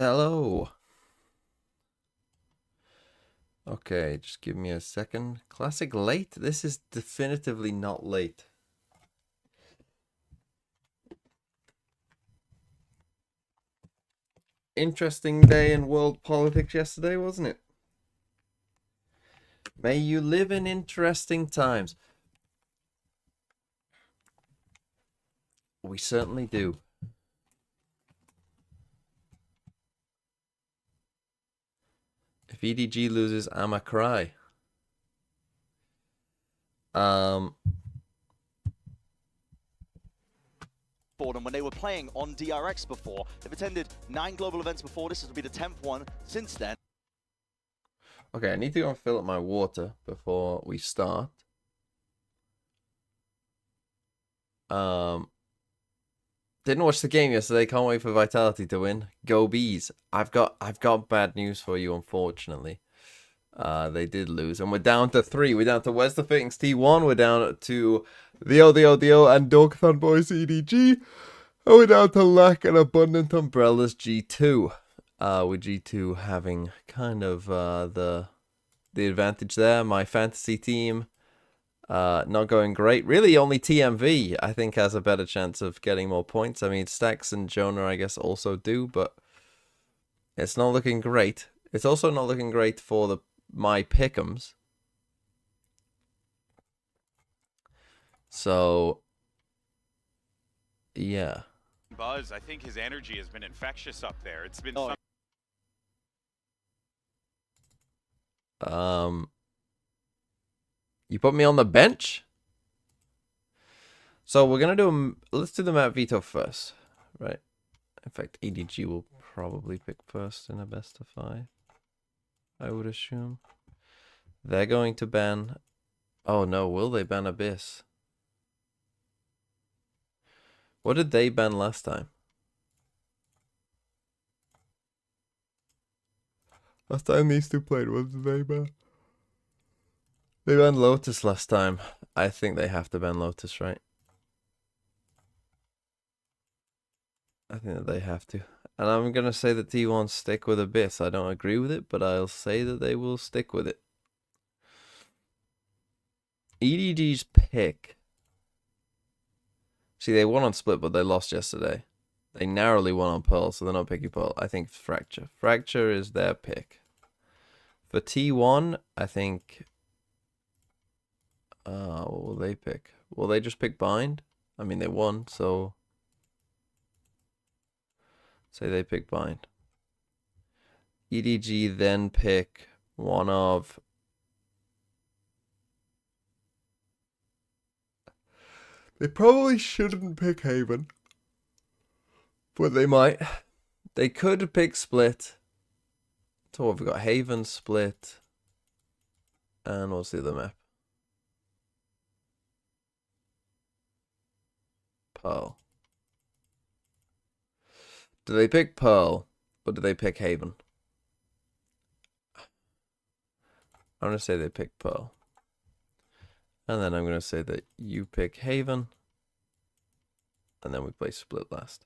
Hello. Okay, just give me a second. Classic late? This is definitively not late. Interesting day in world politics yesterday, wasn't it? May you live in interesting times. We certainly do. If EDG loses, I'ma cry. And when they were playing on DRX before, they've attended 9 global events before. This will be the 10th one since then. Okay, I need to go and fill up my water before we start. Didn't watch the game yesterday. Can't wait for Vitality to win. Go Bees. I've got bad news for you, unfortunately. They did lose, and we're down to 3. We're down to Where's the Fittings T1. We're down to the and Dogthon Boys EDG. And we're down to Lack and Abundant Umbrellas G2. With G2 having kind of the advantage there. My fantasy team not going great. Really, only TMV, I think, has a better chance of getting more points. I mean, Stax and Jonah, I guess, also do, but it's not looking great. It's also not looking great for my pick'ems. So, yeah. Buzz, I think his energy has been infectious up there. It's been You put me on the bench? So we're gonna do let's do the map veto first, right? In fact, EDG will probably pick first in a best of 5. I would assume. They're going to ban. Oh no, will they ban Abyss? What did they ban last time? Last time these two played, what did they ban? They banned Lotus last time. I think they have to ban Lotus, right? I think that they have to. And I'm going to say that T1 stick with Abyss. I don't agree with it, but I'll say that they will stick with it. EDG's pick. See, they won on Split, but they lost yesterday. They narrowly won on Pearl, so they're not picking Pearl. I think Fracture. Fracture is their pick. For T1, I think... what will they pick? Will they just pick Bind? I mean, they won, so... Say they pick Bind. EDG then pick one of... They probably shouldn't pick Haven. But they might. They could pick Split. So what, we've got Haven, Split. And what's the other map? Pearl. Do they pick Pearl? Or do they pick Haven? I'm going to say they pick Pearl. And then I'm going to say that you pick Haven. And then we play Split last.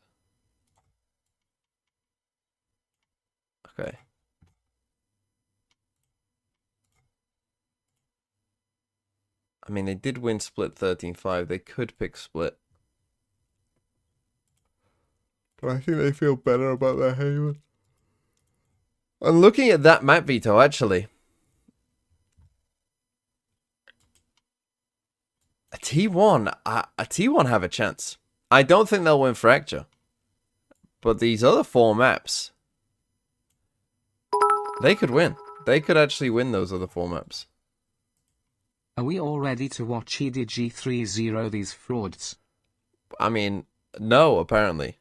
Okay. I mean, they did win Split 13-5. They could pick Split. But I think they feel better about their Haven. And looking at that map veto, actually... A T1 have a chance. I don't think they'll win Fracture. But these other 4 maps... They could win. They could actually win those other 4 maps. Are we all ready to watch EDG 3-0 these frauds? I mean, no, apparently.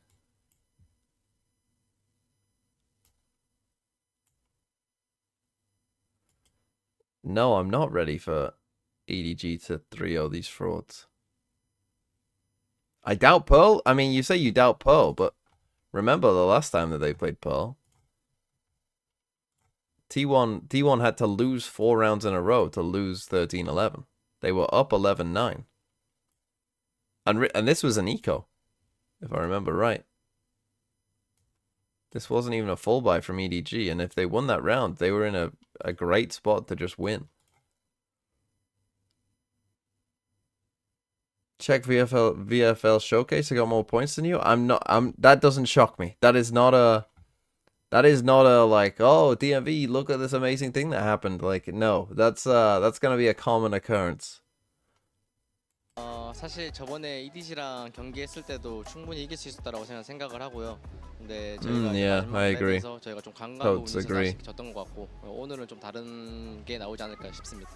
No, I'm not ready for EDG to 3-0 these frauds. I doubt Pearl. I mean, you say you doubt Pearl, but remember the last time that they played Pearl. T1 had to lose 4 rounds in a row to lose 13-11. They were up 11-9. And this was an eco, if I remember right. This wasn't even a full buy from EDG, and if they won that round, they were in a great spot to just win. Check VFL showcase. I got more points than you. That doesn't shock me. That is not a like, oh, DMV, look at this amazing thing that happened. Like, no, that's gonna be a common occurrence. 사실 저번에 EDG랑 경기했을 때도 충분히 이길 수 있었다라고 생각을 하고요. 근데 저희가 yeah, I agree. 맵에서 저희가 좀 강간 Totes 부분이 agree. 있어서 졌던 것 같고 오늘은 좀 다른 게 나오지 않을까 싶습니다.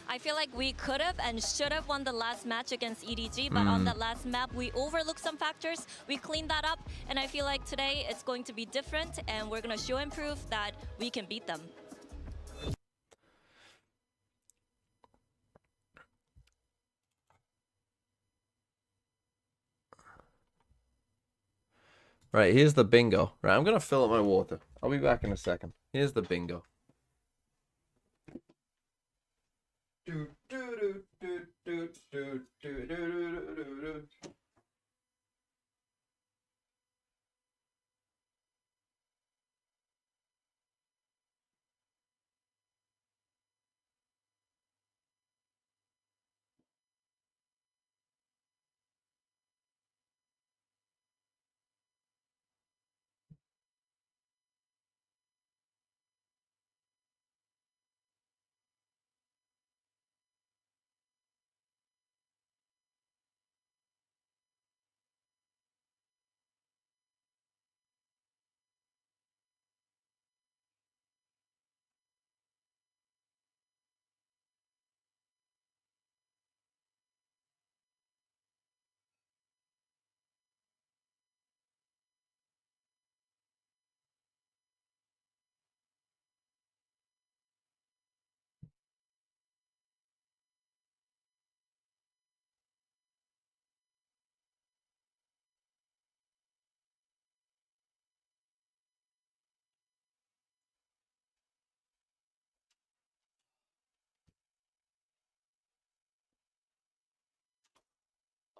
I feel like we could have and should have won the last match against EDG, but on that last map, we overlooked some factors. We cleaned that up, and I feel like today it's going to be different, and we're going to show and prove that we can beat them. Right, here's the bingo. Right, I'm gonna fill up my water. I'll be back in a second. Here's the bingo.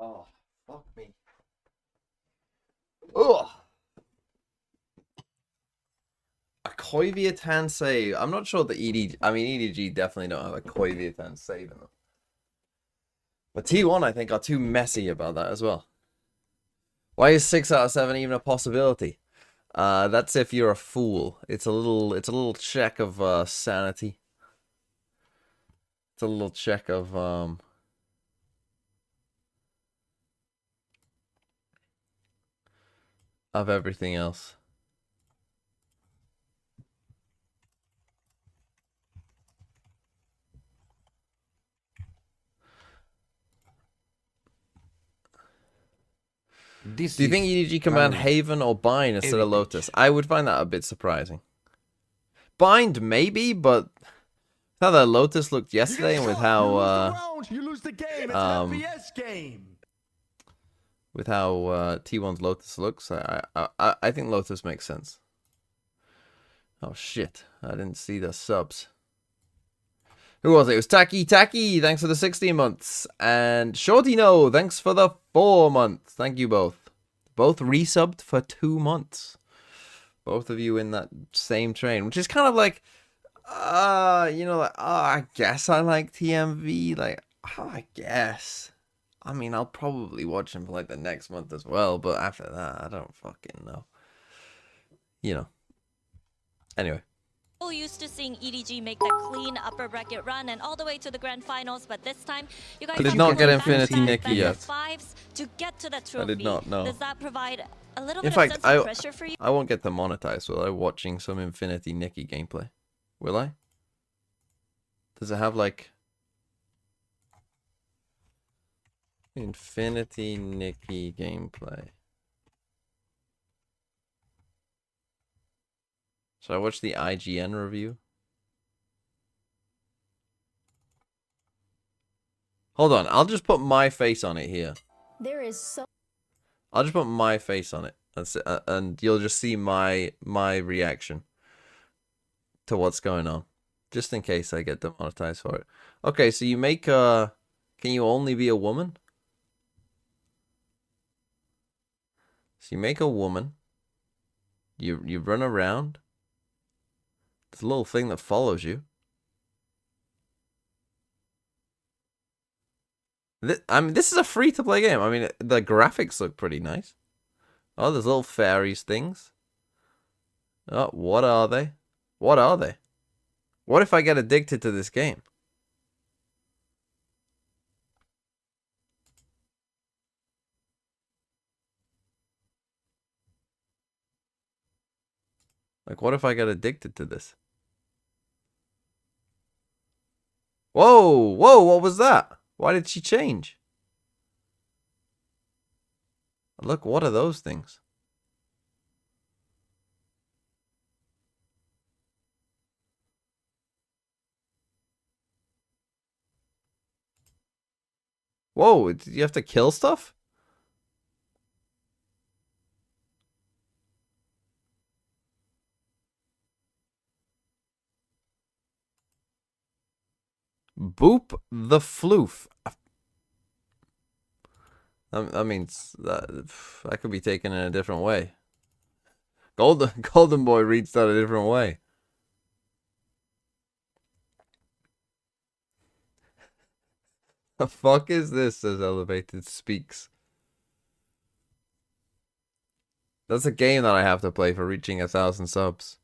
Oh, fuck me. Ugh. A Koiviatan save. I'm not sure the EDG. I mean, EDG definitely don't have a Koiviatan save in them. But T1, I think, are too messy about that as well. Why is 6 out of 7 even a possibility? That's if you're a fool. It's a little check of sanity. It's a little check of everything else. Do you think EDG can ban Haven or Bind instead of Lotus? I would find that a bit surprising. Bind maybe, but how that Lotus looked yesterday and with how you lose the game. It's an FPS game. With how T1's Lotus looks, I think Lotus makes sense. Oh shit, I didn't see the subs. Who was it? It was Taki. Thanks for the 16 months. And Shorty No, thanks for the 4 months. Thank you both. Both resubbed for 2 months. Both of you in that same train, which is kind of like, you know, like, I guess I like TMV. Like, I guess. I mean, I'll probably watch him for like the next month as well. But after that, I don't fucking know. You know. Anyway. Used to seeing EDG make that clean upper bracket run and all the way to the grand finals, but this time you guys I did not get Infinity Nikki yet. Fives to get to that trophy. I did not know. Does that provide a little In bit fact, of sense of pressure for you? I won't get to monetize, will I? Watching some Infinity Nikki gameplay. Will I? Does it have like Infinity Nikki gameplay? Should I watch the IGN review? Hold on, I'll just put my face on it here. I'll just put my face on it, and you'll just see my reaction to what's going on, just in case I get demonetized for it. Okay, so you make can you only be a woman? So you make a woman. You run around. There's a little thing that follows you. I mean, this is a free-to-play game. I mean, the graphics look pretty nice. Oh, there's little fairies things. Oh, what are they? What are they? What if I get addicted to this game? Like, what if I get addicted to this? Whoa, whoa, what was that? Why did she change? Look, what are those things? Whoa, do you have to kill stuff? Boop the floof. That means that could be taken in a different way. Golden Boy reads that a different way. The fuck is this? Says Elevated Speaks. That's a game that I have to play for reaching 1,000 subs.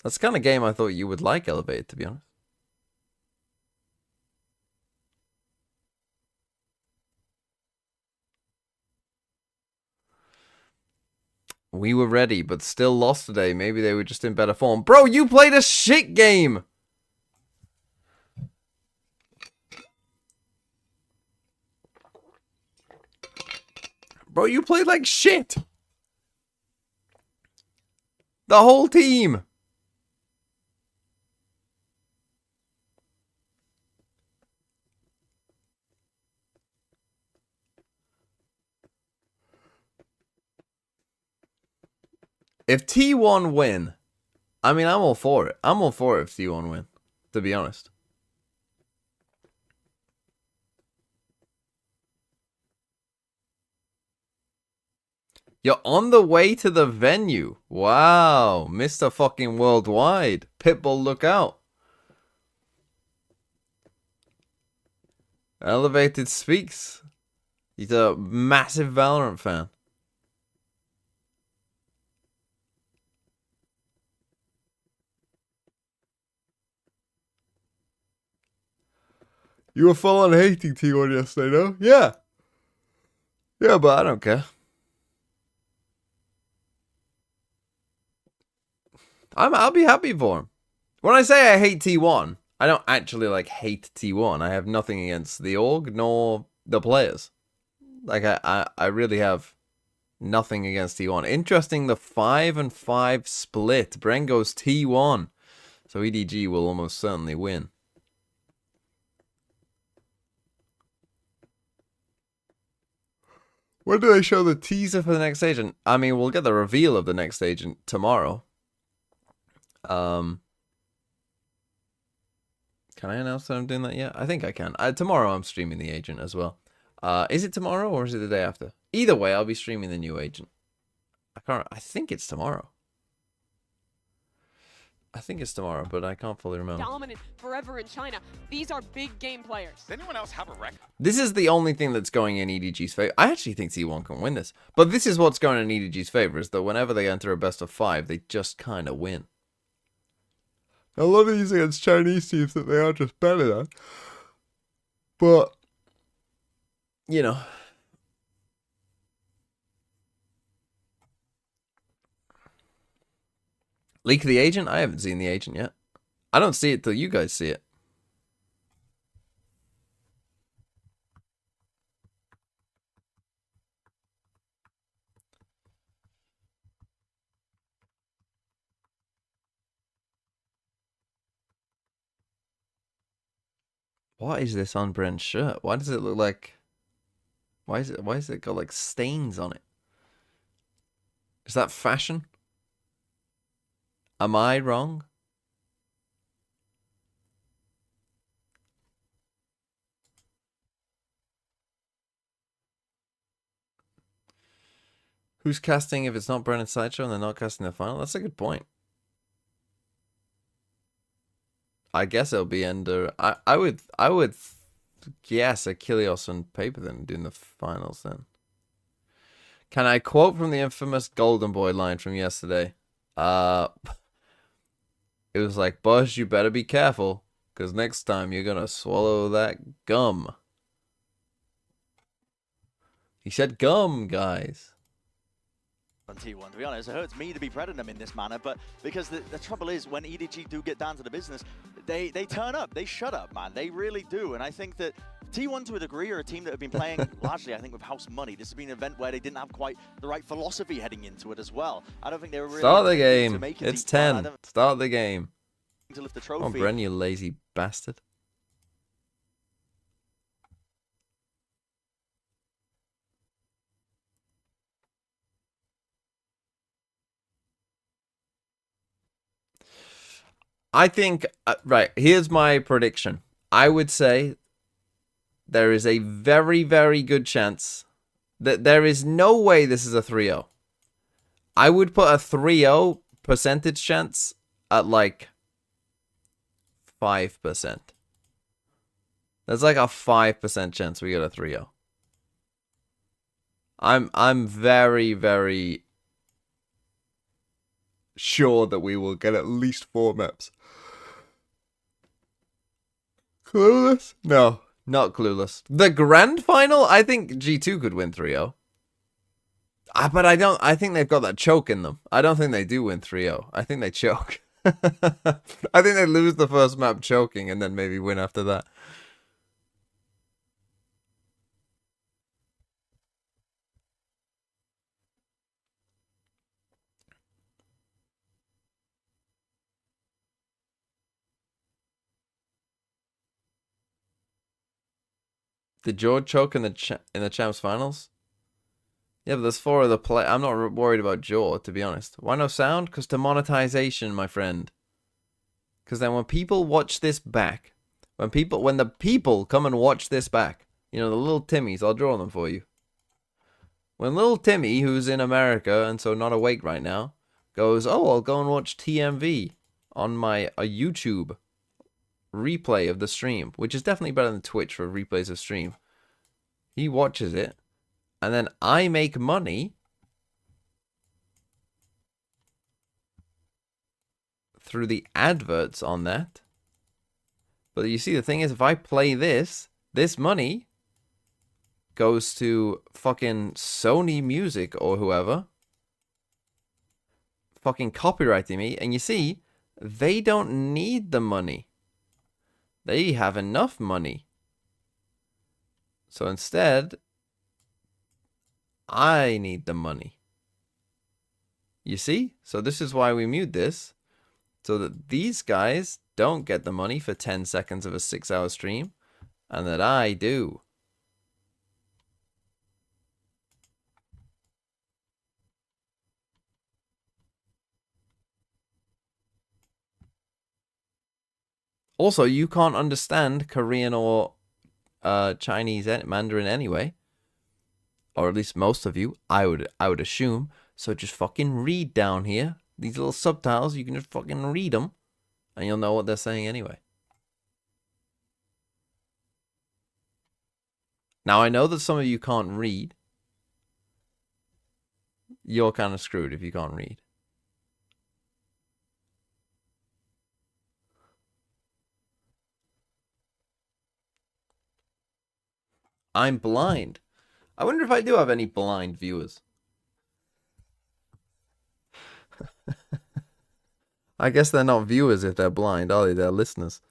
That's the kind of game I thought you would like, Elevated, to be honest. We were ready, but still lost today. Maybe they were just in better form. Bro, you played a shit game! Bro, you played like shit! The whole team! If T1 win, I mean, I'm all for it. I'm all for it if T1 win, to be honest. You're on the way to the venue. Wow, Mr. fucking Worldwide. Pitbull, look out. Elevated Speaks. He's a massive Valorant fan. You were full on hating T1 yesterday, no? Yeah. Yeah, but I don't care. I'll be happy for him. When I say I hate T1, I don't actually like hate T1. I have nothing against the org nor the players. Like I really have nothing against T1. Interesting, the 5-5 split. Bren goes T1. So EDG will almost certainly win. When do they show the teaser for the next agent? I mean, we'll get the reveal of the next agent tomorrow. Can I announce that I'm doing that yet? I think I can. Tomorrow I'm streaming the agent as well. Is it tomorrow or is it the day after? Either way, I'll be streaming the new agent. I think it's tomorrow. I think it's tomorrow, but I can't fully remember. Dominant forever in China. These are big game players. Does anyone else have a record? This is the only thing that's going in EDG's favor. I actually think T1 can win this. But this is what's going in EDG's favor, is that whenever they enter a best of 5, they just kind of win. A lot of these against Chinese teams that they are just better than. But, you know. Leak the agent? I haven't seen the agent yet. I don't see it till you guys see it. What is this on Brent's shirt? Why does it look like... Why is it got like stains on it? Is that fashion? Am I wrong? Who's casting if it's not Brennan Sideshow and they're not casting the final? That's a good point. I guess it'll be Ender. I would guess Achilles and Paper then doing the finals then. Can I quote from the infamous Golden Boy line from yesterday? It was like, Bush, you better be careful, because next time you're gonna swallow that gum. He said gum, guys. On T1, to be honest, it hurts me to be prepping them in this manner, but because the trouble is when EDG do get down to the business, they turn up, they shut up, man, they really do. And I think that T1 to a degree are a team that have been playing largely, I think, with house money. This has been an event where they didn't have quite the right philosophy heading into it as well. I don't think they were really Start the to game. make it It's T1. 10. Start the game. To lift the Come trophy. on, Bren, you lazy bastard. I think, right, here's my prediction. I would say there is a very, very good chance that there is no way this is a 3-0. I would put a 3-0 percentage chance at like 5%. There's like a 5% chance we get a 3-0. I'm very, very sure that we will get at least 4 maps. Clueless? No, not Clueless. The grand final? I think G2 could win 3-0. But I think they've got that choke in them. I don't think they do win 3-0. I think they choke. I think they lose the first map choking and then maybe win after that. Did George choke in the champs finals? Yeah, but there's 4 of the play. I'm not worried about Jaw, to be honest. Why no sound? Because to monetization, my friend. Because then when people watch this back, when the people come and watch this back, you know, the little Timmies, I'll draw them for you. When little Timmy, who's in America and so not awake right now, goes, oh, I'll go and watch TMV on my YouTube replay of the stream, which is definitely better than Twitch for replays of stream. He watches it, and then I make money through the adverts on that. But you see, the thing is, if I play this money goes to fucking Sony Music or whoever fucking copyrighting me, and you see, they don't need the money. They have enough money. So instead, I need the money. You see? So this is why we mute this. So that these guys don't get the money for 10 seconds of a 6-hour stream. And that I do. Also, you can't understand Korean or Chinese Mandarin anyway, or at least most of you. I would assume. So just fucking read down here these little subtitles. You can just fucking read them, and you'll know what they're saying anyway. Now I know that some of you can't read. You're kind of screwed if you can't read. I'm blind. I wonder if I do have any blind viewers. I guess they're not viewers if they're blind, are they? They're listeners.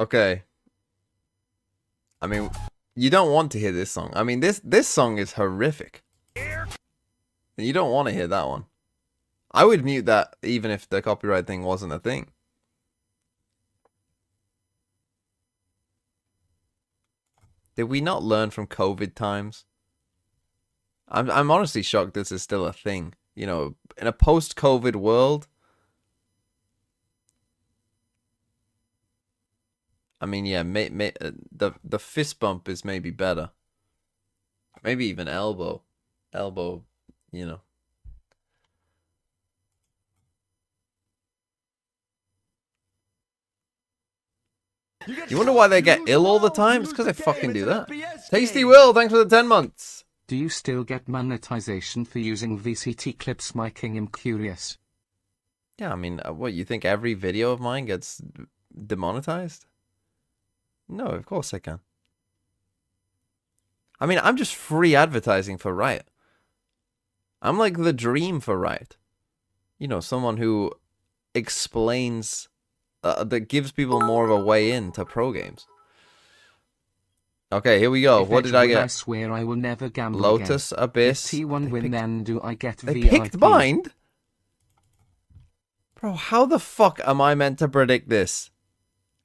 Okay. I mean, you don't want to hear this song. I mean, this song is horrific. You don't want to hear that one. I would mute that even if the copyright thing wasn't a thing. Did we not learn from COVID times? I'm honestly shocked this is still a thing. You know, in a post-COVID world. I mean, yeah, the fist bump is maybe better. Maybe even elbow, you know. You wonder why they get ill all the time? It's because they fucking do that. Tasty Will, thanks for the 10 months. Do you still get monetization for using VCT clips? My king, I'm curious. Yeah, I mean, what, you think every video of mine gets demonetized? No, of course I can. I mean, I'm just free advertising for Riot. I'm like the dream for Riot. You know, someone who explains, that gives people more of a way in to pro games. Okay, here we go. What did I get? I swear I will never gamble Lotus, again. Abyss. If T1 win, then do I get They VIP? picked Bind? Bro, how the fuck am I meant to predict this?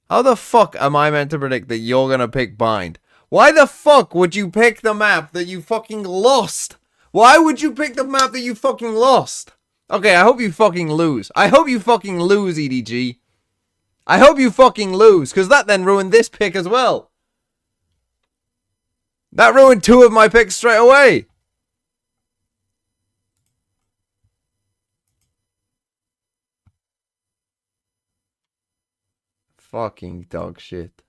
How the fuck am I meant to predict that you're gonna pick Bind? Why the fuck would you pick the map that you fucking lost? Why would you pick the map that you fucking lost? Okay, I hope you fucking lose. I hope you fucking lose, EDG. I hope you fucking lose, because that then ruined this pick as well. That ruined 2 of my picks straight away. Fucking dog shit.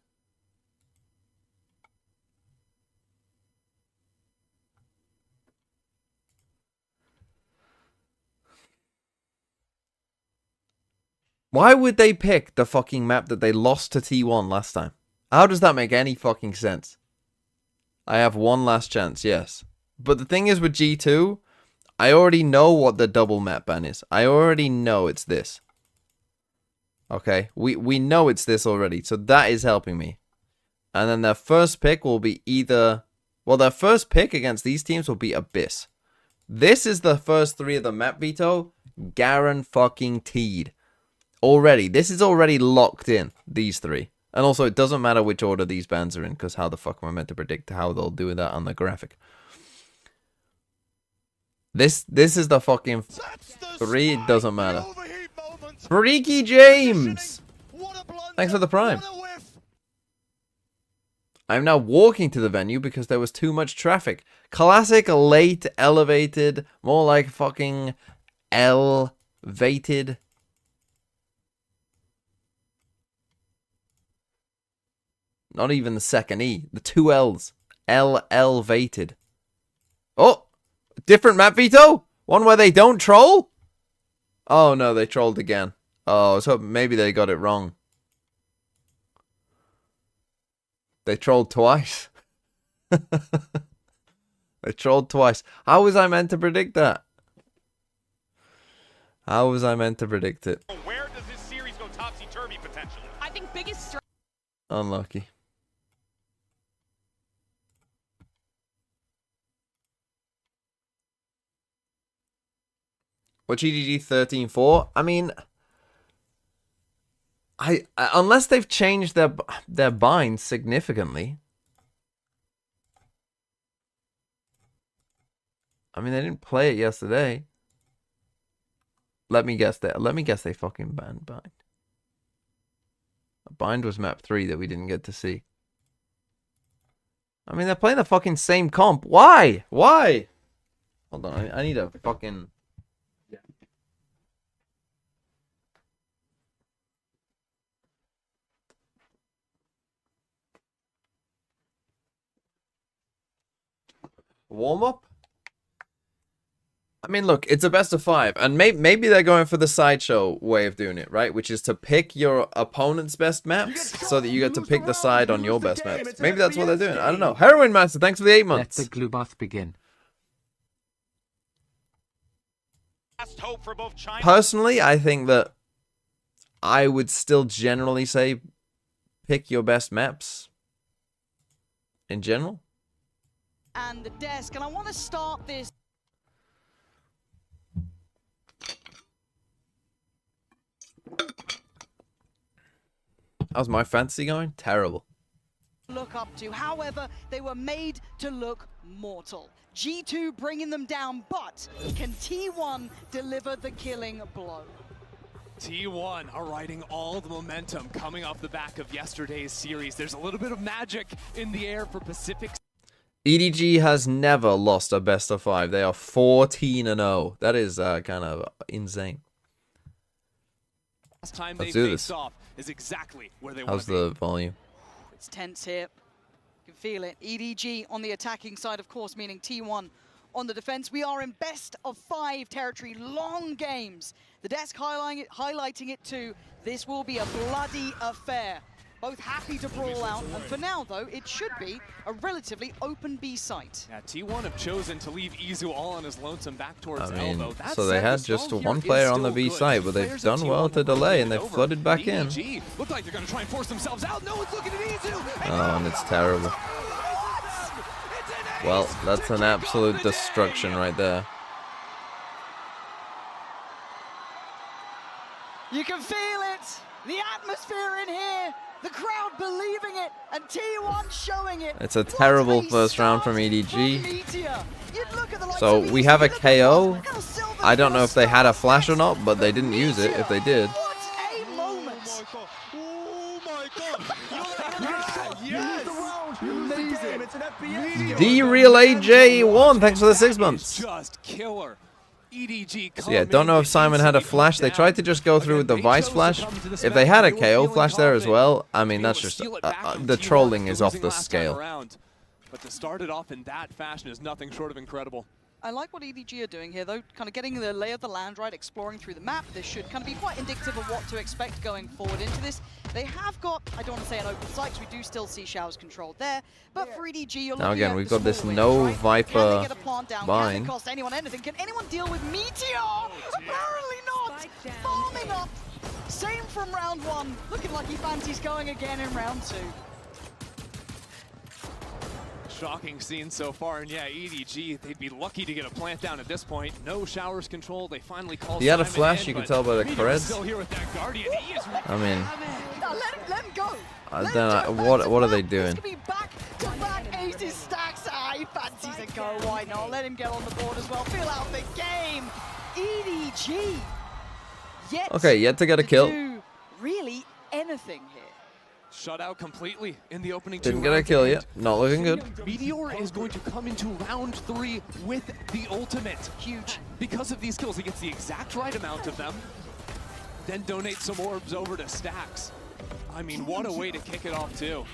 Why would they pick the fucking map that they lost to T1 last time? How does that make any fucking sense? I have one last chance, yes. But the thing is with G2, I already know what the double map ban is. I already know it's this. Okay, we know it's this already, so that is helping me. And then their first pick will be either... Well, their first pick against these teams will be Abyss. This is the first 3 of the map veto. Guaranteed. Already. This is already locked in, these 3. And also, it doesn't matter which order these bans are in, because how the fuck am I meant to predict how they'll do that on the graphic? This is the fucking 3, it doesn't matter. Freaky James! Thanks for the prime. I'm now walking to the venue because there was too much traffic. Classic late elevated, more like fucking elevated. Not even the second E. The 2 L's. Elevated. Oh! Different map veto? One where they don't troll? Oh no, they trolled again. Oh, I was hoping maybe they got it wrong. They trolled twice. They trolled twice. How was I meant to predict that? How was I meant to predict it? Where does this series go topsy-turvy potentially? I think biggest strength. Unlucky. What EDG 13-4? I mean, I unless they've changed their binds significantly. I mean, they didn't play it yesterday. Let me guess that. Let me guess they fucking banned bind. Bind was map 3 that we didn't get to see. I mean, they're playing the fucking same comp. Why? Why? Hold on, I need a fucking... warm up? I mean, look, it's a best of 5, and maybe they're going for the sideshow way of doing it, right? Which is to pick your opponent's best maps so that you get to pick the side on your best maps. Maybe that's what they're doing. I don't know. Heroin Master, thanks for the 8 months. Let the glue bath begin. Last hope for both China. Personally, I think that I would still generally say pick your best maps in general. And the desk, and I want to start this. How's my fantasy going? Terrible. Look up to. However, they were made to look mortal. G2 bringing them down, but can T1 deliver the killing blow? T1 are riding all the momentum coming off the back of yesterday's series. There's a little bit of magic in the air for Pacific. EDG has never lost a best of 5. They are 14-0. That is kind of insane. Last time Let's they do faced this. off is exactly where they How's want to the volume? It's tense here. You can feel it. EDG on the attacking side, of course, meaning T1 on the defense. We are in best of 5 territory, long games. The desk highlighting it too. This will be a bloody affair. Both happy to brawl out, and for now, though, it should be a relatively open B site. Yeah, T1 have chosen to leave Izu all on his lonesome back towards I mean, elbow. That so they said, had the just stall one here player is on the still B good. side, but they've Players done at well T1 to have delay, and played they've over. flooded back in. EDG look like they're going to try and force themselves out. No one's looking at Izu. Oh, and it's terrible. Well, that's an absolute destruction right there. You can feel it, the atmosphere in here, the crowd believing it, and T1 showing it. It's a terrible first round from EDG. Meteor. You'd look at the likes So of we EDG, have a look at KO. how Silver's I don't know gonna if they had a start flash or next. not, but they didn't use it. If they did. What a moment. Oh my god! Yes! The round, you lose the game. It's an FPS game. D Relay J1, thanks for the 6 months. Just killer. EDG. So yeah, don't know if Simon had a flash. They tried to just go through with the Vice flash. If they had a KO flash there as well, I mean, that's just the trolling is off the scale. But to start it off in that fashion is nothing short of incredible. I like what EDG are doing here, though, kind of getting the lay of the land right, exploring through the map. This should kind of be quite indicative of what to expect going forward into this. They have got, I don't want to say an open site, because we do still see showers controlled there, but for EDG, you're Now looking again, at we've the got this small no wins, right? Can they Viper get a plant down? Can bind. it cost anyone anything? Can anyone deal with Meteor? Apparently not! Farming up! Same from round 1. Looking like he fancies going again in round 2. Shocking scene so far, and yeah, EDG, they'd be lucky to get a plant down at this point. No showers control. They finally call. He had a Simon flash, in, you could but tell by the Meteor's creds. Still here with that Guardian. He is I mean, No, let him go. I don't know, what are they doing? This could be back-to-back aces stacks. He fancies a go. Why not? Let him get on the board as well. Fill out the game. EDG. Yet to get a kill. Do really anything here. shut out completely in the opening Didn't 2 get a rounds. kill yet. Not looking good. Meteor is going to come into round 3 with the ultimate. Huge. Because of these kills, he gets the exact right amount of them. Then donate some orbs over to Stacks. I mean, what a way to kick it off, too.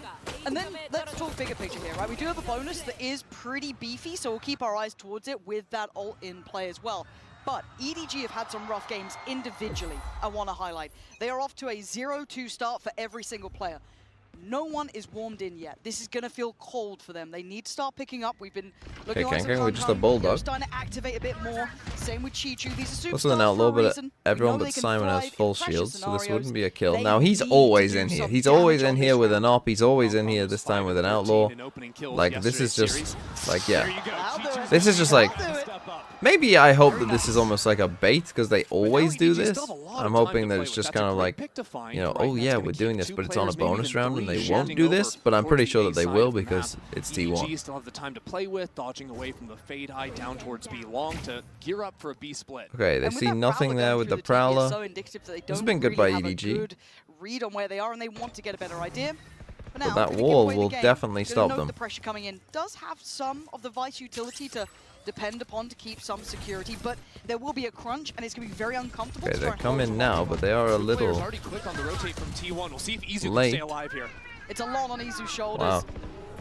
And then let's talk bigger picture here, right? We do have a bonus that is pretty beefy, so we'll keep our eyes towards it with that ult in play as well. But EDG have had some rough games individually, I want to highlight. They are off to a 0-2 start for every single player. No one is warmed in yet. This is going to feel cold for them. They need to start picking up. We've been looking like we're just a bulldog. starting to activate a bit more. Same with Chichu. These are This is an superstars outlaw, for a but reason. everyone We know but they can Simon has thrive in full pressure shields, so this scenarios. wouldn't be a kill. They Now he's need to always do in here. some He's always damage in on here this with round. an AWP. He's always in here. This time with an outlaw. Like this is just like There yeah. you go. I'll do it. This is just like I'll do it. Step up. maybe I hope that this is almost like a bait because they always do EDG this. still have a lot of I'm time hoping to that play it's with. just That's a kind of great like pick to find, you know, right? oh That's yeah, gonna we're keep doing the this, two but it's on a players, maybe bonus even round and three, they won't shifting do over this. But I'm pretty towards sure the that they A side will of the map. because it's EDG T1. still have the time to play with, dodging away from the fade high down towards B long to gear up for a B split. Okay, they And with see that nothing Prowler there going with through the team is Prowler. so indicative that they This has don't been good really by have a EDG. good read on where they are, and they want to get a better idea. For now, that gonna give wall away the will game. definitely Gonna stop note them. The pressure coming in does have some of the Vice utility to depend upon to keep some security, but there will be a crunch, and it's going to be very uncomfortable. Okay, to they're try and hold coming them now, off. but they are a Players little already quick on the rotate from T1. We'll see if Izu can late. stay alive here. It's a lot on Izu's shoulders. Wow.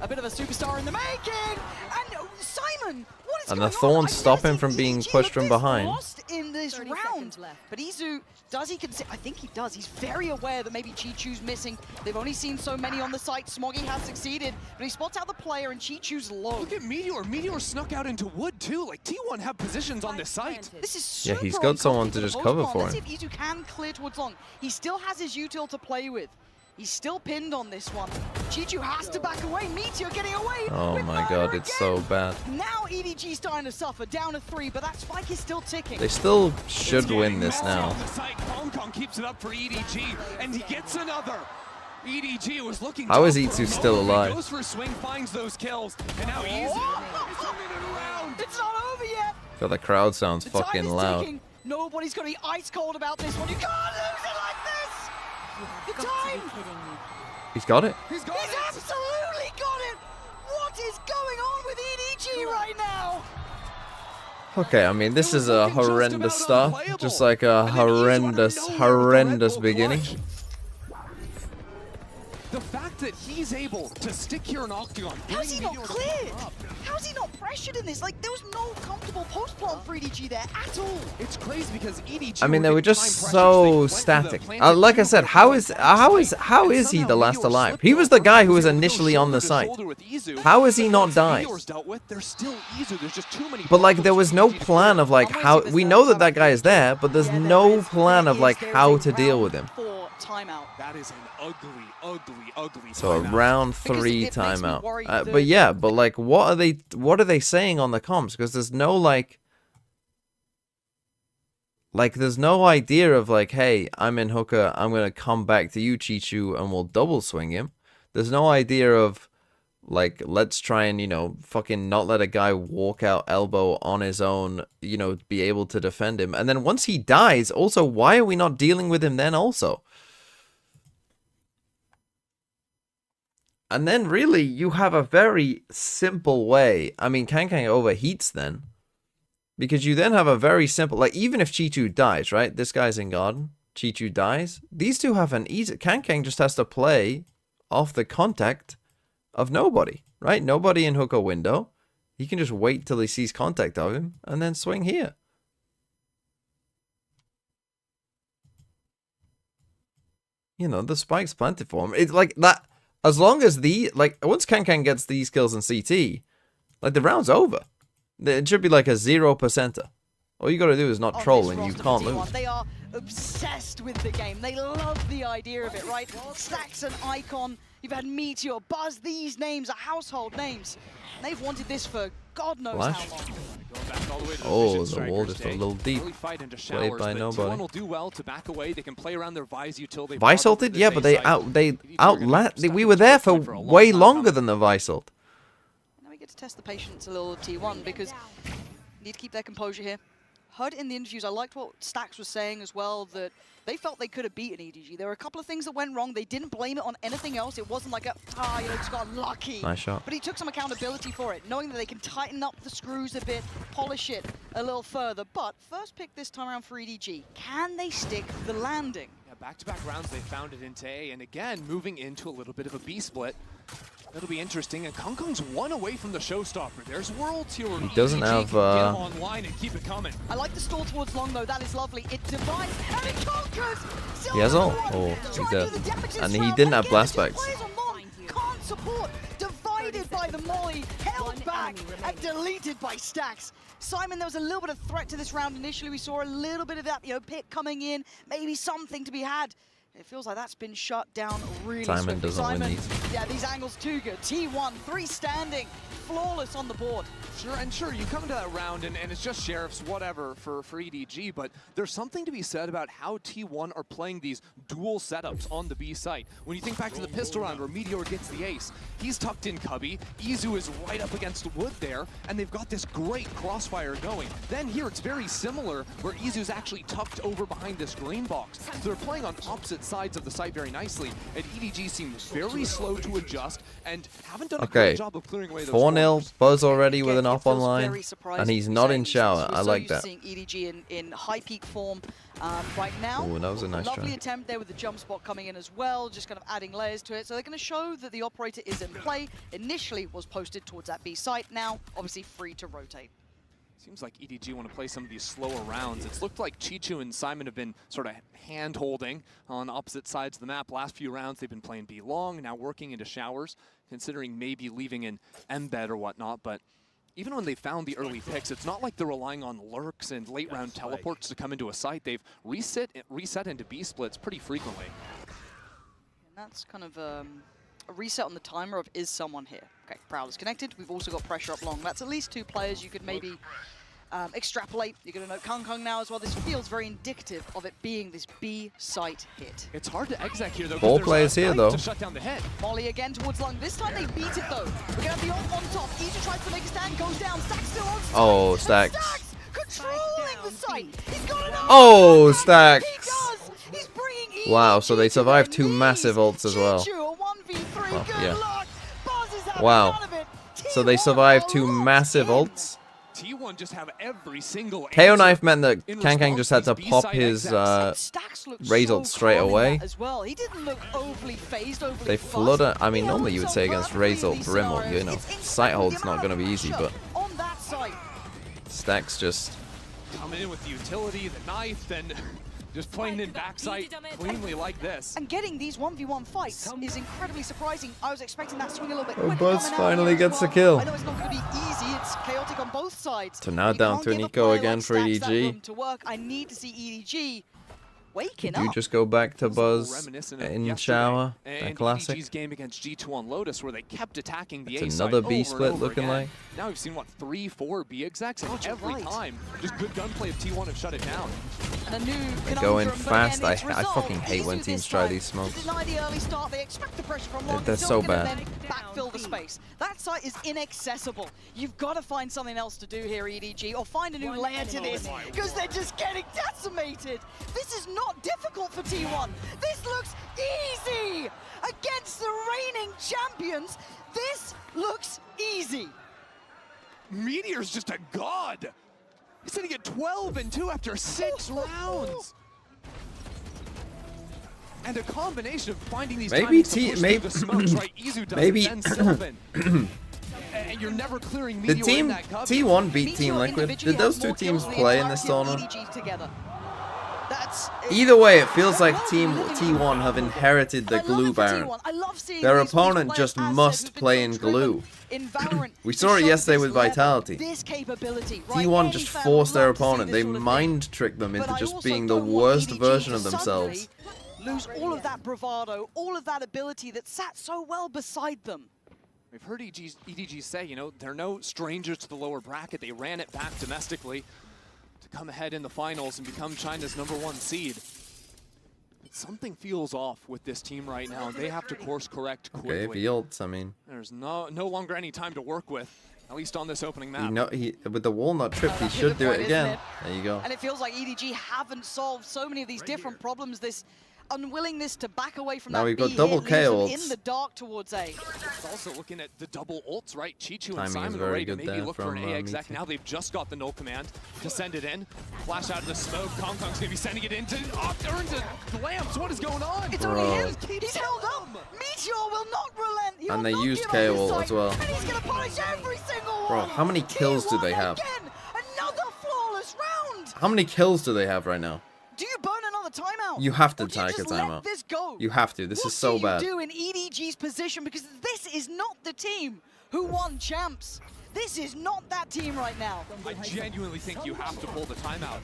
A bit of a superstar in the making, and Simon, what is And going the on? thorns I've stop never him from seen being EDG pushed look from this behind. Lost in this round, but Izu does he consider? I think he does. He's very aware that maybe Chichu's missing. They've only seen so many on the site. Smoggy has succeeded, but he spots out the player, and Chichu's low. Look at Meteor. Meteor snuck out into wood too. Like T1 have positions on this site. This is Yeah, super he's got someone to uncomfortable just for the cover most for part. him. Let's see if Izu can clear towards long. He still has his util to play with. He's still pinned on this one. Chichu has to back away. Meteor getting away. Oh with my fire god, it's again. so bad. Now EDG starting to suffer, down to 3, but that spike is still ticking. They still should win this now. On the site. Hong Kong keeps it up for EDG, and he gets another. EDG was looking. How is tough for E2 a still moment. alive? He goes for a swing, finds those kills, and now Easy is turning it around. It's not over yet. God, the crowd sounds The time fucking is loud. ticking. Nobody's gonna be ice cold about this one. You can't lose it like this. The time. He's got it. He's got He's it. absolutely got it. What is going on with EDG right now? Okay, I mean, this is a horrendous start. Just like a horrendous beginning. The fact that he's able to stick here in Octagon. How's he not cleared? How's he not pressured in this? Like, there was no comfortable post plant for EDG there at all. It's crazy because EDG. I mean, they were just so static. Like I said, how is he the last alive? He was the guy who was initially on the site. How is he not died? But like, there was no plan of like how. We know that that guy is there, but there's no plan of like how to deal with him. Timeout. That is an ugly. So a round 3 it makes me timeout. worry But yeah, but like, what are they saying on the comms? Because there's no like there's no idea of like, hey, I'm in hooker, I'm gonna come back to you, Chichu, and we'll double swing him. There's no idea of like, let's try and, you know, fucking not let a guy walk out elbow on his own, you know, be able to defend him. And then once he dies, also, why are we not dealing with him then also? And then really, you have a very simple way. I mean, Kankang overheats then. Because you then have a very simple, like, even if Chichu dies, right? This guy's in garden. Chichu dies. These two have an easy, Kankang just has to play off the contact of nobody, right? Nobody in hooker window. He can just wait till he sees contact of him and then swing here. You know, the spike's plenty for him. It's like that. As long as once Kankang gets these kills in CT, like, the round's over. It should be like a 0%er. All you gotta do is not troll and you can't lose. They are obsessed with the game. They love the idea of it, right? Stacks and Icon. You've had Meteor, Buzz. These names are household names. They've wanted this for God knows Flash. how long. Oh, the wall just a little deep. Played by nobody. Will do well to back away. They can play around their Vice util. Vice ulted? Yeah, but we were there for way longer than the Vice ult. Now we get to test the patience a little of T1 because you need to keep their composure here. Heard in the interviews, I liked what Stacks was saying as well, that they felt they could have beaten EDG. There were a couple of things that went wrong. They didn't blame it on anything else. It wasn't like just got lucky. Nice shot. But he took some accountability for it, knowing that they can tighten up the screws a bit, polish it a little further. But first pick this time around for EDG. Can they stick the landing? Yeah, back-to-back rounds, they found it into A, and again, moving into a little bit of a B split. That'll be interesting, and Kongkong's one away from the showstopper. There's Worlds here. He doesn't have, get online and keep it coming. I like the stall towards long though. That is lovely. It divides and it conquers. He has ult. Oh, he's dead. And he didn't have blast backs. Can't support. Divided by the molly, held back and deleted by Stacks. Simon, there was a little bit of threat to this round initially. We saw a little bit of that, pick coming in, maybe something to be had. It feels like that's been shut down really Simon swiftly. doesn't win these. Yeah, these angles too good. T1, 3 standing, flawless on the board. Sure, you come to that round and it's just sheriffs, whatever, for EDG, but there's something to be said about how T1 are playing these dual setups on the B site. When you think back to the pistol round where Meteor gets the ace, he's tucked in Cubby, Izu is right up against Wood there, and they've got this great crossfire going. Then here it's very similar, where Izu's actually tucked over behind this green box. So they're playing on opposite sides of the site very nicely, and EDG seems very slow to adjust and haven't done a great job of clearing away those 4-0, Buzz already with an off online, and he's not in shower. I like that. Seeing EDG in high peak form right now. Oh, that was a nice try. Lovely attempt there with the jump spot coming in as well, just kind of adding layers to it. So they're going to show that the operator is in play. Initially was posted towards that B site, now obviously free to rotate. Seems like EDG want to play some of these slower rounds. It's looked like Chichu and Simon have been sort of hand-holding on opposite sides of the map. Last few rounds they've been playing B long, now working into showers, considering maybe leaving an embed or whatnot. But even when they found the early picks, it's not like they're relying on lurks and late round teleports to come into a site. They've reset into B splits pretty frequently. And that's kind of a reset on the timer of is someone here. Okay, Prowler's connected. We've also got pressure up long. That's at least 2 players you could maybe extrapolate, you're going to note Kung Kung now as well. This feels very indicative of it being this B site hit. It's hard to exec here, though. Ball players here, though. To shut down the head. Molly again towards Lung. This time they beat it, though. We're going to have the ult on top. EDG tries to make a stand, goes down. Stax still on site. Oh, Stax. Stax controlling the site. He's got another Oh, ult. Stax. He does. He's bringing Wow, so they EDG survived to two their massive knees. ults as well. Chichu, a 1v3. Well, Good yeah. luck. Buzz is having Wow. none of it. So they T1 survived are two locked massive in. ults. T1 just have every single KO answer knife meant that in Kang just had to response pop to these his B-side Stax looked raise so ult straight calm in away. that as well. He didn't look overly phased, overly They fussed. flutter. I mean, He normally held you would himself say against perfectly raise in ult, these brim ult, scenarios. you know, It's sight incredible hold's the not amount going to of be easy, pressure but on that site. Stax just coming in with the utility, the knife, and just playing in backside cleanly like this. And getting these 1v1 fights is incredibly surprising. I was expecting that swing a little bit Oh, quicker. Buzz coming out finally here as gets a well. kill. I know it's not going to be easy. It's chaotic on both sides. So now You down can't to give a Nico player again like for Stax that EDG. room to work. I need to see EDG waking Did you up. just go back to It's a little Buzz reminiscent of in yesterday shower? That and classic. EDG's game against G2 on Lotus, where they kept attacking the It's A another side B over split and over looking again. like. Now we've seen what 3-4 B execs, and God, you're every right. time just good gunplay of T1 have shut it down. And a new They go in conundrum, but fast. again, it's I resolved. fucking hate when Izu teams this try time these smokes. to deny the early start, they expect the pressure from Long. They're Still so gonna bad. then backfill the space. That site is inaccessible. You've got to find something else to do here, EDG, or find a new layer to this, because they're just getting decimated. This is not difficult for T1. This looks easy against the reigning champions. This looks easy. Meteor's just a god. He's sitting at 12-2 after 6 rounds. And a combination of finding these Maybe timings to push through the smokes, right? Izu does maybe- it, then Sylvan. And you're never clearing Did Meteor in Team that cover. T1 beat Meteor Team Liquid? individually Did those has two more teams kills than the play in this entirety of tournament? EDG together. That's Either way, it feels like Team T1 have inherited the And I love glue it for baron. T1. I love seeing Their these opponent players, just as said, must who've been play so in driven glue. in Valorant We to saw it show yesterday this with level, Vitality. this capability, right? T1 Any just fan forced their loves to see opponent. this They sort of thing. mind tricked them But into I just also being the don't want worst EDG version to of themselves. suddenly lose all of that bravado, all of that ability that sat so well beside them. We've heard EDG say, you know, they're no strangers to the lower bracket. They ran it back domestically to come ahead in the finals and become China's #1 seed. But something feels off with this team right now. They have to course correct quickly. Okay, if he ults, I mean, There's no longer any time to work with, at least on this opening map. with the walnut trip, he That's should the do point, it isn't again. it? There you go. And it feels like EDG haven't solved so many of these different problems, this unwillingness to back away from Now that we've got B double hit leaves them KO in ults. the dark towards A. It's also looking at the double ults, right? Chichu Timing and is Simon very are ready to good maybe there look for an from, A exec. Meteor. Now they've just got the null command to send it in. Flash out of the smoke. Kong Kong's gonna be sending it into Lamps. What is going on? It's only him. He's held up. Meteor will not relent. He And will they not used give up KO his ult sight, as well. And he's going to punish every single Bro, one. how many kills do they have? Again, another flawless round. How many kills do they have right now? Do you burn another timeout? You have to Or do you take a just let timeout. this go? You have to. This is so bad. What do you do in EDG's position? Because this is not the team who won champs. This is not that team right now. I genuinely think you have to pull the timeout.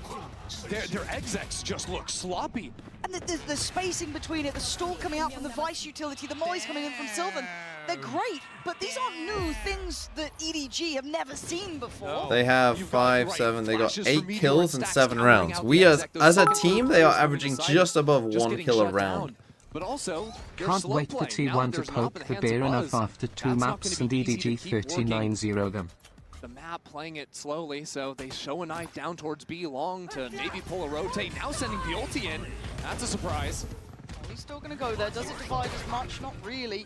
Their execs just look sloppy. And the spacing between it, the stall coming out from the Vice utility, the mollies coming in from Sylvan, they're great, but these aren't new things that EDG have never seen before. They have You've got 5, right 7, they got flashes 8 from Meteor kills and in Stax 7 countering rounds. out We the as exec. Those a double team, kills they are from averaging the side, just above just 1 getting kill a shut round. down. But also, they're Can't slow wait for playing. Now T1 that to there's an op poke in the hands of bear enough Buzz, after 2 that's not maps gonna and be easy EDG to keep working. 39-0 them. The map playing it slowly, so they show a knife down towards B long to maybe pull a rotate. Now sending the ulti in. That's a surprise. He's still going to go there. Does it divide as much? Not really.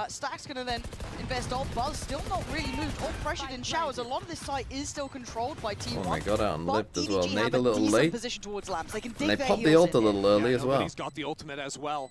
Stack's going to then invest ult. Buzz still not really moved. All pressured in showers. A lot of this site is still controlled by T1. Oh my god, out on but lift as well. EDG Nade have a little decent late. position towards Lamps. They can dig And they their popped the heels ult a in little early as well. Nobody's got the ultimate as well.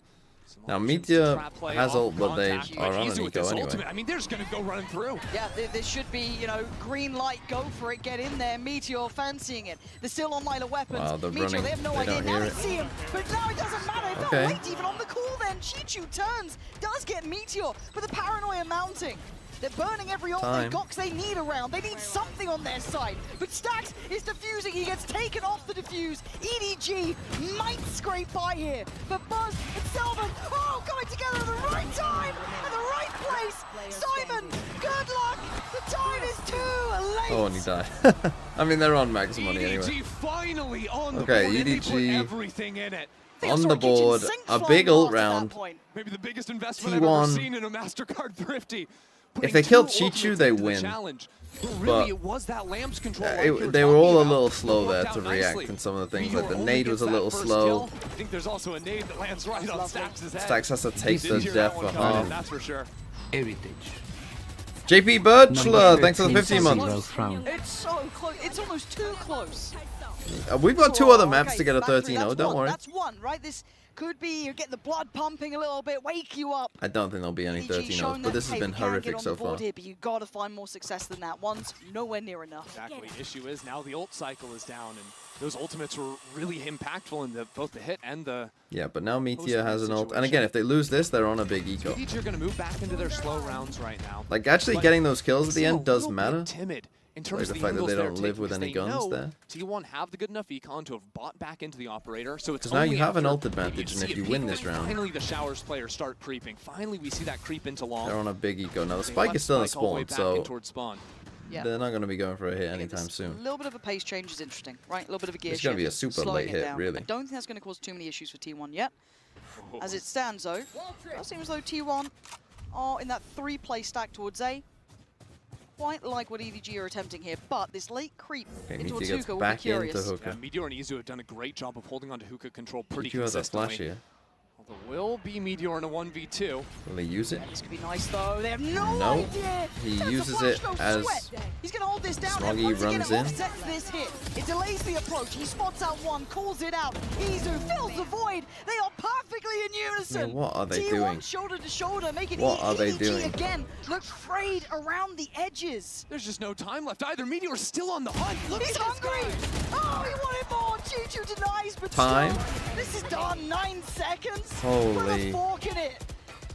Some Now, options to Meteor trap play has off ult, but they contact, are on Izu an with eco this anyway. ultimate. I mean, they're just going to go running through. Yeah, there should be, you know, green light, go for it, get in there. Meteor fancying it. They're still on line of weapons. Wow, they're Meteor, running. they have no They idea. don't Now hear they it. see him, but now it doesn't matter. If Okay. they'll wait even on the call then. Chichu turns, does get Meteor, but the paranoia mounting. They're burning every ult Time. they've got 'cause they need a round. They need something on their side. But Stax is defusing. He gets taken off the defuse. EDG might scrape by here. But Buzz and Selvin, oh, coming together at the right time and the right place. place. Simon, good luck. The time is too late. Oh, and he died. I mean, they're on max money anyway. EDG finally on the Okay, board, and they EDG put everything in it. on the board. A big ult round. Maybe the biggest investment I've ever T1. seen in a MasterCard Thrifty. If they killed Chichu, they win. But really, it was that Lamps control They were all a little slow there to react in some of the things. Like the nade was a little slow. I think there's also a nade that lands right on Stax' head. Stax has to take the death for half. That's for sure. Heritage. JP Birchler, thanks for the 15 months. It's so close. It's almost too close. We've got 2 other maps Okay, to get a back three, 13-0, that's don't one, worry. That's one, right? This could be, you get the blood pumping a little bit, wake you up. I don't think there'll be any EDG 13-0s, showing but this that, has hey, been we can get horrific on so the board far. Here, but you got to find more success than that. One's nowhere near enough. Exactly. Issue is now the ult cycle is down, and those ultimates were really impactful in both the hit and the. Yeah, but now Meteor has an ult. And again, if they lose this, they're on a big eco. EDG are going to move back into their slow rounds right now. Like, actually getting those kills at the end does matter. Timid. In terms Like of the fact that angles they they're don't live taking, with because any they guns know there. T1 have the good enough econ to have bought back into the operator, so it's Because now you only have an after ult advantage, and see if it you win peak this when round, finally the Showers players start creeping. Finally, we see that creep into long. they're on a big eco. Now, the They spike left is still in Spike all the way spawn, back in so towards spawn. Yeah. they're not going to be going for a hit Again, anytime this soon. A little bit of a pace change is interesting, right? A little bit of a gear It's gonna shift, be a super slowing late it hit, down. really. I don't think that's going to cause too many issues for T1 yet. As it stands, though, it does seem as though T1 are in that 3-play stack towards A. Quite like what EDG are attempting here, but this late creep Okay, into Meteor gets Hookah will be back into curious. Hookah. Meteor and Izu have done a great job of holding on to Hookah control pretty Meteor has a consistently. flash here. There will be Meteor in a 1v2. Will they use it? This could be nice, though. They have no No. idea. He That's a uses flash, it no as sweat. He's going to hold this down. Smoggy and once again, runs it in. offsets this hit. It delays the approach. He spots out one, calls it out. Izu fills the void. They are perfectly in unison. Yeah, what are they T1 doing? shoulder to shoulder, making What are they EDG doing? again look frayed around the edges. There's just no time left either. Meteor's still on the hunt. Look He's at this hungry. guy. Oh, he wanted more. Chichu denies, but Time. still, this is done. 9 seconds. Put Holy. a fork in it.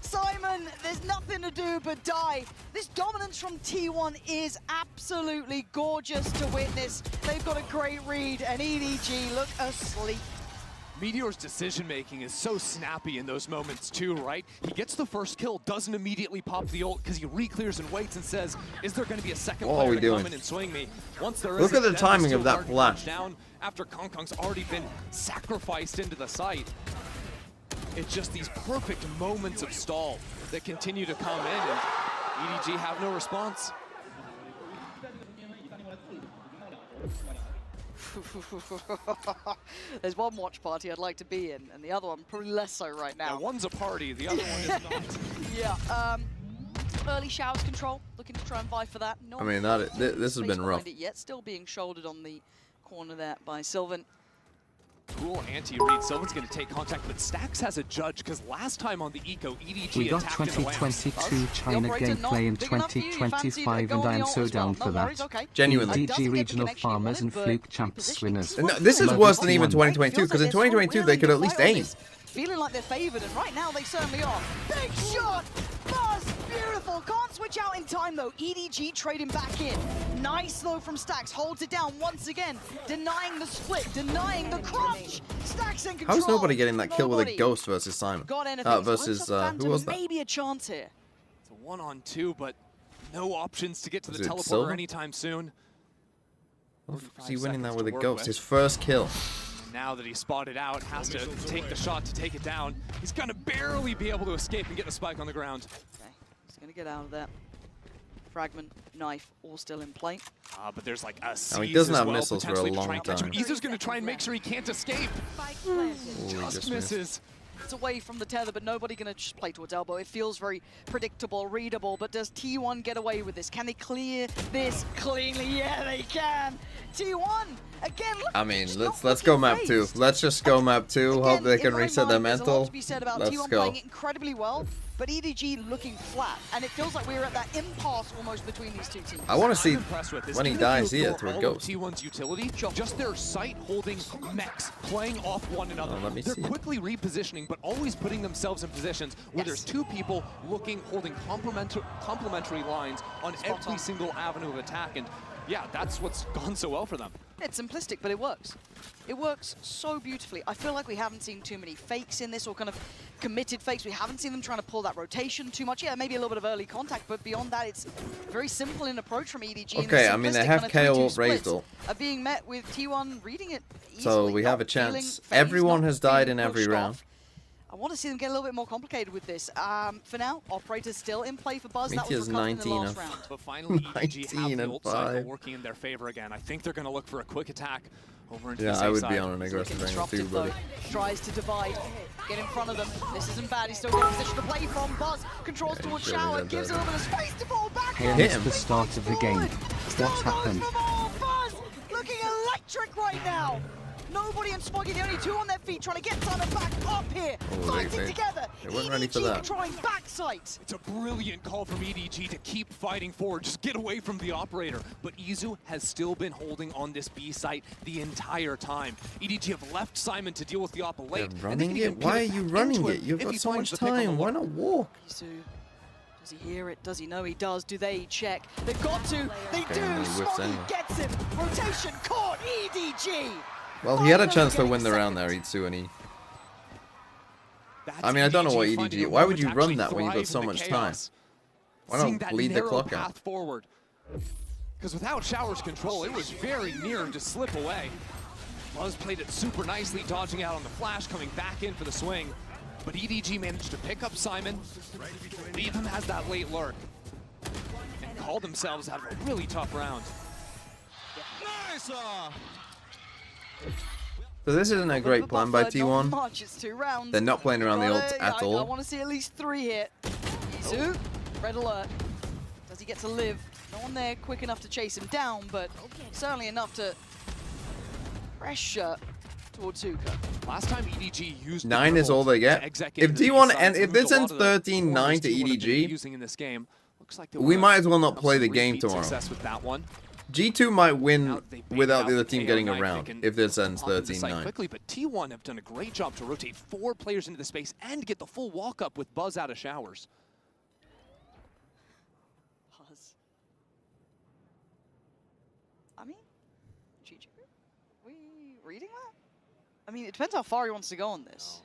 Simon, there's nothing to do but die. This dominance from T1 is absolutely gorgeous to witness. They've got a great read, and EDG look asleep. Meteor's decision-making is so snappy in those moments too, right? He gets the first kill, doesn't immediately pop the ult because he re-clears and waits and says, is there going to be a second What are player we to doing? come in and swing me? Once there Look isn't, at the then timing there's of that still flash. Guard down after Kong Kong's already been sacrificed into the site. It's just these perfect moments of stall that continue to come in, and EDG have no response. There's one watch party I'd like to be in, and the other one probably less so right now. Now, one's a party, the other one is not. Yeah, early showers control, looking to try and vie for that. I mean, this has Space been rough. behind it yet, still being shouldered on the corner there by Sylvan. Cool anti-read. Sylvan's going to take contact, but Stax has a judge because last time on the eco, EDG We got attacked in the lamps. 2022 China gameplay in 2025 and I am so down for that. Genuinely. EDG regional farmers and fluke champs winners. No, this is worse than even 2022, because in 2022 they could at least aim. Feeling like they're favored, and right now they certainly are. Big shot! Buzz! Beautiful! Can't switch out in time, though. EDG trading back in. Nice, though, from Stax. Holds it down once again. Denying the split. Denying the crunch. Stax in control. How's nobody getting that kill with a Nobody ghost versus Simon? got anything. Versus, who was that? Maybe a chance here. It's a 1-on-2, but no options to get to Is the it teleporter Silva? anytime soon. What the fuck is he 45 winning that seconds with to a work ghost? with. His first kill. Now that he's spotted out, has to take the shot to take it down. He's gonna barely be able to escape and get the spike on the ground. Okay, he's gonna get out of there. Fragment, knife, all still in play. But there's like a seize Now, he doesn't as have well, missiles for a potentially to long try and catch him. time. Izu's gonna try and make sure he can't escape. Ooh, he Just just missed. misses. It's away from the tether, but nobody gonna just play towards elbow. It feels very predictable, readable, but does T1 get away with this? Can they clear this cleanly? Yeah, they can. T1, again, look, I mean, just let's not go looking map 2. phased. Let's just go map 2. Hope Again, they in can my reset their mind, there's a lot mental. to be said about Let's T1 go. playing it incredibly well, but EDG looking flat, and it feels like we're at that impasse almost between these two teams. I want to see I'm impressed with this. when he Even dies if you here ignore to a all of ghost. T1's utility, just their sight holding mechs, playing off one another. let me They're see it. quickly repositioning, but always putting themselves in positions where there's two people holding complementary lines on every single avenue of attack. And yeah, that's what's gone so well for them. It's simplistic, but it works. It works so beautifully. I feel like we haven't seen too many fakes in this, or kind of committed fakes. We haven't seen them trying to pull that rotation too much. Yeah, maybe a little bit of early contact, but beyond that, it's very simple in approach from EDG. Okay, I mean, they have KO Rankdle. Are being met with T1 reading it easily. So we have a chance. Everyone has died in every round. I want to see them get a little bit more complicated with this. For now, Operator's still in play for Buzz. Meteor's that was 19 in the last of round. But finally, EDG have 19 the and ult cycle 5. working in their favor again. I think they're going to look for a quick attack over into Yeah, the I safe would side. be on an aggressive angle too, Disruptive buddy. though, tries to divide, get in front of them. This isn't bad, he's still got a position to play from. Buzz controls Yeah, towards he's showing Shower, that gives a little bit of space to fall back. Here Hit is him. the start of the game. What happened? Buzz looking electric right now. Nobody and Smoggy, the only two on their feet, trying to get Simon back up here. Oh, Fighting together. they weren't ready for EDG that. trying back sight. It's a brilliant call from EDG to keep fighting forward. Just get away from the operator. But Izu has still been holding on this B site the entire time. EDG have left Simon to deal with the op late. They're running it? Why are you running it? You've got so much time. Why not walk? Izu, does he hear it? Does he know he does? Do they check? They've got to. They do. he whiffs Smoggy anyway. gets him. Rotation caught. EDG. Well, he had a chance to win the round there, Itsu, and he... I mean, I don't know what EDG... Why would you run that when you've got so much time? Why not bleed the clock out? Forward. Because without Shower's control, it was very near to slip away. Buzz played it super nicely, dodging out on the flash, coming back in for the swing. But EDG managed to pick up Simon, leave him as that late lurk, and call themselves out of a really tough round. Nice! So this isn't a great plan by Not T1. much, it's 2 rounds. They're not playing around the ult at I all. want to see at least 3 here. Izu, red alert. Does he get to live? No one there quick enough to chase him down, but certainly enough to pressure towards Zuka. Last time EDG used 9 is all they get. If T1 and if this ends 13-9 to EDG, using in this game, looks like we might as well not play the game tomorrow. Success with that one. G2 might win Now they bait without out the other the team KO getting a knife, round they can if this ends hop into the site 13-9. quickly, but T1 have done a great job to rotate 4 players into the space and get the full walk up with Buzz out of Showers. Buzz. I mean, GG, we reading that? I mean, it depends how far he wants to go on this.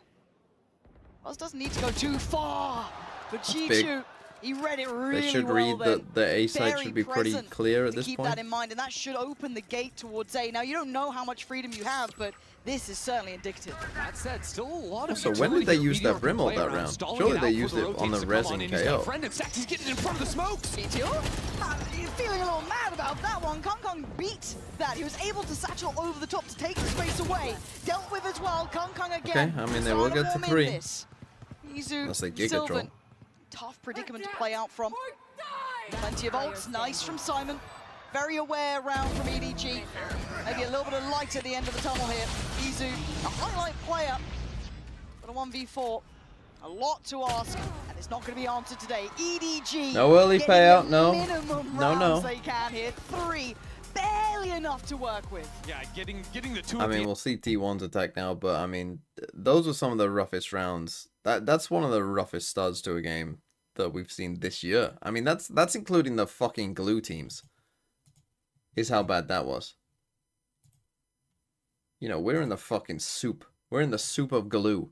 Buzz doesn't need to go too far, but big. G2, he read it really They should well read then. that the A side Very should be pretty present clear at to this keep point. that in mind, and that should open the gate towards A. Now, you don't know how much freedom you have, but this is certainly indicative. That said, still a lot of So when did they utility use here. that Meteor Brimble can play that around, round? stalling Surely it they out for used the it on rotates the to come res on and in. He's got a KO. friend, and Sax is getting in front of the smokes. Meteor, you're feeling a little mad about that one. Kong Kong beat that. He was able to satchel over the top to take the space away. Dealt with as well. Kong Kong again. Okay, I mean, they will get to 3. Izu, Unless they Giga Sylvan. Troll. Tough predicament to play out from. Plenty of ults. Nice from Simon. Very aware round from EDG. Maybe a little bit of light at the end of the tunnel here. Izu, a highlight player, but a 1v4. A lot to ask, and it's not going to be answered today. EDG. No early getting payout, the no. minimum No, no. rounds they can here. 3, barely enough to work with. Yeah, getting the 2 I of mean, the we'll see T1's attack now, but I mean, those were some of the roughest rounds. That's one of the roughest starts to a game that we've seen this year. I mean, that's including the fucking glue teams. Is how bad that was. You know, we're in the fucking soup. We're in the soup of glue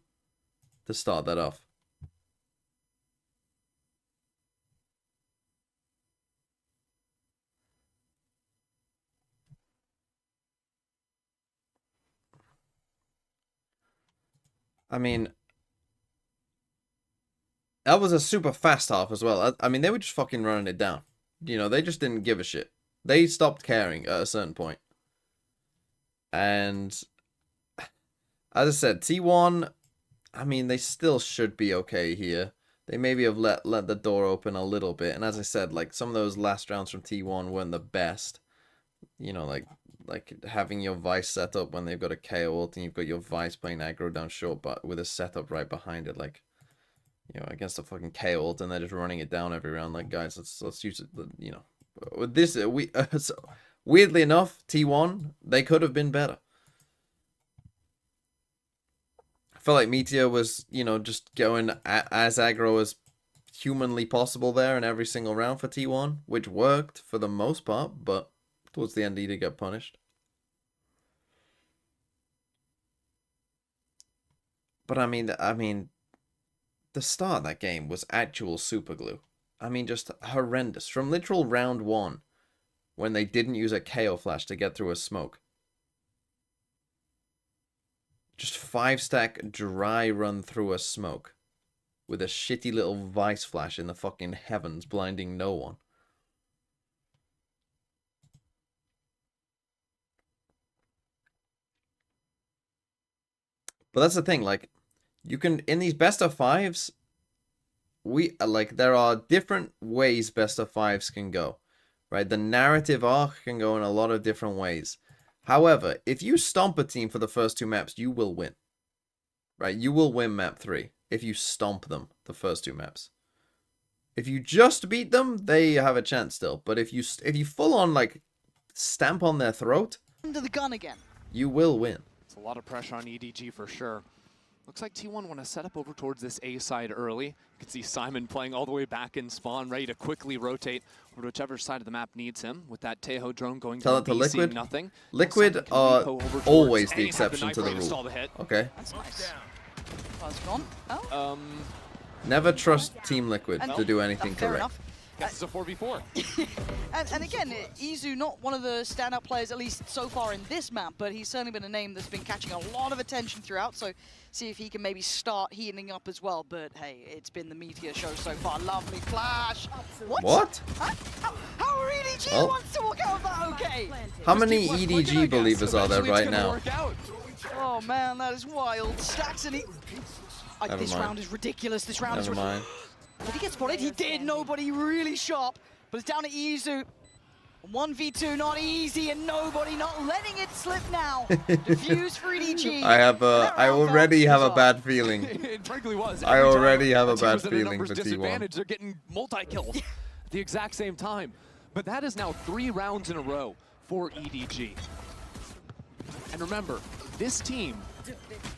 to start that off. I mean, that was a super fast half as well. I mean, they were just fucking running it down. You know, they just didn't give a shit. They stopped caring at a certain point. And as I said, T1, I mean, they still should be okay here. They maybe have let the door open a little bit. And as I said, like, some of those last rounds from T1 weren't the best. You know, like having your Vice set up when they've got a KO ult and you've got your Vice playing aggro down short, but with a setup right behind it, like, you know, against a fucking KO ult, and they're just running it down every round. Like, guys, let's use it. You know, with this, so, weirdly enough, T1 they could have been better. I feel like Meteor was, you know, just going as aggro as humanly possible there in every single round for T1, which worked for the most part, but towards the end he did get punished. But I mean, the start of that game was actual super glue. I mean, just horrendous. From literal round 1, when they didn't use a KO flash to get through a smoke. Just 5-stack dry run through a smoke. With a shitty little vice flash in the fucking heavens, blinding no one. But that's the thing, like, you can, in these best of 5s, there are different ways best of 5s can go, right? The narrative arc can go in a lot of different ways. However, if you stomp a team for the first 2 maps, you will win, right? You will win map 3 if you stomp them the first 2 maps. If you just beat them, they have a chance still. But if you full on, like, stamp on their throat, Under the gun again. You will win. It's a lot of pressure on EDG for sure. Looks like T1 want to set up over towards this A side early. You can see Simon playing all the way back in spawn, ready to quickly rotate over to whichever side of the map needs him. With that Teho drone going Tell it to Liquid. Liquid are always the exception to the rule. Okay. That's nice. Buzz gone. Oh. Never trust Team Liquid to do anything fair correct. enough. Guess it's a 4v4. and again, Izu, not one of the standout players, at least so far in this map, but he's certainly been a name that's been catching a lot of attention throughout, so see if he can maybe start heating up as well. But hey, it's been the Meteor show so far. Lovely flash. What? Huh? How are EDG wants to walk out of that okay? How many EDG believers are there right now? Oh man, that is wild. Stacks and this round is ridiculous. This round is ridiculous. Did he get spotted? He did. Nobody really sharp. But it's down to Izu. 1v2, not easy, and nobody not letting it slip now. Diffuse for EDG. I already have a bad feeling. It frankly was. I already have a bad feeling for T1. They're getting multi-kills at the exact same time. But that is now 3 rounds in a row for EDG. And remember, this team,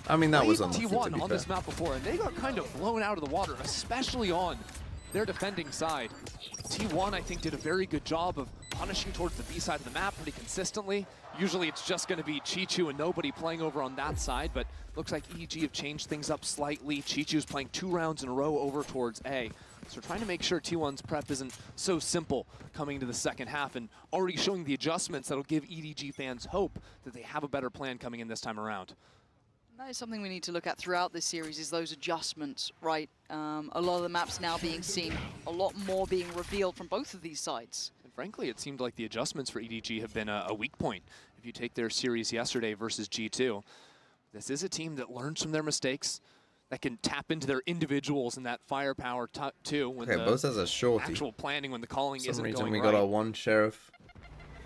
I mean, that was T1 on this map before, and they got kind of blown out of the water, especially on their defending side. T1, I think, did a very good job of punishing towards the B side of the map pretty consistently. Usually it's just going to be Chichu and nobody playing over on that side, but looks like EDG have changed things up slightly. Chichu's playing 2 rounds in a row over towards A. So trying to make sure T1's prep isn't so simple coming into the second half, and already showing the adjustments that'll give EDG fans hope that they have a better plan coming in this time around. That is something we need to look at throughout this series, is those adjustments, right? A lot of the maps now being seen, a lot more being revealed from both of these sides. And frankly, it seemed like the adjustments for EDG have been a weak point. If you take their series yesterday versus G2, this is a team that learns from their mistakes, that can tap into their individuals and that firepower too. When okay, Bose has a shorty. Actual planning, when the calling isn't going right. For some reason we got our 1 sheriff.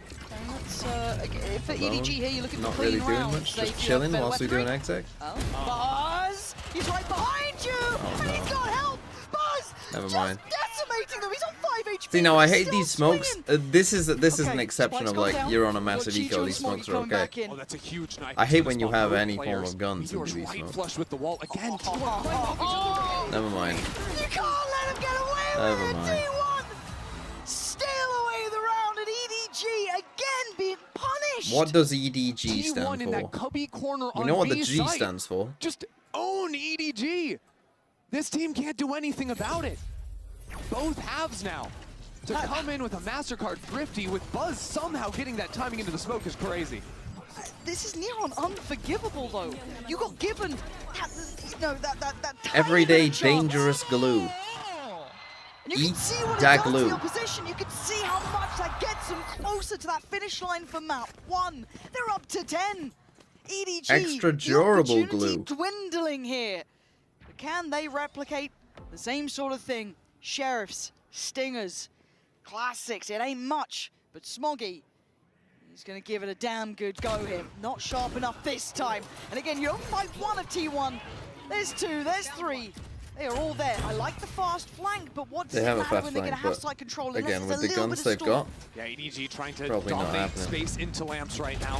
And that's, for EDG here, you're looking not for clean really doing rounds. much, just chilling whilst we do an exec. Oh, Buzz! He's right behind you! And he's got help! Buzz! Never mind. Decimating them! He's on 5 HP! See, now I hate these smokes. This is an Okay, exception of, like, you're on a massive eco, these smokes are okay. Oh, that's a huge knife. I hate when you have any form of guns into these right smokes. flush with the wall again. Never mind. You can't let him get away with it! T1 steal away the round, and EDG again being punished! What does EDG stand T1 in that for? cubby corner We on know what the B G site. stands for. Just own EDG. This team can't do anything about it. Both halves now. To come in with a MasterCard Thrifty with Buzz somehow getting that timing into the smoke is crazy. This is near on unforgivable, though. You got given that Everyday dangerous glue. And you can see what it does to your position. You can see how much that gets them closer to that finish line for map 1. They're up to 10. EDG, Extra durable the glue. dwindling here. But can they replicate the same sort of thing? Sheriffs, Stingers, Classics. It ain't much, but Smoggy, he's going to give it a damn good go here. Not sharp enough this time. And again, you don't fight 1 of T1. There's 2, there's 3. They are all there. I like the fast flank, but what does it matter when they're going to have side control? Again, with the guns they've got, yeah, EDG trying to probably dominate space into lamps right now.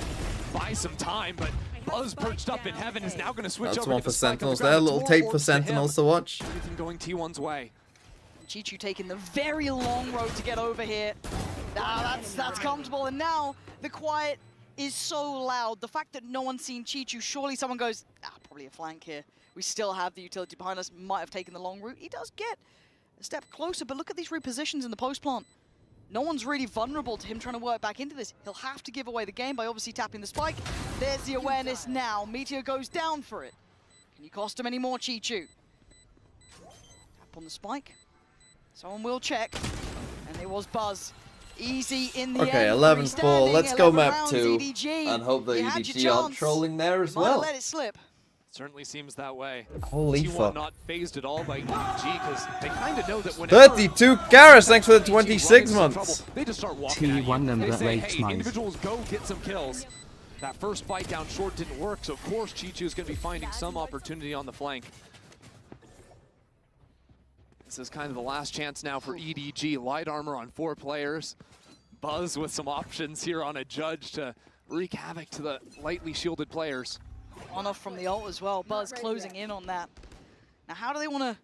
Buy some time, but Buzz perched up in heaven is now going to switch that's over. one for Sentinels there. Little tape for Sentinels to watch. Everything going T1's way. Chichu taking the very long road to get over here. That's comfortable, and now the quiet is so loud. The fact that no one's seen Chichu, surely someone goes, probably a flank here. We still have the utility behind us, might have taken the long route. He does get a step closer, but look at these repositions in the post plant. No one's really vulnerable to him trying to work back into this. He'll have to give away the game by obviously tapping the spike. There's the awareness now. Meteor goes down for it. Can you cost him any more, Chi-Chu? Tap on the spike. Someone will check. And it was Buzz. Easy in the Okay, end. 11-4. Let's go 11 map rounds, 2. EDG. And hope that You had EDG your aren't chance. trolling there as Might have well. let it slip. Certainly seems that way. Holy T1 fuck. not phased at all by EDG because they kind of know that whenever 32 Garrus, thanks for the EDG 26 runs into months. trouble, they just start walking at T1 you. number They say, 8 hey, mine. individuals go get some kills. That first fight down short didn't work, so of course Chi-Chu is going to be finding some opportunity on the flank. This is kind of the last chance now for EDG. Light armor on 4 players. Buzz with some options here on a judge to wreak havoc to the lightly shielded players. On off from the ult as well. Buzz closing in on that. Now, how do they want to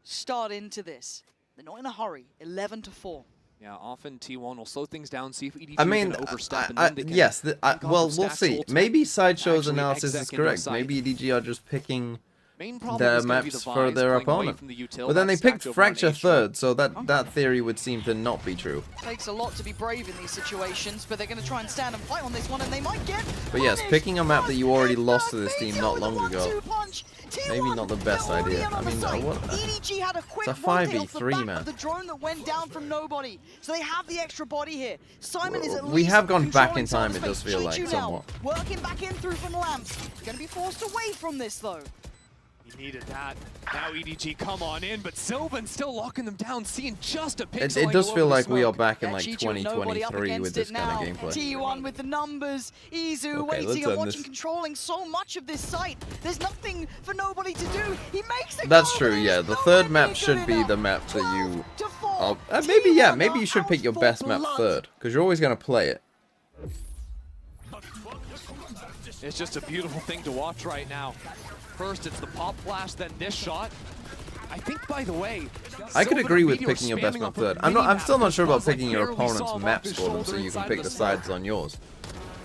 start into this? They're not in a hurry. 11-4. Yeah, often T1 will slow things down, see if EDG I mean, can overstep, and then they can yes, pick well, off we'll some stacks see. ultimate Maybe Sideshow's actually analysis is exec into correct. site. Maybe EDG are just picking Main problem their is gonna be maps the for Vines their playing away opponent. from the util. But then they That's picked stacked over on Fracture H. third, so that theory would seem to not be true. Takes a lot to be brave in these situations, but they're going to try and stand and fight on this one, and they might get But yes, punished. picking a map that you already Buzz lost to and this team Meteor not with the long ago. 1-2 punch. Maybe T1, not the best they're already idea. in on I the mean, site. what? EDG had a quick a one hit off the 5v3, back man. of the drone that went down from nobody. So they have the extra body here. Simon is at We least have gone back in controlling time, it does space. feel like, Chi-Chu now, somewhat. working back in through from lamps. Going to be forced away from this, though. He needed that. Now EDG come on in, but Sylvan still locking them down, seeing just a pixel. It does feel like we are back in Yeah, like Chi-Chu and nobody up 2023 with against this it kind now. of gameplay. T1 with the numbers. Izu Okay, let's waiting and end watching, this. controlling so much of this site. There's nothing for nobody to do. He makes it. That's goal, true, but yeah. it's The nowhere third map near should good be enough. the map that you... 12-4. maybe, yeah, T1 maybe you should pick your out best for map blood. third, because you're always going to play it. It's just a beautiful thing to watch right now. First, it's the pop flash, then this shot. I think, by the way, I could Sylvan agree and with Meteor picking your best spamming map up a third. I'm mini-map still not that sure about Buzz, like, picking your barely saw opponent's him maps off his for them so shoulder you can inside pick of the the smoke. sides on yours.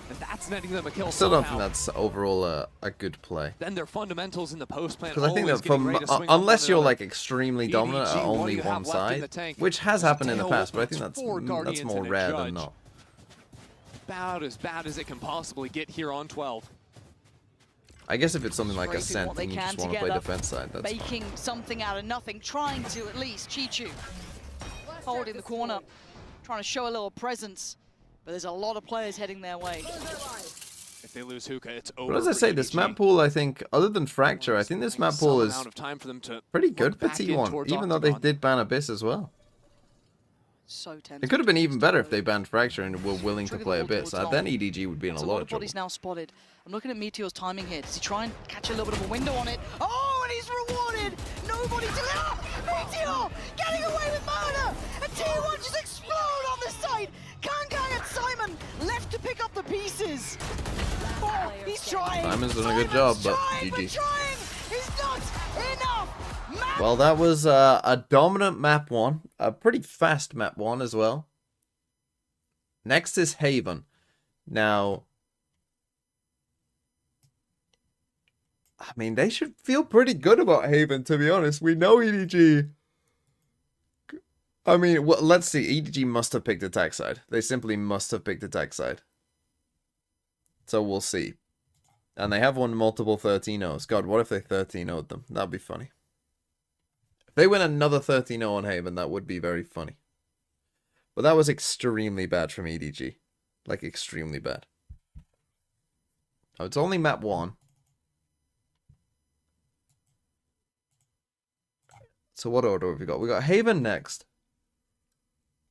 And that's netting them a kill Still don't somehow. think that's overall a good play. Then their fundamentals in the post plan. Because I think always that from getting ready to swing off unless one you're another. like extremely dominant EDG, at what do only you have one left in the side, tank? which has There's happened in the tail past, but I weapons, think that's 4 Guardians more and a rare than Judge. not. About as bad as it can possibly get here on 12. I guess if it's something like Scraping Ascent what they and you can just want to play together, defense side, that's fine. Making something out of nothing, trying to at least. Chi-Chu holding the corner, trying to show a little presence, but there's a lot of players heading their way. If they lose Hookah, it's over. But as I for say, this EDG. map pool, I think, other than Fracture, I think this map Some pool is amount of time for them to pretty good look for back in T1, towards even though they Octagon. did ban Abyss as well. So tense. It could have been even better if they banned Fracture and were willing to Trigger play the wall Abyss. towards Then long. EDG would be in a There's lot lot of of trouble. bodies now spotted. I'm looking at Meteor's timing here. Does he try and catch a little bit of a window on it? Oh, and he's rewarded! Nobody to... Ah! Meteor! Getting away with murder! And T1 just explode on the site! Kangang and Simon left to pick up the pieces! Oh, he's trying! Simon's done a good job, but trying, GG. trying is not enough! Map Well, that was a dominant map 1, a pretty fast map 1 as well. Next is Haven. Now, I mean, they should feel pretty good about Haven, to be honest. We know EDG. I mean, well, let's see. EDG must have picked attack side. They simply must have picked attack side. So we'll see. And they have won multiple 13-0s. God, what if they 13-0'd them? That'd be funny. If they win another 13-0 on Haven, that would be very funny. But that was extremely bad from EDG. Like, extremely bad. Oh, it's only map 1. So what order have we got? We got Haven next.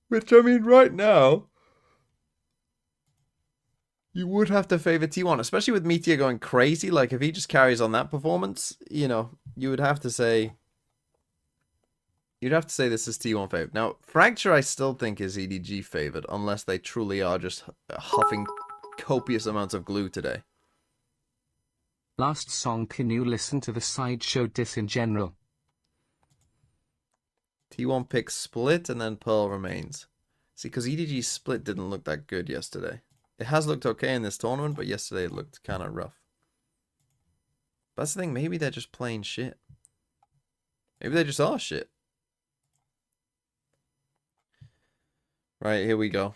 Which, I mean, right now, you would have to favor T1, especially with Meteor going crazy. Like, if he just carries on that performance, you know, you would have to say... You'd have to say this is T1 favored. Now, Fracture I still think is EDG favored, unless they truly are just huffing copious amounts of glue today. Last song, can you listen to the Sideshow diss in general? T1 picks Split and then Pearl remains. See, because EDG's Split didn't look that good yesterday. It has looked okay in this tournament, but yesterday it looked kind of rough. That's the thing. Maybe they're just playing shit. Maybe they just are shit. Right, here we go.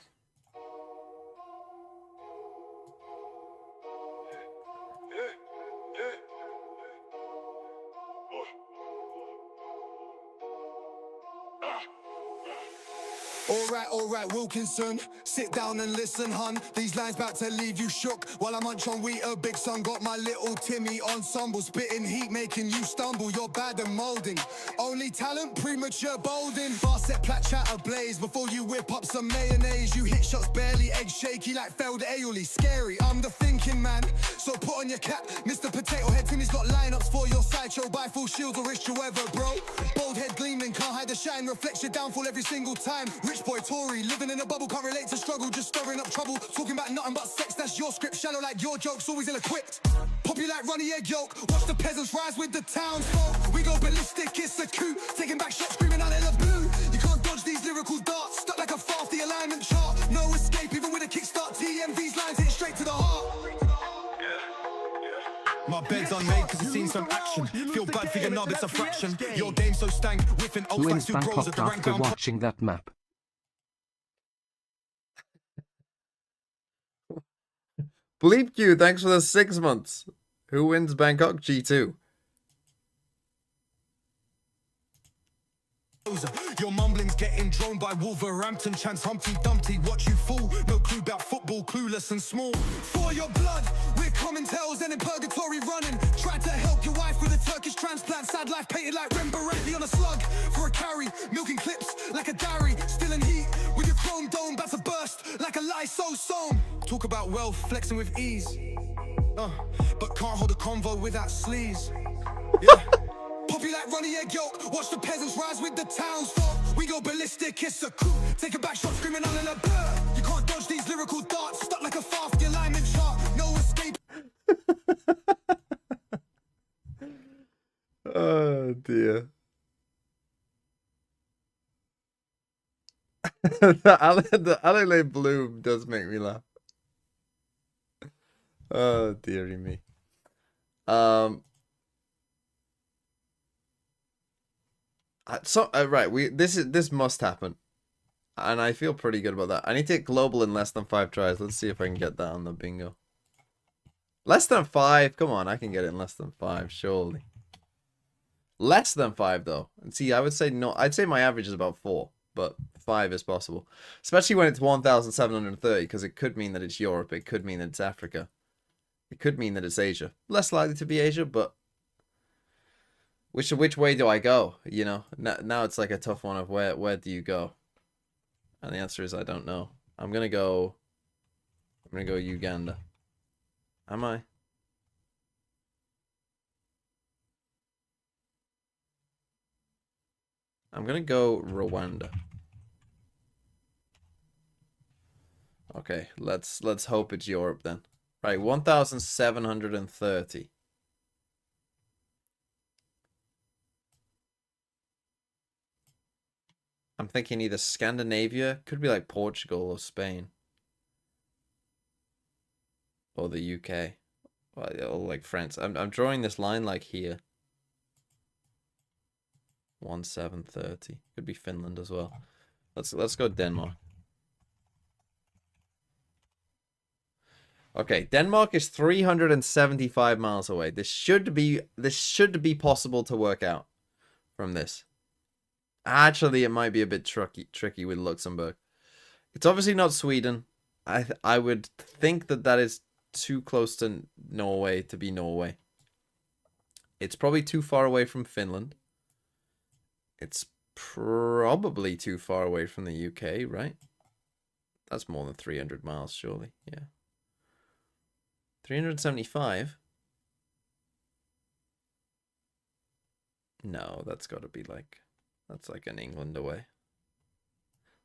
Alright, Wilkinson, sit down and listen, hun. These lines about to leave you shook. While I munch on wheat, a big son got my little Timmy ensemble. Spitting heat, making you stumble. You're bad and molding. Only talent, premature bolding. Bar set, plat chatter blaze. Before you whip up some mayonnaise, you hit shots barely egg shaky like failed aioli. Scary, I'm the thinking man. So put on your cap, Mr. Potato Head. Timmy's got lineups for your sideshow. Buy full shields or risk you ever, bro. Bold head gleaming, can't hide the shine. Reflects your downfall every single time. Rich boy Tory, living in a bubble, can't relate to struggle, just stirring up trouble. Talking about nothing but sex, that's your script. Shallow like your jokes, always ill-equipped. Pop you like runny egg yolk. Watch the peasants rise with the townsfolk. We go ballistic, it's a coup. Taking back shots, screaming out in the blue. You can't dodge these lyrical darts. Stuck like a fast, the alignment chart. No escape, even with a kickstart. TMV's lines hit straight to the heart. My bed's unmade cause it's seen some action. Feel bad for your knob, it's a fraction. Your game so stank, whiffing Who old wins facts who grows at Bangkok the after Rankdle. watching that map? Bleep Q, thanks for the 6 months. Who wins Bangkok G2? Your mumbling's getting droned by Wolverhampton chants Humpty Dumpty, watch you fall. No clue about football, clueless and small. For your blood, we're common tales and in purgatory running. Tried to help your wife with a Turkish transplant. Sad life painted like Rembrandt on a slug. For a carry, milking clips like a dairy. Still in heat with your chrome dome, about to burst like a Lysol sewn. Talk about wealth, flexing with ease. But can't hold a convo without sleaze. Yeah. Pop you like runny egg yolk. Watch the peasants rise with the townsfolk. We go ballistic, it's a coup. Take a back shot, screaming on in a blur. You can't dodge these lyrical darts. Stuck like a fast alignment chart. No escape. Oh dear. the Alley Bloom does make me laugh. Oh dearie me. Right, this must happen, and I feel pretty good about that. I need to get global in less than 5 tries. Let's see if I can get that on the bingo. Less than 5, come on, I can get it in less than 5, surely. Less than 5 though, and see, I would say no. I'd say my average is about 4, but 5 is possible, especially when it's 1,730, because it could mean that it's Europe, it could mean that it's Africa, it could mean that it's Asia. Less likely to be Asia, but. Which way do I go? You know, now it's like a tough one of where do you go? And the answer is I don't know. I'm gonna go Uganda. Am I? I'm gonna go Rwanda. Okay, let's hope it's Europe then. Right, 1,730. I'm thinking either Scandinavia, could be like Portugal or Spain. Or the UK. Or like France. I'm drawing this line like here. 1,730. Could be Finland as well. Let's go Denmark. Okay, Denmark is 375 miles away. This should be possible to work out from this. Actually, it might be a bit tricky with Luxembourg. It's obviously not Sweden. I would think that is too close to Norway to be Norway. It's probably too far away from Finland. It's probably too far away from the UK, right? That's more than 300 miles, surely. Yeah. 375? No, that's got to be like... That's like an England away.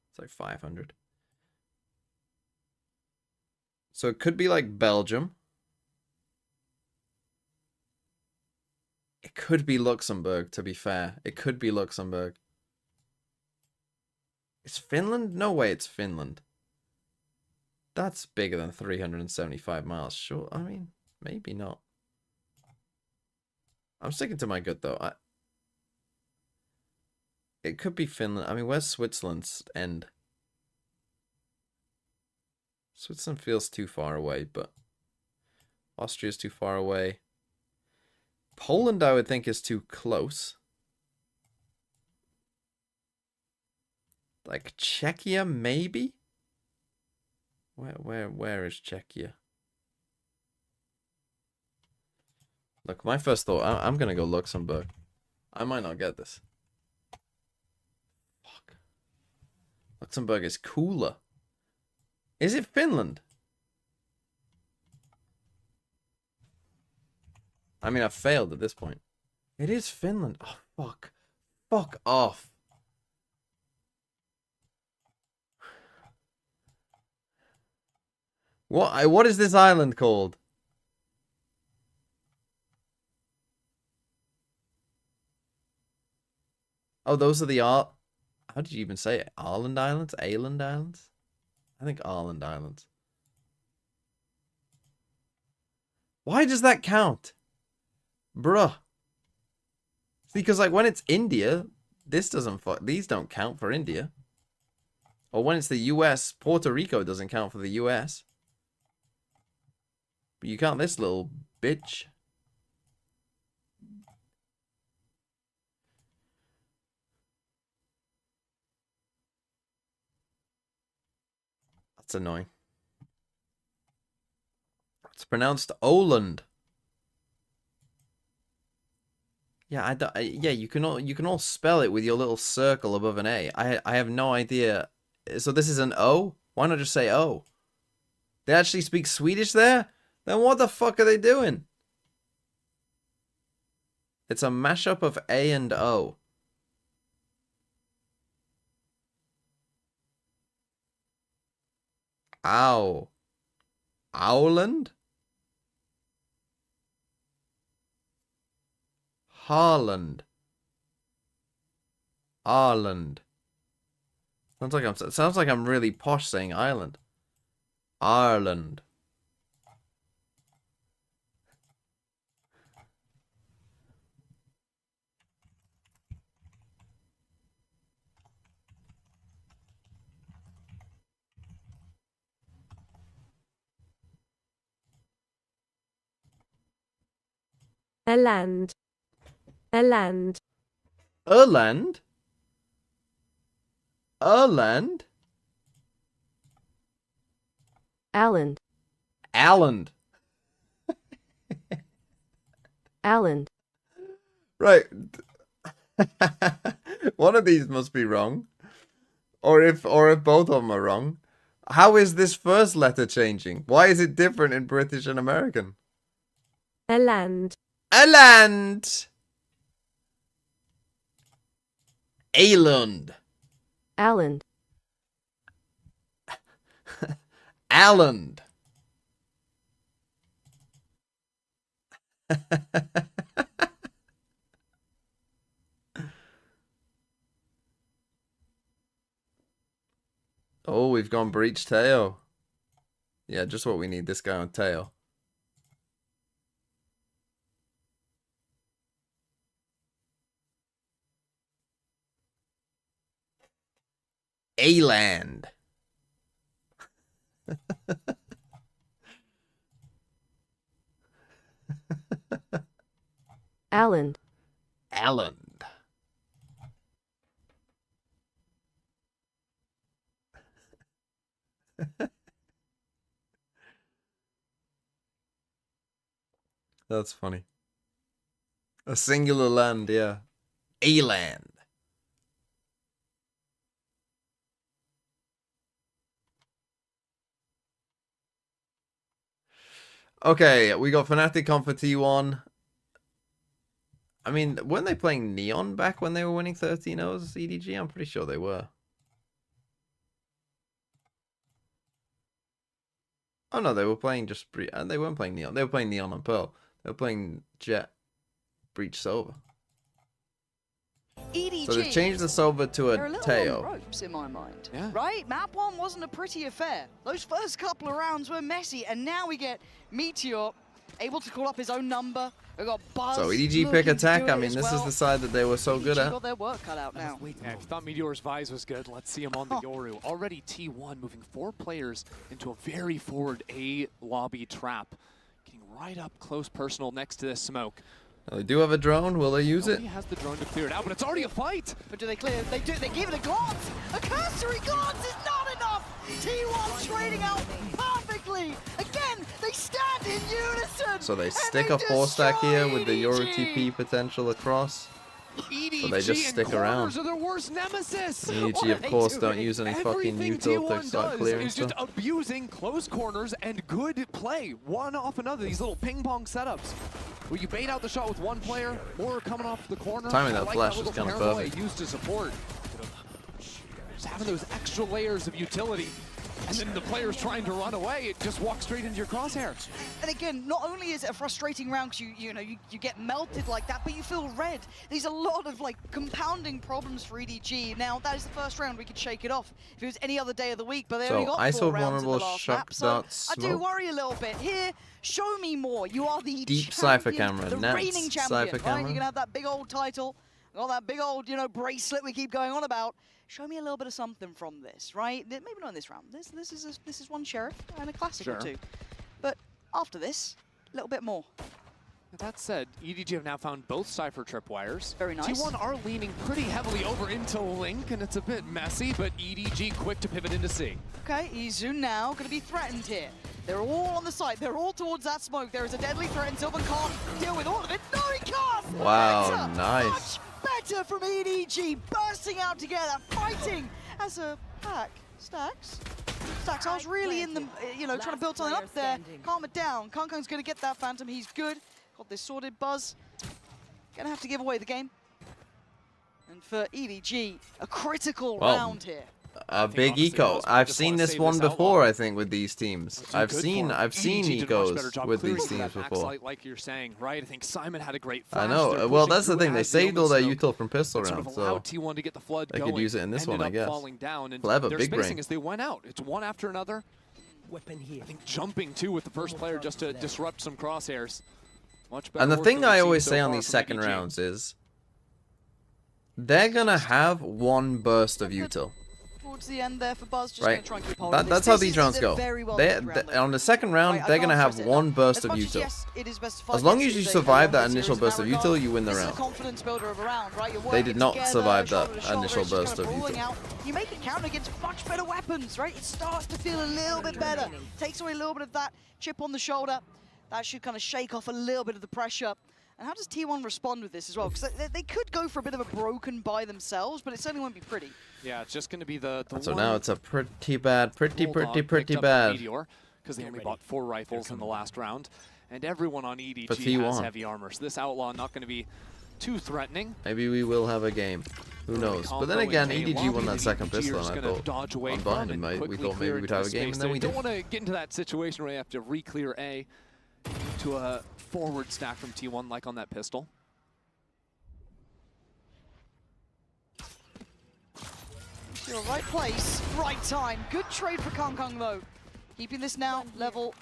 It's like 500. So it could be like Belgium. It could be Luxembourg, to be fair. It could be Luxembourg. Is Finland? No way it's Finland. That's bigger than 375 miles. Sure, I mean, maybe not. I'm sticking to my gut though. It could be Finland. I mean, where's Switzerland's end? Switzerland feels too far away, but Austria's too far away. Poland, I would think, is too close. Like Czechia, maybe? Where is Czechia? Look, my first thought, I'm gonna go Luxembourg. I might not get this. Fuck. Luxembourg is cooler. Is it Finland? I mean, I've failed at this point. It is Finland. Oh, fuck. Fuck off. What is this island called? Oh, those are the how did you even say it? Ireland Islands? Island Islands? I think Ireland Islands. Why does that count? Bruh. Because like when it's India, this doesn't these don't count for India. Or when it's the US, Puerto Rico doesn't count for the US. But you count this little bitch. That's annoying. It's pronounced Oland. Yeah, yeah, you can all spell it with your little circle above an A. I have no idea. So this is an O? Why not just say O? They actually speak Swedish there? Then what the fuck are they doing? It's a mashup of A and O. Ow. Owland? Harland. Ireland. Sounds like I'm really posh saying island. Ireland. Eland. Eland. Erland? Erland? Alland. Alland. Alland. Right. One of these must be wrong. Or if both of them are wrong. How is this first letter changing? Why is it different in British and American? Eland. Eland. Aland. Alland. Alland. Oh, we've gone breach Teo. Yeah, just what we need, this guy on Teo. Aland. Alland. Alland. That's funny. A singular land, yeah. A land. Okay, we got Fnatic on for T1. I mean, weren't they playing Neon back when they were winning 13-0s EDG? I'm pretty sure they were. Oh no, they were playing just they weren't playing Neon. They were playing Neon and Pearl. They were playing Jet, Breach, Sova. EDG. So they've changed the Sova to They're a a little Teo. on ropes in my mind. Yeah. Right? Map 1 wasn't a pretty affair. Those first couple of rounds were messy, and now we get Meteor able to call up his own number, We got Buzz. So EDG pick looking to attack. do I it mean, as this is well. the side that they were so good EDG at. got their work cut out now. Yeah, if you thought Meteor's Vise was good, let's see him on the Yoru. Already T1 moving 4 players into a very forward A lobby trap. Getting right up close personal next to this smoke. Now, they do have a drone. Will they use it? He has the drone to clear it out, but it's already a fight. But do they clear? They do. They give it a glance. A cursory glance is not enough. T1 trading out perfectly. Again, they stand in unison. So they stick a 4-stack here with the Yoru TP potential across. EDG So they just stick and around. corners are their worst nemesis. EDG, of course, don't use any fucking Everything util to T1 start does clearing is just stuff. abusing close corners and good play, one off another. These little ping pong setups, where you bait out the shot with one player or coming off the corner. Timing I that like flash little is kinda paranoia perfect. used to support. Just having those extra layers of utility. And then the player's trying to run away, it just walks straight into your crosshair. And again, not only is it a frustrating round because you get melted like that, but you feel red. There's a lot of like compounding problems for EDG. Now that is the first round, we could shake it off if it was any other day of the week, but they only got 4 ISO rounds in the vulnerable last shock map, so dart I do smoke. worry a little bit here. Show me more. You are the Deep champion, Cypher camera, the Nets reigning champion, Cypher right? camera. You're gonna have that big old title, all that big old bracelet we keep going on about. Show me a little bit of something from this, right? Maybe not in this round. This is one sheriff and a classic or two, but after this, a little bit more. That said, EDG have now found both Cypher tripwires. Very nice. T1 are leaning pretty heavily over into Link, and it's a bit messy, but EDG quick to pivot into C. Okay, Izu now going to be threatened here. They're all on the side. They're all towards that smoke. There is a deadly threat, and Sylvan can't deal with all of it. No, he can't! Wow, Better, nice. Much better from EDG, bursting out together, fighting as a pack. Stacks, I was really in the, trying to build something up there. Calm it down. Kongkong's going to get that Phantom. He's good. Got this sorted Buzz. Gonna have to give away the game. And for EDG, a critical round here. A big eco. I've seen this one before, I think, with these teams. I've seen ecos with these teams before. Like you're saying, right? I think Simon had a great I flash. know. They're Well, pushing that's the through thing. They as the saved all Omen their smoke util from pistol sort rounds, of so allowed T1 to get the flood they going. could use it in this one, Ended I up guess. falling down, and Clever, they're big spacing brain. as they went out. It's one after another. Weapon here. I think jumping too with the first player just to disrupt some crosshairs. Much better And the work thing than we've I seen always so say on far these from second EDG. rounds is they're gonna have one burst of util. Towards the end there for Buzz, just Right. gonna try and keep hold of That's this. how This these is rounds a go. very well They, played round, on the second round, I they're can't gonna have stress it one enough. burst As of much as, util. yes, it is best to As fight long against as you the survive that series initial in burst that of regard. util, you win the This is round. a confidence builder of a round, right? You're They working did not together, survive shoulder that to shoulder, initial it's just burst kinda of brawling util. out. You make it count against much better weapons, right? It starts to feel a little bit better. Takes away a little bit of that chip on the shoulder. That should kind of shake off a little bit of the pressure. And how does T1 respond with this as well? Because they could go for a bit of a broken by themselves, but it certainly won't be pretty. Yeah, it's just going to be the So one now it's a pretty bad, pretty Bulldog picked up bad. Meteor, because they only bought 4 rifles in the last round. And everyone on For EDG has T1. heavy armor, so this outlaw not going to be too threatening. Maybe we will have a game. Who knows? But then again, EDG won that second pistol, and I thought dodge away on from Bind, and we quickly thought clear maybe we'd into have the a game, space. and then we They did. don't want to get into that situation where you have to re-clear A to a forward stack from T1 like on that pistol. You're right place, right time. Good trade for Kongkong though. Keeping this now level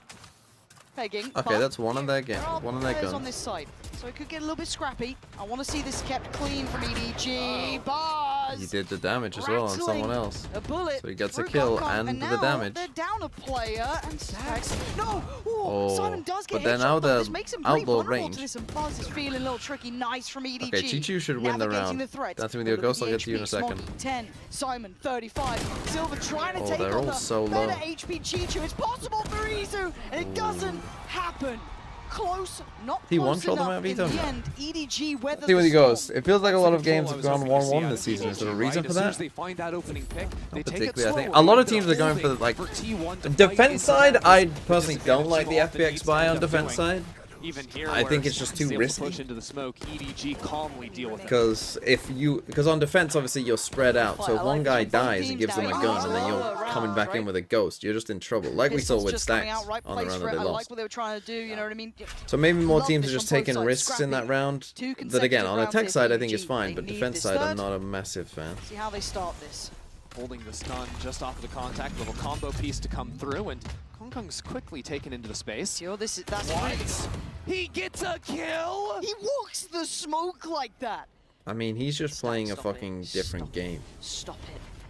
pegging. Okay, but that's one of their game, there are one of their players on guns. this side, so it could get a little bit scrappy. I want to see this kept clean from EDG. Buzz! He did the damage as well on someone else. A bullet So he gets a through kill Kongkong, and the now damage. They're down a player and Stacks. No! Ooh, Oh, Simon does get but then headshot, now but the this makes him pretty outlaw vulnerable range. to this, and Buzz is feeling a little tricky. Nice from EDG. Okay, Chichu should win the Navigating round. the threat. Dancing with your Look at ghost, the I'll get to you in a HP. second. Smoky, 10, Simon 35. Silver trying to Oh, take they're on all the so better low. HP Chichu. It's possible for Izu, and it doesn't happen. Close, not He close one-shot them enough. out, In Vito? the end, EDG weathers See where he the storm. goes. It feels like a lot of games have I was gone hoping to see 1-1 out this of season. Is there a EDG, reason right? for As soon that? as they find that opening pick, they take it Particularly, I think. slow. A lot of They're teams are going for holding like for T1 to fight defense against side. that. I This personally is don't like the what the FPX Beats buy end on up defense doing. side. Even here, I where think it's just too he's able to risky. push into the smoke, EDG calmly deal with it. Because on defense, obviously you're spread out. So if one guy dies, it gives them a gun, and then you're coming back in with a ghost. You're just in trouble, like we saw Pistols with just coming Stacks out, right on the place round for that it. they I like lost. what they were trying to do, you know what I mean? So maybe more Love teams are this just from both taking sides. risks in that Scrappy. round. Two That again, consecutive on rounds attack here side, for I think is EDG. fine, They but need defense this side, I'm third. not a massive fan. See how they start this. Holding the stun just off of the contact, little combo piece to come through, and Kongkong's quickly taken into the space. That's What? He gets a kill. He walks the smoke like that. I mean, he's just playing a Stop it. fucking different game. Stop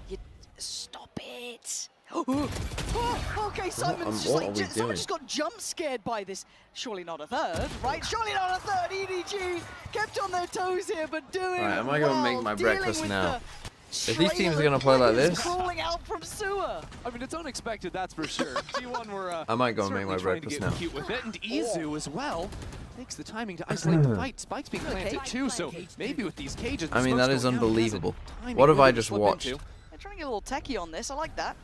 it. Stop it. Okay, Simon's just what like, are we someone doing? just got jump scared by this. Surely not a third, right? Surely not a third. EDG kept on their toes here, but doing Right, am I gonna make my dealing breakfast with now? the If these teams are trail gonna of play like players this, crawling out from sewer. I mean, it's unexpected, that's for sure. T1 were I might go and make certainly my trying to breakfast get now. cute with it, and Izu as well takes the timing to isolate the fight. Spike's being planted too, so maybe with these cages. I mean, that is unbelievable. Timing What have really I to just slip watched? into. They're trying to get a little techie on this. I like that.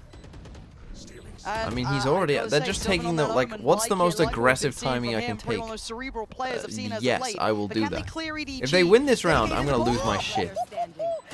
I And, mean, he's I already. gotta They're say, just Sylvan taking on the that like. element, What's the like most it, like what we've aggressive been seeing timing from I him, can probably take? one of those cerebral players I've seen as of Yes, late. I will But do can they that. clear EDG? If they win this round, They I'm hit gonna the lose my ball. shit.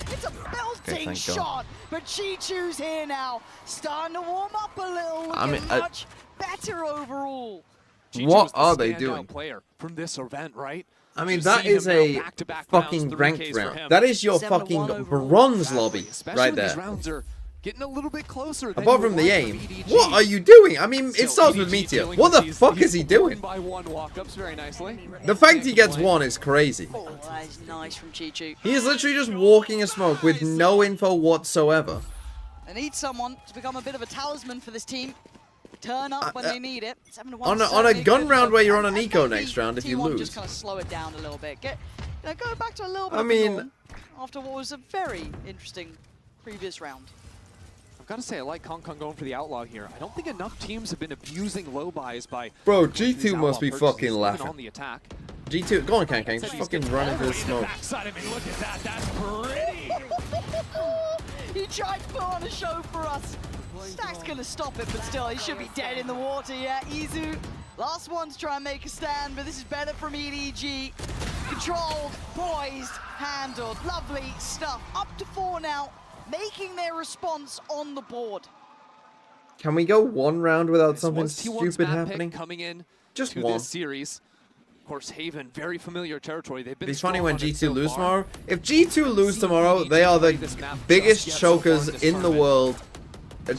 It's a belting thank God. shot, but Chi-Chu's here now, starting to warm up a little, looking I mean, much better overall. Chi-Chu What is the are they standout doing? player from this event, right? I mean, You that see is him now a back-to-back fucking rounds, 3Ks ranked for round. him. That is your 7-1 fucking overall. bronze lobby Especially right when these there. rounds are getting a little bit closer. than Apart you from the want aim, EDG. what are you doing? I mean, So it starts with EDG Meteor. dealing What with the these fuck is he doing? One-by-one walk-ups very nicely. The fact he gets one is crazy. Oh, that is nice from Chi-Chu. He is literally just walking a smoke with no info whatsoever. They need someone to become a bit of a talisman for this team. Turn up when they need it. 7-1 On a certainly gun good, round but- where you're on and an eco maybe next round if you T1 lose. just kind of slow it down a little bit. Go back to a little bit I of the mean- norm after what was a very interesting previous round. I've got to say, I like Kong Kong going for the outlaw here. I don't think enough teams have been abusing low buys by. Bro, going for these G2 must outlaw be purchases, fucking even laughing. on the attack. G2, go on, Kang Kang, just fucking run into the smoke. Backside of me, look at that. That's pretty. He tried to put on a show for us. Stack's gonna stop it, but still, he should be dead in the water. Yeah, Izu, last one to try and make a stand, but this is better from EDG. Controlled, poised, handled, lovely stuff. Up to 4 now, making their response on the board. Can we go one round without This something was T1's stupid map pick happening? coming in Just to one. this series. Of course, Haven, very familiar territory. They've been It'd be funny strong when on it G2 so lose far. tomorrow. If G2 lose See tomorrow, EDG they are play the this map biggest just yet so far chokers in this in the tournament. world.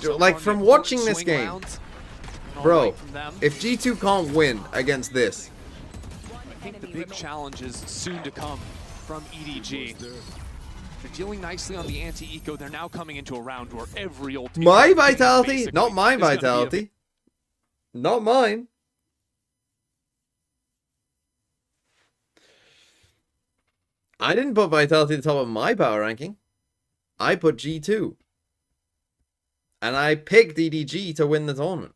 So Like, far, from they've watching won this swing game, rounds. All bro, right from them. if G2 can't win against this, I think the big challenge is soon to come from EDG. They're dealing nicely on the anti-eco. They're now coming into a round where every old team my basically vitality, not my is gonna be a vitality. Not mine. I didn't put vitality at the top of my power ranking. I put G2. And I picked EDG to win the tournament.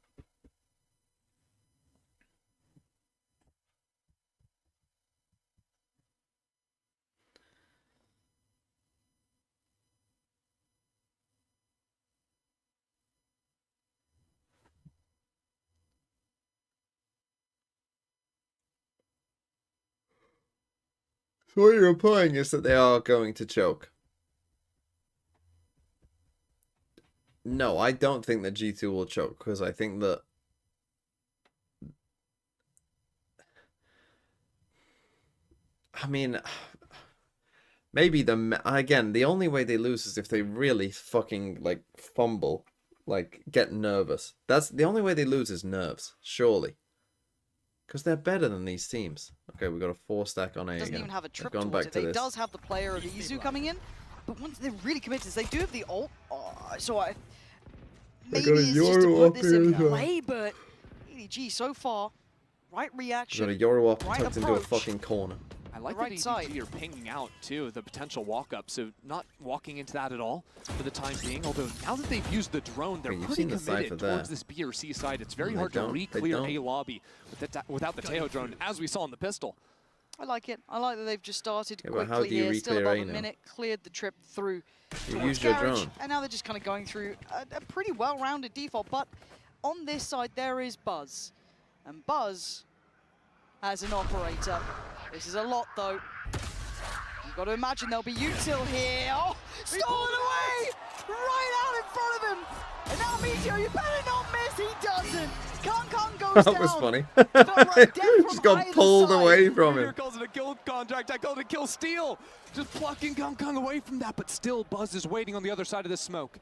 So what you're implying is that they are going to choke. No, I don't think that G2 will choke, because I think that... I mean, maybe again, the only way they lose is if they really fucking, like, fumble, like, get nervous. That's the only way they lose is nerves, surely. Because they're better than these teams. Okay, we got a 4-stack on A Doesn't again. even have a trip They've gone towards back it. to They this. does have the player of Izu coming in, but once they're really committed, they do have the ult. So I They maybe got a it's just to Euro put this in up here. play, but EDG so far, right Got reaction. a Euro up right tucked into a approach. fucking corner. I like right that EDG side. are pinging out, too, the potential walk-up, so not walking into that at all for the time being, although now that they've used the drone, they're Okay, you've pretty seen the committed Cypher towards there. this B or C side. It's very They hard to don't. They re-clear don't. a lobby without the Teo drone, as we saw in the pistol. I like it. I like that they've just started Yeah, but quickly how do you here. Still re-clear above A a now? minute, cleared the trip through You towards used your Garage, drone. and now they're just kind of going through a pretty well-rounded default. But on this side, there is Buzz, and Buzz has an operator. This is a lot, though. You've got to imagine there'll be util here. Oh, stolen away! Right out in front of him! And now Meteor, you better not miss, he doesn't! Kong goes That down. was funny. Felt like death from Just got either pulled side. away from Meteor him. calls it a kill contract. I call it a kill steal. Just plucking Kong Kong away from that, but still Buzz is waiting on the other side of the smoke.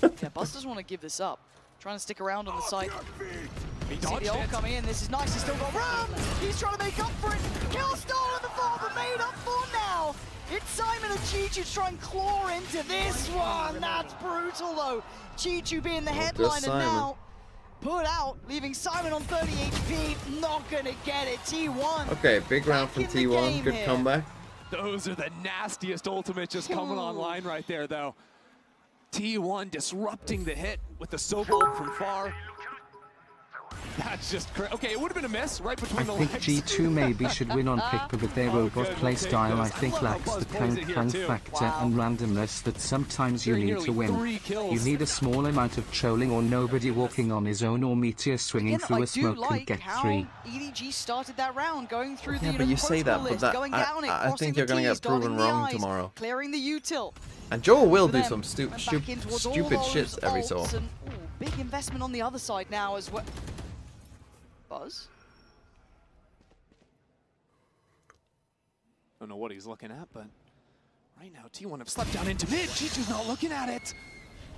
Yeah, Buzz doesn't want to give this up. Trying to stick around on the site. He See dodged the ult it. coming in. This is nice. He's still got room. He's trying to make up for it. Kill stolen before, but made up for now. It's Simon and Chichu to try and claw into this one. That's brutal, though. Chichu being the headliner Simon. now. Put out, leaving Simon on 30 HP. Not going to get it. T1. Okay, big round from Back in the T1. game Good here. comeback. Those are the nastiest ultimates just coming online right there, though. T1 disrupting the hit with the Sobo ult from far. That's just crazy. Okay, it would have been a miss right I between the think legs. G2 maybe should win on pick, but their robot good, play we'll take style I those. think I love how lacks the Buzz plays it here kung too. factor Wow. and randomness that sometimes you Doing need to nearly win. 3 kills. You need a small amount of trolling or nobody walking on his own or meteor swinging Again, through I a do smoke like and get how 3. EDG started that round, going through the Yeah, but you say that, protocol but list, that going down it, I crossing think the you're gonna T's, get proven dotting the wrong I's, tomorrow. clearing the util. And Joel will For do them, some went back in towards all stupid those shit every so ults often. and, big investment on the other side now as well. Buzz? Don't know what he's looking at, but right now T1 have slept down into mid. Chichu's not looking at it.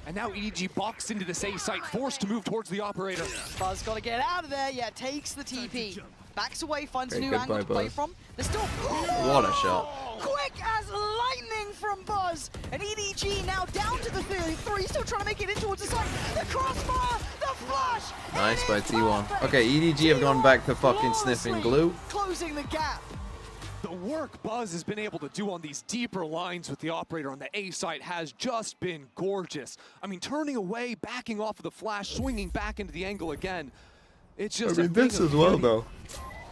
And now EDG boxed into this A site, forced to move towards the operator. Buzz got to get out of there. Yeah, takes the TP. Backs away, finds a Okay, new good angle by to play Buzz. from. There's still... What a shot. Quick as lightning from Buzz. And EDG now down to the 33. Still trying to make it in towards the side. The crossfire, the flash. Nice and by it's T1. perfect. Okay, EDG have gone back to fucking Flawlessly sniffing glue. Closing the gap. The work Buzz has been able to do on these deeper lines with the operator on the A site has just been gorgeous. I mean, turning away, backing off of the flash, swinging back into the angle again. It's just a thing of beauty.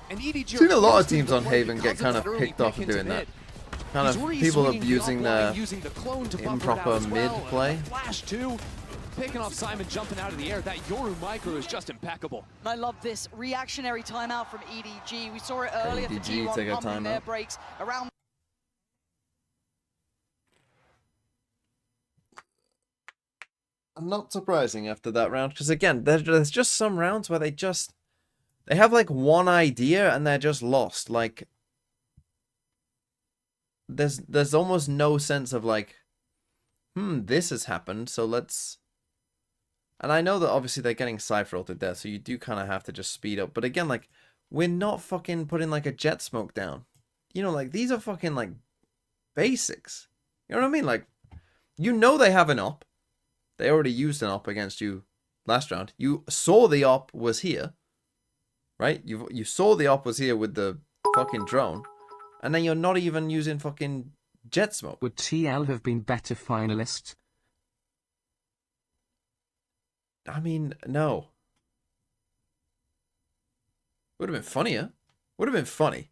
And EDG Seen a lot of forced teams into on play Haven get because of kind that of early picked off pick for into doing that. mid. Kind He's of re-swinging people the abusing offline, the using the clone to buffer it improper out as mid well. play. And flash too, picking off Simon, jumping out of the air. That Yoru micro is just impeccable. And I love this reactionary timeout from EDG. We saw it earlier for EDG T1 take a pumping their timeout. brakes around. Not surprising after that round, because again, there's just some rounds where they have like one idea and they're just lost. Like there's almost no sense of like, this has happened, so let's. And I know that obviously they're getting Cypher ulted there, so you do kind of have to just speed up. But again, like, we're not fucking putting like a jet smoke down. You know, like these are fucking like basics. You know what I mean? Like, you know they have an op. They already used an op against you last round. You saw the op was here, right? You saw the op was here with the fucking drone, and then you're not even using fucking jet smoke. Would TL have been better finalist? I mean, no. Would have been funnier. Would have been funny.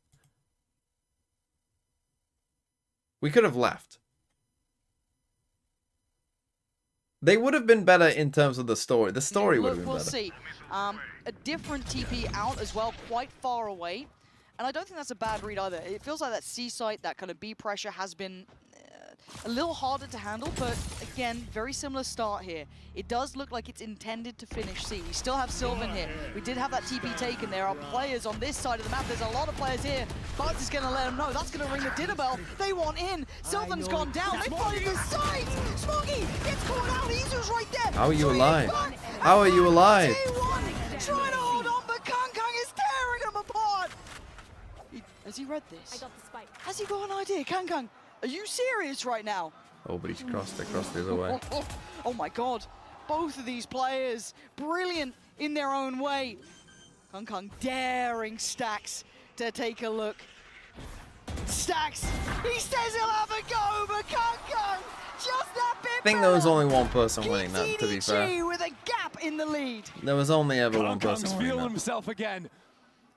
We could have left. They would have been better in terms of the story. The story would have been We'll better. see. A different TP out as well, quite far away. And I don't think that's a bad read either. It feels like that C site, that kind of B pressure has been a little harder to handle, but again, very similar start here. It does look like it's intended to finish C. We still have Sylvan here. We did have that TP taken. There are players on this side of the map. There's a lot of players here. Buzz is going to let them know. That's going to ring the dinner bell. They want in. Sylvan's gone down. They find the side. Smoggy gets caught out. Izu's right there. How are you Swinging alive? back. How are you alive? T1 trying to hold on, but Kang is tearing them apart. Has he read this? I got the spike. Has he got an idea? Kang, are you serious right now? Oh, but he's crossed the other way. Oh my god. Both of these players, brilliant in their own way. Kang daring Stax to take a look. Stax, he says he'll have a go, but Kang, just that bit I think there was only one person winning that, to be EDG fair. with a gap in the lead. There was only ever one Kang's person winning feeling that. himself again.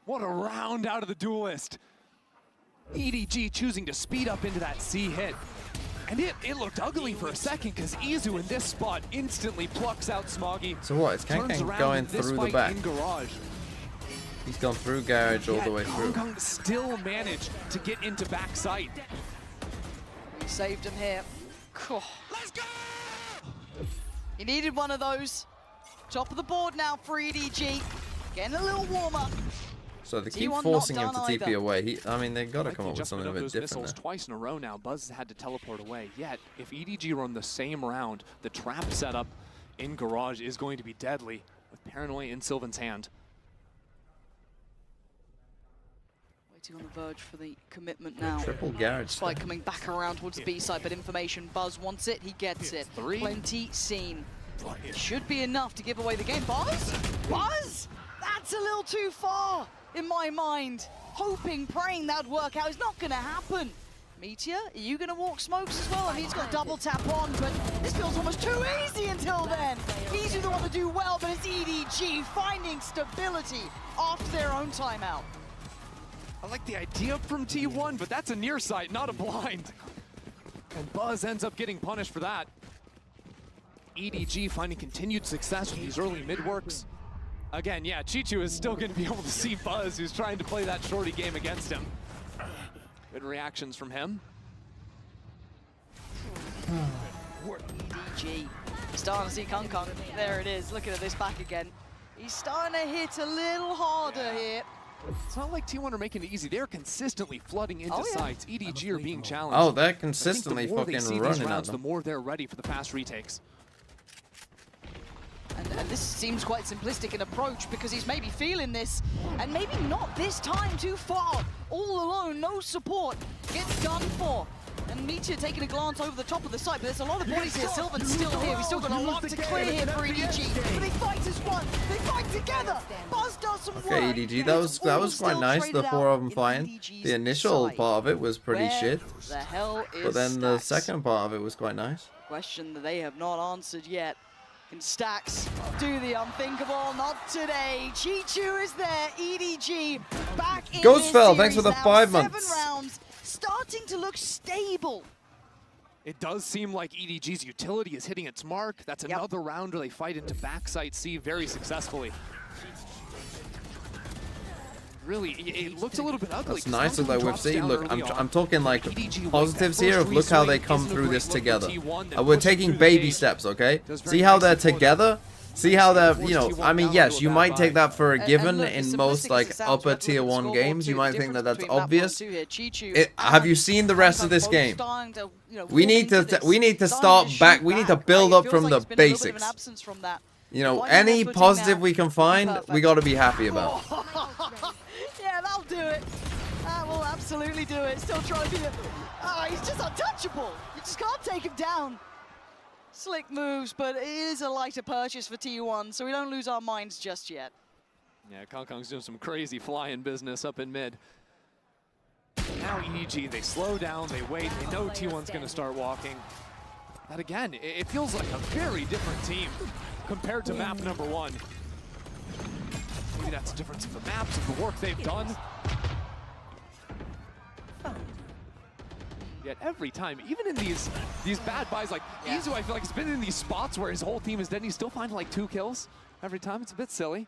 What a round out of the duelist. EDG choosing to speed up into that C hit. And it looked ugly for a second because Izu in this spot instantly plucks out Smoggy. So what, is Turns Kang around going in this through the fight back? in garage. He's gone through garage all the way through. Kang still managed to get into backside. He saved him here. Let's go! He needed one of those. Top of the board now for EDG. Getting a little warmer. So they keep T1 forcing not him to done TP either. away. I mean, they've got to Like come the up with adjustment something a of bit those different missiles there. twice in a row now. Buzz has had to teleport away. Yet, if EDG run the same round, the trap setup in garage is going to be deadly with Paranoia in Sylvan's hand. Waiting on the verge for the commitment now. Triple garage. Spike coming back around towards the B side, but information. Buzz wants it, he gets it. Plenty seen. Should be enough to give away the game. Buzz? Buzz? That's a little too far in my mind. Hoping, praying that'd work out. It's not gonna happen. Meteor, are you gonna walk smokes as well? I mean, he's got double tap on, but this feels almost too easy until then. He's the one to do well, but it's EDG finding stability after their own timeout. I like the idea from T1, but that's a near sight, not a blind. And Buzz ends up getting punished for that. EDG finding continued success with these early mid-works. Again, yeah, Chichu is still going to be able to see Buzz, who's trying to play that shorty game against him. Good reactions from him. EDG starting to see Kung Kung. There it is. Looking at this back again. He's starting to hit a little harder here. It's not like T1 are making it easy. They're consistently flooding into sites. EDG are being challenged. Oh, they're consistently fucking running rounds, at them. the more they're ready for the fast retakes. And this seems quite simplistic in approach because he's maybe feeling this, and maybe not this time too far. All alone, no support, gets done for. And Meteor taking a glance over the top of the site, but there's a lot of bodies here. Sylvan's still here. We've still got a lot to clear here for EDG. But they fight as one. They fight together. Buzz does some work. Okay, EDG, that was quite nice. The four of them fighting. The initial part of it was pretty shit. The hell is But then the Stacks? second part of it was quite nice. Question that they have not answered yet. Can Stacks do the unthinkable? Not today. Chichu is there. EDG back in Ghostfell, this thanks for the series 5 now. months. 7 rounds, starting to look stable. It does seem like EDG's utility is hitting its mark. That's another round where they fight into backside C very successfully. Really, it looks a little bit ugly. That's nicer though with C. Look, I'm talking like positives here of look how they come through this together. We're taking baby steps, okay? See how they're together? See how they're, you know, I mean, yes, you might take that for a given in most like upper tier 1 games. You might think that that's obvious. Have you seen the rest of this game? We need to start back. We need to build up from the basics. You know, any positive we can find, we got to be happy about. Yeah, that'll do it. That will absolutely do it. Still trying to be the... Oh, he's just untouchable. You just can't take him down. Slick moves, but it is a lighter purchase for T1, so we don't lose our minds just yet. Yeah, Kong Kong's doing some crazy flying business up in mid. Now EDG, they slow down, they wait, they know T1's going to start walking. That again, it feels like a very different team compared to map number 1. Maybe that's a difference of the maps, of the work they've done. Yet every time, even in these bad buys, like Izu, I feel like he's been in these spots where his whole team is dead and he's still finding like 2 kills every time. It's a bit silly.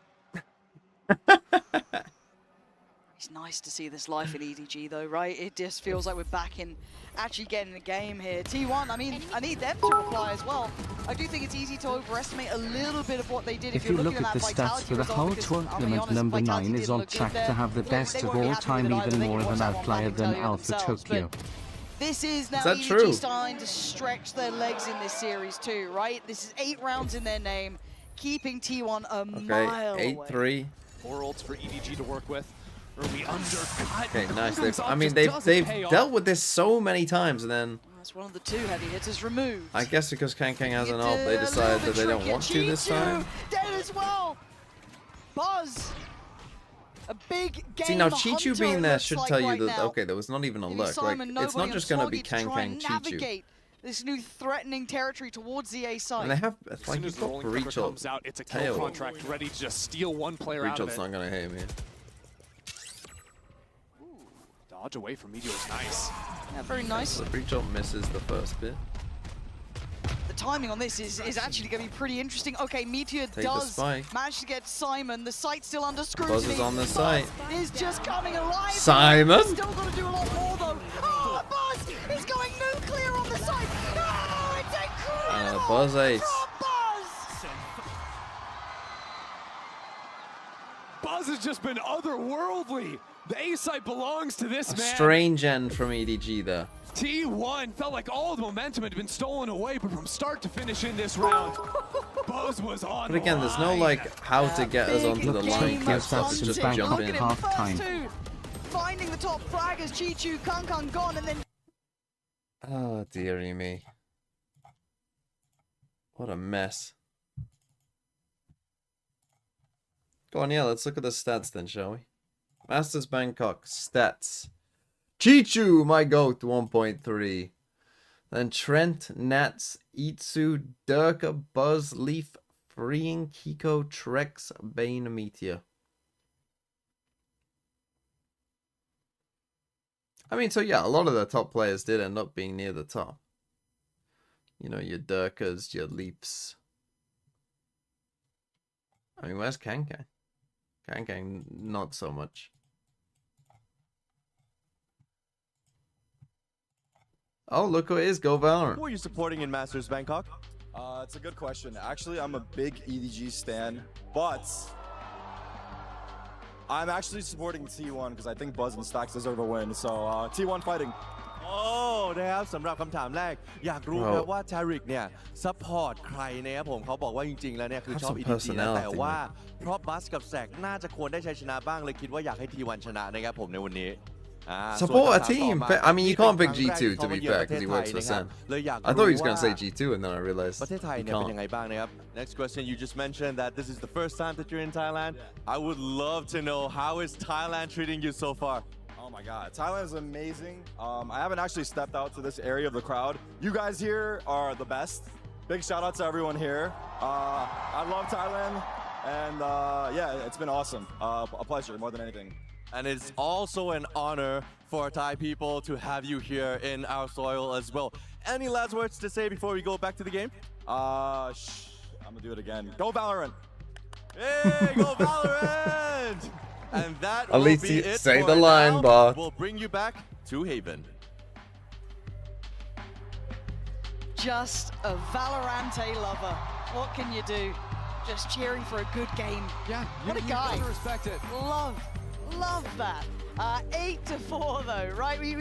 It's nice to see this life in EDG though, right? It just feels like we're back in actually getting the game here. T1, I mean, I need them to reply as well. I do think it's easy to overestimate a little bit of what they did. If you look at the stats for the whole tournament, number 9 is on track to have the best of all time, even more of an outlier than Alpha Tokyo. This is now that EDG true? starting to stretch their legs in this series too, right? This is 8 rounds in their name, keeping T1 a mile away. 8-3. 4 ults for EDG to work with. Early undercut. Okay, nice. I mean, they've dealt with this so many times, and then That's one of the 2 heavy hitters removed. I guess because Kang has an ult, they decided that they don't want to this time. Dead as well. Buzz. A big game. See, now Hunter, Chichu being it there looks should like tell you right that, now. okay, there was not even a Maybe look. Like, Simon, it's not nobody just on going to be Swaggy Kang try Kang and Chichu. navigate this new threatening territory towards the A side. And they have, As like, soon as you've the got rolling cover Breach ult. comes out, it's a kill Tail. contract ready to just steal one player out Breach of ult's it. not going to hit him here. Dodge away from Meteor is nice. Yeah, very nice. The Breach ult misses the first bit. The timing on this is actually going to be pretty interesting. Okay, Meteor the does spike. manage to get Simon. The site's still under scrutiny. Buzz is on the site. Is just coming alive. Simon? Still got to do a lot more though. Oh, Buzz is going nuclear on the site. Oh, it's incredible. Buzz ace. From Buzz. Buzz has just been otherworldly. The A site belongs to this A man. strange end from EDG there. T1 felt like all the momentum had been stolen away, but from start to finish in this round, Buzz was on. But again, there's no like how to get us onto the line. Game Clips, of that's just hunting. jump Look in. at him, first 2, finding the the top frag as Chi-Chu, Kang gone, and then Oh, dearie me. What a mess. Go on, yeah, let's look at the stats then, shall we? Masters Bangkok, stats. Chi-Chu, my goat, 1.3. Then Trent, Nats, Itsu, Durka, Buzz, Leaf, Freeing, Kiko, Trex, Bane, Meteor. I mean, so yeah, a lot of the top players did end up being near the top. You know, your Durkas, your Leaps. I mean, where's Kankang? Kankang, not so much. Oh, look who it is, Go Valorant. Who are you supporting in Masters Bangkok? It's a good question. Actually, I'm a big EDG stan, but I'm actually supporting T1 because I think Buzz and Stacks deserve a win. So T1 fighting. โอ้นะครับสำหรับคำถามแรกอยากรู้นะว่าทาริกเนี่ยซัพพอร์ตใครนะครับผมเขาบอกว่าจริงๆแล้วเนี่ยคือชอบ EDG นะแต่ว่าเพราะบัสกับแซกน่าจะควรได้ชัยชนะบ้างเลยคิดว่าอยากให้ T1 ชนะนะครับผมในวันนี้ Support a team. I mean, you can't pick G2 to be fair because he works for Sen. I thought he was going to say G2 and then I realized ประเทศไทยเนี่ยเป็นยังไงบ้างนะครับ Next question, you just mentioned that this is the first time that you're in Thailand. I would love to know how is Thailand treating you so far? Oh my God, Thailand is amazing. I haven't actually stepped out to this area of the crowd. You guys here are the best. Big shout out to everyone here. I love Thailand, and yeah, it's been awesome. A pleasure more than anything. And it's also an honor for Thai people to have you here in our soil as well. Any last words to say before we go back to the game? I'm gonna do it again. Go Valorant! Hey, go Valorant! And that At will least be you it say for the line, now. Bart. We'll bring you back to Haven. just a Valorante lover. What can you do? Just cheering for a good game. Yeah, what a guy. You respect it. Love that. 8-4 though, right?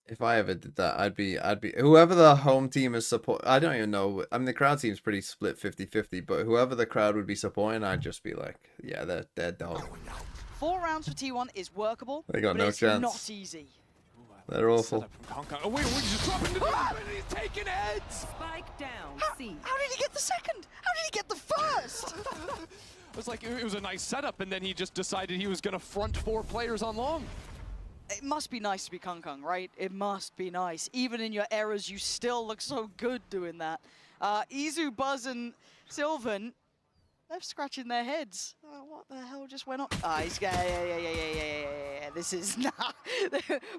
If I ever did that, I'd be whoever the home team is support. I don't even know. I mean, the crowd seems pretty split 50-50, but whoever the crowd would be supporting, I'd just be like, yeah, they're dog. 4 rounds for T1 is workable. They got but no it's chance. Not easy. They're awful. Oh wait, he's just dropping the and he's taking heads. Spike down. C. How did he get the second? How did he get the first? It was like it was a nice setup, and then he just decided he was going to front 4 players on long. It must be nice to be Kung Kung, right? It must be nice. Even in your errors, you still look so good doing that. Izu, Buzz, and Sylvan, they're scratching their heads. What the hell just went on? He's yeah. This is not.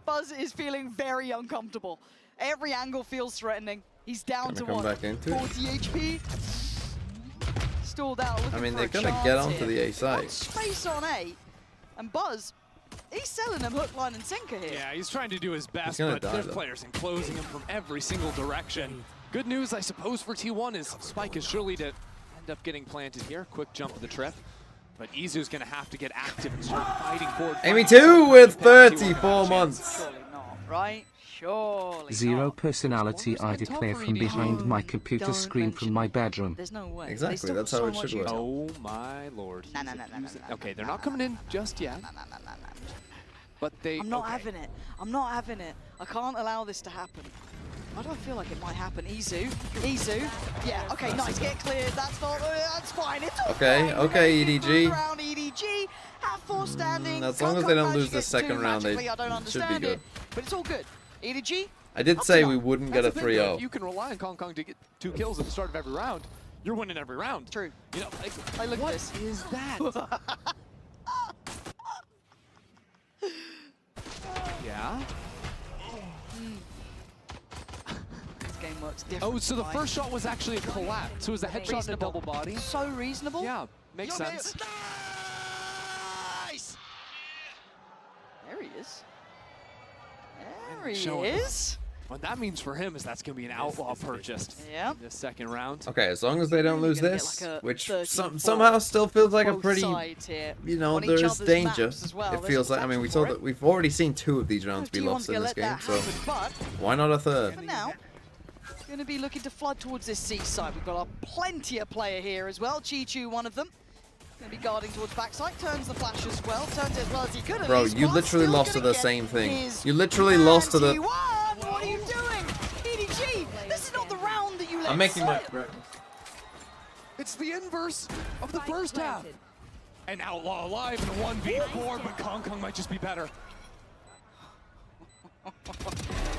Buzz is feeling very uncomfortable. Every angle feels threatening. He's down to what? 40 HP. Stalled out. I mean, they're gonna get onto the A side. Space on A, and Buzz. He's selling them hook, line, and sinker here. Yeah, he's trying to do his best, but there's players enclosing him from every single direction. Good news, I suppose, for T1 is Spike is surely to end up getting planted here. Quick jump to the trip. But Izu's going to have to get active and start fighting forward. Amy 2 with 34 months. Surely not, right? Surely Zero not. personality, I declare from behind my computer screen from my bedroom. There's no way. Exactly, that's how it should work. Oh my lord. Okay, they're not coming in just yet. But I'm not having it. I'm not having it. I can't allow this to happen. Why do I feel like it might happen? Izu. Yeah, okay, nice. Get cleared. That's fine. It's all fine. Okay, EDG. Round EDG. Have 4 standing. As long as they don't lose the second round, they should be good. But it's all good. EDG. I did say we wouldn't get a 3-0. If you can rely on Kong Kong to get 2 kills at the start of every round, you're winning every round. True. You know, look what this. is that? Yeah. This game works different. Oh, so the first shot was actually a collapse. So it was a headshot and a double body. So reasonable. Yeah, makes sense. Nice. There he is. There he is. What that means for him is that's going to be an outlaw purchased in the second round. Okay, as long as they don't lose this, which somehow still feels like a pretty, you know, there is danger. It feels like, I mean, we saw that we've already seen 2 of these rounds be lost in this game, so why not a third? For now, going to be looking to flood towards this C side. We've got a plenty of player here as well. Chi-Chu, one of them. Gonna be guarding towards backside, turns the flash as well, turns it as well as he could. Bro, you literally lost to the same thing. You literally lost to the... What are you doing? EDG, this is not the round that you let I'm making my... It's the inverse of the first half. And Outlaw alive in a 1v4, but Kong might just be better.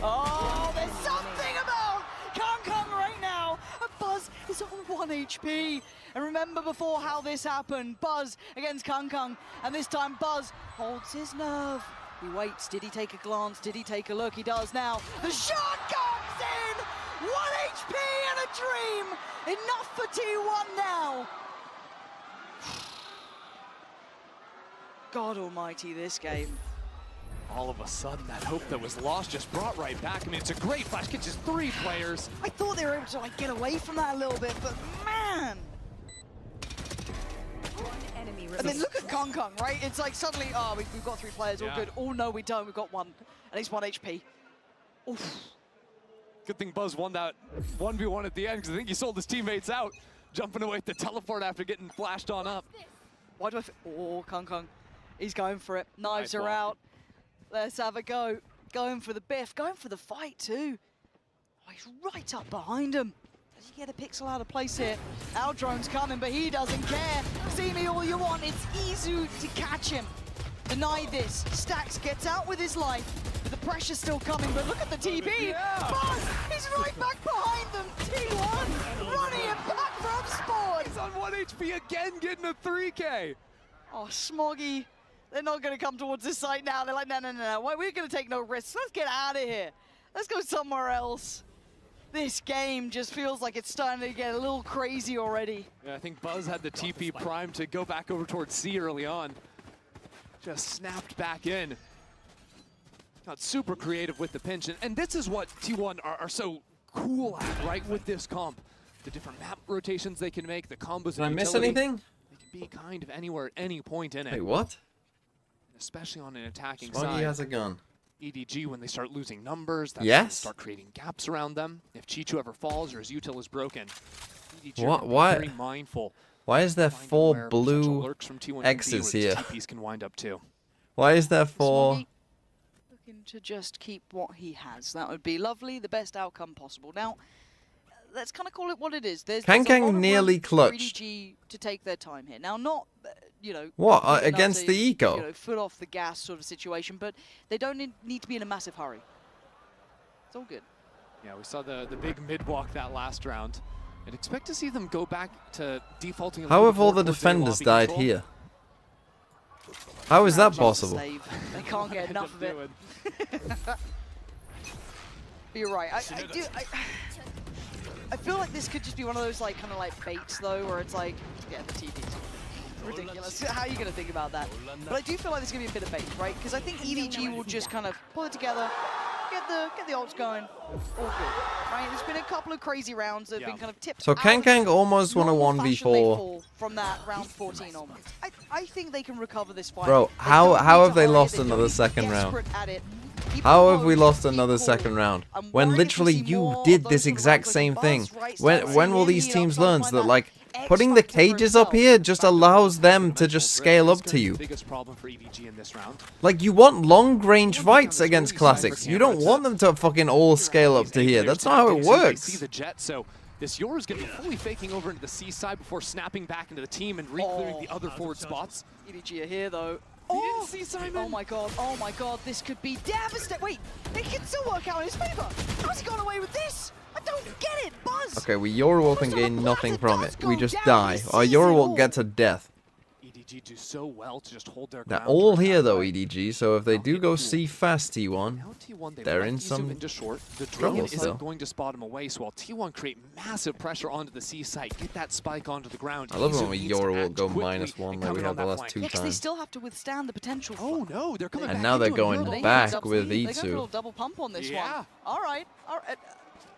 Oh, there's something about Kong right now. And Buzz is on 1 HP. And remember before how this happened. Buzz against Kong. And this time Buzz holds his nerve. He waits. Did he take a glance? Did he take a look? He does now. The shot comes in! 1 HP and a dream! Enough for T1 now. God almighty, this game. All of a sudden, that hope that was lost just brought right back. I mean, it's a great flash, catches 3 players. I thought they were able to like get away from that a little bit, but man! And then look at Kong, right? It's like suddenly, oh, we've got 3 players, all good. Oh no, we don't, we've got 1. At least 1 HP. Oof. Good thing Buzz won that 1v1 at the end, because I think he sold his teammates out, jumping away at the teleport after getting flashed on up. Why do I oh, Kong. He's going for it. Knives are out. Let's have a go. Going for the biff, going for the fight too. Oh, he's right up behind him. Does he get a pixel out of place here? Our drone's coming, but he doesn't care. See me all you want. It's easy to catch him. Deny this. Stacks gets out with his life. But the pressure's still coming, but look at the TP. Buzz, he's right back behind them. T1 running it back from spawn. He's on 1 HP again, getting a 3K. Oh, Smoggy. They're not going to come towards this site now. They're like, no. We're going to take no risks. Let's get out of here. Let's go somewhere else. This game just feels like it's starting to get a little crazy already. Yeah, I think Buzz had the TP prime to go back over towards C early on. Just snapped back in. Got super creative with the pinch. And this is what T1 are so cool at, right, with this comp. The different map rotations they can make, the combos. Did I miss anything? They can be kind of anywhere at any point in it. Wait, what? Especially on an attacking Smoggy side. has a gun. EDG, when they start losing numbers, that's yes? when they start creating gaps around them. If Chichu ever falls or his util is broken, EDG what? Why? Very mindful. Why is there 4 blue X's here? TPs can wind up too. Why is there 4? Smoggy looking to just keep what he has. That would be lovely, the best outcome possible. Now, let's kind of call it what it is. There's a lot of nearly room for clutched. EDG to take their time here. Now, not, you know... What, enough against to, the eco? You know, foot off the gas sort of situation, but they don't need to be in a massive hurry. It's all good. Yeah, we saw the big mid-walk that last round. I'd expect to see them go back to defaulting a How little have all the towards their defenders lobby died control. here? How is that possible? They can't get enough of it. You're right. I feel like this could just be one of those like kind of like baits though, where it's like, yeah, the TP's ridiculous. How are you gonna think about that? But I do feel like there's gonna be a bit of bait, right? Because I think EDG will just kind of pull it together, get the ults going, all good, right? There's been a couple of crazy rounds that have been kind of tipped. So Kang almost won a 1v4. From that round 14 onwards. I think they can recover this fight. Bro, how have they lost another second round? How have we lost another second round? When literally you did this exact same thing. When will these teams learn that like putting the cages up here just allows them to just scale up to you? Like you want long range fights against classics. You don't want them to fucking all scale up to here. That's not how it works. This Yora's going to be fully faking over into the C side before snapping back into the team and re-clearing the other forward spots. EDG are here though. Oh my god, this could be devastating. Wait, it can still work out in his favor. How's he gone away with this? I don't get it, Buzz. Okay, we Yorewalk and gain nothing from it. We just die. Our Yorewalk gets a death. EDG do so well to just hold their They're ground. all here though, EDG, so if they do go C fast T1, they're in some The trouble drone still. isn't going to spot him away, so while T1 create massive pressure onto the C site, get that spike onto the ground. I love it when we Izu needs to Yorewalk act go quickly -1 and like come we in have on the that last flank. 2 Yeah, because they times. still have to withstand the potential. Oh no, they're coming back. And now they're into going another back one. with They got a E2. little double pump on this one. All right.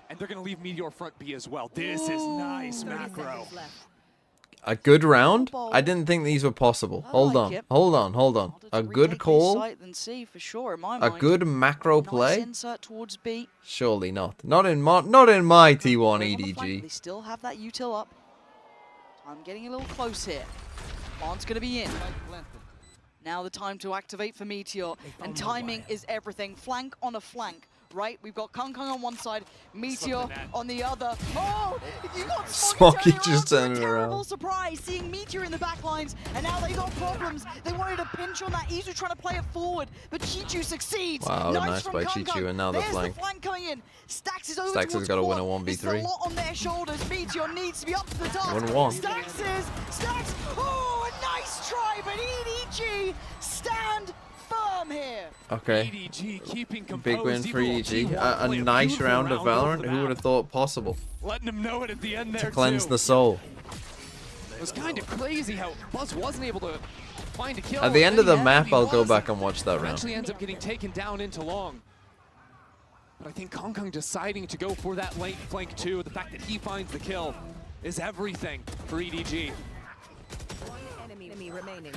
And they're going to leave Meteor front B as well. This is nice macro. A good round? I didn't think these were possible. Hold on. A good call? A good macro play? Insert towards B. Surely not. Not in my T1 EDG. They still have that util up. I'm getting a little close here. Plant's going to be in. Now the time to activate for Meteor, and timing is everything. Flank on a flank, right? We've got Kung on one side, Meteor on the other. Oh, you got Smoggy just turning terrible around. surprise, seeing Meteor in the back lines, and now they got problems. They wanted to pinch on that. Izu trying to play it forward, but Chichu succeeds. Wow, nice from by Kung. Chichu, and now the There's flank. The flank coming in. Stax is over Stax has towards got to win a Quad. This is a 1v3. lot on their shoulders. Meteor needs to be up to the task. 1-1. Stax, oh, a nice try, but EDG stand firm here. Okay. EDG keeping composed. Big win for even EDG. while A T1 play nice beautiful round of off Valorant. the Who would map. have thought possible? Letting them know it at the end there To cleanse too. the soul. It was kind of crazy how Buzz wasn't able to find a kill. At the end of the Yeah, map, he I'll go was. back and watch that round. Actually ends up getting taken down into long. But I think Kong deciding to go for that late flank too, the fact that he finds the kill is everything for EDG. Enemy remaining.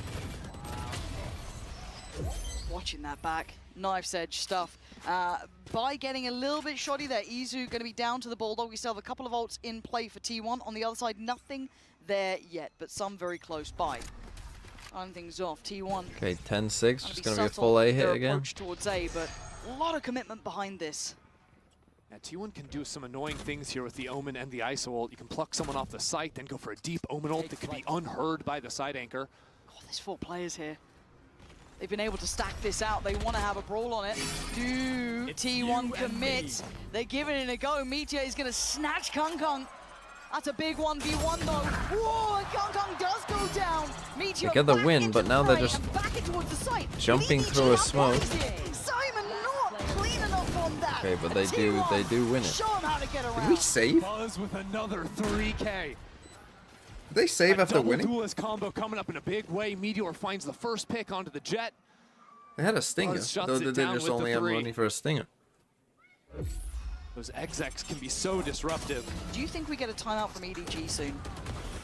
Watching that back, knife's edge stuff. By getting a little bit shoddy there, Izu going to be down to the Bulldog. We still have a couple of ults in play for T1. On the other side, nothing there yet, but some very close by. Running things off, T1. Okay, 10-6. Just going to be a subtle full A with hit their again. approach towards A, but a lot of commitment behind this. Yeah, T1 can do some annoying things here with the Omen and the ISO ult. You can pluck someone off the site, then go for a deep Omen ult that could be unheard by the side anchor. Oh, there's 4 players here. They've been able to stack this out. They want to have a brawl on it. Do T1 commit? They're giving it a go. Meteor is going to snatch Kung. That's a big 1v1 though. Whoa, and Kung does go down. Meteor They get the back win, into but now the they're fray just and back towards the site. jumping EDG through a have smoke. plays here. Simon not clean enough on that. Okay, but they And do T1 win it. show 'em how to get around. Did we save? Buzz with another 3K. Did they save A after double winning? duelist combo coming up in a big way. Meteor finds the first pick onto the Jet. They had a stinger. Buzz shuts Though it they down just with only the have 3. money for a stinger. Those execs can be so disruptive. Do you think we get a timeout from EDG soon?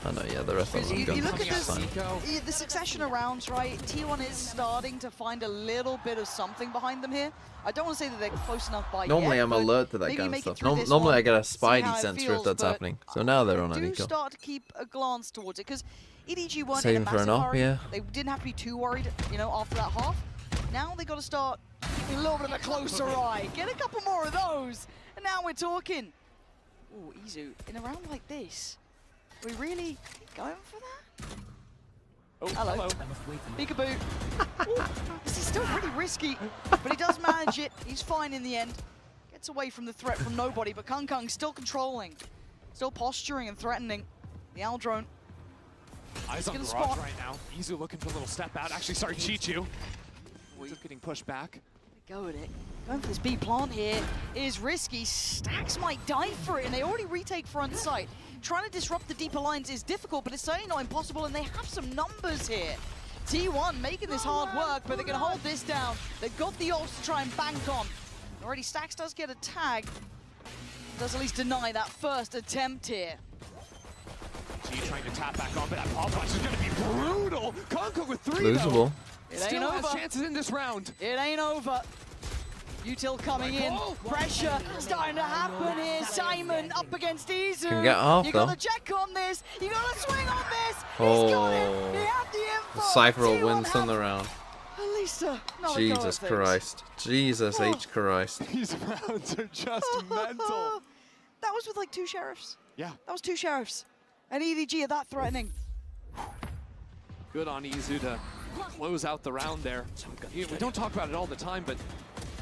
Oh no, yeah, the rest of them You guns look at are fine. the succession of rounds, right? T1 is starting to find a little bit of something behind them here. I don't want to say that they're close enough by Normally yet, I'm but alert to that maybe kind of make it stuff. through this Normally one, I get a see how spidey it sensor if feels, that's but happening. So now they're on an do eco. start to keep a glance towards it, because EDG weren't Saving in a for an massive op, hurry. yeah. They didn't have to be too worried, you know, after that half. Now they got to start keeping a little bit of a closer eye. Get a couple more of those, and now we're talking. Ooh, Izu, in a round like this, are we really going for that? Oh, hello. Peekaboo. Ooh, this is still pretty risky, but he does manage it. He's fine in the end. Gets away from the threat from nobody, but Kung still controlling. Still posturing and threatening. The Owl drone. Eyes on Gonna Garage spot. right now. Izu looking for a little step out. Actually, sorry, Chichu. Ends up getting pushed back. Go with it. Going for this B plant here is risky. Stax might die for it, and they already retake front site. Trying to disrupt the deeper lines is difficult, but it's certainly not impossible, and they have some numbers here. T1 making this hard work, but they're going to hold this down. They've got the ults to try and bank on. Already Stax does get a tag. Does at least deny that first attempt here. G trying to tap back on, but that pop punch is going to be brutal. Kong with 3 Losable. It Still ain't has over. chances in this round. It ain't over. Util coming in. Pressure starting to happen here. Simon up against Izu. Can get half, You though. gotta check on this. You gotta swing on this. Oh. He's got it. He had the info. Cypher will T1 win some round. Elisa. Jesus Christ. Jesus H. Christ. These rounds are just mental. That was with like 2 sheriffs. Yeah. That was 2 sheriffs. And EDG are that threatening. Good on Izu to close out the round there. We don't talk about it all the time, but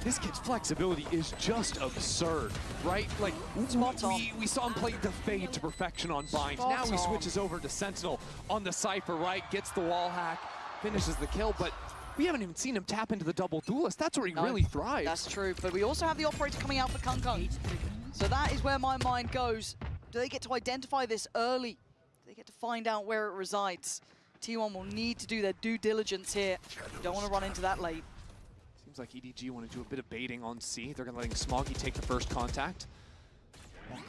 this kid's flexibility is just absurd, right? Like, we saw him play the Fade to perfection on Bind. Now he switches over to Sentinel on the Cypher, right? Gets the wall hack, finishes the kill, but we haven't even seen him tap into the double duelist. That's where he really thrives. That's true, but we also have the operator coming out for Kung. So that is where my mind goes. Do they get to identify this early? Do they get to find out where it resides? T1 will need to do their due diligence here. Don't want to run into that late. Seems like EDG want to do a bit of baiting on C. They're going to letting Smoggy take the first contact. Kung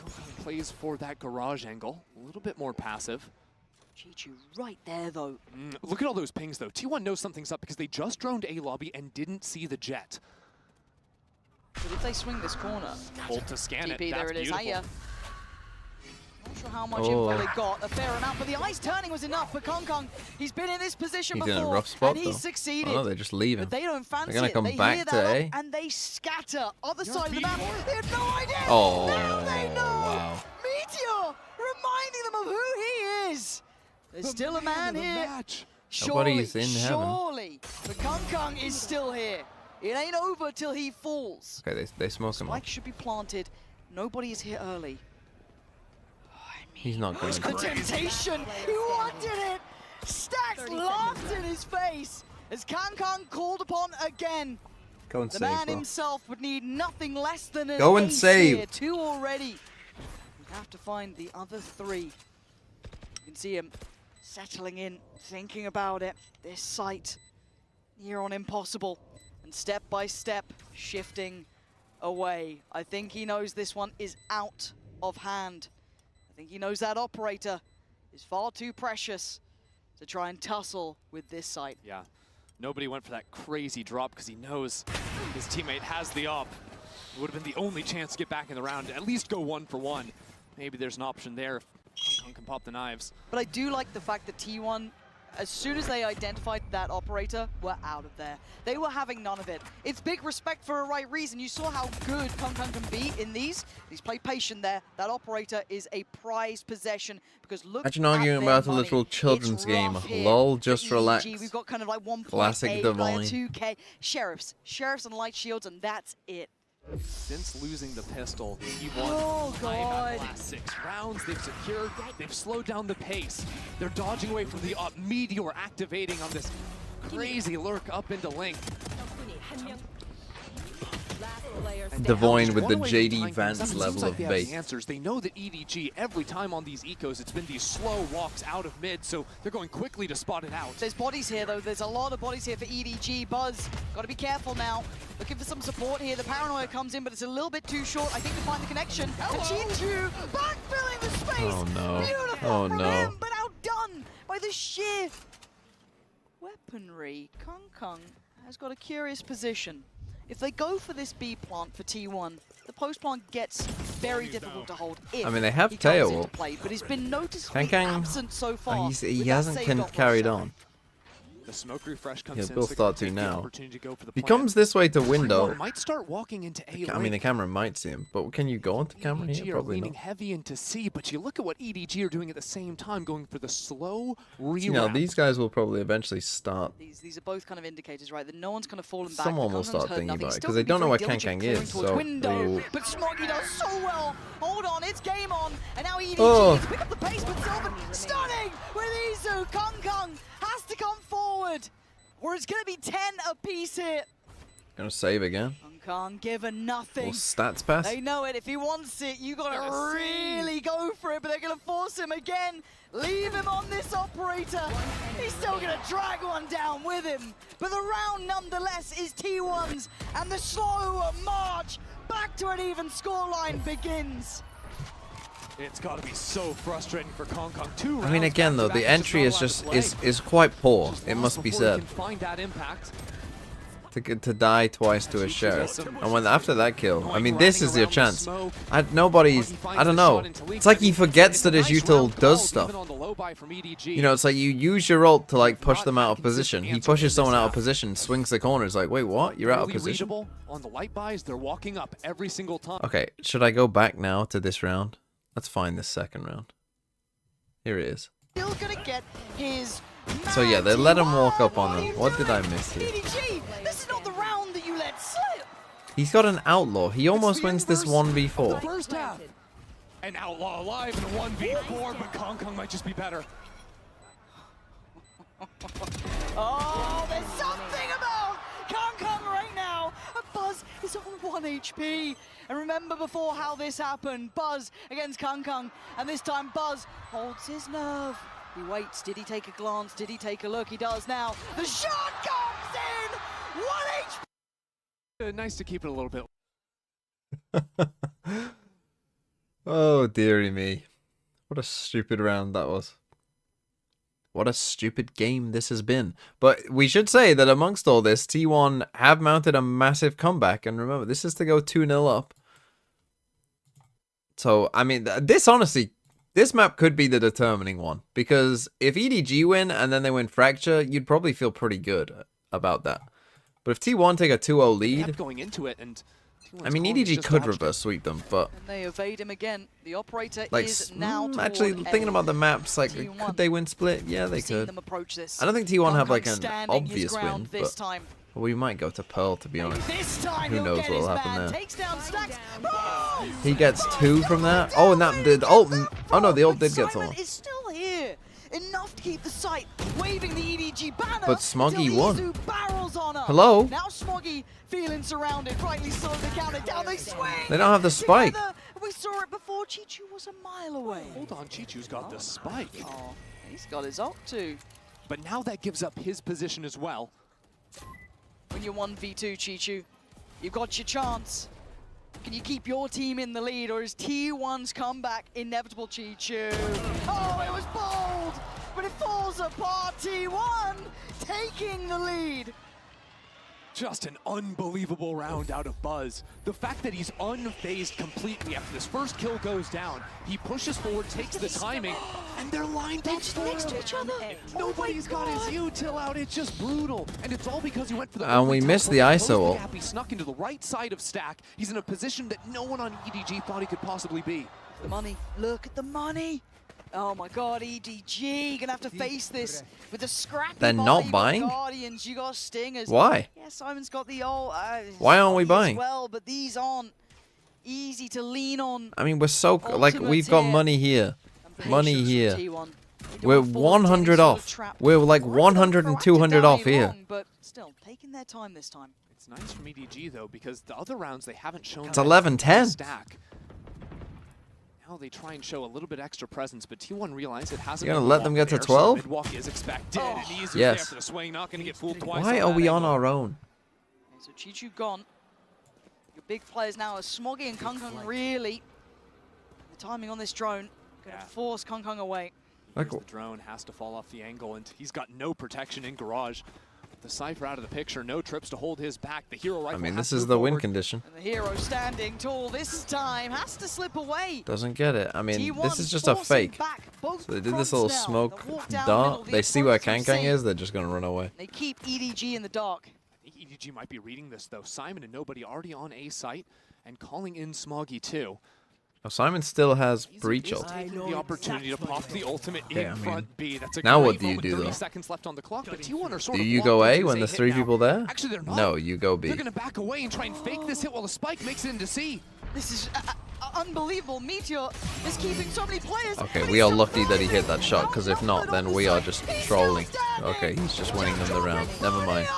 plays for that garage angle. A little bit more passive. Chichu right there, though. Look at all those pings, though. T1 knows something's up because they just droned A lobby and didn't see the Jet. But if they swing this corner, Ult to scan it. TP, That's there it is. beautiful. Hiya. Not sure how much info they got. A fair amount, but the eyes turning was enough. But Kong, he's been in this position He's before, in a rough spot, and he's though. succeeded. Oh, no, they're just leaving. But they don't fancy They're gonna come it. They back hear to that A. up, and they scatter. Other side of the map. They had no idea. Oh, now they know. wow. Meteor reminding them of who he is. There's still a man here. Nobody's in heaven. Surely, but Kong is still here. It ain't over till he falls. Okay, they smoke him Spike off. should be planted. Nobody is here early. He's not going The to. temptation. He wanted it. Stacks laughed in his face as Kong called upon again. Go and The save, man bro. himself would need nothing less than an Go and ace save. here. 2 already. We have to find the other 3. You can see him settling in, thinking about it. This sight near on impossible, and step by step shifting away. I think he knows this one is out of hand. I think he knows that operator is far too precious to try and tussle with this site. Yeah, nobody went for that crazy drop because he knows his teammate has the op. It would have been the only chance to get back in the round, at least go 1 for 1. Maybe there's an option there if Kong can pop the knives. But I do like the fact that T1, as soon as they identified that operator, were out of there. They were having none of it. It's big respect for a right reason. You saw how good Kong can be in these. He's played patient there. That operator is a prized possession because look Imagine at arguing their about a money. literal children's It's game. rough here Lol, for just EDG. relax. We've got kind of like 1.8, Classic Divine. 2K. Sheriffs and light shields, and that's it. Since losing the pistol, he won Oh, 5 out God. of the last 6 rounds. They've secured, they've slowed down the pace. They're dodging away from the Meteor activating on this crazy lurk up into Link. And Divine with the one away from JD tying Vance things up. It level seems like of they have the bait. answers. They know that EDG, every time on these ecos, it's been these slow walks out of mid, so they're going quickly to spot it out. There's bodies here, though. There's a lot of bodies here for EDG. Buzz, got to be careful now. Looking for some support here. The paranoia comes in, but it's a little bit too short. I think to find the connection. G2 backfilling the space. Oh, no. Beautiful Oh, from no. him, but outdone by the sheer weaponry. Kong has got a curious position. If they go for this B plant for T1, the post plant gets very difficult to hold. If I mean, they have he comes tail into ult. play, but he's been noticeably Kang absent so far. he with that hasn't save dot carried rush. on. The smoke refresh comes He'll in, both so start they to take the now. opportunity to go for the He plant. comes this way to window. T1 might start walking into A I mean, the camera might see him, but can you go onto camera EDG here? are Probably leaning not. heavy into C, but you look at what EDG are doing at the same time, going for the slow reroute. You know, these guys will probably eventually start. These are both kind of indicators, right? That no one's kind of fallen back. Someone that will Kong's start heard thinking nothing. about it, Still 'cause they gonna be don't know very what diligent Kang clearing is, towards so window, they will- but Smoggy does so well. Hold on, it's game on, and now EDG Oh. needs to pick up the pace, but Sylvan stunning with Izu. Kong has to come forward, or it's going to be 10 apiece here. Gonna save again. Kong given nothing. Little stats pass. They know it. If he wants it, you gotta really go for it, but they're gonna force him again. Leave him on this operator. He's still gonna drag one down with him. But the round nonetheless is T1's, and the slow march back to an even scoreline begins. It's got to be so frustrating for Kong. 2 rounds I mean, again though, back to the back, entry is not just allowed to play. is quite poor. Just It lost must be before he said. can find that impact. To die twice to a sheriff, and when after that kill, I mean, this is your chance. Nobody's, I don't know. It's like he forgets that his util does stuff. You know, it's like you use your ult to like push them out of position. He pushes someone out of position, swings the corner. It's like, wait, what? You're out of Really position. readable on the light buys. They're walking up every single time. Okay, should I go back now to this round? Let's find this second round. Here it is. Still gonna get his. So yeah, they let him walk up on them. What did I miss here? EDG, this is not the round that you let slip. He's got an outlaw. He almost wins this 1v4. First half. An outlaw alive in a 1v4, but Kong might just be better. Oh, there's something about Kong right now. And Buzz is on 1 HP. And remember before how this happened. Buzz against Kong. And this time Buzz holds his nerve. He waits. Did he take a glance? Did he take a look? He does now. The shot comes in! 1 HP! Nice to keep it a little bit. Oh, dearie me. What a stupid round that was. What a stupid game this has been. But we should say that amongst all this, T1 have mounted a massive comeback. And remember, this is to go 2-0 up. So, I mean, this honestly This map could be the determining one, because if EDG win and then they win Fracture, you'd probably feel pretty good about that. But if T1 take a 2-0 lead, going into it, and I mean, EDG could reverse sweep them, but And they evade him again. The operator like, is now actually thinking about the maps, like, could they win split? Yeah, they could. them approach this. I don't think T1 have like an standing his obvious ground win, this but time. we might go to Pearl, to be honest. This time Who he'll knows get what'll his happen man. there? Takes down Stacks. He gets 2 from that. Oh, and that did ult. Oh no, the ult did get Simon someone. is still here. Enough to keep the site, waving the EDG banner. But Smoggy until won. Izu barrels on up. Hello? Now Smoggy feeling surrounded, rightly so. They count it down. They swing. They don't have the spike. Together. We saw it before. Chichu was a mile away. Hold on, Chichu's got the spike. Oh, he's got his ult too. But now that gives up his position as well. When you're 1v2, Chichu, you've got your chance. Can you keep your team in the lead, or is T1's comeback inevitable, Chichu? Oh, it was bold, but it falls apart. T1 taking the lead. Just an unbelievable round out of Buzz. The fact that he's unfazed completely after this first kill goes down, he pushes forward, takes the timing, and they're lined up next to each other. Nobody's got his util out. It's just brutal, and it's all because he went for the. And we missed the ISO ult. He snuck into the right side of Stack. He's in a position that no one on EDG thought he could possibly be. The money. Look at the money. Oh my God, EDG gonna have to face this with a scrappy. They're not buying? Guardians, you got Stingers. Why? Yeah, Simon's got the old. Why aren't we Smoggy as buying? Well, but these aren't easy to lean on. I mean, we're so like we've got money here, money here. We're 100 off. We're like 100 and 200 off here. Wrong, but still taking their time this time. It's nice from EDG though, because the other rounds they haven't shown. It's 11-10. Stack. Now they try and show a little bit extra presence, but T1 realize it hasn't. You're gonna let them get to 12? Midwalk is expected, and he's Yes. there for the swing, not gonna get fooled twice. Why are we on our own? Okay, so Chichu gone. Your big players now are Smoggy and Kung Kung really. The timing on this drone gonna force Kung Kung away. The drone has to fall off the angle, and he's got no protection in Garage. The Cypher out of the picture, no trips to hold his back. The hero rifle. I mean, has this to is move the win forward. condition. And the hero standing tall this time has to slip away. Doesn't get it. I mean, T1 this is just a forcing fake. back both So they did this fronts little now. smoke The walk down dart. middle, the They see where approach Kang from is. C. They're just gonna run away. They keep EDG in the dark. I think EDG might be reading this though. Simon and nobody already on A site and calling in Smoggy too. Oh, Simon still has breach ult. Taking the opportunity to pop the ultimate Okay, in I mean, front B. That's a now great what do you moment, do 30 though? seconds left on the clock, but T1 are sort Do of you go locked A into when this there's hit 3 now. people there? Actually, they're not. No, you go B. They're gonna back away and try and fake this hit while the spike makes it into C. This is unbelievable. Meteor is keeping so many players. Okay, we are lucky that he hit that shot, because if not, then we are just trolling. Okay, he's just winning them the round. Never mind.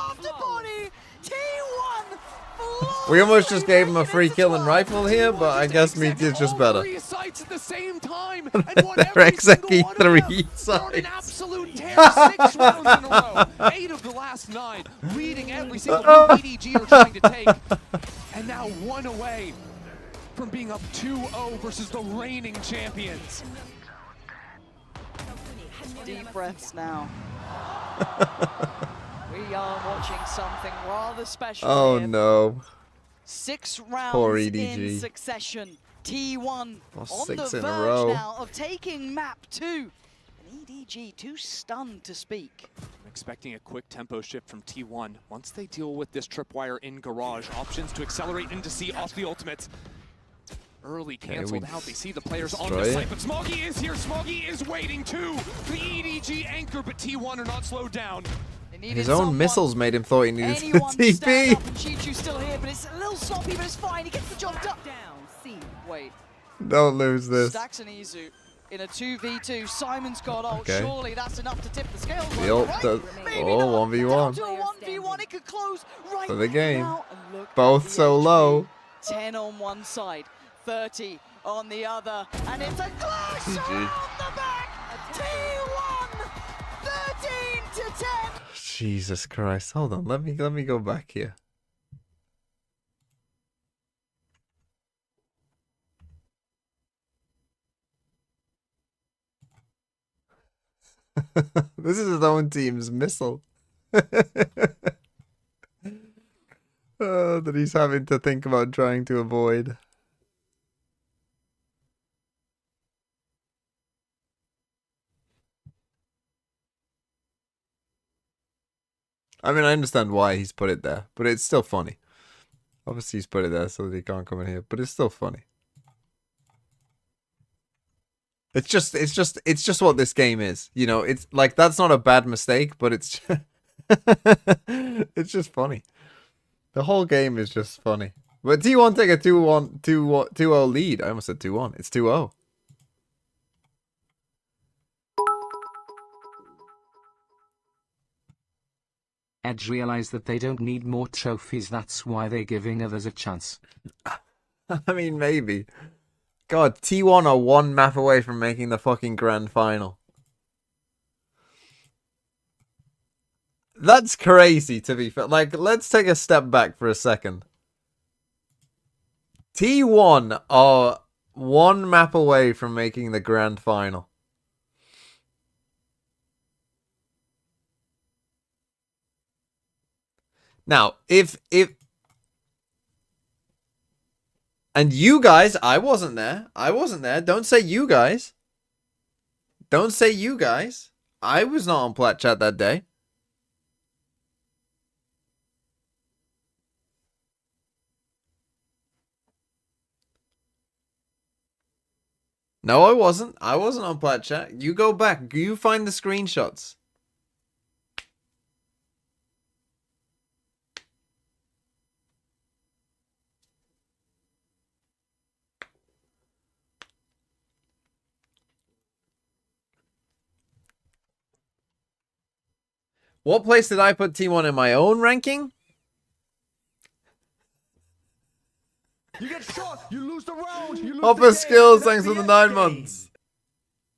We almost just gave him a free kill and rifle here, but I guess Meteor's just better. 3 sites at the same time. They're exactly 3 sides. Absolute tear, 6 rounds in a row. 8 of the last 9, leading every single one EDG are trying to take. And now 1 away from being up 2-0 versus the reigning champions. Deep breaths now. We are watching something rather special Oh here. no. 6 rounds Poor in EDG. succession. T1 Lost on 6 the in a verge row. now of taking map 2. And EDG too stunned to speak. I'm expecting a quick tempo shift from T1. Once they deal with this tripwire in Garage, options to accelerate into C off the ultimates. Early canceled we out. They see the players on destroy the it. site, but Smoggy is here. Smoggy is waiting too. The EDG anchor, but T1 are not slowed down. His own missiles made him thought he needed to Anyone stand TP. up, and Chichu's still here, but it's a little sloppy, but it's fine. He gets the job done. Wait. Don't lose this. Stacks and Izu in a 2v2. Simon's got ult. Okay. Surely that's enough to tip the scales. The ult right? does. Maybe Oh, not. 1v1. Down to a 1v1. It could close right For the game. now. And look Both at the so HP. low. 10 on one side, 30 on the other, and it's a clash GG. around the back. T1, 13 to 10. Jesus Christ. Hold on. Let me go back here. This is his own team's missile. That he's having to think about trying to avoid. I mean, I understand why he's put it there, but it's still funny. Obviously, he's put it there so that he can't come in here, but it's still funny. It's just what this game is. You know, it's like, that's not a bad mistake, but it's it's just funny. The whole game is just funny. But T1 take a 2-0 lead. I almost said 2-1. It's 2-0. Edge realize that they don't need more trophies, that's why they're giving others a chance. I mean, maybe. God, T1 are one map away from making the fucking grand final. That's crazy, to be fair. Like, let's take a step back for a second. T1 are one map away from making the grand final. Now, if and you guys, I wasn't there. I wasn't there. Don't say you guys. Don't say you guys. I was not on Plat Chat that day. No, I wasn't. I wasn't on Plat Chat. You go back. You find the screenshots. What place did I put T1 in my own ranking? You get shot, you lose the round, you lose Upper skills, thanks for the 9 months.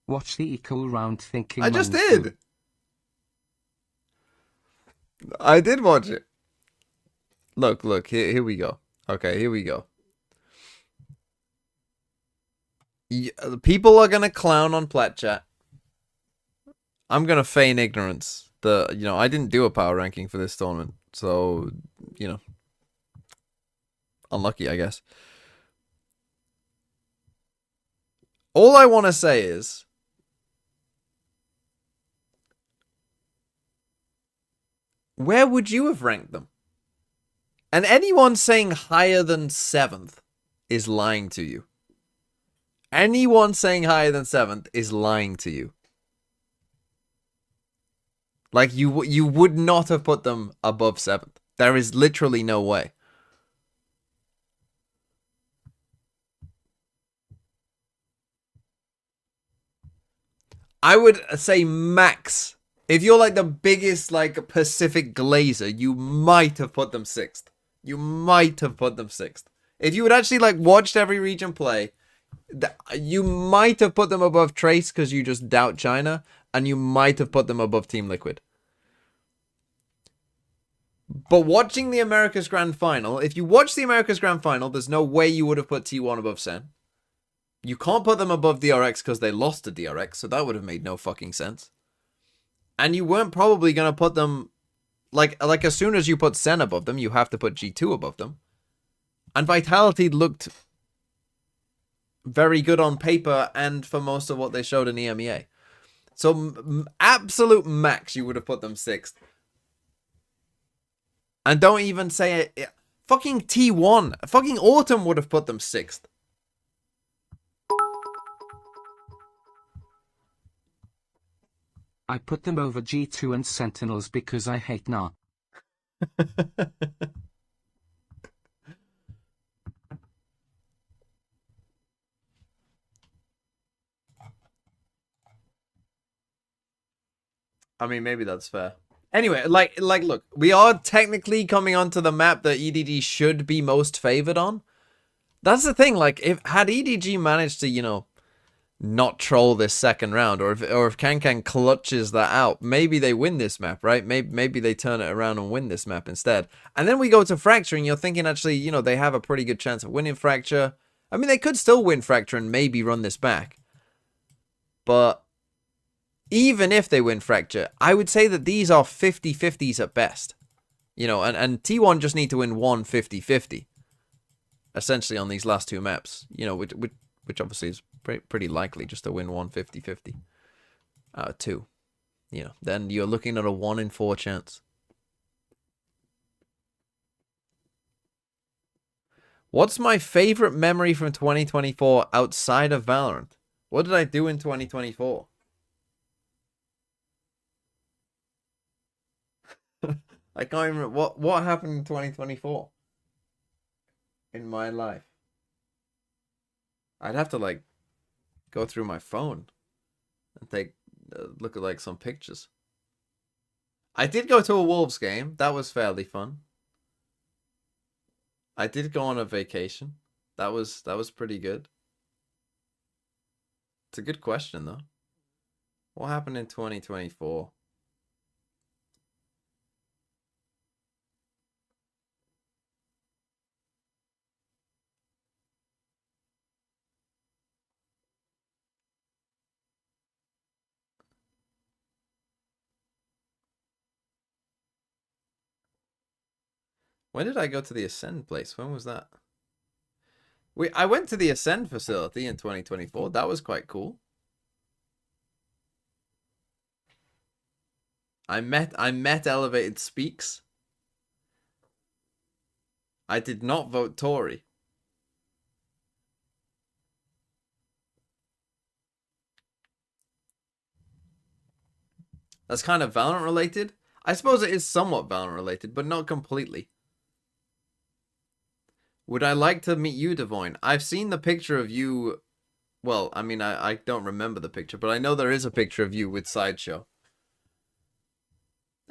Watch the equal round thinking. I just did. I did watch it. Look, here we go. Okay, here we go. People are gonna clown on Plat Chat. I'm gonna feign ignorance. I didn't do a power ranking for this tournament, so unlucky, I guess. All I want to say is, where would you have ranked them? And anyone saying higher than 7th is lying to you. Anyone saying higher than 7th is lying to you. Like, you would not have put them above 7th. There is literally no way. I would say max. If you're like the biggest like Pacific glazer, you might have put them 6th. You might have put them 6th. If you had actually like watched every region play, you might have put them above Trace because you just doubt China, and you might have put them above Team Liquid. But watching the Americas Grand Final, if you watch the Americas Grand Final, there's no way you would have put T1 above Sen. You can't put them above DRX because they lost to DRX, so that would have made no fucking sense. And you weren't probably going to put them... Like as soon as you put Sen above them, you have to put G2 above them. And Vitality looked very good on paper and for most of what they showed in EMEA. So absolute max, you would have put them 6th. And don't even say it. Fucking T1. Fucking Autumn would have put them 6th. I put them over G2 and Sentinels because I hate Na. I mean, maybe that's fair. Anyway, look, we are technically coming onto the map that EDG should be most favored on. That's the thing, like, had EDG managed to, not troll this second round, or if Kankan clutches that out, maybe they win this map, right? Maybe they turn it around and win this map instead. And then we go to Fracture, and you're thinking, actually, they have a pretty good chance of winning Fracture. I mean, they could still win Fracture and maybe run this back. But even if they win Fracture, I would say that these are 50-50s at best. And T1 just need to win one 50-50. Essentially on these last two maps. Which obviously is pretty likely just to win one 50-50. Out of 2. Then you're looking at a 1 in 4 chance. What's my favorite memory from 2024 outside of Valorant? What did I do in 2024? I can't even remember what happened in 2024 in my life. I'd have to like go through my phone and take look at like some pictures. I did go to a Wolves game. That was fairly fun. I did go on a vacation. That was pretty good. It's a good question though. What happened in 2024? When did I go to the Ascend place? When was that? I went to the Ascend facility in 2024. That was quite cool. I met Elevated Speaks. I did not vote Tory. That's kind of Valorant related. I suppose it is somewhat Valorant related, but not completely. Would I like to meet you, Devoyne? I've seen the picture of you. Well, I mean, I don't remember the picture, but I know there is a picture of you with Sideshow.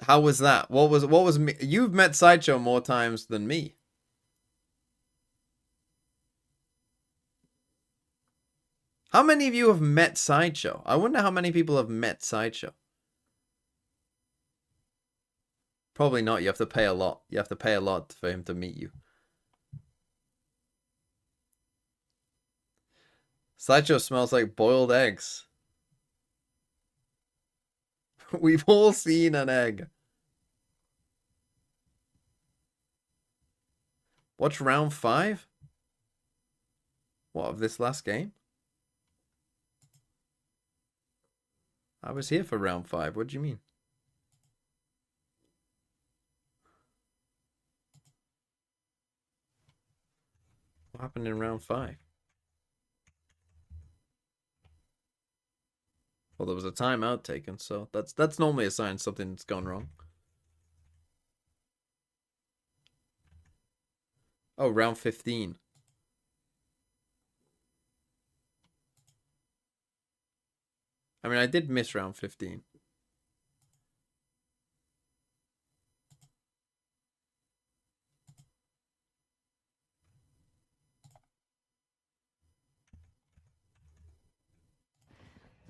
How was that? What was me? You've met Sideshow more times than me. How many of you have met Sideshow? I wonder how many people have met Sideshow. Probably not. You have to pay a lot. You have to pay a lot for him to meet you. Sideshow smells like boiled eggs. We've all seen an egg. Watch round 5? What, of this last game? I was here for round 5. What do you mean? What happened in round 5? Well, there was a timeout taken, so that's normally a sign something's gone wrong. Oh, round 15. I mean, I did miss round 15.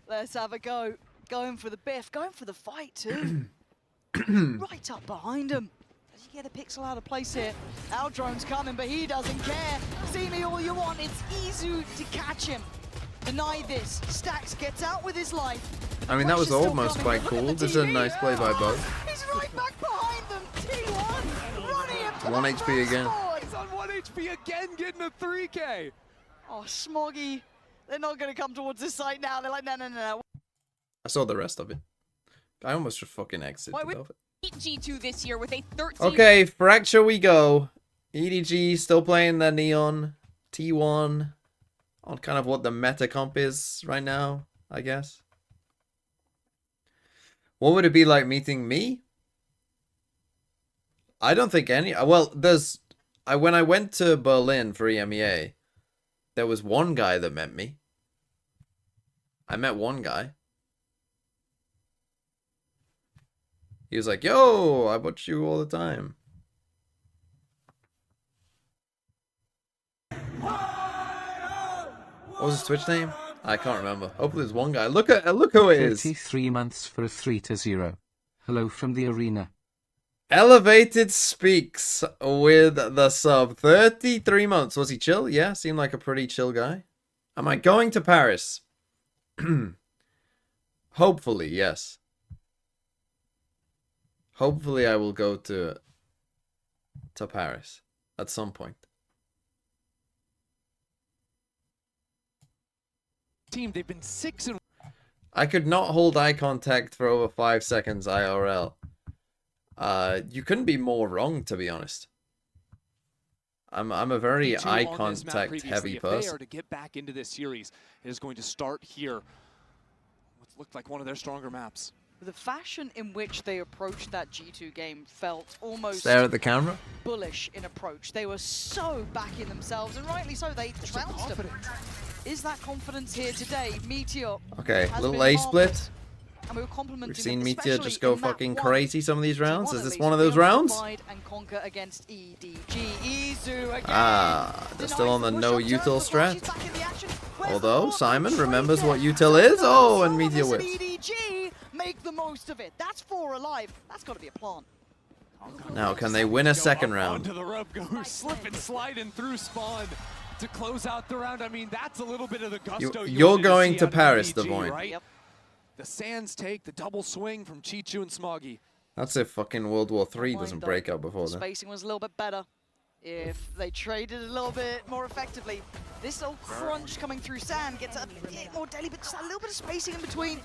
Let's have a go. Going for the biff, going for the fight too. Right up behind him. Does he get a pixel out of place here? Our drone's coming, but he doesn't care. See me all you want. It's Izu to catch him. Deny this. Stacks gets out with his life. I mean, that was almost quite cool. This is a nice play by both. He's right back behind them. T1 running him to 1 the HP again. He's on 1 HP again, getting a 3K. Oh, Smoggy. They're not going to come towards this site now. They're like, no, no, no. I saw the rest of it. I almost just fucking exited of it. G2 this year with a 13. Okay, Fracture we go. EDG still playing their Neon. T1 on kind of what the meta comp is right now, I guess. What would it be like meeting me? I don't think any... Well, when I went to Berlin for EMEA, there was one guy that met me. I met one guy. He was like, yo, I watch you all the time. What was his Twitch name? I can't remember. Hopefully there's one guy. Look who it is. 33 months for a 3-0. Hello from the arena. Elevated Speaks with the sub. 33 months. Was he chill? Yeah, seemed like a pretty chill guy. Am I going to Paris? Hopefully, yes. Hopefully I will go to Paris at some point. Team, they've been 6-1. I could not hold eye contact for over 5 seconds IRL. You couldn't be more wrong, to be honest. I'm a very E2 eye on this map contact previously. heavy If they person. are to get back into this series, it is going to start here. What looked like one of their stronger maps. The fashion in which they approached that G2 game felt almost Stare at the camera. bullish in approach. They were so back in themselves, and rightly so. They trounced them. Is that confidence here today? Meteor. Okay, has little been A split. harmless, and we were complimenting We've seen them, Meteor just especially go in map fucking one. crazy some of these rounds. T1 Is at this least one of will those be able to rounds? divide and conquer against EDG. Izu again. Ah, they're still on the Denies no push-up turn, util but strat. she's back in the action. Where's Although the Simon Trade remembers there? what util is. Oh, and Meteor Listen, whips. EDG make the most of it. That's 4 alive. That's got to be a plant. Now, can they win a second Go up round? onto the rope, go slip and sliding through spawn to close out the round. I mean, that's a little bit of the gusto You're wanted going see to out of Paris, EDG, Devoin. right? Yep. The Sands take the double swing from Chichu and Smoggy. That's if fucking World War III Mind doesn't though, break out before the then. spacing was a little bit better. If they traded a little bit more effectively. This little crunch coming through sand gets a bit more deadly, but just a little bit of spacing in between.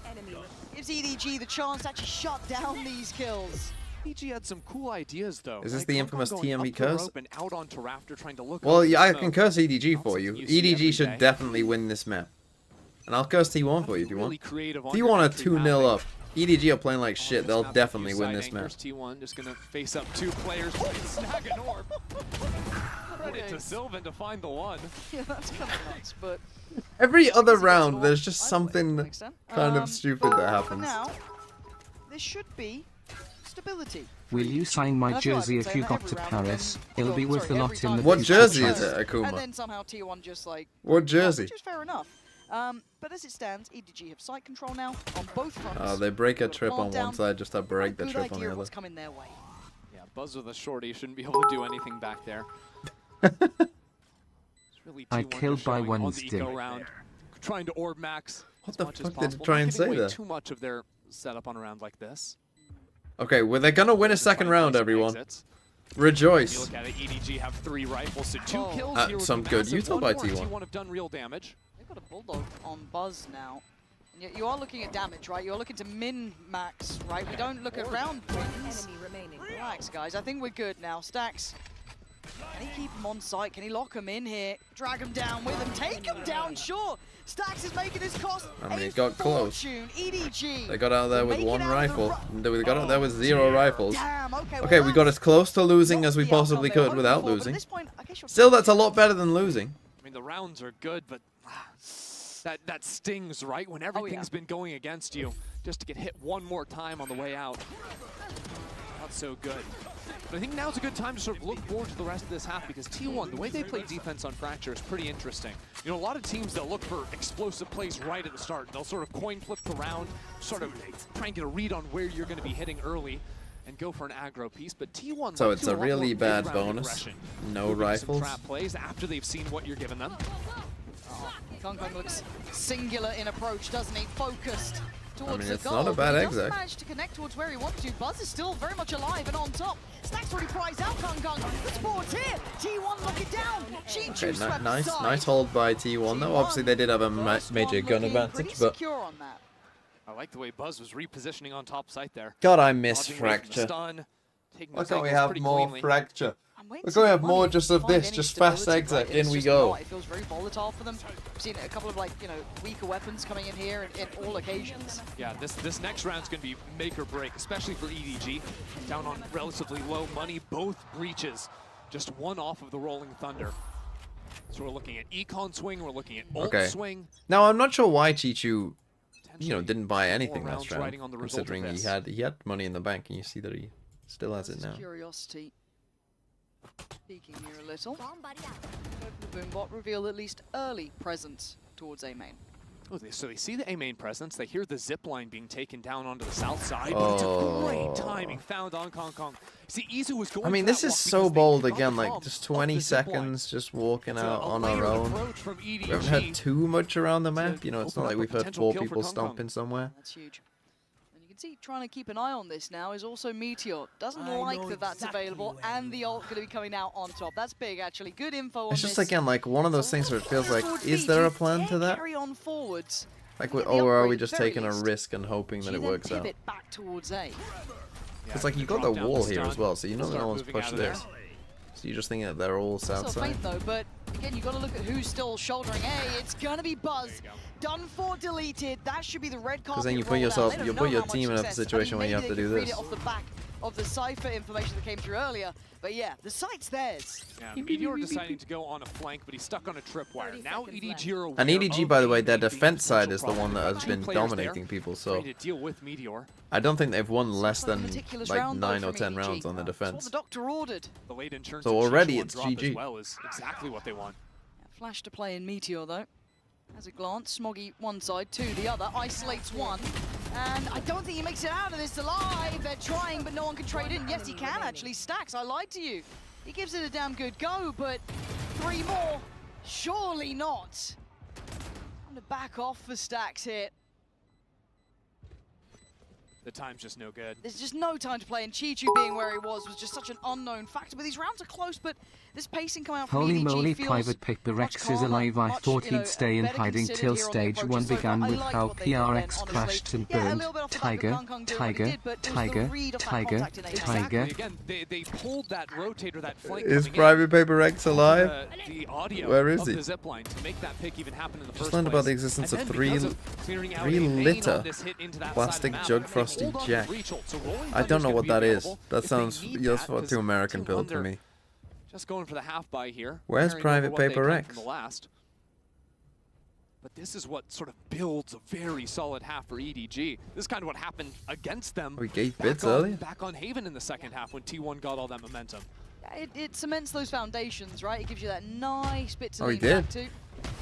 Gives EDG the chance to actually shut down these kills. EDG had some cool ideas though. Is this Like, the Kong infamous Kong going TME up the curse? rope and out onto Rafter trying to look Well, up yeah, I the can smoke. curse EDG for Something you. you see every EDG should day. definitely win this map. And I'll curse T1 for you if you Really want. creative on T1 your are entry 2-0 mapping. up. EDG are playing like On shit. this They'll map, definitely few win side this map. anchors. T1 just gonna face up 2 players, trying to snag an orb. Credit to Sylvan to find the one. Yeah, that's kind of nuts, but Every other he gets round, an there's orb just either way, to something an extent. kind of stupid but that for happens. now, there should be stability. Will you sign my That's what I jersey would if say you in got every to round, and Paris? then- It'll be well, worth a sorry, lot every in time the What they future. jersey is chance. it, Akuma? And then somehow T1 just like... What jersey? Which is fair enough. But as it stands, EDG have site control now on both fronts. Oh, they break a Got trip plant on down. one side, just to break the Good trip on idea the of what's other. coming their way. Yeah, Buzz with a shorty shouldn't be able to do anything back there. It's really I T1 killed just by showing on the Wednesday. eco round, trying to orb max What as the much as fuck did it possible, try not and giving say away there? too much of their setup on a round like this. Okay, well, they're gonna win a Just try second and play round, some everyone. exits. When you Rejoice. look at it, EDG have 3 rifles, so 2 Oh. kills here would Some be good massive. util One by more, T1. T1 have done real damage. They've got a Bulldog on Buzz now. And yet you are looking at damage, right? You're looking to min-max, right? We don't look at round wins. Enemy remaining. Relax, guys. I think we're good now. Stacks. Can he keep him on site? Can he lock him in here? Drag him down with him. Take him down, sure. Stacks is making his cost. I mean, a it got close. fortune. EDG. They got out there with Make it 1 out of the rifle. ru- They got out there with 0 rifles. Damn, okay, Okay, well, we got that's as close to losing not as we the outcome possibly they were could hoping without for, but at losing. this point, I guess you're Still, that's a lot better than losing. I mean, the rounds are good, but that stings, right? When everything's been going against you, just to get hit one more time on the way out. Not so good. But I think now's a good time to sort of look forward to the rest of this half, because T1, the way they play defense on Fracture is pretty interesting. You know, a lot of teams, they'll look for explosive plays right at the start. They'll sort of coin flip the round, sort of try and get a read on where you're going to be hitting early and go for an aggro piece. But T1, So like it's to a lot really more bad mid-round bonus. aggression. No Moving some rifles. trap plays after they've seen what you're giving them. Kong Kong looks singular in approach, doesn't he? Focused towards mean, the it's goal. not a bad but he exec. doesn't manage to connect towards where he wants to. Buzz is still very much alive and on top. Stacks already prized out Kong Kong. The sport's here. T1 looking down. Okay, swept nice aside. hold by T1 though. Obviously, they did have a First major one gun looking advantage, pretty but secure on that. I like the way Buzz was repositioning on top site there. God, I miss Dodging away from the Fracture. stun, taking Why those can't we angles have pretty more cleanly. Fracture? I'm waiting We're to going to see have more money just of find this, any just fast stability, exec, right? in It's we just go. not. It feels very volatile for them. We've seen a couple of weaker weapons coming in here in all occasions. Yeah, this next round's going to be make or break, especially for EDG. Down on relatively low money, both breaches. Just one off of the Rolling Thunder. So we're looking at Econ swing, we're looking at ult Okay. swing. Now, I'm not sure why Chichu, didn't buy anything rounds last round, riding on the result of considering this. he had money in the bank, and you see that he still has it This now. Curiosity peeking here a little. The Boombot reveal at least early presence towards A main. Oh, so they see the A main presence, they hear the zip line being taken down onto the south side, but it's a great timing found on Kong Kong. See, Izu was going I mean, for this that is walk so because they bold got again, the like bomb just up 20 the zip line. seconds just walking So out a on our layered own. approach from We haven't heard EDG. too much around the map, you know, it's open not like up a we've heard potential 4 kill for people Kong Kong. stomping somewhere. That's huge. And you can see trying to keep an eye on this now is also Meteor. Doesn't like that that's available, and the ult going to be coming out on top. That's big, actually. Good info on It's this. just, again, like one of those things where it feels like, Towards is B, there a G plan to that? Carry on forwards. Like, Get the or are we upgrade just at the taking very a least. risk and hoping that G it then works out? pivot back towards A. It's like you got the drop down wall the here as stun. well, so you know Start no one's moving pushed out of this. there. So you just think that they're all south Still side? faint though, but again, you got to look at who's still shouldering A. It's gonna be Buzz. Done for, deleted. That should be the red carpet. Because then you put rolled out. yourself, They don't you know put your how much team in a success. situation where you have maybe to do they could read this. it off the back of the Cypher information that came through earlier. But yeah, the site's theirs. Yeah, Meteor deciding to go on a flank, but he's stuck on a tripwire. Now EDG are aware And EDG, by the way, their of the defense side is the potential one that has problem. been Two players dominating there, people. trying So to deal with Meteor. I don't think they've won less than Meticulous like round, though, 9 or from 10 EDG. rounds on the That's what defense. the doctor ordered. The late insurance So of already Chichu on it's drop GG. as well is exactly what they want. Flash to play in Meteor though. Has a glance, Smoggy one side, two the other, isolates one. And I don't think he makes it out of this alive. They're trying, but no one can trade in. Yes, he can actually. Stacks, I lied to you. He gives it a damn good go, but 3 more, surely not. I'm gonna back off for Stacks here. The time's just no good. There's just no time to play, and Chichu being where he was just such an unknown factor. But these rounds are close, but this pacing coming out from Holy EDG moly, feels Private Pick the Rex is calmer, alive. I much, thought you know, he'd stay in better hiding considered till here on the stage 1 approaches so far. began I with like how what they did then, PRX honestly. crashed and Yeah, a burned. little bit off the back of Tiger, Kung Kung doing what he Tiger, did, but it was the Tiger, read of that Tiger, contact in A. Tiger. Again, they pulled that rotator, that flank Is coming Private in. Paper X alive? The audio Where is of he? the zipline to make that pick even happen in the Just first learned place. about the existence And of then three because of clearing out a main on litter this hit into that plastic side of the jug map, frosty hold on to jack. reach ult. So rolling I don't thunder's know gonna what be that is. available That if they sounds need just that, 'cause too American Team build for Wonder me. Just going for the half buy here. Where's carrying Private over what they Paper can X? from the last. But this is what sort of builds a very solid half for EDG. This is kind of what happened against them. We gave back bits on- earlier. Back on Haven in the second half when T1 got all that momentum. It cements those foundations, right? It gives you that nice bit to Oh, he lean did? back to.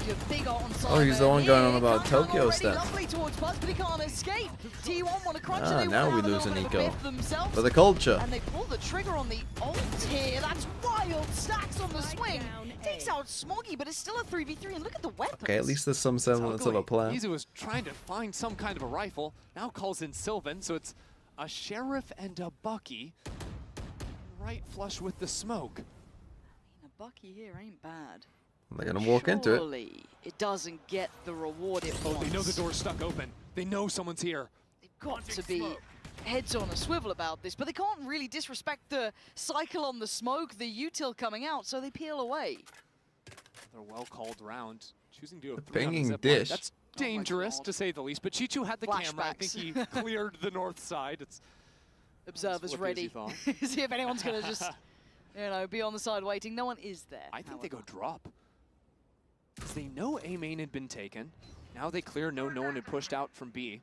Your big ult on Oh, he's the one going on Here, about Kung Kung Tokyo already stuff. lovely towards Buzz, but he can't escape. T1 want to crunch Ah, it. They now want we to have a lose little an bit of a eco. biff themselves. For the culture. And they pull the trigger on the ult here. That's wild. Stacks on the swing. Takes out Smoggy, but it's still a 3v3. And look at the weapons. Okay, at least there's some semblance of a plan. Izu was trying to find some kind of a rifle. Now calls in Sylvan, so it's a Sheriff and a Bucky. Right flush with the smoke. A Bucky here ain't bad. They're gonna walk into it. Surely it doesn't get the reward it Oh, wants. they know the door's stuck open. They know someone's here. They've got to be heads on a swivel about this, but they can't really disrespect the cycle on the smoke, the util coming out, so they peel away. They're well called round. Choosing to do a The 3 on the pinging zip dish. line. That's dangerous to say the least, but Chichu had the camera. I think he cleared the north side. It's Observers flippy as you ready. thought. See if anyone's going to just, be on the side waiting. No one is there. I think they go drop. Because they know A main had been taken. Now they clear, no one had pushed out from B.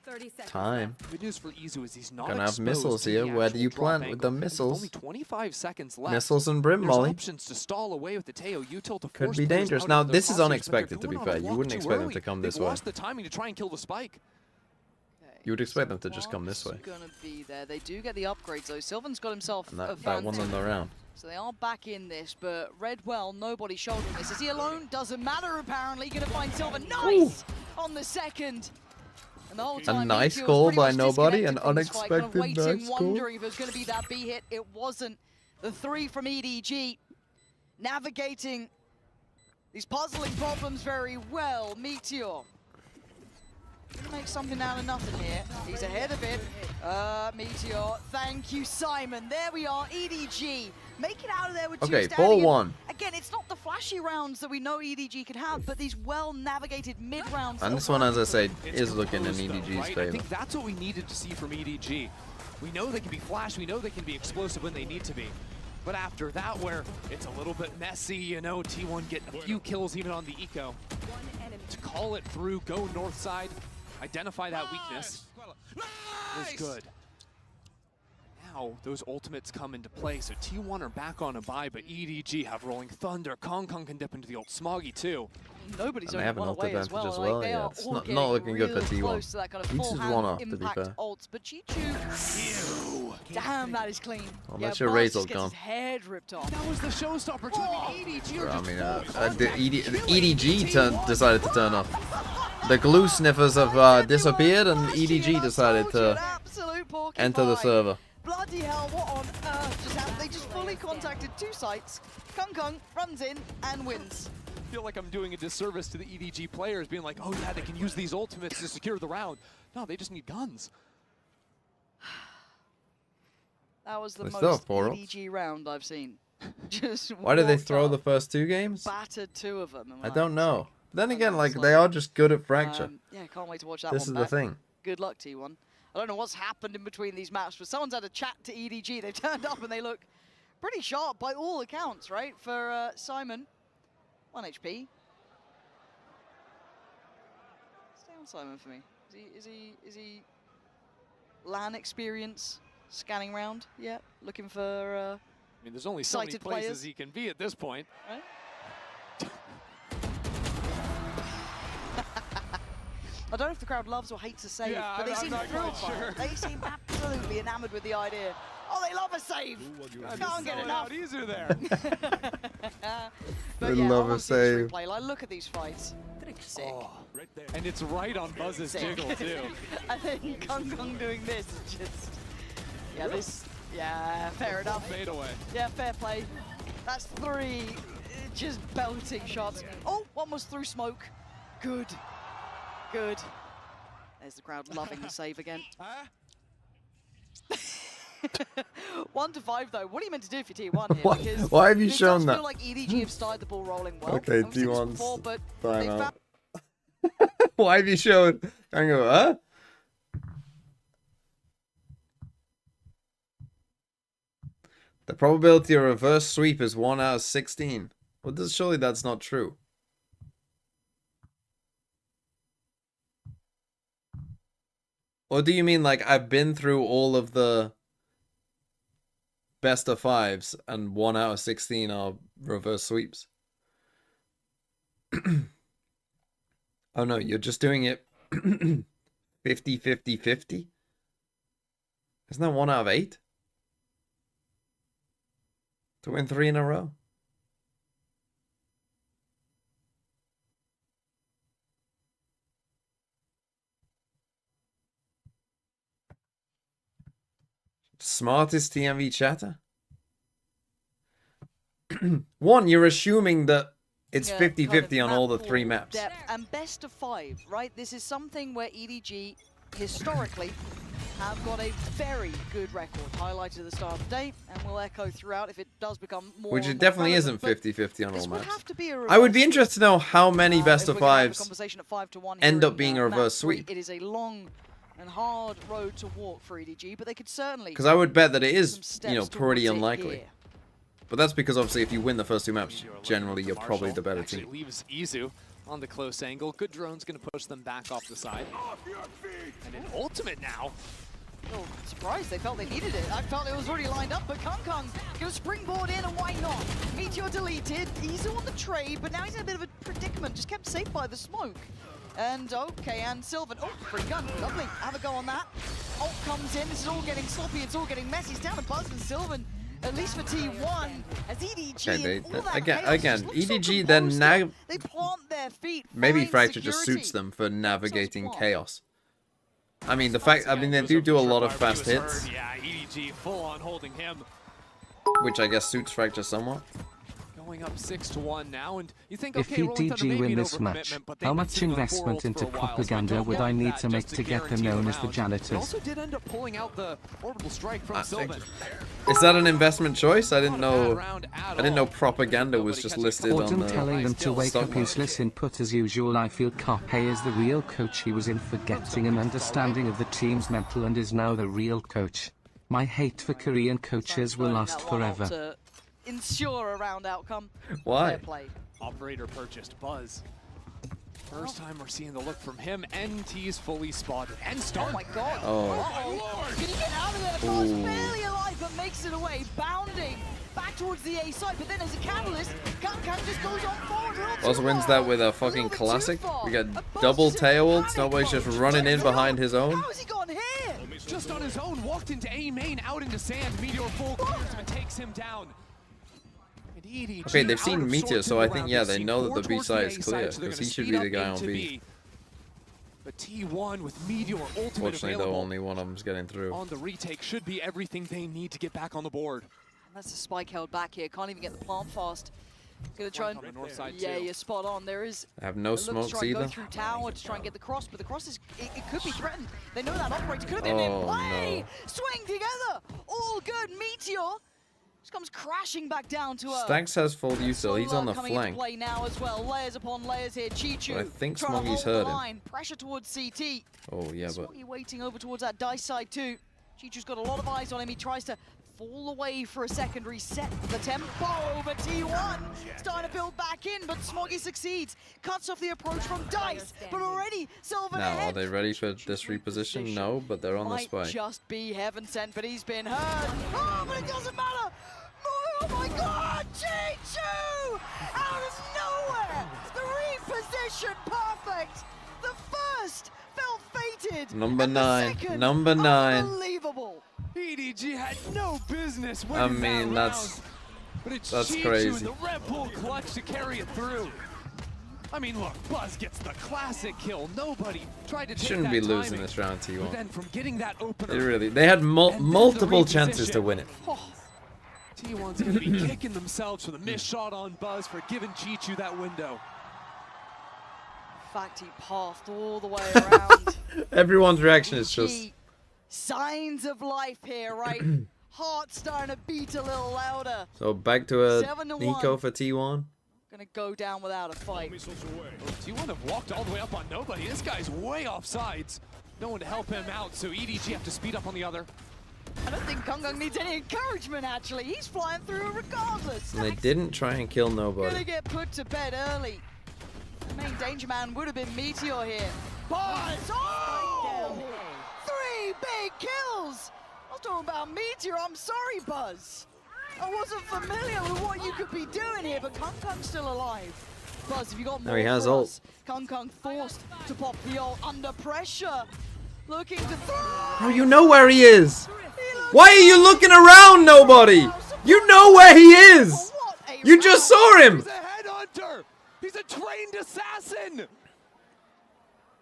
30 seconds. Time. Good news for Izu is he's not Gonna have exposed missiles to here. the Where do actual you drop plant with the angle. With missiles? only 25 seconds left. Missiles and brim, There's Molly. options to stall away with the Teo util to Could force be players dangerous. out Now, of their this is postures, but they're unexpected, to be going on fair. a You walk wouldn't too expect them early. to come They've this way. lost the timing to try and kill the spike. You would expect them to just come this way. Gonna be there. They do get the upgrades though. Sylvan's got himself And a that won them the round. So they are back in this, but Redwell, nobody shouldering this. Is he alone? Doesn't matter apparently. Gonna find Sylvan. Nice! On the second. And the whole time, nice Meteor was call pretty by much nobody, an disconnected from this fight, kind of unexpected waiting, nice call. wondering if it was gonna be that B hit. It wasn't. The 3 from EDG. Navigating these puzzling problems very well. Meteor. Gonna make something out of nothing here. He's ahead of it. Meteor. Thank you, Simon. There we are. EDG. Make it out of there with two Okay, standing in. 4-1. Again, it's not the flashy rounds that we know EDG can have, but these well-navigated mid-rounds. And that this one, as I said, It's is looking in composed, though, EDG's right? I favor. think that's what we needed to see from EDG. We know they can be flash, we know they can be explosive when they need to be. But after that, where it's a little bit messy, T1 getting a few kills even on the eco. To call it through, go north side, identify that weakness was good. Now those ultimates come into play, so T1 are back on a buy, but EDG have Rolling Thunder. Kong can dip into the ult. Smoggy too. Nobody's And they only have an one ult away advantage as well. as Like, well, they yeah. are It's all not getting looking good for real T1. close to that kind of Each is full hand one up, to be impact fair. ults, but Chichu. Damn, that is clean. Well, Yeah, that's your Buzz Razor just gets gone. his head ripped off. That was the showstopper to the EDG. Are I just mean, full the contact EDG killing decided to turn off. The glue sniffers have disappeared, and EDG decided to enter the server. Bloody hell, what on earth just happened? They just fully contacted 2 sites. Kung runs in and wins. I feel like I'm doing a disservice to the EDG players, being like, oh yeah, they can use these ultimates to secure the round. No, they just need guns. That was the They still have most 4 ults. EDG round I've seen. Just Why did they walked throw up, the first 2 games? battered 2 of them. I don't know. Then again, like, they are just good at Fracture. Yeah, can't wait to watch that This one is back. the thing. Good luck, T1. I don't know what's happened in between these maps, but someone's had a chat to EDG. They've turned up and they look pretty sharp by all accounts, right? For Simon, 1 HP. Stay on Simon for me. Is he LAN experience scanning round? Yeah, looking for I mean, there's only so many sighted places players. he can be at this point. Right? I don't know if the crowd loves or hates a save, Yeah, but they I'm seem not thrilled quite by sure. it. They seem absolutely enamored with the idea. Oh, they love a save! Can't get enough. Easier there. But They yeah, love I a want to see this save. replay. Like, look at these fights. Sick. And it's right on Buzz's Sick. jiggle, too. And then Kung Kung doing this is just... Yeah, this... Yeah, fair enough. Fade away. Yeah, fair play. That's 3 just belting shots. Oh, one was through smoke. Good. Good. There's the crowd loving the save again. 1 to 5 though. What are you meant to do for T1 here? Why- Because why have you this shown does that? feel like EDG have started the ball rolling well. Okay, And we've seen this T1's before, but time they out. Why have you shown? I go, huh? The probability of reverse sweep is 1 out of 16. Well, surely that's not true. Or do you mean like I've been through all of the best of 5s and 1 out of 16 are reverse sweeps? Oh no, you're just doing it 50, 50, 50? Isn't that 1 out of 8? To win 3 in a row? Smartest TMV chatter? 1, you're assuming that it's 50-50 on all the 3 maps. Depth and best of 5, right? This is something where EDG historically have got a very good record, highlighted at the start of the day, and will echo throughout if it does become more. Which and it more definitely relevant, isn't but 50-50 on all this would maps. have to be a I would be reverse interested to know how many best if of we're gonna have a 5s conversation at 5 to 1 end here up in, being a map reverse 3. sweep. It is a long and hard road to walk for EDG, but they could certainly. Because I would bet that it some is, steps you know, pretty towards it unlikely. here. But that's because obviously if you win the first 2 maps, generally you're probably the better Actually team. leaves Izu on the close angle. Good drone's going to push them back off the side. And an ultimate now. Oh, surprised. They felt they needed it. I felt it was already lined up, but Kung Kung goes springboard in, and why not? Meteor deleted. Izu on the trade, but now he's in a bit of a predicament. Just kept safe by the smoke. And okay, and Sylvan. Oh, free gun. Lovely. Have a go on that. Ult comes in. This is all getting sloppy. It's all getting messy. It's down to Buzz and Sylvan. At least for T1, as EDG Okay, and all that again, chaos just again, looks so EDG then composed now here. They plant their feet. maybe find Fracture just security. suits them for navigating Smart. chaos. I mean, the fact, I mean, they do a lot of fast hits, Yeah, EDG full on holding him. which I guess suits Fracture somewhat. Going up 6 to 1 now, and you think, If okay, Rolling Thunder EDG may win be an this match, overcommitment, but they've how been much sitting on 4 investment ults into for a while, so I propaganda don't would want I need that to make just to get them guarantee known the as the round. They janitors? also did end up pulling out the orbital strike from Sylvan. Is that an investment choice? I didn't know. round at I didn't know propaganda was just listed on Gordon the telling them to wake stock up useless input as usual. I feel Kope is the real coach. He was in for getting an understanding of the team's mental and is now the real coach. My hate for Korean coaches will last forever. To ensure a round outcome. Why? Fair play. Operator purchased Buzz. First time we're seeing the look from him. NT's fully spotted and stunned. Oh my god. Oh. Uh-oh. Can he get out of there? Buzz barely alive but makes it away, bounding back towards the A side. But then as a catalyst, Kung Kung just goes on forward. A little too Also wins that far. with a little fucking bit too classic. far. We got And Buzz double is in tail ults. panic Nobody's just mode. running in behind his own. How has he gone here? Just on his own, walked into A main, out into sand. Meteor full clears him and takes him down. And EDG Okay, they've out seen of Meteor, sorts so in I the think, round. yeah, They've they seen know that four the B towards side A is clear, so they're because gonna he should speed be up the guy on into B. But T1 with Meteor ultimate Fortunately, though, available only one of them's getting through. on the retake should be everything they need to get back on the board. And that's the spike held back here. Can't even get the plant fast. Gonna try and on the north side yeah, too. you're spot on. There is They have no a look to smokes try and either. go through tower to try and get the cross, but the cross is it could be threatened. They know that operator could have been in Oh, play. no. Swing together, all good. Meteor Just comes crashing back down to earth. Staggs has full util. He's on the coming into flank. play now as well. Layers upon layers here. Chichu But I think trying to Smoggy's hold hurt the him. line. Pressure towards CT. Oh, yeah, but... Smoggy waiting over towards that dice side too. Chichu's got a lot of eyes on him. He tries to fall away for a second, reset the tempo over T1. Starting to build back in, but Smoggy succeeds. Cuts off the approach from Dice, but already Sylvan Now, ahead. are they ready for this reposition? No, but they're on the Might spike. just be heaven sent, but he's been hurt. Oh, but it doesn't matter. Oh my God, Chichu! Out of nowhere, the reposition perfect. The first felt fated. Number and the 9. second, Number 9. unbelievable. EDG had no business I winning mean, that that's round, but it's that's Chichu crazy. and the Red Bull clutch to carry it through. I mean, look, Buzz gets the classic kill. Nobody tried to take Shouldn't that be losing timing. this round, But T1. then from getting that opener, They had and then multiple the chances to reposition. win it. Oh, T1's gonna be kicking themselves for the missed shot on Buzz for giving Chichu that window. In fact, he pathed all the way around. Everyone's reaction is just... EDG, signs of life here, right? Heart starting to beat a little louder. So back to a 7-1. Nico for T1. Gonna go down without a fight. T1 have walked all the way up on nobody. This guy's way off sides. No one to help him out, so EDG have to speed up on the other. I don't think Kung needs any encouragement, actually. He's flying through regardless. And they didn't try and kill Gonna nobody. get put to bed early. The main danger man would have been Meteor here. Buzz! Oh! 3 big kills! I was talking about Meteor. I'm sorry, Buzz. I wasn't familiar with what you could be doing here, but Kung's still alive. Buzz, have you got more No, he has for ult. us? Kung forced to pop the ult under pressure. Looking to throw. Oh, you know where he is! Why are you looking around, nobody? You know where he is! You just saw him! He's a headhunter! He's a trained assassin!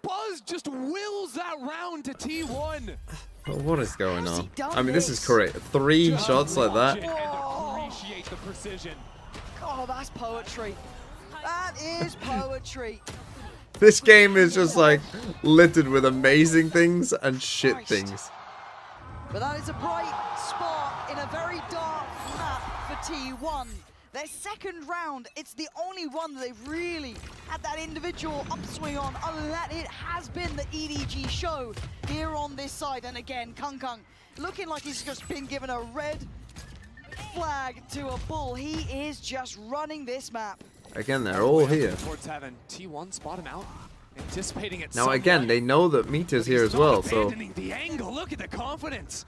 Buzz just wills that round to T1. Oh, what is going on? I mean, this is correct. 3 shots like Watch it that. and appreciate the precision. Oh, that's poetry. That is poetry. This game is just like littered with amazing things and shit things. But that is a bright spot in a very dark map for T1. Their second round, it's the only one that they've really had that individual upswing on, other than that it has been the EDG show here on this side. And again, Kung looking like he's just been given a red flag to a bull. He is just running this map. Again, they're all here. Towards heaven. T1 spot him out. Anticipating it. Now again, they know that Meteor's here as well, so... Abandoning the angle. Look at the confidence.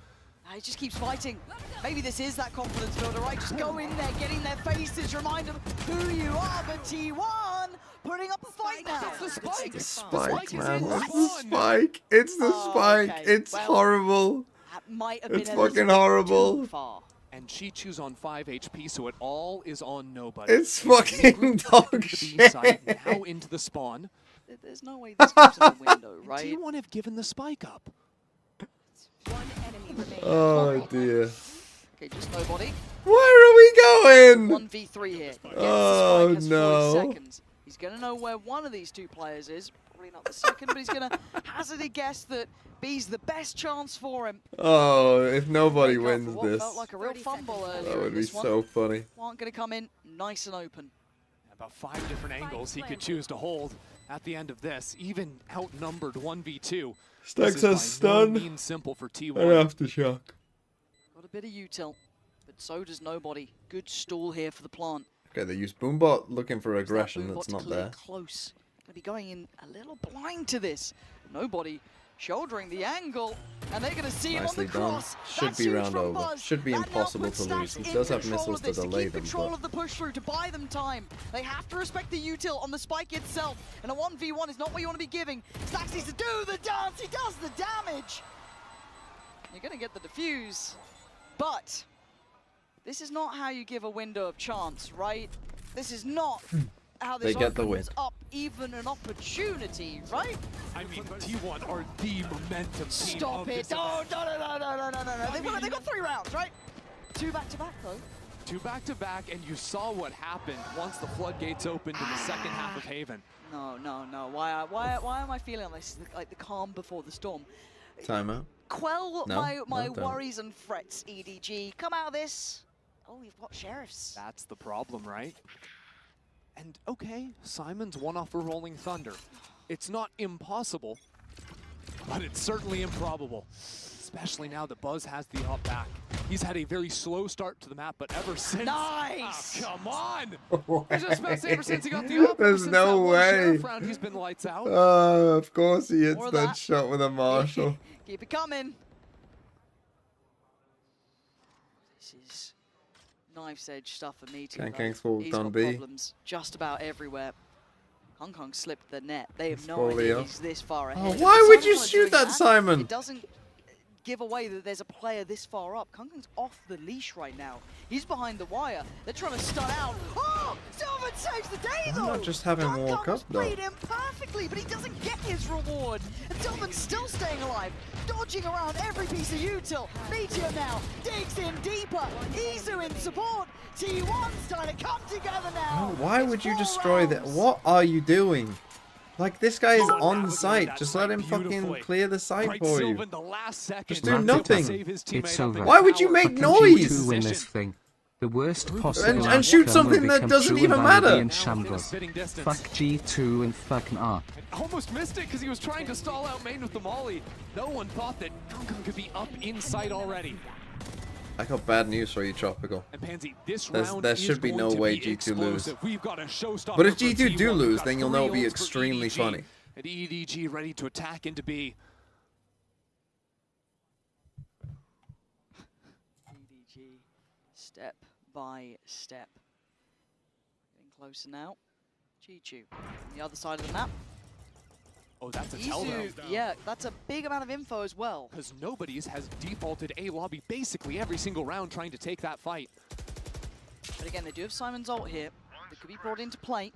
He just keeps fighting. Maybe this is that confidence builder, right? Just go in there, get in their faces, remind them who you are. But T1 putting up a fight now. It's the spike. The spike, is man. in It's the one. spike. It's the spike. okay. It's Well, horrible. That might have It's been a little fucking horrible. too far. And Chichu's on 5 HP, so it all is on nobody. It's fucking dog shit. Now into the spawn. There's no way this goes in the window, right? T1 have given the spike up. One enemy remaining. Oh dear. Okay, just nobody. Where are we going? 1v3 here. Gets the Oh, spike, has 40 no. seconds. He's going to know where one of these two players is. Probably not the second, but he's going to hazard a guess that B's the best chance for him. Oh, if nobody Make up for wins what this, felt like a real fumble earlier that in would be this one. so funny. Aren't going to come in nice and open. About 5 different angles he could choose to hold at the end of this, even outnumbered 1v2. Staggs This has is by no stun means simple for T1. and aftershock. Got a bit of util, but so does nobody. Good stall here for the plant. Okay, they use Boombot looking for There's that aggression Boombot that's to not clear there. Close. Gonna be going in a little blind to this. Nobody shouldering the angle, and they're gonna see him on Nicely the done. cross. Should That's be huge round from over. Buzz. Should be That now impossible puts to lose. Stacks He in does have control missiles of to this, delay keep them, control but of the push through to buy them time. They have to respect the util on the spike itself, and a 1v1 is not what you want to be giving. Stacks needs to do the dance. He does the damage. You're gonna get the defuse, but this is not how you give a window of chance, right? This is not how this They get the opens win. up even an opportunity, right? I mean, T1 are the momentum team Stop of it! this No, event. no. They got 3 rounds, right? 2 back-to-back, though. 2 back-to-back, and you saw what happened once the floodgates opened in the second half of Haven. No. Why am I feeling this like the calm before the storm? timeout. Quell No, my no, don't. worries and frets, EDG. Come out of this Oh, we've got Sheriffs. That's the problem, right? And okay, Simon's one off a Rolling Thunder. It's not impossible, but it's certainly improbable. Especially now that Buzz has the up back. He's had a very slow start to the map, but ever since... Nice! Oh, come on! He's just about to say ever since he got the up. There's no way. Round, he's been lights out. Of course he hits More of that that. shot with a Marshall. Keep it coming. This is knife's edge stuff for me too. Kankang's though. full He's done got B. problems just about everywhere. Hong Kong slipped the net. They have It's no fully idea up. he's this far Oh, ahead. why If would Simon's you not shoot doing that, Simon? It doesn't give away that there's a player this far up. Hong Kong's off the leash right now. He's behind the wire. They're trying to stun out. Oh! Sylvan saves the day, Why though! not just have him Hong walk Kong's up, though? played him perfectly, but he doesn't get his reward. And Sylvan's still staying alive, dodging around every piece of util. Meteor now digs in deeper. Izu in support. T1's trying to come together now. Why It's would you 4 destroy that? rounds. What are you doing? Like, this guy is on navigated site. that Just let him site fucking beautifully. clear the site Right, for you. Sylvan, the last second, Just do to nothing. save his teammate It's up over. in Why would you power. make Fucking noise? G2 win this thing. The worst possible And shoot outcome will something that become doesn't true even and I'll be matter. in Now within shambles. spitting distance. Fuck G2 and fuck R. Almost missed it because he was trying to stall out main with the molly. No one thought that Hong Kong could be up in sight already. I got bad news for you, Tropical. And Pansy, this There round should is be going no to way be G2 lose. explosive. We've got a showstopper But if for G2 do T1. lose, We've got then you'll know it'll be 3 ults for extremely EDG. funny. And EDG ready to attack into B. EDG step by step. Getting closer now. Chi-Chu on the other side of the map. Oh, that's a tell though. Izu, yeah, that's a big amount of info as well. Because nobody's has defaulted A lobby basically every single round trying to take that fight. But again, they do have Simon's ult here. That could be brought into play.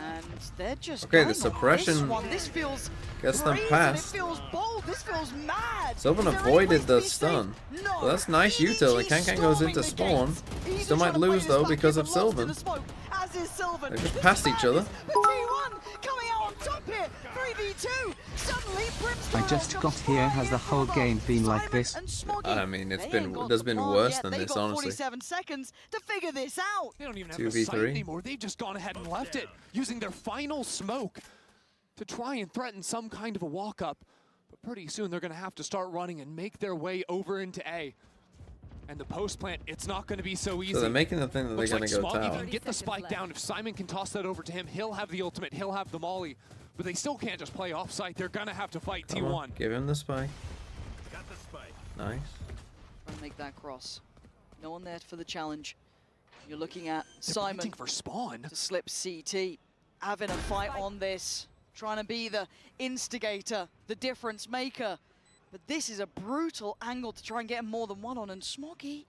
And they're just Okay, the going on suppression this one. This feels gets them brazen, past. It feels bold. This feels mad. Sylvan Is there any avoided place to the be safe? stun. No. Well, that's nice util. The Kankang goes into spawn. He's Still might lose though because of Sylvan. As is Sylvan. They just passed each other. The T1 coming out on top here. 3v2. Suddenly, Brimstone I just comes got here. Has the whole game been like Simon this? and Smoggy. I mean, They ain't got there's the been plan worse yet. than They've this, got honestly. 47 seconds to figure this out. They don't even have 2v3. the site anymore. They've just gone ahead and left it, using their final smoke to try and threaten some kind of a walk-up. But pretty soon they're going to have to start running and make their way over into A. And the post plant, it's not going to be so easy. So they're making the thing that they're Looks going like to go Smoggy tower. can get the spike down. If Simon can toss that over to him, he'll have the ultimate, he'll have the molly. But they still can't just play off-site. They're going to have to fight Come T1. on, give him the spike. Nice. Trying to make that cross. No one there for the challenge. You're looking at They're Simon waiting for spawn. to slip CT. Having a fight on this. Trying to be the instigator, the difference maker. But this is a brutal angle to try and get more than one on. And Smoggy,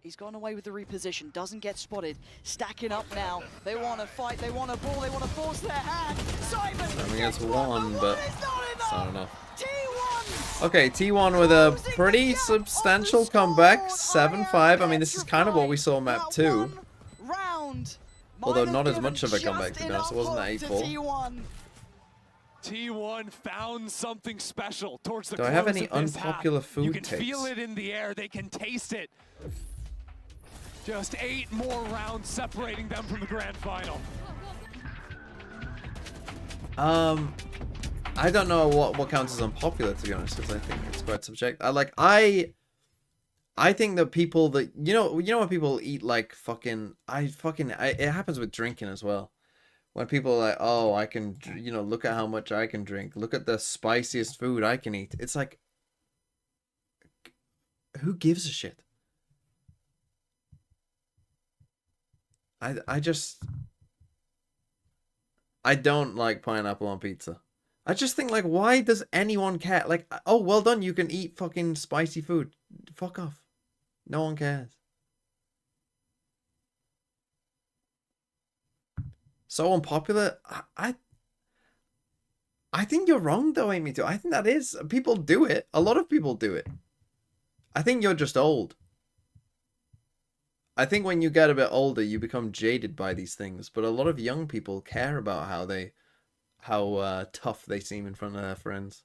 he's gone away with the reposition. Doesn't get spotted. Stacking up now. They want to fight. They want to ball. They want to force their hand. Simon I mean, gets it's one, but it's not it's not enough. enough. T1 Okay, T1 with a pretty substantial comeback, 7-5. I mean, this is kind of what we saw map 2. round. Although Might not have as much of a given comeback, to be just honest. It wasn't enough hope to 8-4. T1. T1 found something special towards the Do I have close any of this unpopular half. food You can takes? feel it in the air. They can taste it. Just 8 more rounds separating them from the grand final. I don't know what counts as unpopular, to be honest, because I think it's quite subjective. I think that people that you know when people eat like it happens with drinking as well. When people are like, oh, I can, look at how much I can drink. Look at the spiciest food I can eat. It's like, who gives a shit? I don't like pineapple on pizza. I just think, like, why does anyone care? Like, oh, well done, you can eat fucking spicy food. Fuck off. No one cares. So unpopular. I think you're wrong, though, Amy, too. I think that is. People do it. A lot of people do it. I think you're just old. I think when you get a bit older, you become jaded by these things. But a lot of young people care about how tough they seem in front of their friends.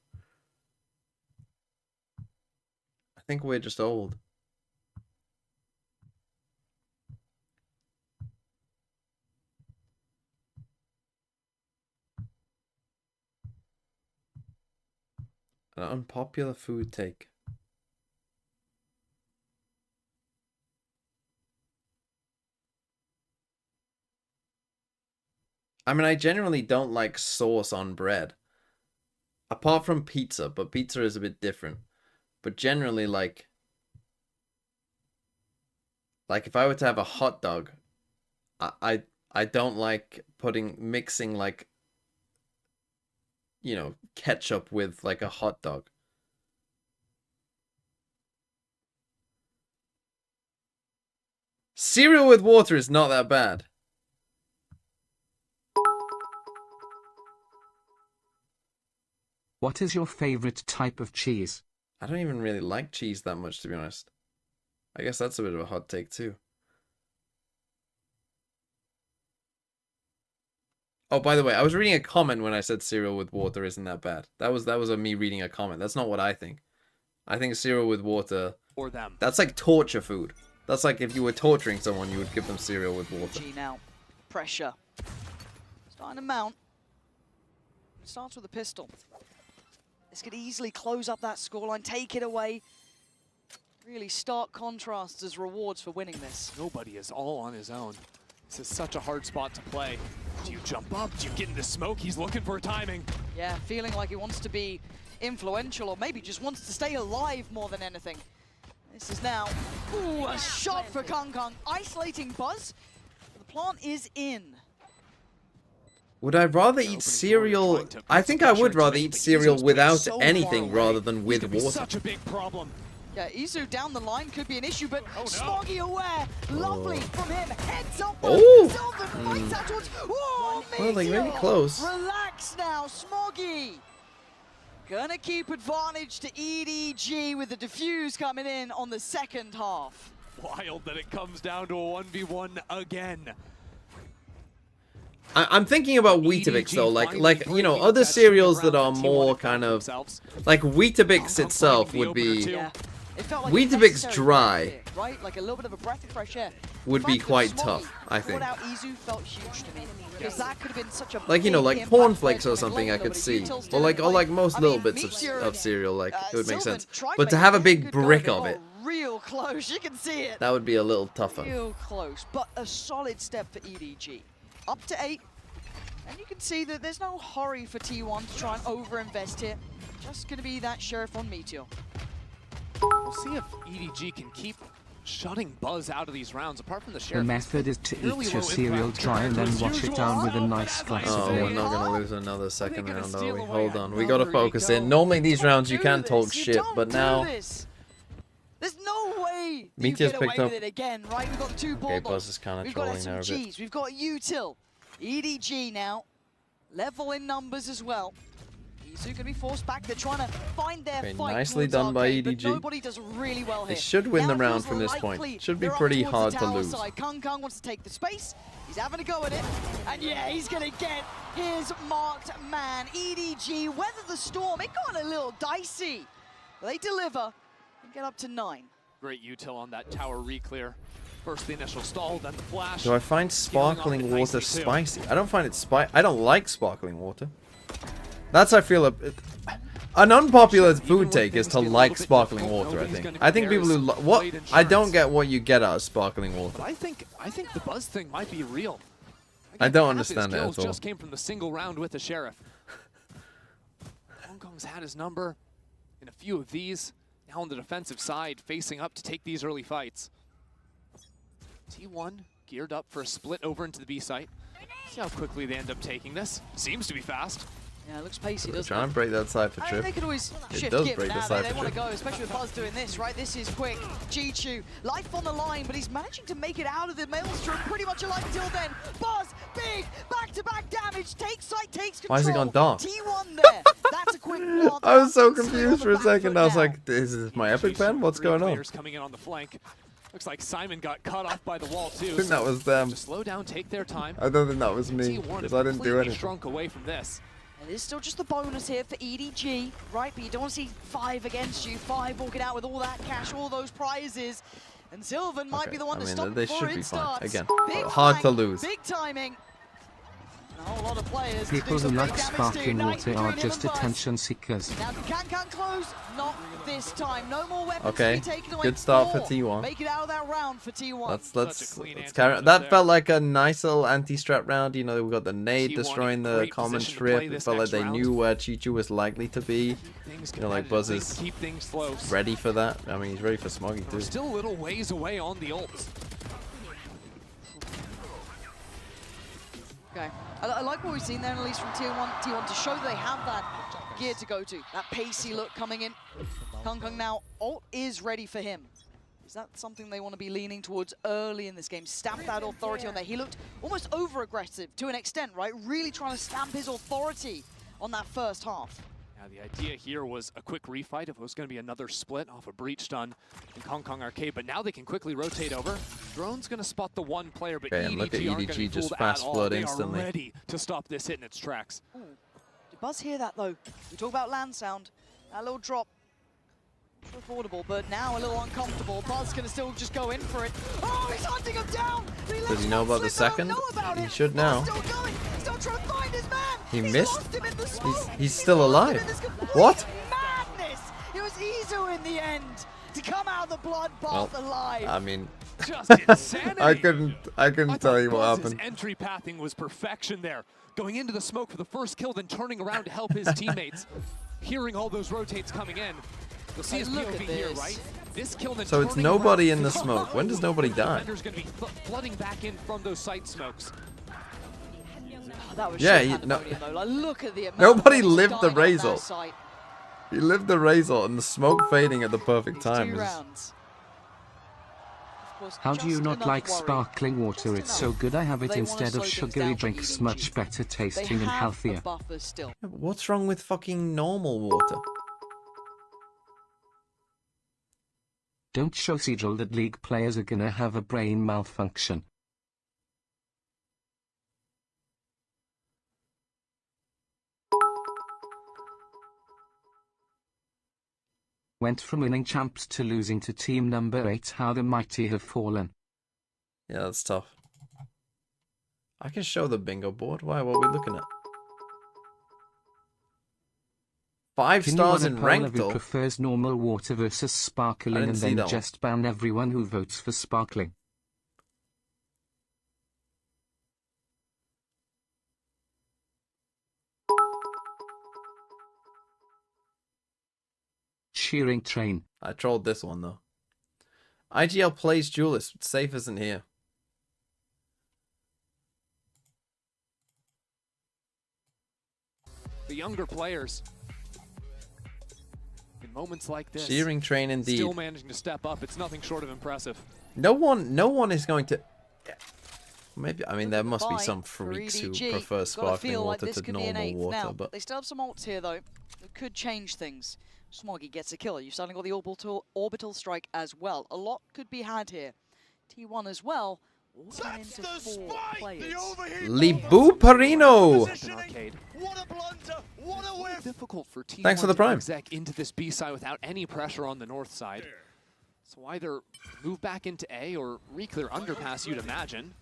I think we're just old. An unpopular food take. I mean, I generally don't like sauce on bread. Apart from pizza, but pizza is a bit different. But generally, like if I were to have a hot dog, I don't like mixing like, you know, ketchup with like a hot dog. Cereal with water is not that bad. What is your favorite type of cheese? I don't even really like cheese that much, to be honest. I guess that's a bit of a hot take too. Oh, by the way, I was reading a comment when I said cereal with water isn't that bad. That was a me reading a comment. That's not what I think. I think cereal with water, Or them. that's like torture food. That's like if you were torturing someone, you would give them cereal with water. EDG now. Pressure. Starting to mount. Starts with a pistol. This could easily close up that scoreline, take it away. Really stark contrasts as rewards for winning this. Nobody is all on his own. This is such a hard spot to play. Do you jump up? Do you get into smoke? He's looking for timing. Yeah, feeling like he wants to be influential or maybe just wants to stay alive more than anything. This is now, ooh, a shot for Kung Kung. Isolating Buzz. The plant is in. Would I rather eat cereal? I think I would rather eat cereal without anything rather than with water. Such a big problem. Yeah, Izu down the line could be an issue, but Smoggy aware. Lovely from him. Heads up. Oh! Sylvan fights out towards. Oh, Well, they may be close. Relax now, Smoggy. Gonna keep advantage to EDG with the defuse coming in on the second half. Wild that it comes down to a 1v1 again. I'm thinking about Weetabix though, like you know, other cereals that are more kind of like Weetabix itself would be Weetabix dry right? Like a little bit of a breath of fresh air. would be quite tough, I think. Out Izu felt huge to me because that could have been such a Like, you know, big like impact cornflakes player or something I coming could late, see, but or like most little bits of cereal, like it would make sense. But to have a big brick of it, real close, you can see it. that would be a little tougher. Real close, but a solid step for EDG. Up to 8, and you can see that there's no hurry for T1 to try and over-invest here. Just going to be that Sheriff on Meteor. We'll see if EDG can keep shutting Buzz out of these rounds. Apart from the The Sheriff, method is to eat your cereal dry and then wash it down with a nice glass Oh, of we're milk. not going to lose another second round, are we? Hold on, we got to focus in. Normally these rounds you can talk shit, but now... There's no way Meteor's you get picked away up. with it again, right? We've got the two Okay, Bulldogs. Buzz is kind of We've got trolling there a bit. SMGs. We've got Util. EDG now. Level in numbers as well. Izu going to be forced back. They're trying to find their Okay, fight nicely towards done by Arcade, but EDG. nobody does really well They here. should win the Now it round feels from this likely point. Should be they're up pretty towards hard the to tower lose. side. Kung Kung wants to take the space. He's having a go at it. And yeah, he's going to get his marked man. EDG weather the storm. It got a little dicey. They deliver and get up to 9. great util on that tower re-clear. First the initial stall, then the flash. Do I find sparkling water spicy? I don't find it I don't like sparkling water. That's, I feel, an unpopular food take is to like sparkling water, I think. I think people who I don't get what you get out of sparkling water. But I think the Buzz thing might be real. I don't Half his understand it kills at all. just came from the single round with the Sheriff. Hong Kong's had his number in a few of these. Now on the defensive side, facing up to take these early fights. T1 geared up for a split over into the B site. See how quickly they end up taking this. Seems to be fast. Yeah, it looks pacey, doesn't Try and break that Cypher I mean, trip. they could always It shift does gear, break but the now Cypher they want to trip. go, especially with Buzz doing this, right? This is quick. G2, life on the line, but he's managing to make it out of the maelstrom pretty much alive until then. Buzz, big, back-to-back damage, takes sight, takes control. Why has he gone dark? T1 there. That's a quick block. I was so confused for a second. I was like, is this my epic pen? What's going on? Players coming in on the flank. Looks like Simon got cut off by the wall too. I think that was them. To slow down, take their time. I don't think that was me, T1 because I didn't do completely anything. shrunk away from this. It is still just the bonus here for EDG, right? But you don't want to see 5 against you. 5 walking out with all that cash, all those prizes. And Sylvan might be the one to stop they before should it be fine. starts. Again, Big hard to flank, lose. Big timing. A whole lot of players. People who like sparkling water are just attention seekers. Now can close, not this time. No more weapons Okay, to be taken away. good start for 4. T1. Make it out of that round for T1. Let's carry on. That felt like a nice little anti-strat round. You know, we got the nade destroying the common strip. It felt like they knew where Chichu was likely to be. You know, like Buzz is ready for that. I mean, he's ready for Smoggy too. We're still a little ways away on the ults. Okay, I like what we've seen there, at least from T1 to show that they have that gear to go to. That pacey look coming in. Kung now, ult is ready for him. Is that something they want to be leaning towards early in this game? Stamp that authority on there. He looked almost over-aggressive to an extent, right? Really trying to stamp his authority on that first half. Now the idea here was a quick refight if it was going to be another split off a breach stun in Kong Arcade, but now they can quickly rotate over. Drone's going to spot the one player, but Okay, and look at EDG EDG just fast flood instantly. They are ready to stop this hit in its tracks. Ooh. Did Buzz hear that though? We talk about land sound. That little drop. Affordable, but now a little uncomfortable. Buzz gonna still just go in for it. Oh, he's hunting him down! Does he know about the second? He should now. Still going, still trying to find his man. He He's missed? lost him in the smoke. He's still alive. What? Madness! It was Izu in the end to come out of the bloodbath alive. I mean, Just insanity. I couldn't tell you what Buzz's happened. entry pathing was perfection there. Going into the smoke for the first kill, then turning around to help his teammates. Hearing all those rotates coming in. You'll see his POV here, right? This kill then So it's nobody in the smoke. When does nobody die? Defender's gonna be flooding back in from those sight smokes. Oh, that was Yeah, short pandemonium, though. Like, look at the amount Nobody of lived the dying on that Razor. site. He lived the Razor and the smoke fading at the perfect These time. 2 is- rounds. Of course, How do you just not enough like worry. sparkling water? Just It's so good I have it They wanna instead slow of things sugary down for drinks, EDG. much better They tasting and have healthier. a buffer still. Yeah, but what's wrong with fucking normal water? Don't show Sigil that League players are gonna have a brain malfunction. Went from winning champs to losing to team number 8. How the mighty have fallen. Yeah, that's tough. I can show the bingo board. Why? What are we looking at? 5 Can stars you in run a poll of who Rankdle. prefers normal water versus sparkling didn't and see then that one. just ban everyone who votes for sparkling? Cheering train. I trolled this one though. IGL plays Duelist. Safe isn't here. The younger players, in moments like this, Cheering train indeed. still managing to step up. It's nothing short of impressive. No one is going to. Maybe I mean there must be some For freaks who EDG. prefer Gotta sparkling feel like water this to could be an normal eighth. water, Now, but they still have some ults here though that could change things. Smoggy gets a kill. You've suddenly got the orbital strike as well. A lot could be had here. T1 as well. Walking into 4 players. Libu Parino. Arcade. What a blunder! What a whiff! Difficult for T1 Thanks for the to prime. exec into this B side without any pressure on the north side. So either move back into A or re-clear underpass, you'd imagine,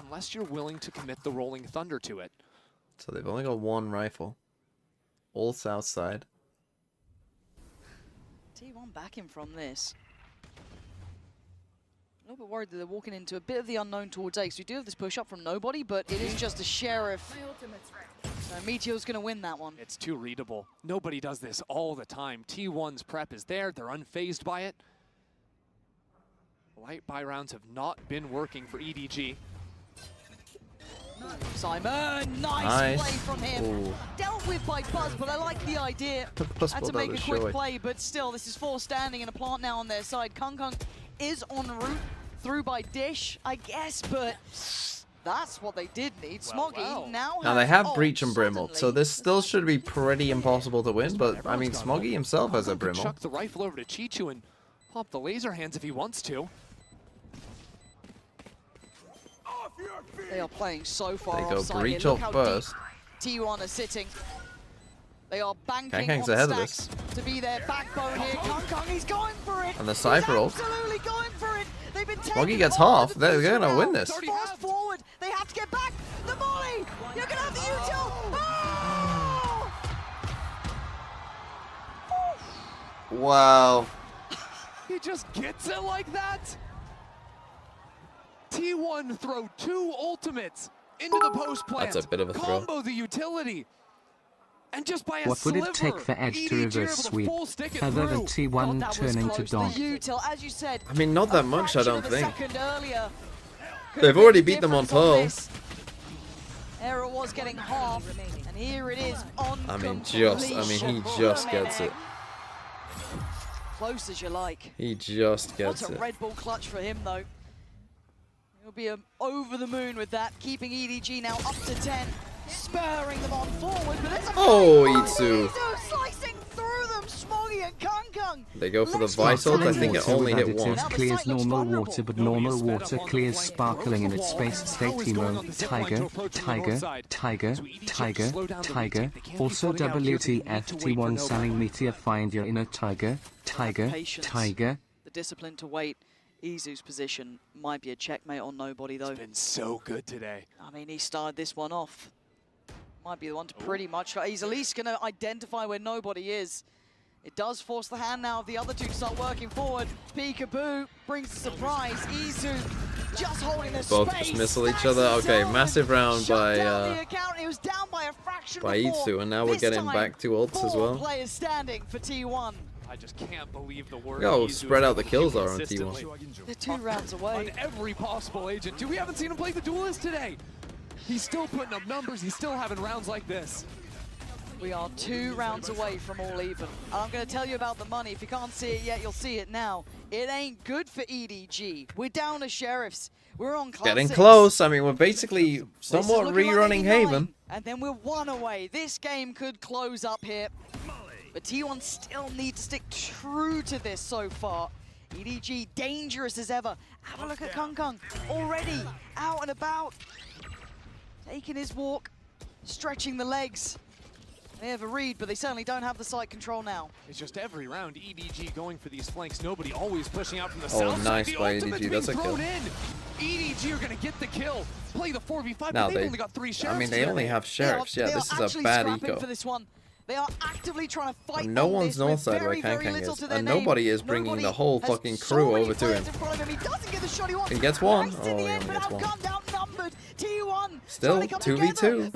unless you're willing to commit the Rolling Thunder to it. So they've only got 1 rifle. All south side. T1 backing from this. A little bit worried that they're walking into a bit of the unknown towards A. So we do have this push up from nobody, but it is just a Sheriff. So Meteor's going to win that one. It's too readable. Nobody does this all the time. T1's prep is there. They're unfazed by it. Light buy rounds have not been working for EDG. Simon, nice play from him. Ooh. Dealt with by Buzz, but I like the idea. Plus Had to ball make a was quick showy. play, but still, this is 4 standing and a plant now on their side. Kung is en route through by Dish, I guess, but that's what they did need. Smoggy now Now they has have ult, Breach and Brimble, so suddenly. this still should be pretty impossible to win, but I mean Smoggy himself has a Kong could Brimble. chuck the rifle over to Chichu and pop the laser hands if he wants to. They are playing so far They go offside Breach here. Look off how first. deep T1 are sitting. They are banking Kangkang's on ahead of stacks to be their backbone here. Kung, he's going for it. And the Cypher ult. He's absolutely going for it. They've been Smoggy taken gets forward half. to the They're push gonna now. win this. Force forward. They have to get back. The volley. You're Wow. He just gets it like that? T1 throw 2 ultimates into the post plant. That's a bit of a throw. Combo the utility. And just by a What would it take for Edge to reverse sweep, other than T1 turning to Dom? As you said, I mean, not that much, I don't think. Earlier, They've already beat them on Pearl. Error was getting half, and here it is on he just gets it. Close as you like. He just gets What's a it. Red Bull clutch for him, though. He'll be over the moon with that, keeping EDG now up to 10, spurring them on forward. But there's a Itsu. slicing through them, Smoggy and Kung. They go for the Vice ult. I think it only hit once. Clears normal water, but normal water clears sparkling in its space state emo. Tiger, tiger, tiger, tiger, tiger. Also WTF T1 selling meteor find your inner tiger, tiger, tiger. The discipline to wait. Izu's position might be a checkmate on nobody, though. It's been so good today. I mean, he started this one off. Might be the one to pretty much... He's at least going to identify where nobody is. It does force the hand now of the other two to start working forward. Peekaboo brings the surprise. Izu just holding the Both space. just missile each other. Okay, massive round by Izu, and now we're getting back to ults as well. Players standing for T1. I just can't believe the word. Look how spread out the kills are on T1. They're 2 rounds away. On every possible agent. We haven't seen him play the duelist today. He's still putting up numbers. He's still having rounds like this. We are 2 rounds away from all even. I'm going to tell you about the money. If you can't see it yet, you'll see it now. It ain't good for EDG. We're down to Sheriffs. We're on class Getting 6. close. I mean, we're basically somewhat rerunning Haven. And then we're 1 away. This game could close up here. But T1 still need to stick true to this so far. EDG dangerous as ever. Have a look at Kung already out and about. Taking his walk, stretching the legs. They have a read, but they certainly don't have the site control now. It's just every round EDG going for these flanks. Nobody always pushing out from the south side. Nice by EDG. That's a kill. EDG are going to get the kill. Play the 4v5, Now but they've only got 3 sheriffs. I mean, they only have sheriffs. Yeah, this is a bad eco. For this one. They are actively trying to fight. No one's north side where Kang is, and nobody is bringing the whole fucking crew over to him. He gets one. Oh, he only gets one. Still 2v2.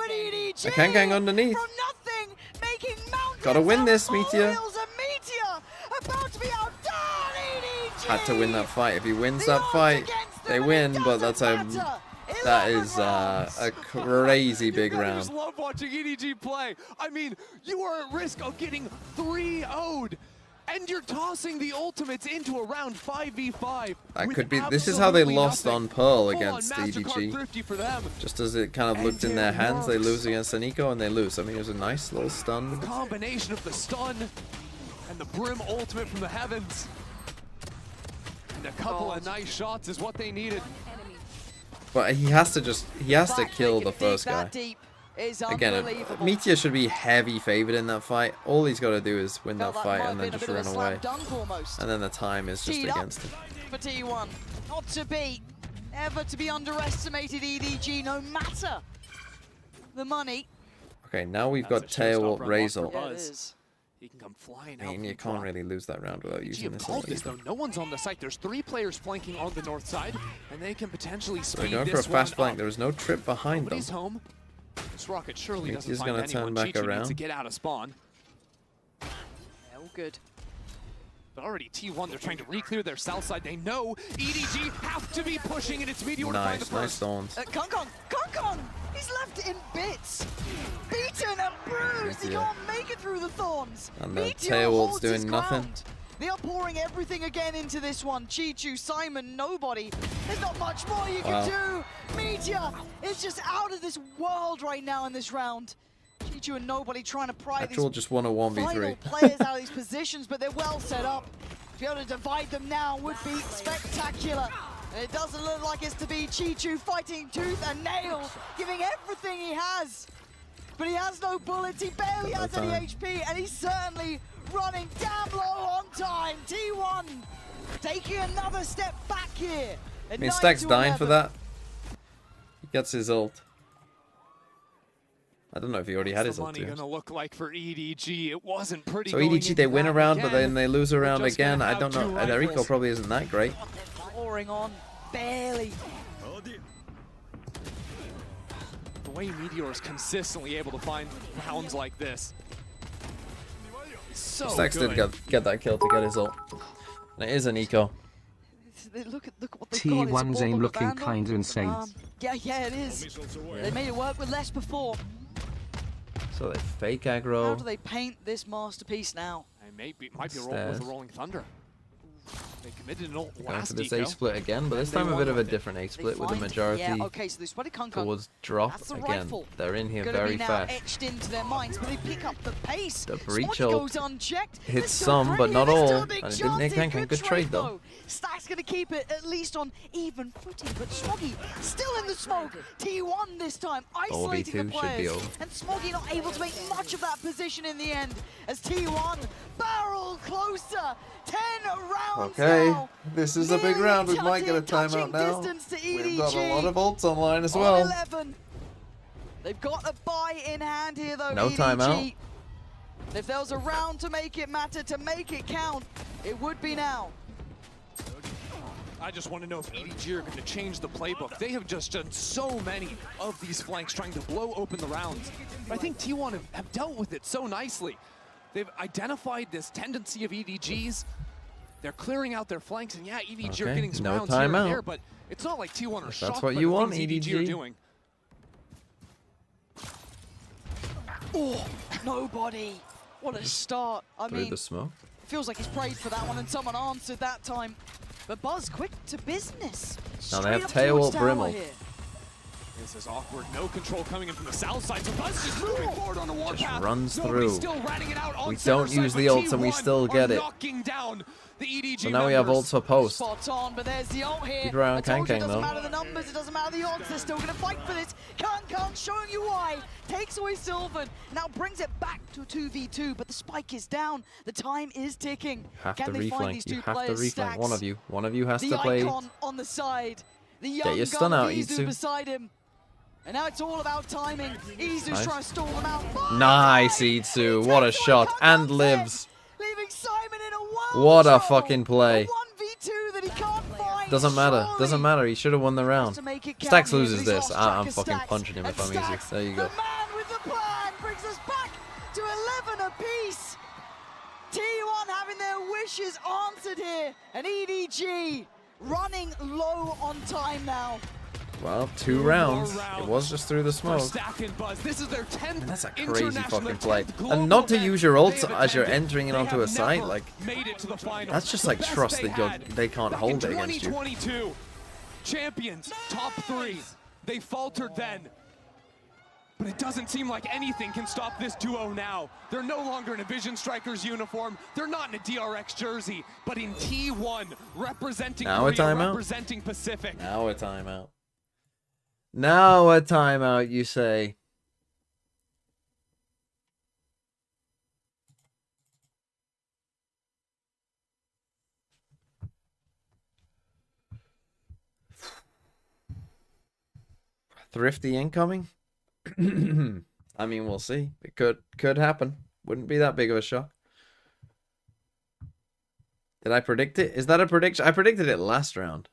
A Kang underneath. Gotta win this, Meteor. Had to win that fight. If he wins that fight, they win. But that is a crazy big round. I just love watching EDG play. I mean, you are at risk of getting 3-0'd, and you're tossing the ultimates into a round 5v5. That could be. This is how they lost on Pearl against EDG. Just as it kind of looked in their hands, they lose against Aniko and they lose. I mean, it was a nice little stun. The combination of the stun and the Brim ultimate from the heavens, and a couple of nice shots is what they needed. But he has to kill the first guy. Again, Meteor should be heavy favored in that fight. All he's got to do is win that fight and then just run away. And then the time is just against him. For T1, not to be, ever to be underestimated EDG, no matter the money. Okay, now we've got tail Razor. Yeah, it is. He can come flying I mean, you can't really lose that round without using this. Though no one's on the site. There's 3 players flanking on the north side, and they can potentially speed they're going for a fast flank. There is no trip behind them. Nobody's home. This rocket surely doesn't He's find going to turn back Chichu around. needs to get out of spawn. Yeah, all good. But already T1, they're trying to re-clear their south side. They know EDG have to be pushing, and it's Meteor to find the first. Nice stones. Kung! He's left in bits. Beaten and bruised. He can't make it through the thorns. And the tail ult's doing nothing. They are pouring everything again into this one. Chichu, Simon, nobody. There's not much more you can do. Meteor is just out of this world right now in this round. Chichu and nobody trying to pry these just won a 1v3. final players out of these positions, but they're well set up. To be able to divide them now would be spectacular. And it doesn't look like it's to be. Chichu fighting tooth and nail, giving everything he has. But he has no bullets, he barely has any HP, and he's certainly running damn low on time. T1 taking another step back here. I mean, Stack's dying for that. He gets his ult. I don't know if he already had his What's the money ult. gonna look like for EDG? It wasn't pretty. So going EDG, they into win a that round, but again. then they lose a round just gonna again. I have don't know. two And Rico rifles. probably isn't that great. Pouring on, barely. The way Meteor is consistently able to find rounds like this. So Stacks good. did get that kill to get his ult. And it is an eco. Look at what they've got. It's T1's more aim than looking Vandal. kinda insane. Yeah, it is. They made it work with less before. So they fake How aggro. do they paint this masterpiece now? It might be rolling with a Rolling Thunder. They committed an ult Going for last this eco. A split again, but this They time a won bit of a with it. different A They split with the find- majority Yeah, okay, so they spotted Kung Kung. towards drop That's the again. rifle. They're in here Gonna very be now fast. etched into their minds, but they pick up the pace. The breach Smoggy ult goes unchecked. hits There's still some, a but great not hit. There's all. still a big And it didn't chance make here. Good trade though. Stack's gonna keep it at least on even footing, but Smoggy still in the smoke. T1 this time, isolating the 4v2 should be players. over. And Smoggy not able to make much of that position in the end as T1 barrel closer. 10 rounds Okay, now. this is a big Nearly round. We might get a touching timeout now. distance to We've got a EDG. lot of ults online as On well. 11. They've got a buy in hand here though, No EDG. timeout. If there was a round to make it matter, to make it count, it would be now. I just want to know if EDG are going to change the playbook. They have just done so many of these flanks trying to blow open the rounds. But I think T1 have dealt with it so nicely. They've identified this tendency of EDG's. They're clearing out their flanks, and yeah, EDG are Okay, getting some no rounds here and timeout. there, but it's not like T1 are If shocked that's what by you the want, things EDG are EDG. doing. Oh, nobody. What a start. I Through mean, the smoke. feels like he's prayed for that one and someone answered that time. But Buzz, quick to business. Now they have Straight up tail towards ult, Brim tower ult. here. This is awkward. No control coming in from the south side. So Buzz just moving forward on a warpath. runs Nobody's through. Still ratting it out on We center don't use side, the but ults and we T1 still are get it. knocking down the EDG So now we have members. ults for post. Spot on, but there's the ult here. Keep around I told you it Kang Kang, doesn't though. matter the numbers, it doesn't matter the odds, they're still going to fight for this. Kang Kang showing you why. Takes away Sylvan, now brings it back to 2v2, but the spike is down. The time is ticking. Have Can to they find these reflank. You two have to players? reflank. Stacks, One of you has the to play. icon on the side. The young your stun gun out, of Izu Itsu. beside him. And now it's all about timing. Izu's Nice. trying to stall them out. Nice, Itsu. What a shot. And lives. Leaving Simon in a world What of a trouble. fucking play. 1v2 that he can't find. Doesn't matter. Doesn't Surely. matter. He should have won the round. To make it count Stacks here, but loses he's this. lost track I'm of fucking Stacks. punching him if And I'm easy. Stacks, There you go. The man with the plan brings us back to 11 apiece. T1 having their wishes answered here. And EDG running low on time now. Well, 2 rounds. It was just through the For smoke. Stack and Buzz. This is their 10th That's a crazy international fucking play. 10th global And not to event use your they ults have as you're attended. entering it They onto have a site, never like, made it to the final. that's just The like best trust they that had they can't back hold in it against you. 2022. Champions, top 3. They faltered then. But it doesn't seem like anything can stop this duo now. They're no longer in a Vision Strikers uniform. They're not in a DRX jersey, but in T1, representing Now a Korea, timeout? representing Pacific. Now a timeout. Now a timeout, you say. Thrifty incoming? I mean, we'll see. It could happen. Wouldn't be that big of a shock. Did I predict it? Is that a prediction? I predicted it last round.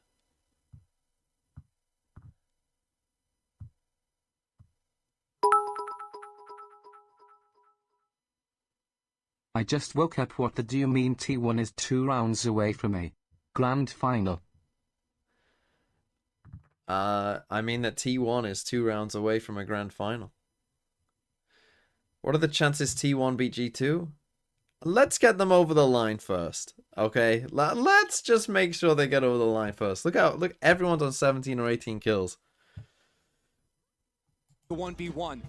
I just woke up. What do you mean T1 is 2 rounds away from a grand final? I mean that T1 is 2 rounds away from a grand final. What are the chances T1 beat G2? Let's get them over the line first, okay? Let's just make sure they get over the line first. Look, everyone's on 17 or 18 kills. The 1v1.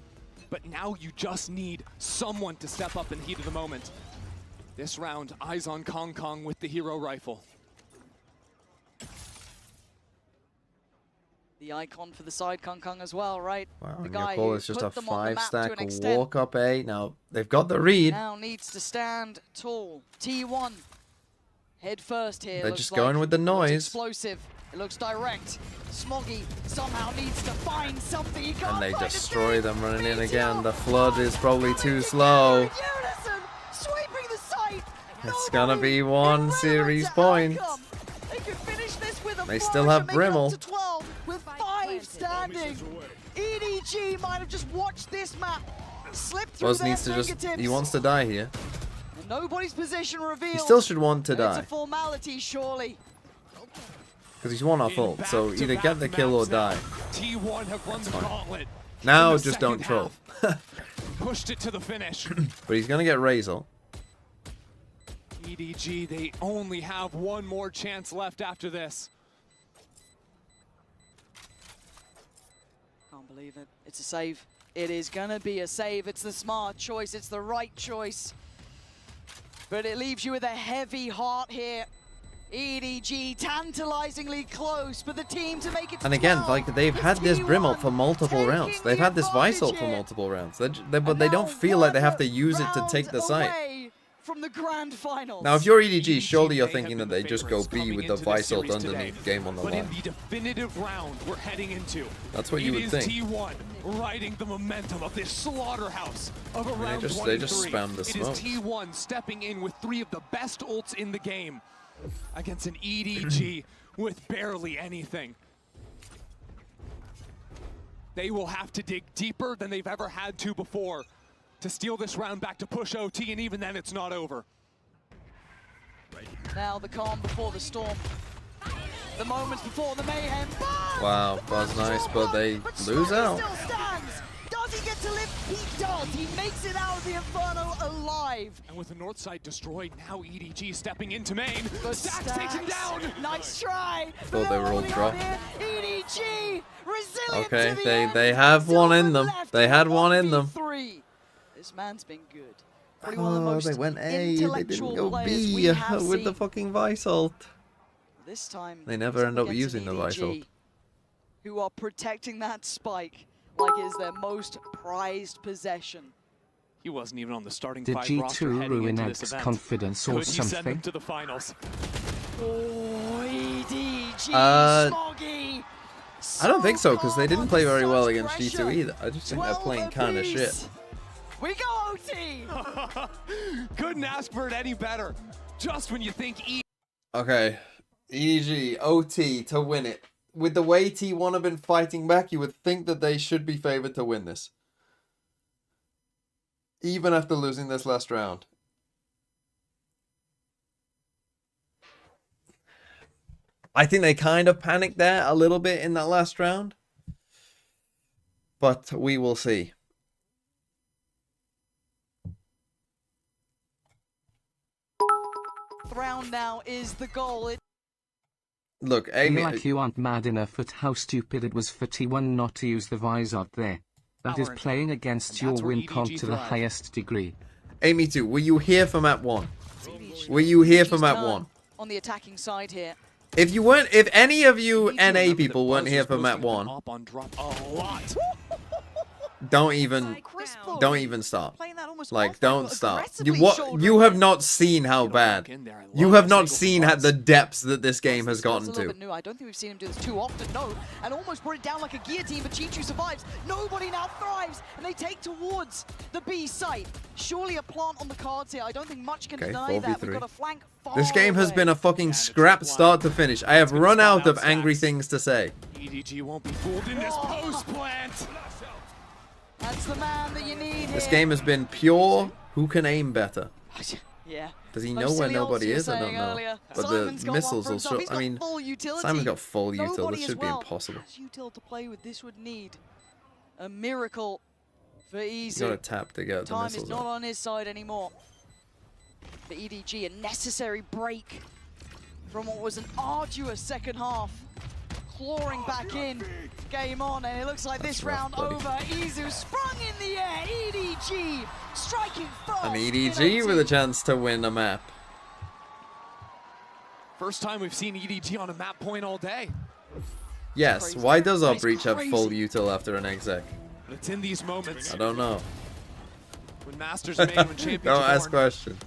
But now you just need someone to step up in the heat of the moment. This round, eyes on Kong Kong with the hero rifle. The icon for the side, Kung Kung as well, right? Wow, the and guy your call who is just put a them on the map to 5-stack an extent. walk up A. Now, they've got the read. Now needs to stand tall. T1 Head first here. They're looks just like. going with the It looks noise. explosive. It looks direct. Smoggy somehow needs to find something. He can't And they find a destroy thing. them running in Veto again. The flood is probably too coming slow. together in unison, sweeping the site. It's gonna Nobody be one irrelevant series to point. outcome. They could finish this with a They flourish still have and make it up Brimble. to 12 with 5 standing. EDG might have just watched this map slip through Buzz their needs to just. fingertips. He wants to die here. And nobody's position revealed. He still should want to And it's die. a formality, surely. Because he's 1 off ult. So either get the kill or die. T1 have run the gauntlet. Now in the just don't second troll. half. Pushed it to the finish. But he's gonna get Razel. EDG, they only have one more chance left after this. Can't believe it. It's a save. It is gonna be a save. It's the smart choice. It's the right choice. But it leaves you with a heavy heart here. EDG tantalizingly close for the team to make it to And again, 12. like they've had this Brimble for multiple rounds. They've had this Visal for multiple rounds. But they don't feel like they have to use it to take the site. Away from the grand finals. Now, if you're EDG, surely you're thinking that they just go B with the Visal underneath game on the But in line. the definitive round we're heading into, That's what you would think. It is T1 riding the momentum of this slaughterhouse of a round They just 23. spam the smokes. It is T1 stepping in with 3 of the best ults in the game against an EDG with barely anything. They will have to dig deeper than they've ever had to before to steal this round back to push OT, and even then it's not over. Now the calm before the storm. The moments before the mayhem. Wow, Buzz nice, but they lose out. Still stands. Does he get to live? He does. He makes it out of the Inferno alive. And with the north side destroyed, now EDG stepping into main. But Stacks takes him down. Nice try. Thought they were all dropped. EDG resilient Okay, to the end. they have one in them. Left They had one in them. 1v3. This man's been good. Probably one of the Oh, most they went A. They didn't intellectual go players B we have with the seen. fucking Visal. This time, They never it's end up against using the EDG, Visal. who are protecting that spike like it is their most prized possession. He wasn't even on the starting Did 5 roster G2 heading ruin into this X's event. confidence or Could he send them something? to the finals? Oh, EDG, Uh, Smoggy. I don't think so, because they didn't play very well Such against G2 pressure. either. I just think they're 12 playing kind of apiece. shit. We go OT. Couldn't ask for it any better. Just when you think Okay, EDG, OT to win it. With the way T1 have been fighting back, you would think that they should be favored to win this. Even after losing this last round. I think they kind of panicked there a little bit in that last round. But we will see. Round now is the goal. Look, I Amy, feel like you aren't mad enough at how stupid it was for T1 not to use the Visor there. That is playing against your win comp to the highest degree. Amy too. Were you here for map 1? Were you here for map 1? On the attacking side here. If you weren't, if any of you NA people weren't here for map 1, don't even start. Like, don't start. You have not seen how bad. You have not seen the depths that this game has gotten It's a little to. bit new. I don't think we've seen him do this too often, no. And almost brought it down like a guillotine, but Chichu survives. Nobody now thrives, and they take towards the B site. Surely a plant on the cards here. I don't think much can Okay, deny that. 4v3. We've got a flank far This game has away. been a fucking scrap start to finish. I have run out of angry things to say. EDG won't be fooled in this post plant. That's the man that you need This here. game has been pure. Who can aim better? Yeah. Does he Those know where silly nobody ults you were is? I don't saying know. earlier. But Simon's the got one missiles for will himself. show. He's I got mean, full utility. Simon's got full util. Nobody This as should be well impossible. has util to play with. This would need a miracle for He's easy. got to tap to get the Time is missiles not out. on his side anymore. For EDG, a necessary break from what was an arduous second half. Clawing back in, game on, and it looks like this round over. Izu sprung in the air, EDG striking first. An in EDG OT. with a chance to win a map. First time we've seen EDG on a map point all day. Yes, why does our breach have full util after an exec? But it's in these moments I don't know. when Masters main, when Champions Don't are ask born. questions.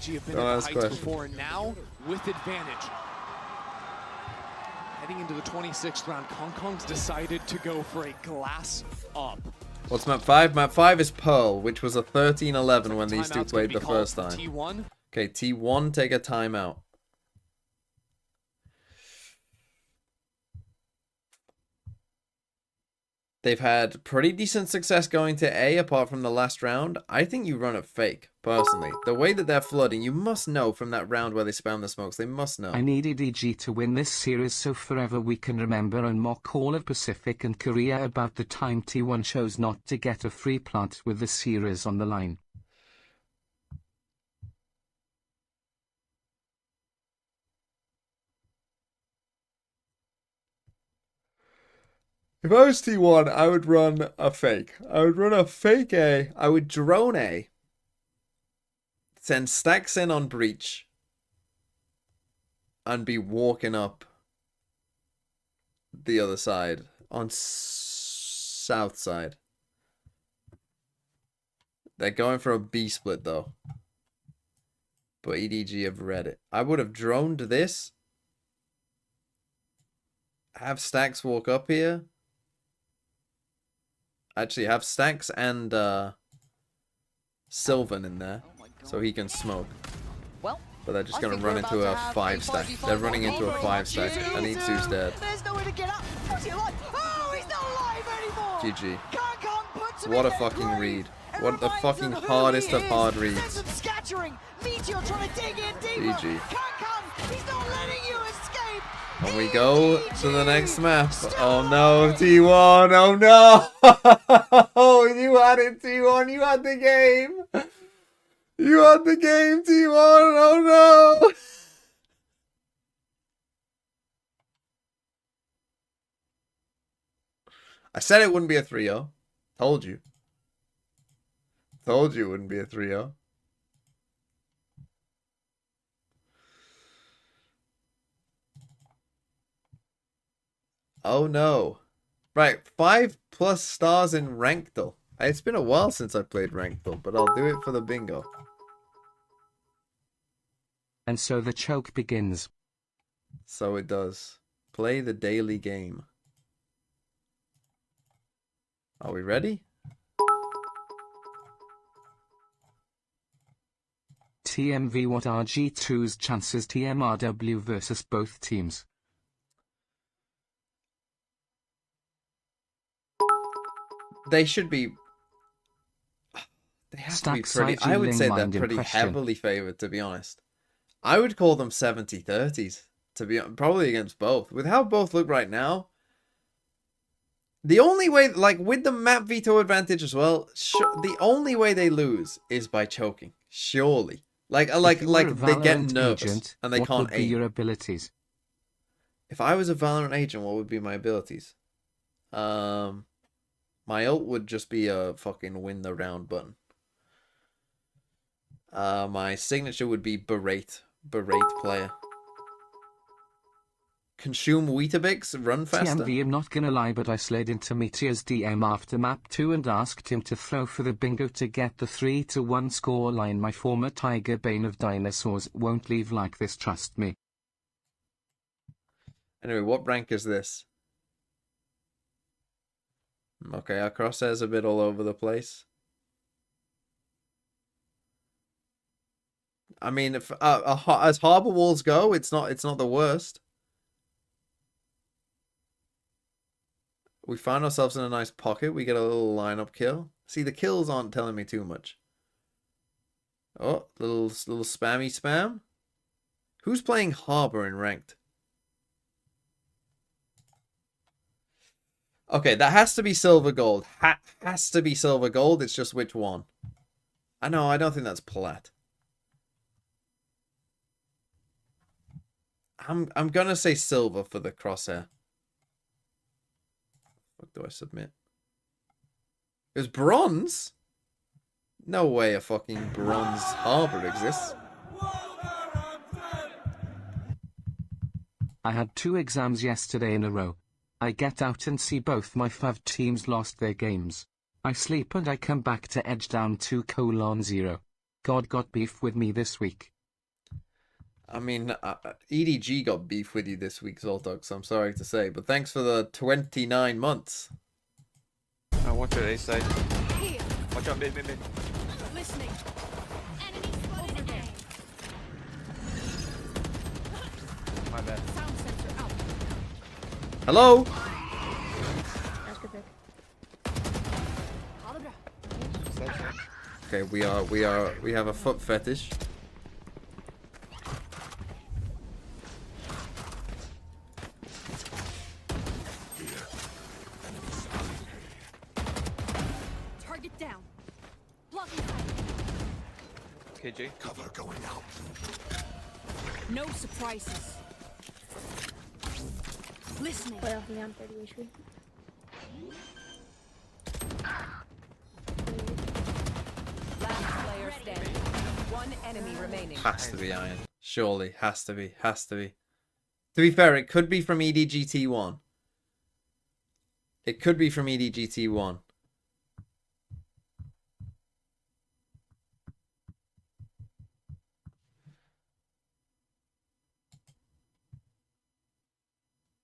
EDG EDG have been Don't at ask the heights questions. before, and now with advantage. Heading into the 26th round, Kong Kong's decided to go for a glass up. What's map 5? Map 5 is Pearl, which was a 13-11 when these two Timeout's gonna played be the called first for time. T1. Okay, T1, take a timeout. They've had pretty decent success going to A, apart from the last round. I think you run it fake, personally. The way that they're flooding, you must know from that round where they spam the smokes. They must know. I need EDG to win this series so forever we can remember and mock all of Pacific and Korea about the time T1 chose not to get a free plant with the series on the line. If I was T1, I would run a fake. I would run a fake A. I would drone A. Send stacks in on breach. And be walking up the other side. On south side. They're going for a B split though. But EDG have read it. I would have droned this. Have stacks walk up here. Actually, have stacks and Sylvan in there, so he can smoke. Well, but they're just I going to think run we're into about a to have 5-stack. 5v5 They're running into a over 5-stack, and E2's dead. There's nowhere to get up. What's he alive? Oh, he's not alive anymore. GG. Kong puts him What in a their fucking grave. read. It What the reminds fucking them who hardest he of is. hard Sends reads. them scattering. Meteor trying to dig in deeper. GG. Kong, he's not letting you escape. And we go to the next map. Oh no, T1. Oh no. You had it, T1. You had the game. You had the game, T1. Oh no. I said it wouldn't be a 3-0. Told you. Told you it wouldn't be a 3-0. Oh no. Right, 5+ stars in Rankdle. It's been a while since I played Rankdle, but I'll do it for the bingo. And so the choke begins. So it does. Play the daily game. Are we ready? TMV, what are G2's chances TMRW versus both teams? They should be... They have to be Stack pretty... side I would say they're mind pretty impression. heavily favored, to be honest. I would call them 70-30s, to be probably against both. With how both look right now, the only way, like with the map veto advantage as well, the only way they lose is by choking. Surely, like If you were a they get Valorant nervous agent, and they what can't would be aim. your abilities? If I was a Valorant agent, what would be my abilities? My ult would just be a fucking win the round button. My signature would be berate player. Consume Weetabix, run faster. TMV, I'm not gonna lie, but I slid into Meteor's DM after map 2 and asked him to throw for the bingo to get the 3-1 scoreline. My former Tiger Bane of Dinosaurs won't leave like this, trust me. Anyway, what rank is this? Okay, our crosshair's a bit all over the place. I mean, if as harbor walls go, it's not the worst. We find ourselves in a nice pocket. We get a little lineup kill. See, the kills aren't telling me too much. Oh, little spammy spam. Who's playing harbor in ranked? Okay, that has to be silver gold. Has to be silver gold. It's just which one. I know. I don't think that's plat. I'm gonna say silver for the crosshair. What do I submit? It was bronze? No way a fucking bronze harbor exists. I had 2 exams yesterday in a row. I get out and see both my fav teams lost their games. I sleep and I come back to edge down 2:0. God got beef with me this week. I mean, EDG got beef with you this week, Zoltok, so I'm sorry to say. But thanks for the 29 months. I watch your A side. Watch out, mid. Listening. Enemy spotted A. My bad. Sound sensor out. Hello? That's good pick. Okay, we have a foot fetish. Target down. Blocking. KJ. Cover going out. No surprises. Listening. Puedo jugar 30 HP. Last player standing. One enemy remaining. Has to be Iron. Surely. Has to be. Has to be. To be fair, it could be from EDGT1. It could be from EDGT1.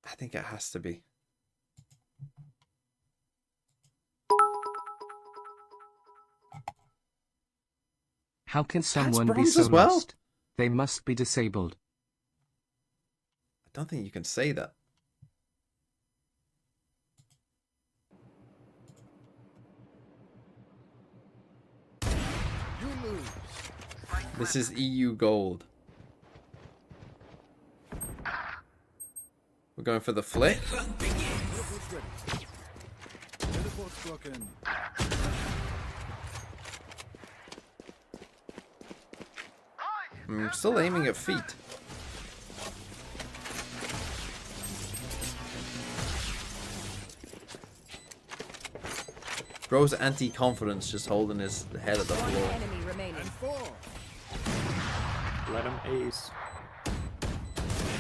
I think it has to be. How can someone be bronze so as well? lost? They must be disabled. I don't think you can say that. You lose. This is EU gold. We're going for the flick. Teleport's broken. I'm still aiming at feet. Bro's anti-confidence just holding his head at the floor. Enemy remaining. Let him ace.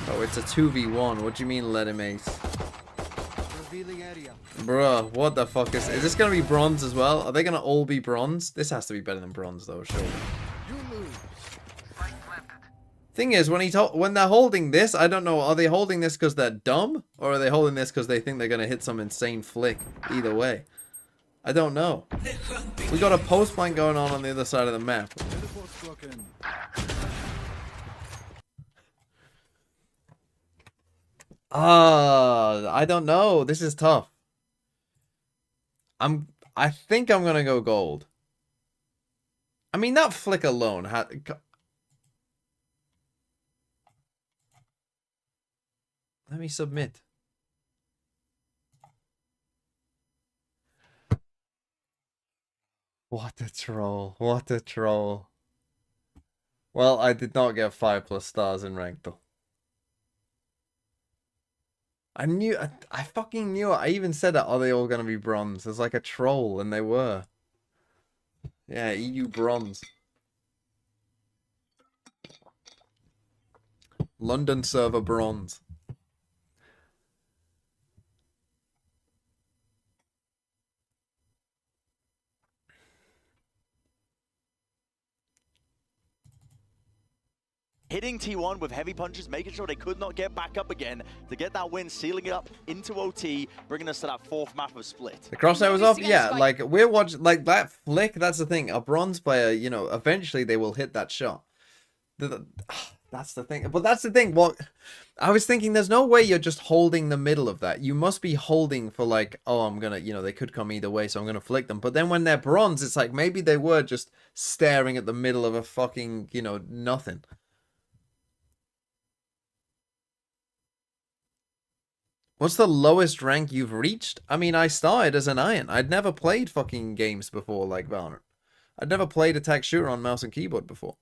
Oh, it's a 2v1. What do you mean let him ace? Revealing area. Bruh, what the fuck is this gonna be bronze as well? Are they gonna all be bronze? This has to be better than bronze though, surely. You lose. Thing is, when they're holding this, I don't know, are they holding this because they're dumb? Or are they holding this because they think they're gonna hit some insane flick? Either way. I don't know. We got a post blank going on the other side of the map. Teleport's broken. I don't know. This is tough. I think I'm gonna go gold. I mean, that flick alone had. Let me submit. What a troll. What a troll. Well, I did not get 5+ stars in Rankdle. I fucking knew it. I even said that, are they all going to be bronze? It's like a troll, and they were. Yeah, EU bronze. London server bronze. Hitting T1 with heavy punches, making sure they could not get back up again to get that win, sealing it up into OT, bringing us to that 4th map of split. The crosshair was off? Yeah, like, we're watching, like, that flick, that's the thing. A bronze player, you know, eventually they will hit that shot. That's the thing. But that's the thing. Well, I was thinking there's no way you're just holding the middle of that. You must be holding for like, oh, I'm going to, you know, they could come either way, so I'm going to flick them. But then when they're bronze, it's like maybe they were just staring at the middle of a fucking, you know, nothing. What's the lowest rank you've reached? I mean, I started as an Iron. I'd never played fucking games before like Valorant. I'd never played attack shooter on mouse and keyboard before.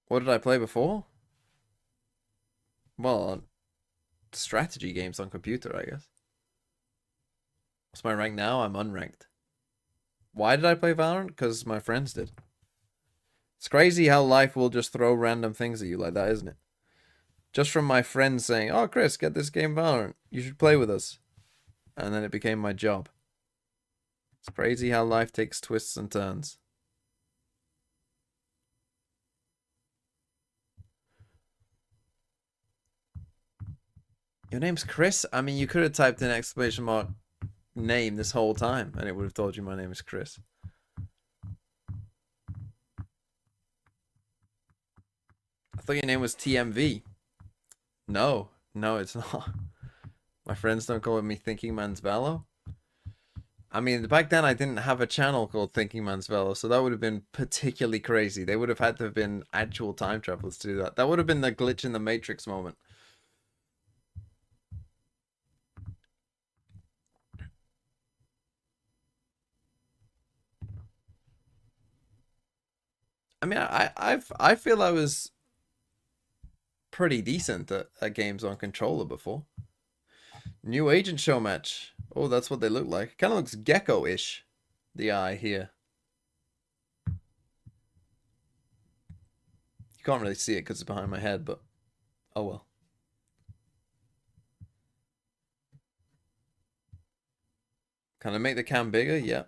What did I play before? Well, strategy games on computer, I guess. What's my rank now? I'm unranked. Why did I play Valorant? Because my friends did. It's crazy how life will just throw random things at you like that, isn't it? Just from my friends saying, "Oh, Chris, get this game Valorant. You should play with us." And then it became my job. It's crazy how life takes twists and turns. Your name's Chris? I mean, you could have typed in exclamation mark name this whole time and it would have told you my name is Chris. I thought your name was TMV. No, it's not. My friends don't call me Thinking Man's Valo. I mean, back then I didn't have a channel called Thinking Man's Valo, so that would have been particularly crazy. They would have had to have been actual time travelers to do that. That would have been the glitch in the Matrix moment. I mean, I feel I was pretty decent at games on controller before. New agent show match. Oh, that's what they look like. Kind of looks gecko-ish. The eye here. You can't really see it because it's behind my head, but oh well. Can I make the cam bigger? Yeah.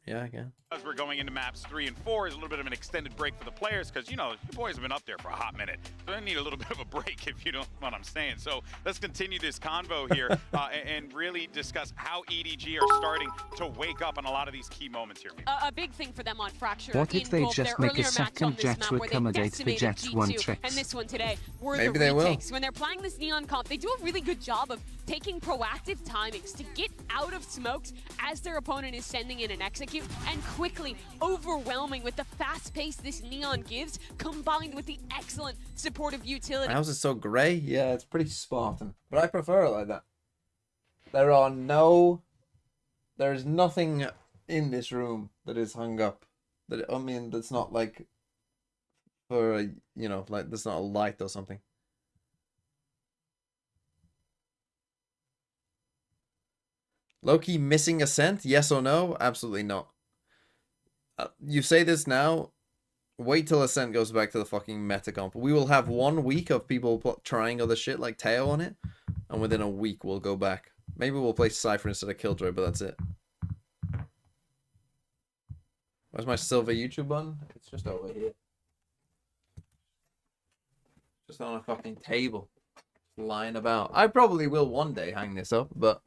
Yeah, I can. As we're going into maps 3 and 4 is a little bit of an extended break for the players because, you know, you boys have been up there for a hot minute. So they need a little bit of a break if you know what I'm saying. So let's continue this convo here and really discuss how EDG are starting to wake up on a lot of these key moments here. A big thing for them on Fracture. What if they just make a second jet to accommodate the Jets 1 tricks? And this one today were Maybe the they will. retakes. When they're playing this Neon comp, they do a really good job of taking proactive timings to get out of smokes as their opponent is sending in an execute and quickly overwhelming with the fast pace this Neon gives, combined with the excellent supportive utility. My house is so grey. Yeah, it's pretty Spartan. But I prefer it like that. There's nothing in this room that is hung up. I mean, that's not like for a, you know, like there's not a light or something. Loki missing Ascent? Yes or no? Absolutely not. You say this now, wait till Ascent goes back to the fucking meta comp. We will have 1 week of people trying other shit like Teo on it, and within a week we'll go back. Maybe we'll play Cypher instead of Killjoy, but that's it. Where's my silver YouTube button? It's just over here. Just on a fucking table. Lying about. I probably will one day hang this up, but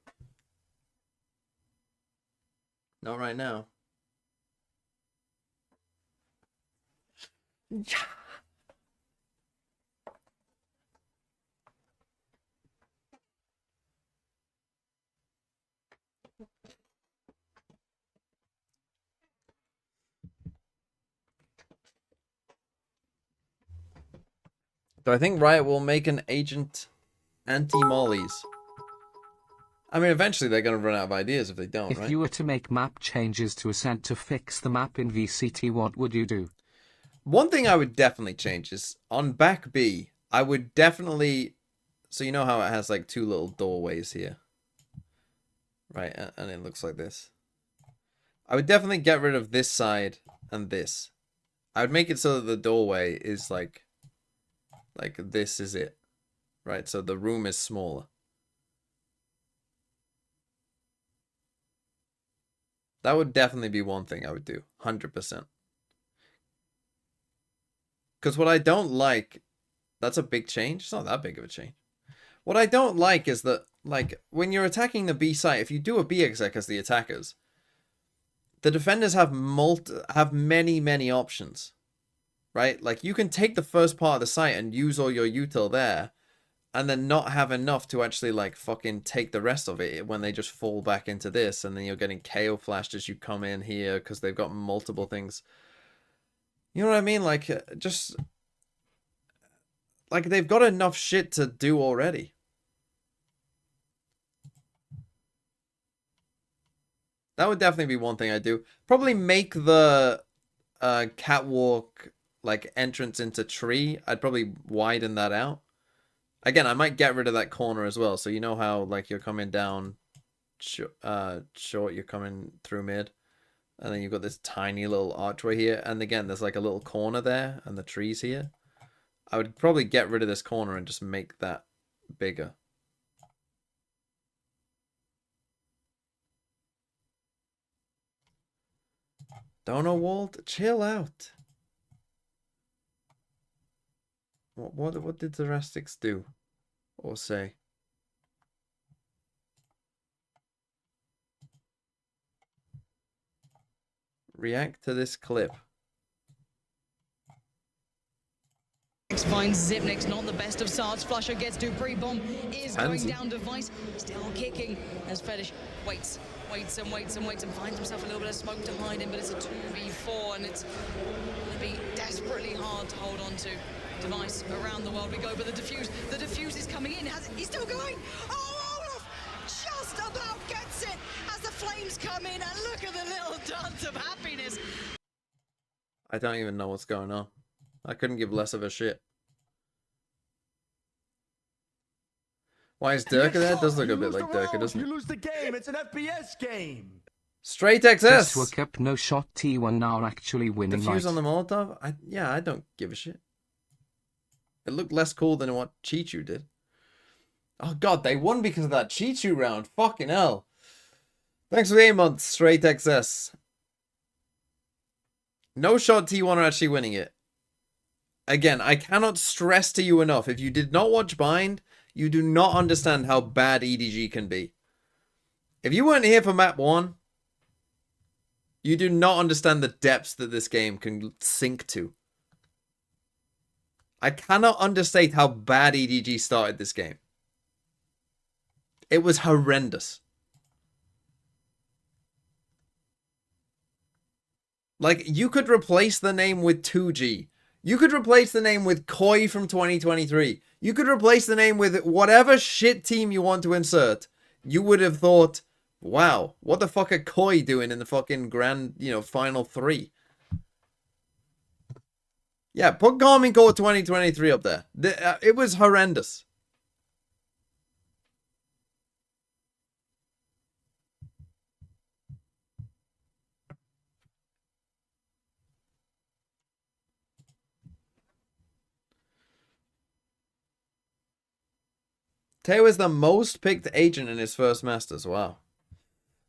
not right now. Yeah. Do I think Riot will make an agent anti-mollies? I mean, eventually they're going to run out of ideas if they don't, If right? you were to make map changes to Ascent to fix the map in VCT, what would you do? One thing I would definitely change is on back B, I would definitely... So you know how it has like 2 little doorways here? Right, and it looks like this. I would definitely get rid of this side and this. I would make it so that the doorway is like this is it. Right, so the room is smaller. That would definitely be one thing I would do. 100%. Because what I don't like... That's a big change. It's not that big of a change. What I don't like is that, like, when you're attacking the B site, if you do a B exec as the attackers, the defenders have many options. Right? Like, you can take the first part of the site and use all your util there, and then not have enough to actually, like, fucking take the rest of it when they just fall back into this, and then you're getting KO flashed as you come in here because they've got multiple things. You know what I mean? Like, just... Like, they've got enough shit to do already. That would definitely be one thing I'd do. Probably make the catwalk, like, entrance into tree. I'd probably widen that out. Again, I might get rid of that corner as well. So you know how, like, you're coming down short, you're coming through mid. And then you've got this tiny little archway here. And again, there's like a little corner there and the trees here. I would probably get rid of this corner and just make that bigger. Dono Walt, chill out. What did the Rastics do or say? React to this clip. Finds Zipnik's not the best of starts. Flusher gets Dupree. Bomb is going down. Device still kicking as Fetish waits and finds himself a little bit of smoke to hide in, but it's a 2v4 and it's going to be desperately hard to hold on to. Device around the world we go, but the defuse is coming in. He's still going. Oh, Olaf just about gets it as the flames come in, and look at the little dance of happiness. I don't even know what's going on. I couldn't give less of a shit. Why is Durka there? It does look a bit like Durka, doesn't it? You lose the game. It's an FPS game. Straight XS. Just woke up, no shot. T1 now actually winning. Defuse on the Molotov? Yeah, I don't give a shit. It looked less cool than what Chichu did. Oh god, they won because of that Chichu round. Fucking hell. Thanks for the 8 months, Straight XS. No shot T1 are actually winning it. Again, I cannot stress to you enough. If you did not watch Bind, you do not understand how bad EDG can be. If you weren't here for map 1, you do not understand the depths that this game can sink to. I cannot understate how bad EDG started this game. It was horrendous. Like, you could replace the name with 2G. You could replace the name with Koi from 2023. You could replace the name with whatever shit team you want to insert. You would have thought, wow, what the fuck are Koi doing in the fucking grand, final 3? Yeah, put Garmin Core 2023 up there. It was horrendous. Teo is the most picked agent in his first Masters. Wow.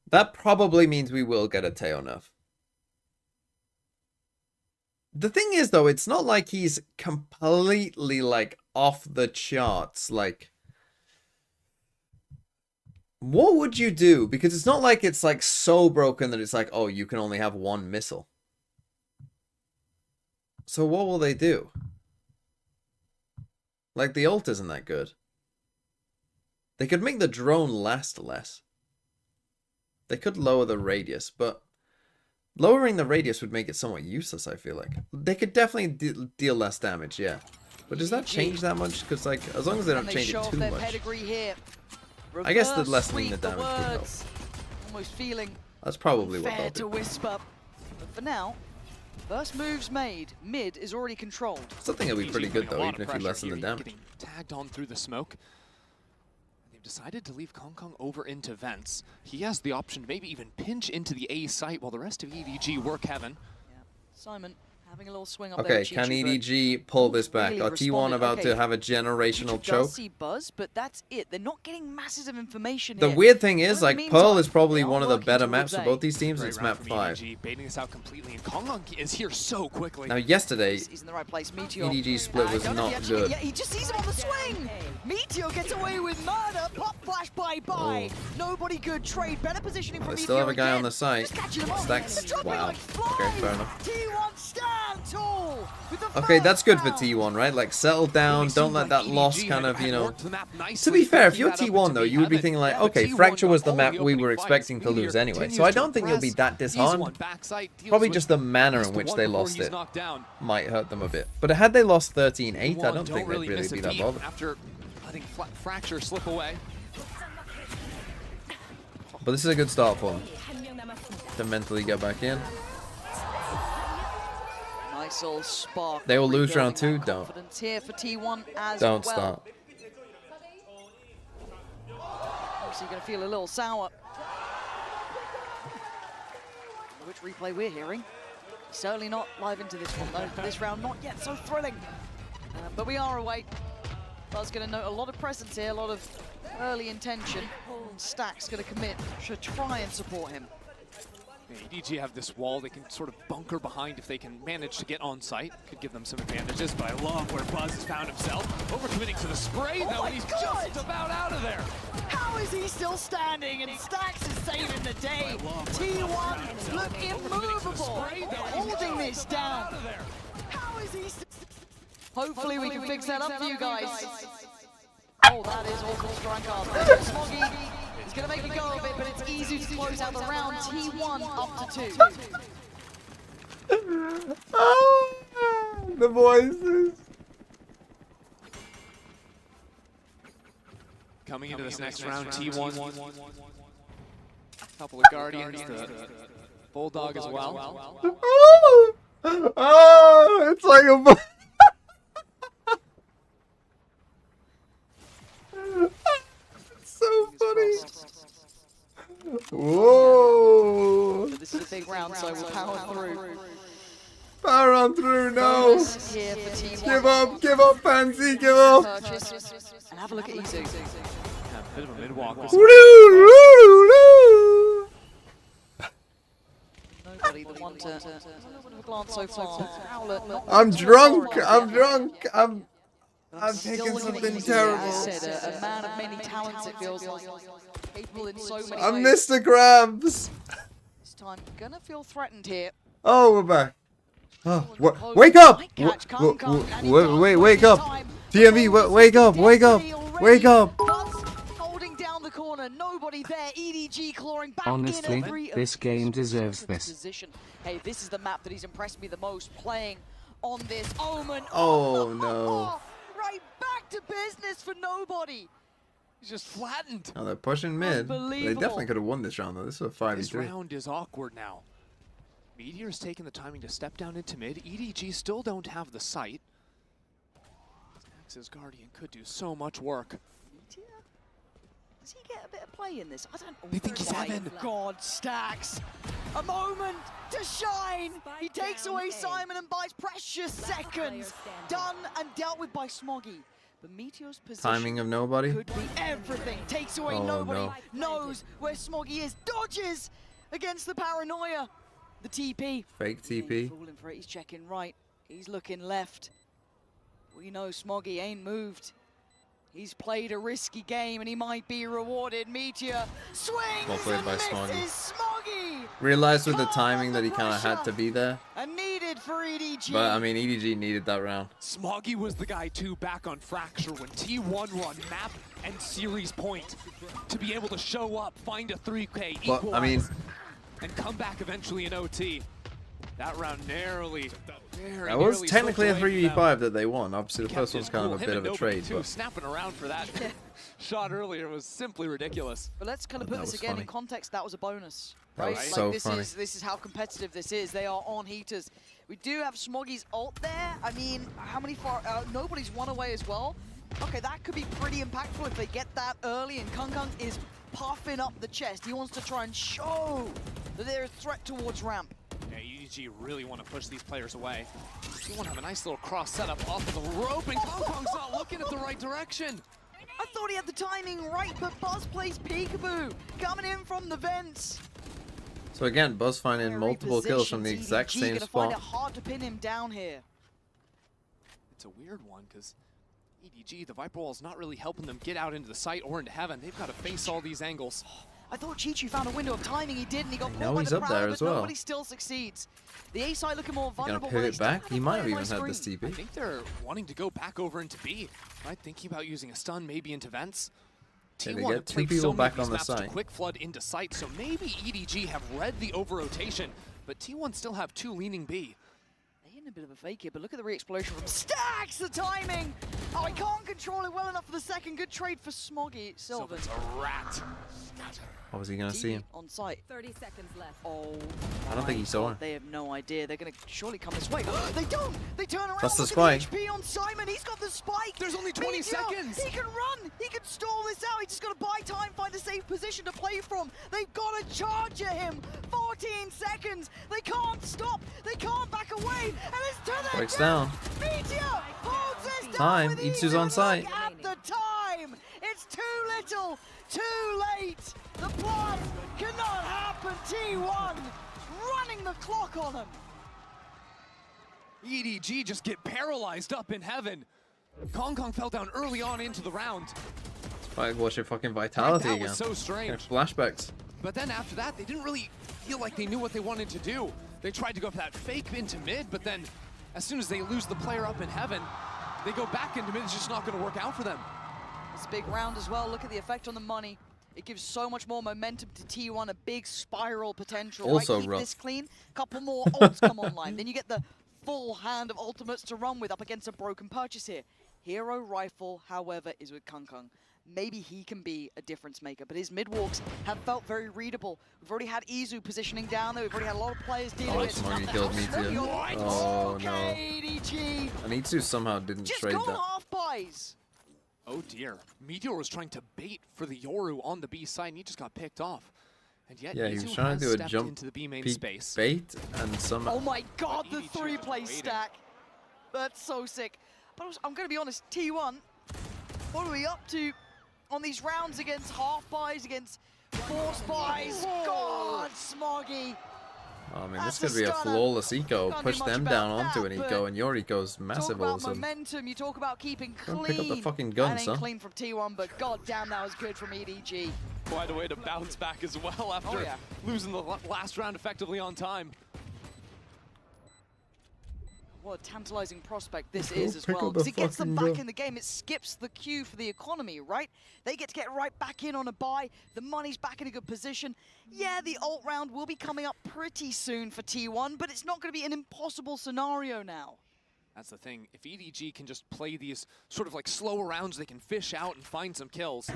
That probably means we will get a Teo nerf. The thing is, though, it's not like he's completely, like, off the charts. Like, what would you do? Because it's not like it's, like, so broken that it's like, oh, you can only have one missile. So what will they do? Like, the ult isn't that good. They could make the drone last less. They could lower the radius, but lowering the radius would make it somewhat useless, I feel like. They could definitely deal less damage, yeah. But does that change that much? Because, like, as long as they don't change it too much. I guess the lessening the damage would help. Almost feeling that's probably what fair they'll to do. whisper. But for now, first moves made. Mid is already controlled. I still think it'll be pretty good, though, even if you lessen the damage. Tagged on through the smoke. Decided to leave Kong Kong over into vents. He has the option to maybe even pinch into the A site while the rest of EDG work heaven. Yeah. Simon having a little swing up there. Okay, can EDG pull this back? Are T1 about to have a generational choke? See buzz, but that's it. They're not getting masses of information The here. weird thing is, like, Pearl is probably one of the better maps for both these teams. It's map 5. EDG baiting this out completely, and Kong Kong is here so quickly. Now, yesterday, he's in the right place. Meteor. EDG split was not good. Yeah, he just sees him on the swing. Meteor gets away with murder. Pop flash bye-bye. Nobody good trade. Better positioning from They Meteor. still have a guy again. on the site. Stacks. Wow. Okay, fair enough. T1 stand tall. Okay, that's good for T1, right? Like, settle down, don't let that loss kind of, To be fair, if you're T1, though, you would be thinking like, okay, Fracture was the map we were expecting to lose anyway, so I don't think you'll be that disheartened. Probably just the manner in which they lost it might hurt them a bit. But had they lost 13-8, I don't think they'd really be that bothered. After letting Fracture slip away. But this is a good start for them to mentally get back in. Nice little spark. They will lose round 2. Don't. Here for T1 as Don't well. start. Obviously going to feel a little sour. which replay we're hearing. Certainly not live into this one, though. This round not yet so thrilling. But we are awake. Buzz going to note a lot of presence here, a lot of early intention. Stack's going to commit to try and support him. Yeah, EDG have this wall they can sort of bunker behind if they can manage to get on site. Could give them some advantages, but I love where Buzz has found himself. Overcommitting to the spray, though, and he's just about out of there. How is he still standing? And Stacks is saving the day. T1 look immovable, holding this down. How is he Hopefully we can fix that up for you guys. Oh, that is awful strike up. Smoggy is going to make it go a bit, but it's easy to close out the round. T1 up to 2. The voices. Coming into this next round, T1. Couple of Guardians, the Bulldog as well. Oh, it's like a... It's so funny. Whoa. This is a big round, so we'll power through. Power on through, no. Give up, Pansy, give up. And have a look at Izu. Yeah, a bit of a mid-walk. Nobody the one to a little bit of a glance so far. I'm drunk. I'm taking something terrible. A man of many talents, it feels like. Capable in so many I'm ways. Mr. Krabs. This time, gonna feel threatened here. Oh, we're back. Oh, wake up! Wake up! TMV, wake up! Wake up! Holding down the corner, nobody there. EDG clawing back Honestly, in every this game deserves this. position. Hey, this is the map that he's impressed me the most playing on this Omen. Oh no. Right back to business for nobody. He's just flattened. Oh, they're pushing mid. They definitely could have won this round though. This is a 5v3. This round is awkward now. Meteor's taking the timing to step down into mid. EDG still don't have the sight. Stax's Guardian could do so much work. Does he get a bit of play in this? I don't know. They think he's heaven. God, Stax. A moment to shine. He takes away Simon and buys precious seconds. Done and dealt with by Smoggy. But Meteor's position Timing of nobody. could be everything. Takes away nobody. Knows where Smoggy is. Dodges against the paranoia. The TP. Fake TP. Falling for it. He's checking right. He's looking left. We know Smoggy ain't moved. He's played a risky game and he might be rewarded. Meteor swings Well played and by misses. Smoggy. Smoggy Realized with the timing that he kind of had to be there. and needed for EDG. But I mean, EDG needed that round. Smoggy was the guy too back on Fracture when T1 run map and series point to be able to show up, find a 3K, But I mean, and come back eventually in OT. That round narrowly, that was technically a 3v5 that they won. Obviously, the first one's kind of a Him bit and of a nobody trade, too, but snapping around for that shot earlier was simply ridiculous. But let's kind of put That this was again funny. in context. That was a bonus, That right? was Like so this funny. is how competitive this is. They are on heaters. We do have Smoggy's ult there. I mean, how many far? Nobody's one away as well. Okay, that could be pretty impactful if they get that early. And Kung Kung is puffing up the chest. He wants to try and show that they're a threat towards ramp. Yeah, EDG really want to push these players away. You want to have a nice little cross setup off of the rope, and Kong Kong's not looking at the right direction. I thought he had the timing right, but Buzz plays peekaboo, coming in from the vents. so again, Buzz finding multiple kills from the exact EDG same gonna find it spot. hard to pin him down here. It's a weird one, because EDG, the Viper Wall's not really helping them get out into the site or into heaven. They've got to face all these angles. I thought Chichu found a window of timing. He did, and he got now caught by he's the up Prowler, there but as well. nobody still succeeds. The A side looking more Gonna vulnerable. but they pivot still back? have He a might have player even by had this screen. I TP. think they're wanting to go back over into B, right? Thinking about using a stun maybe into vents. Can they T1 get have two played people so many back of these on the maps to site? quick flood into sight, so maybe EDG have read the over-rotation, but T1 still have two leaning B. They're in a bit of a fake here, but look at the re-explosion from Stacks, the timing! Oh, I can't control it well enough for the second. Good trade for Smoggy. Sylvan. Sylvan's a rat. What was he gonna see him? On site. 30 seconds left. Oh, I don't think he saw him. they have no idea. They're going to surely come this way. They don't! They turn around. That's the Look spike. at the HP on Simon. He's got the spike. There's only 20 Meteor, seconds. He can run. He can stall this out. He's just got to buy time, find a safe position to play from. They've got to charge at him. 14 seconds. They can't stop. They can't back away. And it's to their Breaks down. Meteor holds this Time. down with Itsu's on site. Look at the time. It's too little, too late. The plan cannot happen. T1 running the clock on them. EDG just get paralyzed up in heaven. Kong fell down early on into the round. It's like watching fucking Vitality That again. was so strange. Like flashbacks. But then after that, they didn't really feel like they knew what they wanted to do. They tried to go for that fake into mid, but then as soon as they lose the player up in heaven, they go back into mid. It's just not going to work out for them. It's a big round as well. Look at the effect on the money. It gives so much more momentum to T1, a big spiral potential. Also right? Keep rough. this clean, couple more ults come online. Then you get the full hand of ultimates to run with up against a broken purchase here. Hero Rifle, however, is with Kung. Maybe he can be a difference maker, but his mid walks have felt very readable. We've already had Izu positioning down there. We've already had a lot of players dealing with it. Smoggy killed me too. Oh no. EDG. And Itsu somehow didn't Just trade gone that. half buys. Oh dear. Meteor was trying to bait for the Yoru on the B side, and he just got picked off. And yet, Yeah, he was Izu trying has to do a stepped jump into the B main peek space. bait and some. Oh my god, the three-play stack. That's so sick. But I'm going to be honest, T1, what are we up to on these rounds against half buys, against force buys? God, Smoggy. I mean, this could be a flawless eco. Push them down onto an eco, and your eco's massive all of a sudden. Momentum, you talk about keeping Don't clean. pick up the fucking gun, and son. clean from T1, but god damn, that was good from EDG. Quite a way to bounce back as well after losing the last round effectively on time. What a tantalizing prospect this Go is as pick well. up the Because it gets them fucking back gun. in the game. It skips the queue for the economy, right? They get to get right back in on a buy. The money's back in a good position. Yeah, the ult round will be coming up pretty soon for T1, but it's not going to be an impossible scenario now. That's the thing. If EDG can just play these sort of like slower rounds, they can fish out and find some kills.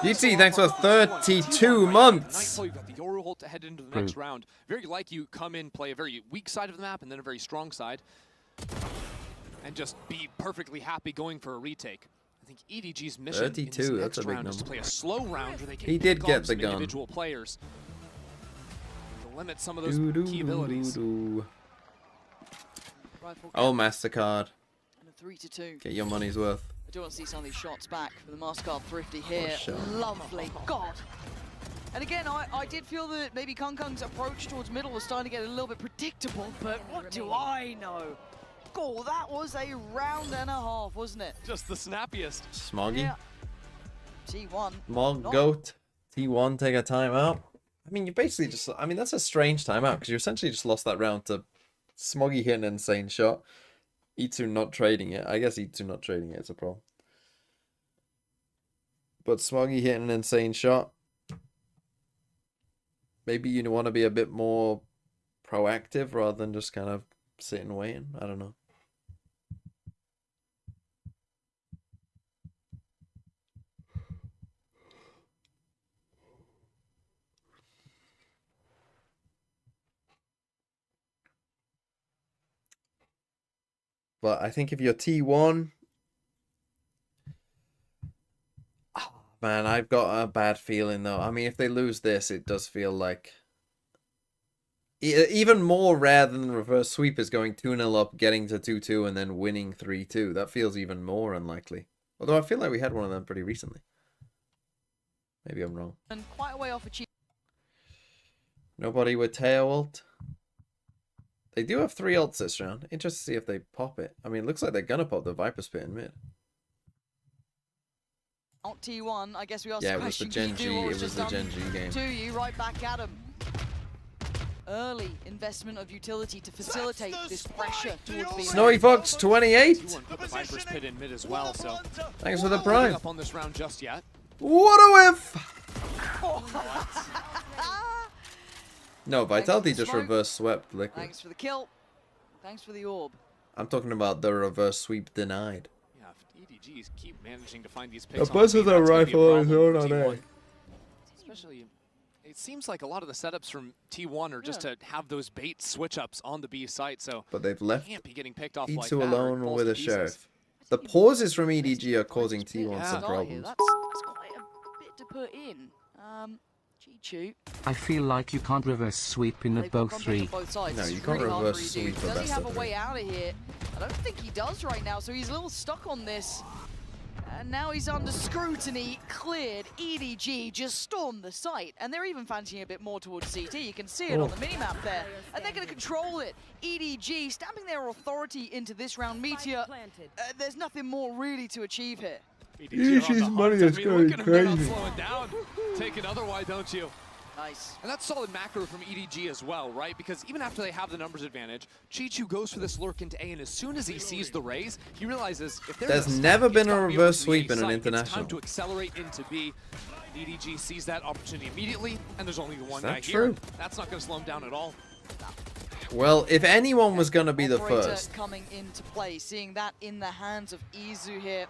DT, thanks for 32 months. You've got the Yoru ult to head into the next round. Very like you come in, play a very weak side of the map and then a very strong side. And just be perfectly happy going for a retake. I think EDG's mission 32, in this that's next a big round is to number. play a slow round where they can He did pick get off the some gun. individual players to limit some of those key abilities. Oh, MasterCard. And a 3-2. Get your money's worth. I do want to see some of these shots back for the MasterCard Thrifty here. shot. Lovely. God. And again, I did feel that maybe Kung's approach towards middle was starting to get a little bit predictable, but what do I know? Oh, that was a round and a half, wasn't it? Just the snappiest. Smoggy. Yeah. T1. Smog goat. T1 take a timeout. I mean, you basically just. I mean, that's a strange timeout because you essentially just lost that round to Smoggy hitting an insane shot. Itsu not trading it. I guess Itsu not trading it is a problem. But Smoggy hitting an insane shot. Maybe you want to be a bit more proactive rather than just kind of sitting waiting. I don't know. But I think if you're T1, man, I've got a bad feeling though. I mean, if they lose this, it does feel like even more rare than the reverse sweep is going 2-0 up, getting to 2-2, and then winning 3-2. That feels even more unlikely. Although I feel like we had one of them pretty recently. Maybe I'm wrong. And quite a way off achievement. Nobody with Teo ult. They do have 3 ults this round. Interested to see if they pop it. I mean, it looks like they're gonna pop the Viper Spit in mid. Out T1, I guess we are Yeah, it was the Gen G. It was the Gen G game. To you, right back at him. Early investment of utility to facilitate this pressure towards being Snowy Fox 28. Put the Viper's pit in mid as well, so Thanks for the not prime. up on this round just yet. What a whiff! No, Vitality just reverse swept Liquid. Thanks for the kill. Thanks for the orb. I'm talking about the reverse sweep denied. Yeah, if EDGs keep managing to find these The picks. buzz with a rifle on his own on A. Especially, it seems like a lot of the setups from T1 are just to have those bait switch ups on the B site, so But they've left can't be getting picked off like E2 that. alone with a sheriff. The pauses from EDG are causing T1 some problems. That's quite a bit to put in. G2. I feel like you can't reverse sweep in the They've got both contact on three. both sides. No, It's you can't really hard for reverse EDG. sweep a Does he best have of a three. way out of here? I don't think he does right now, so he's a little stuck on this. And now he's under scrutiny, cleared. EDG just stormed the site, and they're even fancying a bit more towards CT. You can see it on the minimap there, and they're going to control it. EDG stamping their authority into this round. Meteor, there's nothing more really to achieve here. EDG's money is going crazy. Slowing down. Take another, why don't you? Nice. And that's solid macro from EDG as well, right? Because even after they have the numbers advantage, Chi-Chu goes for this lurk into A, and as soon as he sees the raise, he realizes if There's a never stack, been it's a gotta be reverse over to the sweep in an A site. It's international. time to accelerate into B. EDG sees that opportunity immediately, and there's only the one that guy true? here. That's not going to slow him down at all. Well, if anyone was going to be the Operator first, coming into play, seeing that in the hands of Izu here.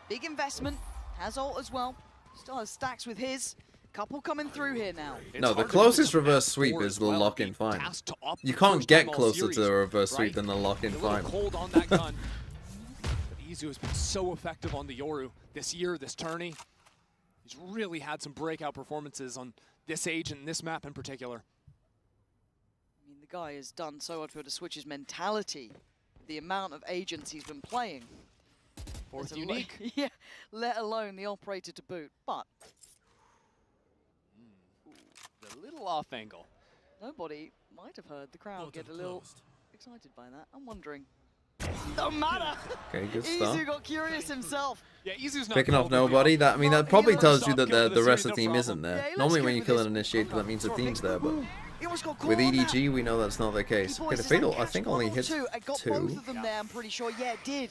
Big investment, has ult as well. Still has stacks with his. Couple coming through here now. no, the closest reverse sweep is the lock-in find. You can't get closer to the reverse sweep than the lock-in find. Cold on that gun. But Izu has been so effective on the Yoru this year, this tourney. He's really had some breakout performances on this age and this map in particular. I mean, the guy has done so much to switch his mentality. The amount of agents he's been playing. Fourth unique. Yeah, let alone the operator to boot. But The little off angle. nobody might have heard the crowd get a little excited by that. I'm wondering. Don't matter. Okay, good Izu start. got curious himself. Yeah, Izu's not Picking off nobody. That that probably tells you that the rest of the team isn't there. Normally, when you kill an initiator, that means the team's there. But with EDG, we know that's not the case. Okay, the fatal I think only hits I got two. both of them there. I'm pretty sure. Yeah, it did.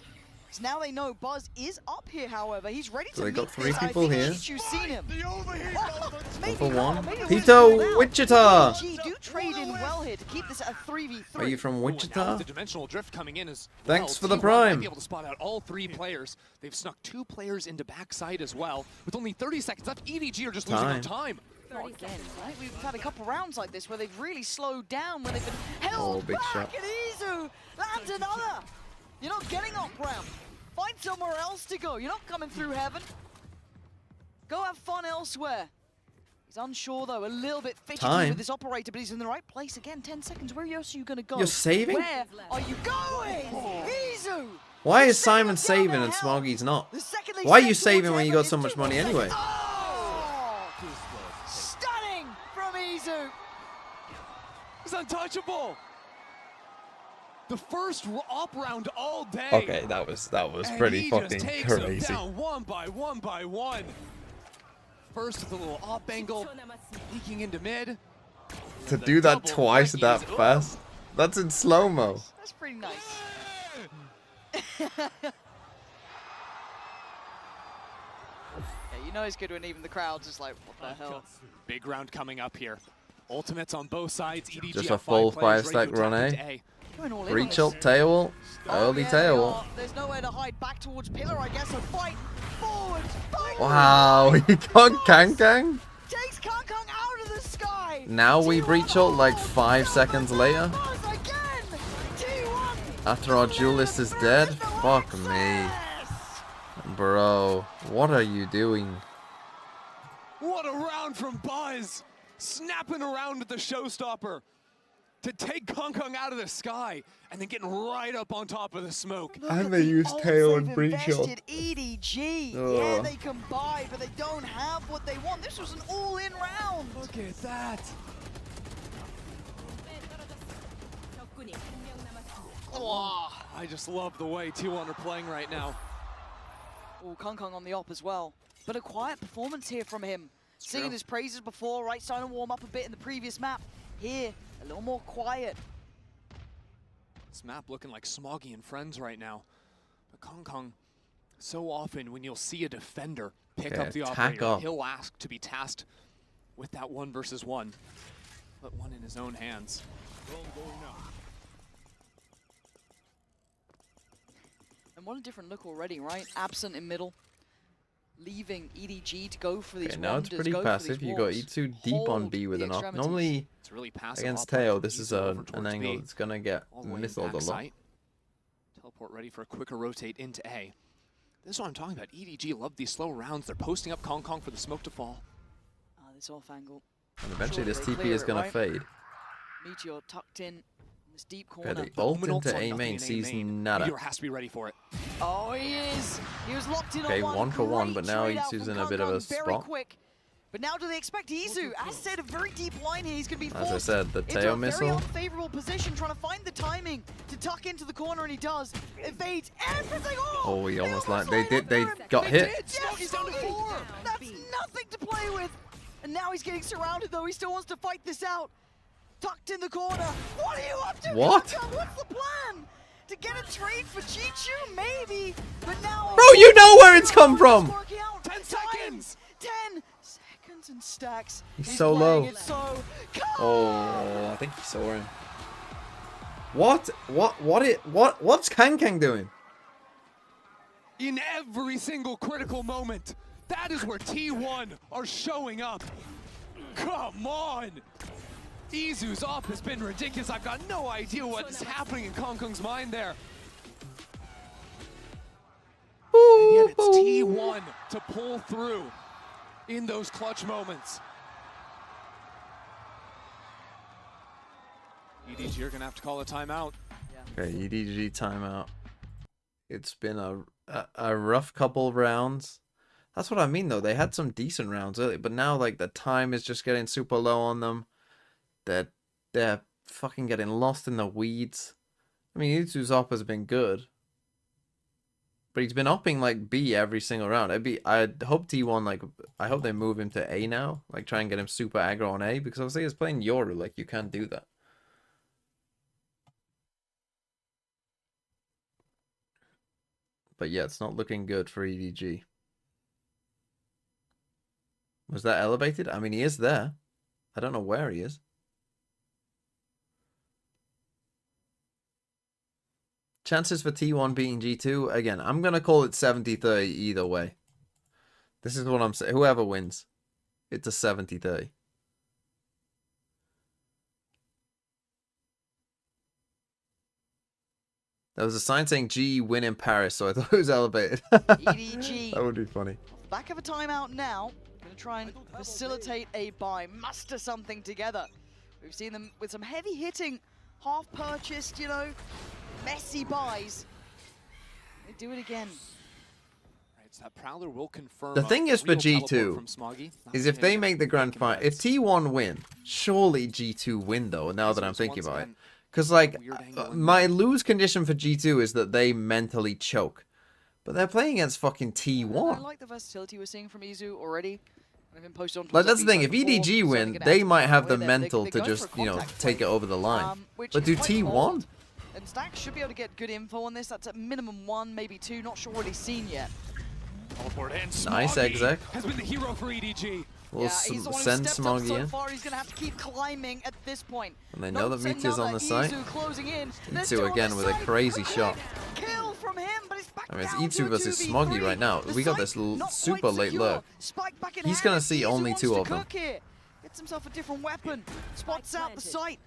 So now they know Buzz is up here. However, he's ready So to they got meet 3 this. people I think here. Chichu's seen him. One for one. maybe Pito, Wichita. EDG do trade in well here to keep this at a 3v3. Are you from Now Wichita? with the dimensional drift coming in as Thanks for the T1 prime. might be able to spot out all 3 players. They've snuck 2 players into backside as well. With only 30 seconds left, EDG are just losing on time. Not again, right? We've had a couple rounds like this where they've really slowed down, when they've been held big back, shot. and Izu lands another. You're not getting up ramp. Find somewhere else to go. You're not coming through heaven. Go have fun elsewhere. He's unsure though, a little bit fidgety Time. with this operator, but he's in the right place again. 10 seconds. Where else are you going to go? You're saving? Where are you going? Izu! Why is Simon saving and Smoggy's not? Why are you saving when you got so much money anyway? Oh! Stunning from Izu. It's untouchable. The first op round all day. Okay, that was And pretty he fucking just takes them crazy. down one by one. First with a little op angle, leaking into mid. To do that twice that fast, that's in slow-mo. That's pretty nice. Yeah, you know it's good when even the crowd's just like, what the hell? Big round coming up here. Ultimates on both sides. EDG Just have a full 5 players 5 ready stack to run, attack eh? into A. Going all in on Reach this. up, tail, early Yeah, tail. they are. There's nowhere to hide. Back towards pillar, I guess. A fight forward. Fight Wow, he got Kang. takes Kang Kang out of the sky. Now we breach ult like 5 seconds later. Buzz again. T1. After our duelist is dead? Fuck me. Bro, what are you doing? What a round from Buzz! Snapping around with the showstopper to take Kong Kong out of the sky and then getting right up on top of the smoke. And they use tail and breach ult. Invested EDG. Yeah, Ugh. they can buy, but they don't have what they want. This was an all-in round. Look at that. Oh, I just love the way T1 are playing right now. Oh, Kong Kong on the op as well. But a quiet performance here from him. Singing true. his praises before, right, starting to warm up a bit in the previous map. Here, a little more quiet. This map looking like Smoggy and friends right now. But Kong Kong, so often when you'll see a defender pick Okay, up the attack operator, up. he'll ask to be tasked with that 1 versus 1. Put one in his own hands. And what a different look already, right? Absent in middle. Leaving EDG to go for these Okay, now it's wonders, pretty go for passive. these You got walls. E2 deep on Hold B with the an op. extremities. Normally, It's really passive against op right tail, from this is Izu over an towards angle B. that's gonna get All the way missiled a lot. backside. Teleport ready for a quicker rotate into A. This is what I'm talking about. EDG love these slow rounds. They're posting up Kong Kong for the smoke to fall. this off angle. And eventually this Surely they TP clear is it, going right? to fade. Meteor tucked in this deep corner. Okay, the ult into A main sees nada. Meteor has to be ready for it. Oh, he is. He was locked in Okay, on one for one, Great but now trade out Isu's from in a bit of a Kangkong, very spot. quick. But now do they expect Izu? As said, a very deep line here. He's going to be As I forced said, the into tail a very missile. unfavorable position, trying to find the timing to tuck into the corner, and he does. Evades everything. Oh, he almost like they got hit. Yes, down to 4. That's nothing to play with. And now he's getting surrounded, though. He still wants to fight this out. Tucked in the corner. What are you up to? What? Kangkong? What's the plan? To get a trade for Chichu, maybe. But now, Bro, you know where it's come from. 10 seconds. 10 seconds and stacks. He's so low. It so Oh, I think he saw him. What's Kangkong doing? In every single critical moment, that is where T1 are showing up. Come on! Izu's up has been ridiculous. I've got no idea what is happening in Kangkong's mind there. And yet it's T1 to pull through in those clutch moments. EDG are gonna have to call a timeout. Okay, EDG timeout. It's been a rough couple rounds. That's what I mean though. They had some decent rounds early, but now like the time is just getting super low on them. They're fucking getting lost in the weeds. I mean, Izu's op has been good, but he's been opping like B every single round. I hope T1 like I hope they move him to A now, like try and get him super aggro on A, because obviously he's playing Yoru, like you can't do that. But yeah, it's not looking good for EDG. Was that elevated? I mean, he is there. I don't know where he is. Chances for T1 beating G2? Again, I'm going to call it 70-30 either way. This is what I'm saying. Whoever wins, it's a 70-30. There was a sign saying G win in Paris, so I thought it was elevated. EDG. That would be funny. Back of a timeout now. Going to try and facilitate a buy, muster something together. We've seen them with some heavy hitting, half purchased, you know, messy buys. They do it again. So that Prowler will confirm The thing is for real teleport G2 from Smoggy. is if they make the grand final, if T1 win, surely G2 win though, now that I'm thinking about it. Because like, my lose condition for G2 is that they mentally choke. But they're playing against fucking T1. I like the versatility we're seeing from Izu already. I've been posted on Like, that's the Twitter thing, if before, EDG win, starting to they get might have the out of mental they're to going just, for a you know, contact take it play, over the line. which But is do quite T1? bold. And Stack should be able to get good info on this. That's at minimum 1, maybe 2. Not sure what he's seen yet. Teleport in. Nice Smoggy exec. has been the hero for EDG. We'll Yeah, he's the one who send stepped up Smoggy so in. far. He's going to have to keep climbing at this point. And they know that Notes Meteor's on another the site. Izu closing in. There's Itsu two on again the with a side. crazy shot. Kill from him, but it's back I mean, it's down to Itsu a versus 2v3. Smoggy right now. The We got site this not quite super late secure. lurk. Spike back in He's hand. going to see Izu only wants 2 to of them. cook here. Gets himself a different weapon. Spots out the site.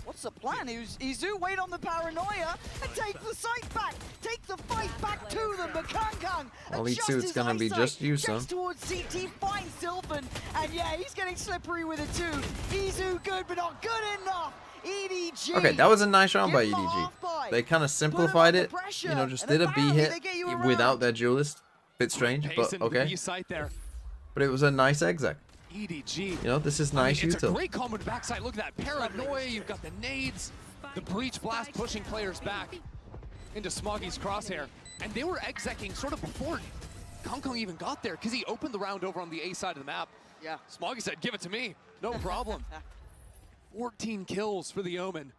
What's the plan? Izu wait on the paranoia and take the site back. Take the fight back to them. But Kangkong Well, adjusts Itsu's his going to be eyesight, just you, son. checks towards CT, finds Sylvan, and yeah, he's getting slippery with it too. Izu good, but not good enough. EDG. Okay, that was a nice round by Give him a EDG. half buy. They kind of simplified it, you know, just did a B hit without their duelist. Bit strange, but okay. But it was a nice exec. EDG. You know, this is nice It's a util. great combo to backside. Look at that paranoia. You've got the nades, the breach blast pushing players back into Smoggy's crosshair. And they were execing sort of before Kangkong even got there, because he opened the round over on the A side of the map. Yeah. Smoggy said, give it to me. No problem. 14 kills for the Omen.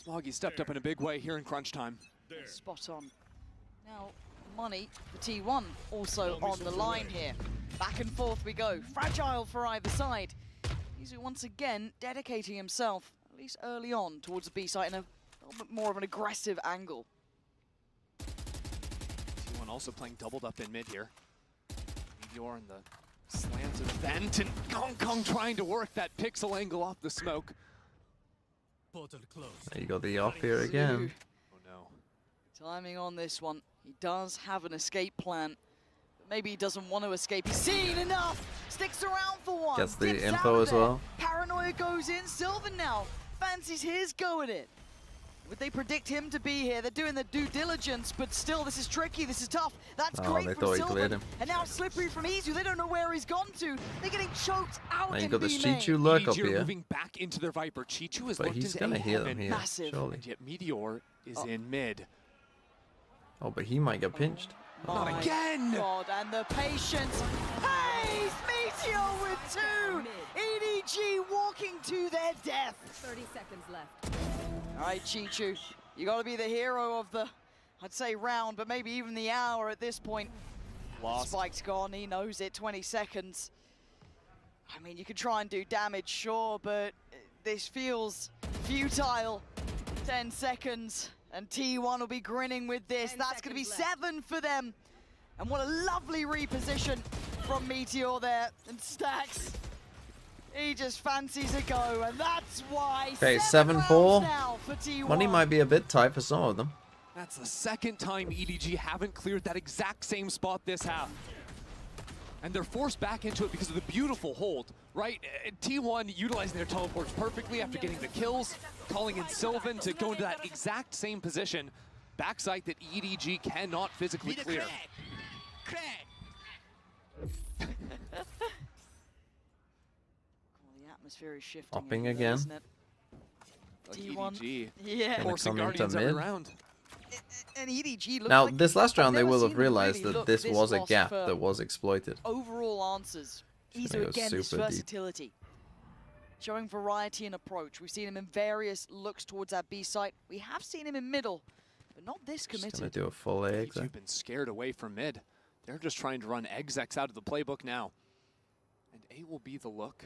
Smoggy stepped up in a big way here in crunch time. Spot on. Now, money for T1 also on the line here. Back and forth we go. Fragile for either side. Izu once again dedicating himself, at least early on, towards the B site in a little bit more of an aggressive angle. T1 also playing doubled up in mid here. Meteor and the slanted vent, and Kangkong trying to work that pixel angle off the smoke. There you got the off here again. Oh no. Timing on this one. He does have an escape plan. Maybe he doesn't want to escape. He's seen enough. Sticks Looks around for one. Gets the Dips out info of as there. well. Paranoia goes in. Sylvan now fancies his go at it. Would they predict him to be here? They're doing their due diligence, but still, this is tricky. This is tough. That's Oh, great they from thought he cleared Sylvan. him. And now Slippery from Izu. They don't know where he's gone to. They're getting choked out Now you in got this B main. Chichu lurk up EDG are here. moving back into their Viper. Chichu has But looked he's into gonna A hear them heaven. here, Massive. surely. And yet Meteor is in mid. Oh, but he might get pinched. Not My again! God, and the patience pays Meteor with 2. EDG walking to their death. 30 seconds left. All right, Chichu, you got to be the hero of the, I'd say round, but maybe even the hour at this point. Lost. Spike's gone, he knows it, 20 seconds. I mean, you can try and do damage, sure, but this feels futile. 10 seconds, and T1 will be grinning with this. That's going to be 7 for them. And what a lovely reposition from Meteor there. And Stacks, he just fancies a go, and that's why. Okay, 7 7-4. rounds now for T1. Money might be a bit tight for some of them. That's the second time EDG haven't cleared that exact same spot this half. And they're forced back into it because of the beautiful hold, right? T1 utilizing their teleports perfectly after getting the kills, calling in Sylvan to go into that exact same position. Backside that EDG cannot physically clear. The atmosphere is shifting. Hopping anyway, again. isn't it? T1. EDG. Yeah. Gonna Forcing come into Guardians every mid. round. And EDG looks Now, like this last round, they never will seen have them realized really that look this was a lost gap for that was exploited. overall answers. Just Izu gonna go again, this super deep. versatility. Showing variety in approach. We've seen him in various looks towards that B site. We have seen him in middle, but not this Just committed. gonna do a full egg. You've been scared away from mid. They're just trying to run execs out of the playbook now. And A will be the look.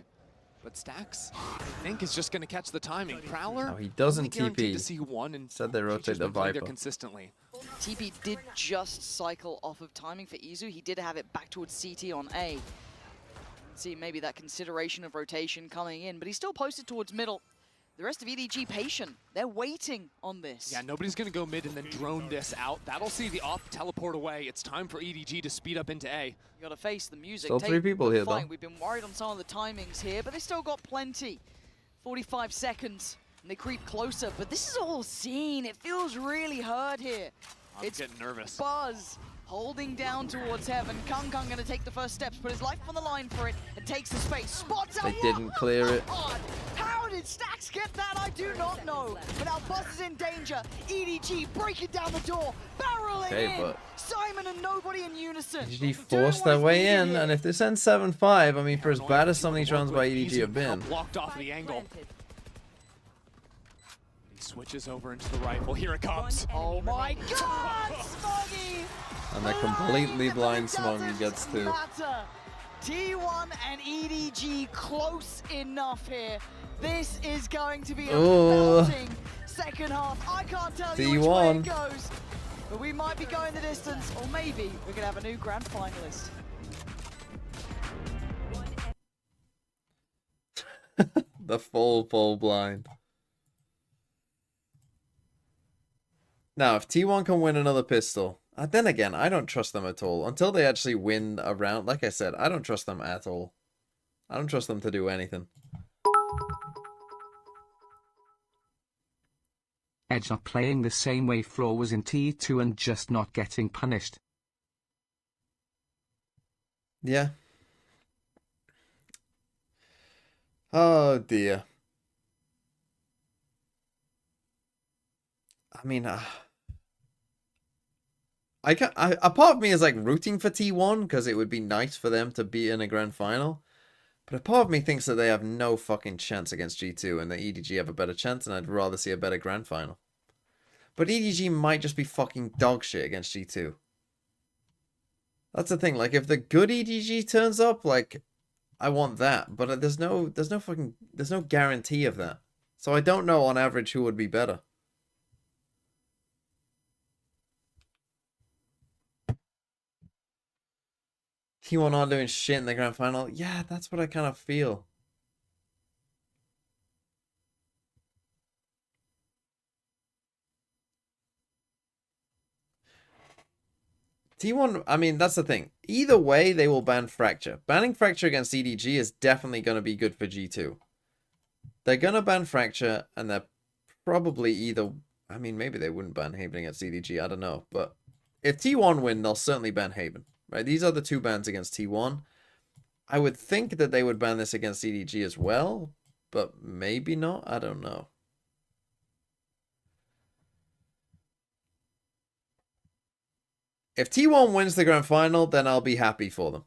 But Stacks, I think, is just going to catch the timing. Prowler, No, he doesn't only guaranteed TP. to see one, and Said they rotate Chichu's the been playing there Viper. consistently. TP did just cycle off of timing for Izu. He did have it back towards CT on A. See maybe that consideration of rotation coming in, but he still posted towards middle. The rest of EDG patient. They're waiting on this. Yeah, nobody's going to go mid and then drone this out. That'll see the op teleport away. It's time for EDG to speed up into A. You got to face the music. Still take 3 people the here, fight. though. We've been worried on some of the timings here, but they still got plenty. 45 seconds, and they creep closer, but this is all seen. It feels really hard here. I'm getting nervous. Buzz holding down towards heaven. Kung Kung gonna take the first steps, put his life on the line for it, and takes the space. Spots out They one. didn't clear it. God, how did Stacks get that? I do not know. But now Buzz is in danger. EDG breaking down the door, barreling Okay, in. but Simon and nobody in unison. EDG forced their way in, and if this ends 7-5, I mean, for as bad as some of these rounds by EDG have been, Blocked off of the angle. He switches over into the rifle. Here it comes. Oh my God, Smoggy! and they're completely blind Smoggy gets to. Matter. T1 and EDG close enough here. This is going to be a Ooh. belting second half. I can't tell you which way T1. it goes, but we might be going the distance, or maybe we're gonna have a new grand finalist. The full blind. Now, if T1 can win another pistol, then again, I don't trust them at all. Until they actually win a round, like I said, I don't trust them at all. I don't trust them to do anything. Edge are playing the same way Floor was in T2 and just not getting punished. Yeah. Oh dear. I mean, a part of me is like rooting for T1 because it would be nice for them to be in a grand final. But a part of me thinks that they have no fucking chance against G2 and that EDG have a better chance, and I'd rather see a better grand final. But EDG might just be fucking dog shit against G2. That's the thing, like if the good EDG turns up, like I want that, but there's no guarantee of that. So I don't know on average who would be better. T1 aren't doing shit in the grand final. Yeah, that's what I kind of feel. T1, I mean, that's the thing. Either way, they will ban Fracture. Banning Fracture against EDG is definitely going to be good for G2. They're going to ban Fracture, and they're probably either... I mean, maybe they wouldn't ban Haven against EDG, I don't know. But if T1 win, they'll certainly ban Haven. Right? These are the two bans against T1. I would think that they would ban this against EDG as well, but maybe not. I don't know. If T1 wins the grand final, then I'll be happy for them.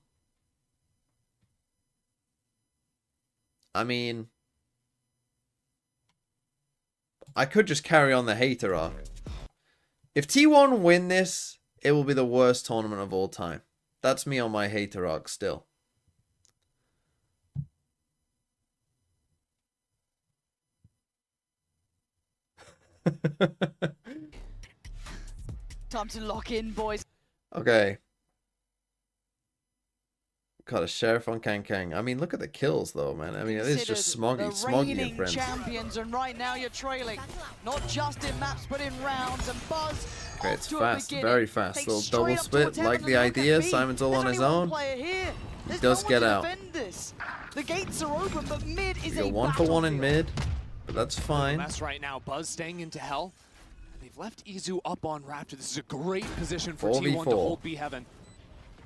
I mean, I could just carry on the hater arc. If T1 win this, it will be the worst tournament of all time. That's me on my hater arc still. Time to lock in, boys. Okay. Got a sheriff on Kang. I mean, look at the kills, though, man. I mean, it is just Smoggy and friends. Champions, and right now you're trailing, not just in maps, but in rounds. And Buzz. Okay, it's fast, very fast. Little double split, like the idea. Simon's all on his own. He does get out. The gates are open, but mid is a 1-for-1 in mid, but that's fine. Mess right now. Buzz staying into hell. They've left Izu up on Raptor. This is a great position for T1 to hold B Heaven.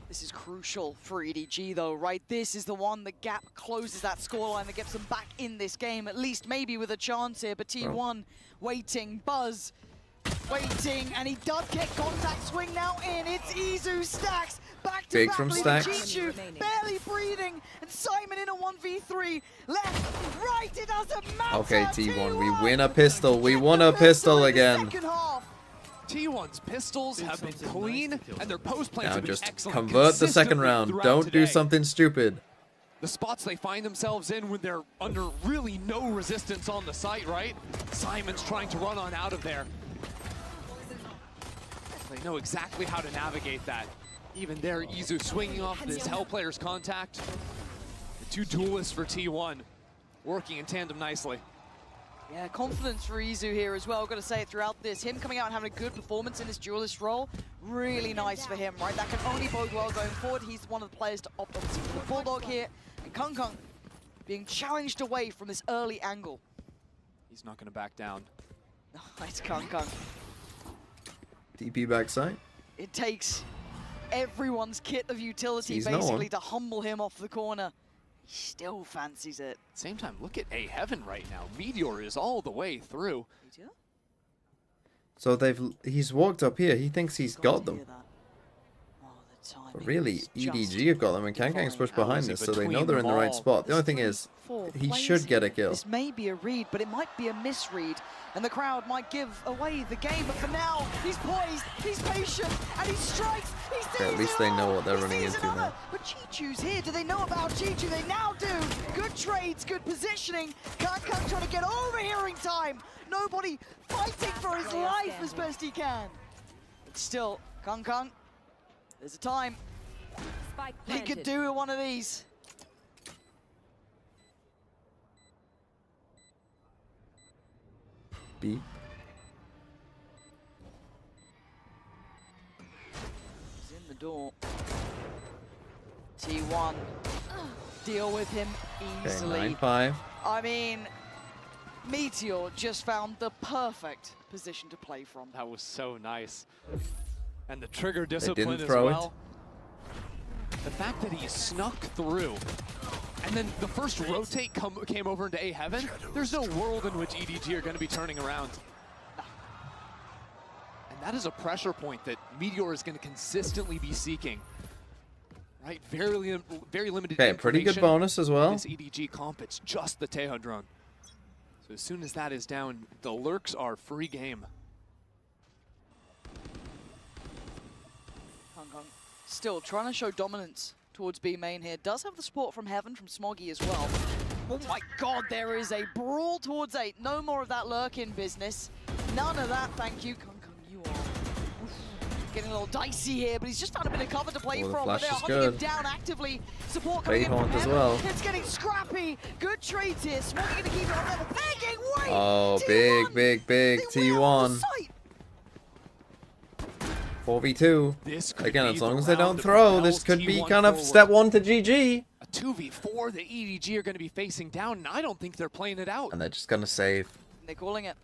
This is crucial for EDG, though, right? This is the one, the gap closes that scoreline that gets them back in this game, at least maybe with a chance here. But T1 waiting, Buzz waiting, and he does get contact. Swing now in. It's Izu Stacks. Back to big back from with Stacks. Chichu, barely breathing, and Simon in a 1v3. Left, right, it doesn't matter. Okay, T1, we win a pistol. We won a pistol again. T1's pistols have been clean, and their post plays now have been just excellent. Convert the second round. Don't do something stupid. The spots they find themselves in when they're under really no resistance on the site, right? Simon's trying to run on out of there. They know exactly how to navigate that. Even there, Izu swinging off this Hell player's contact. The two duelists for T1 working in tandem nicely. Yeah, confidence for Izu here as well. Got to say it throughout this. Him coming out and having a good performance in this duelist role, really nice for him, right? That can only bode well going forward. He's one of the players to opt obviously for the Bulldog here. And Kung being challenged away from this early angle. He's not going to back down. Nice Kung. DP backside. It takes everyone's kit of utility basically to humble him off the corner. He still fancies it. Same time, look at A Heaven right now. Meteor is all the way through. So he's walked up here. He thinks he's got them. But really, EDG have got them, and Kang's pushed behind this, so they know they're in the right spot. The only thing is, he should get a kill. This may be a read, but it might be a misread, and the crowd might give away the game. But for now, he's poised, he's patient, and he strikes. He sees at least they know what they're running into now. But Chichu's here. Do they know about Chichu? They now do. Good trades, good positioning. Kang trying to get overhearing time. Nobody fighting for his life as best he can. But still, Kang. There's a time. He could do one of these. B. He's in the door. T1. Deal with him easily. Okay, 9-5. I mean, Meteor just found the perfect position to play from. That was so nice. And the trigger discipline as throw well. The fact that he snuck through, and then the first rotate came over into A Heaven, there's no world in which EDG are going to be turning around. And that is a pressure point that Meteor is going to consistently be seeking. Right, very limited. Okay, pretty good bonus as well. This EDG comp, it's just the Teja drone. So as soon as that is down, the lurks are free game. Still trying to show dominance towards B main here. Does have the support from Heaven, from Smoggy as well. Oh my god, there is a brawl towards 8. No more of that lurk-in business. None of that, thank you. Kung, you are getting a little dicey here, but he's just found a bit of cover to play from. But they are hunting him down actively. Support coming in from Heaven. As well. It's getting scrappy. Good trades here. Smoggy gonna keep it on level. Begging, wait! Oh, T1. big T1. 4v2. This could Again, be as long the as they don't round that throw, this propels could be T1 kind of forward. step 1 to GG. A 2v4 the EDG are going to be facing down, and I don't think they're playing it out. And they're just gonna save. They're calling it.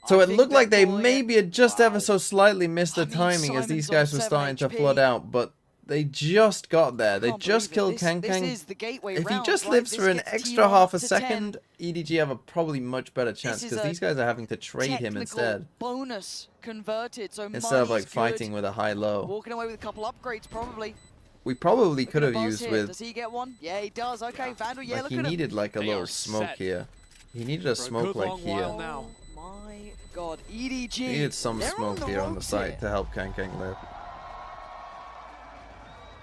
So I it think looked like they're they calling maybe had just ever so slightly missed the I mean, timing as these Simon's guys on were starting 7 to HP. flood out, but they just got there. They Can't just believe killed it. This Kang. is the gateway If he round, just right? lives This for an gets extra T1 half a to 10. second, EDG have a probably much better chance is because a these guys are having to trade him Technical instead. bonus converted, so Instead of like money's fighting good. with a high-low. Walking away with a couple upgrades, probably. We probably could have Buzz used here. with, Does he get one? Yeah, he does. Okay, Vandal, yeah, like look he at him. needed like a They little are smoke set here. He needed a for a smoke good like long here. while now. My God, EDG. He needed some they're smoke on here on the ropes site here. to help Kang live.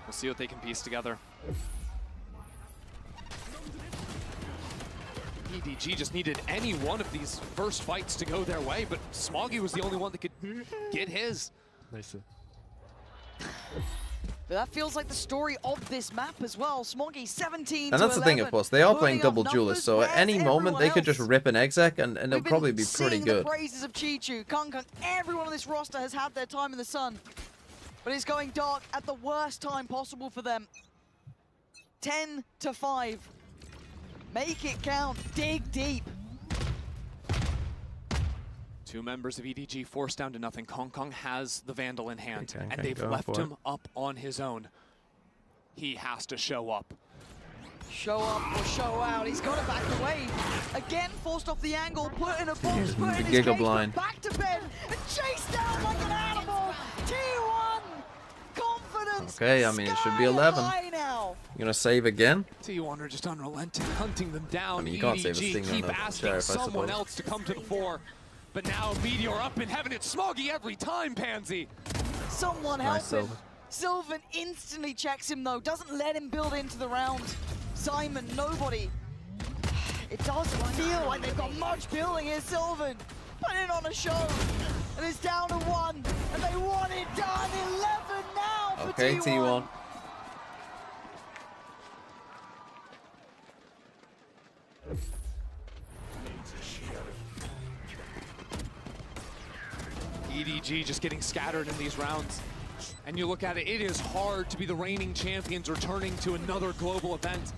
We'll see what they can piece together. EDG just needed any one of these first fights to go their way, but Smoggy was the only one that could get his. Nice. But that feels like the story of this map as well. Smoggy 17 And to that's the thing, of 11, course. They are playing putting up double duelists, so numbers. at any Where's moment they everyone could just else? rip an exec and it'll We've been probably be pretty seeing good. the praises of Chichu, Kung, everyone on this roster has had their time in the sun. But it's going dark at the worst time possible for them. 10 to 5. Make it count. Dig deep. Two members of EDG forced down to nothing. Kong Kong has the Vandal in hand, Okay, and they've go left for it. him up on his own. He has to show up. Show up or show out. He's got to back away. Again, forced off the angle, put in a box, Here's put the in his Giga cage, blind. but back to bed, and chased down like an animal. T1, confidence. Okay, I mean, it should be 11. High now. You gonna save again? T1 are just unrelenting, hunting them down. I mean, you can't save a EDG Stinger on keep the asking Sheriff, I someone suppose. else to come to the fore. But now Meteor up in heaven. It's Smoggy every time, Pansy. Someone help Nice, him. Sylvan. Sylvan instantly checks him though, doesn't let him build into the round. Simon, nobody. It does feel like they've got much building here, Sylvan. Putting on a show. And it's down to 1. And they want it done. 11 now for Okay, T1. EDG just getting scattered in these rounds. And you look at it, it is hard to be the reigning champions returning to another global event.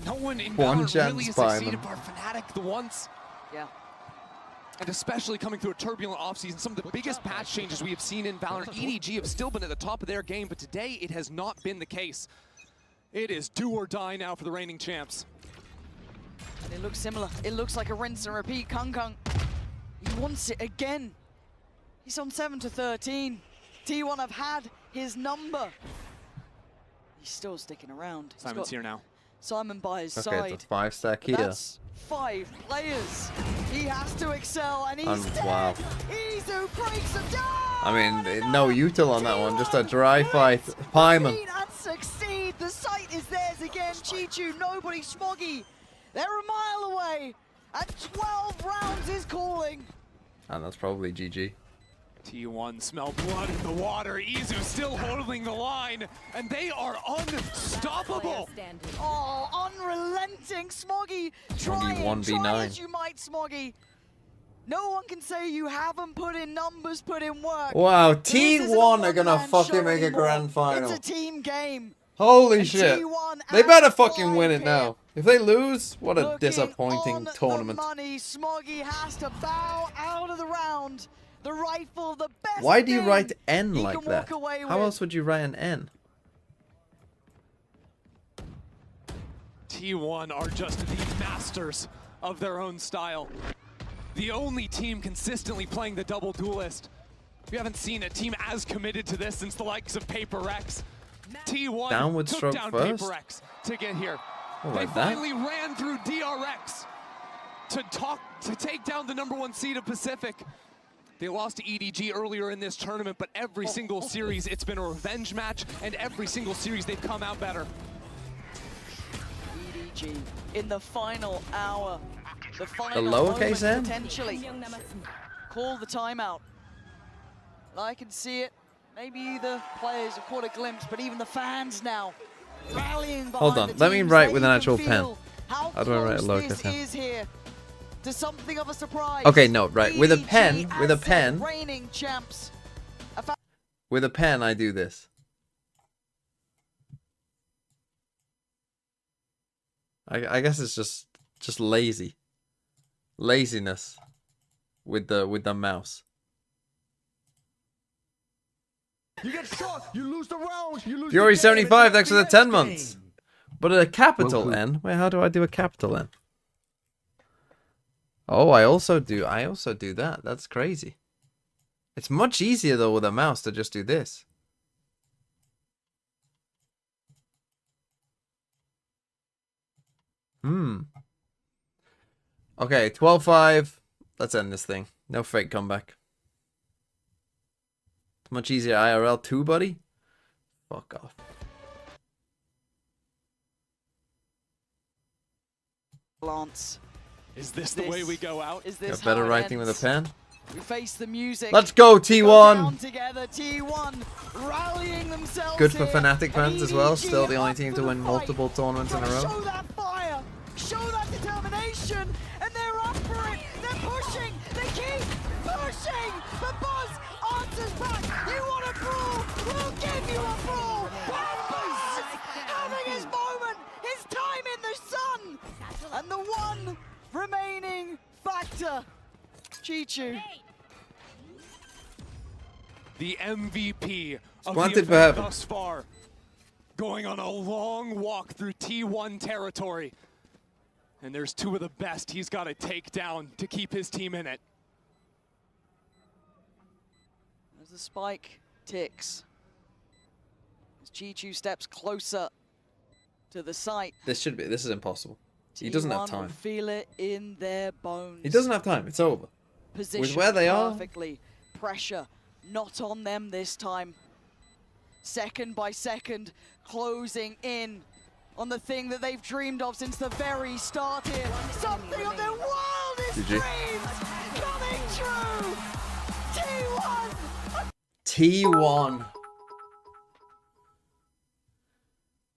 No one in One Valorant really chance, has succeeded Simon. bar Fnatic the once. Yeah. And especially coming through a turbulent offseason, some of the biggest patch changes we have seen in Valorant. EDG have still been at the top of their game, but today it has not been the case. It is do or die now for the reigning champs. And it looks similar. It looks like a rinse and repeat. Kung Kung, he wants it again. He's on 7 to 13. T1 have had his number. He's still sticking around. He's Simon's got here now. Simon by his Okay, side. it's a 5-stack here. That's 5 players. He has to excel, and he's dead. Wow. Izu breaks him down. I mean, no util on that one. Just a dry fight. Paimon. Compete and succeed. The site is theirs again. Chichu, nobody, Smoggy. They're a mile away. And 12 rounds is calling. And that's probably GG. T1 smell blood in the water. Izu still holding the line, and they are unstoppable. Oh, unrelenting, Smoggy. Try 1v9. as you might, Smoggy. No one can say you haven't put in numbers, put in work. Wow, This isn't a T1 are gonna one-man fucking show make a anymore. grand final. It's a team game. Holy And shit. T1 They better and fucking win it Flying now. If they lose, what a Looking disappointing on tournament. The money, Smoggy has to bow out of the round. The rifle, the best Why do you thing write N he like can that? walk away How with. else would you write an N? T1 are just the masters of their own style. The only team consistently playing the double duelist. We haven't seen a team as committed to this since the likes of Paper X. T1 Downward took stroke down first? Paper X to get here. Oh, They like that? finally ran through DRX to take down the #1 seed of Pacific. They lost to EDG earlier in this tournament, but every single series it's been a revenge match, and every single series they've come out better. EDG in the final hour. The final lowercase moment, m? potentially. Call the timeout. I can see it. Maybe the players have caught a glimpse, but even the fans now rallying behind Hold on, the let me teams. write They with an can actual pen. feel How How do I write a close lowercase this m? is here to something of a surprise. Okay, no, right. With a EDG pen, as the pen. reigning champs. With a pen, I do this. I guess it's just laziness with the mouse. You get shot, you lose the round, you lose Fury the game, 75, thanks for the it's 10 the months. game. But a capital Woohoo. N. Wait, how do I do a capital N? Oh, I also do that. That's crazy. It's much easier though with a mouse to just do this. Okay, 12-5. Let's end this thing. No fake comeback. It's much easier IRL too, buddy. Fuck off. Lance. Is this the way we go out? Is this Got better how it writing with a ends? pen. We face the music. Let's go, Go T1. down together, T1 rallying themselves Good for here. Fnatic fans as well. EDG Still the only up team for to the win fight. multiple tournaments in a Gotta row. Show that fire, show that determination, and they're up for it. They're pushing, they keep pushing. But Buzz answers back. You want a brawl? We'll give you a brawl. And Buzz having his moment, his time in the sun, and the one remaining factor, Chichu. The MVP of Wanted the for event heaven. thus far, going on a long walk through T1 territory. And there's two of the best he's got to take down to keep his team in it. As the spike ticks, as Chichu steps closer to the site. This is impossible. He doesn't have T1 will time. feel it in their bones. He doesn't have time. It's over. Positioned where they are. perfectly. Pressure not on them this time. Second by second, closing in on the thing that they've dreamed of since the very start here. Something of their wildest GG. dreams coming true. T1. T1.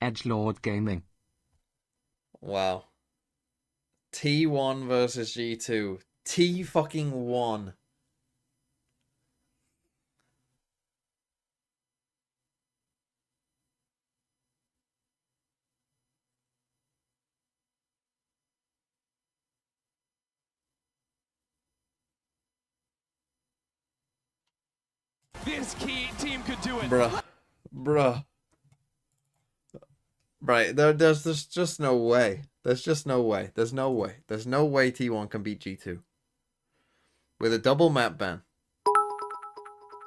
Edgelord Gaming. Wow. T1 versus G2. T fucking 1. This key team could do it. Bruh. Right, there's just no way. There's just no way. There's no way. There's no way T1 can beat G2. With a double map ban,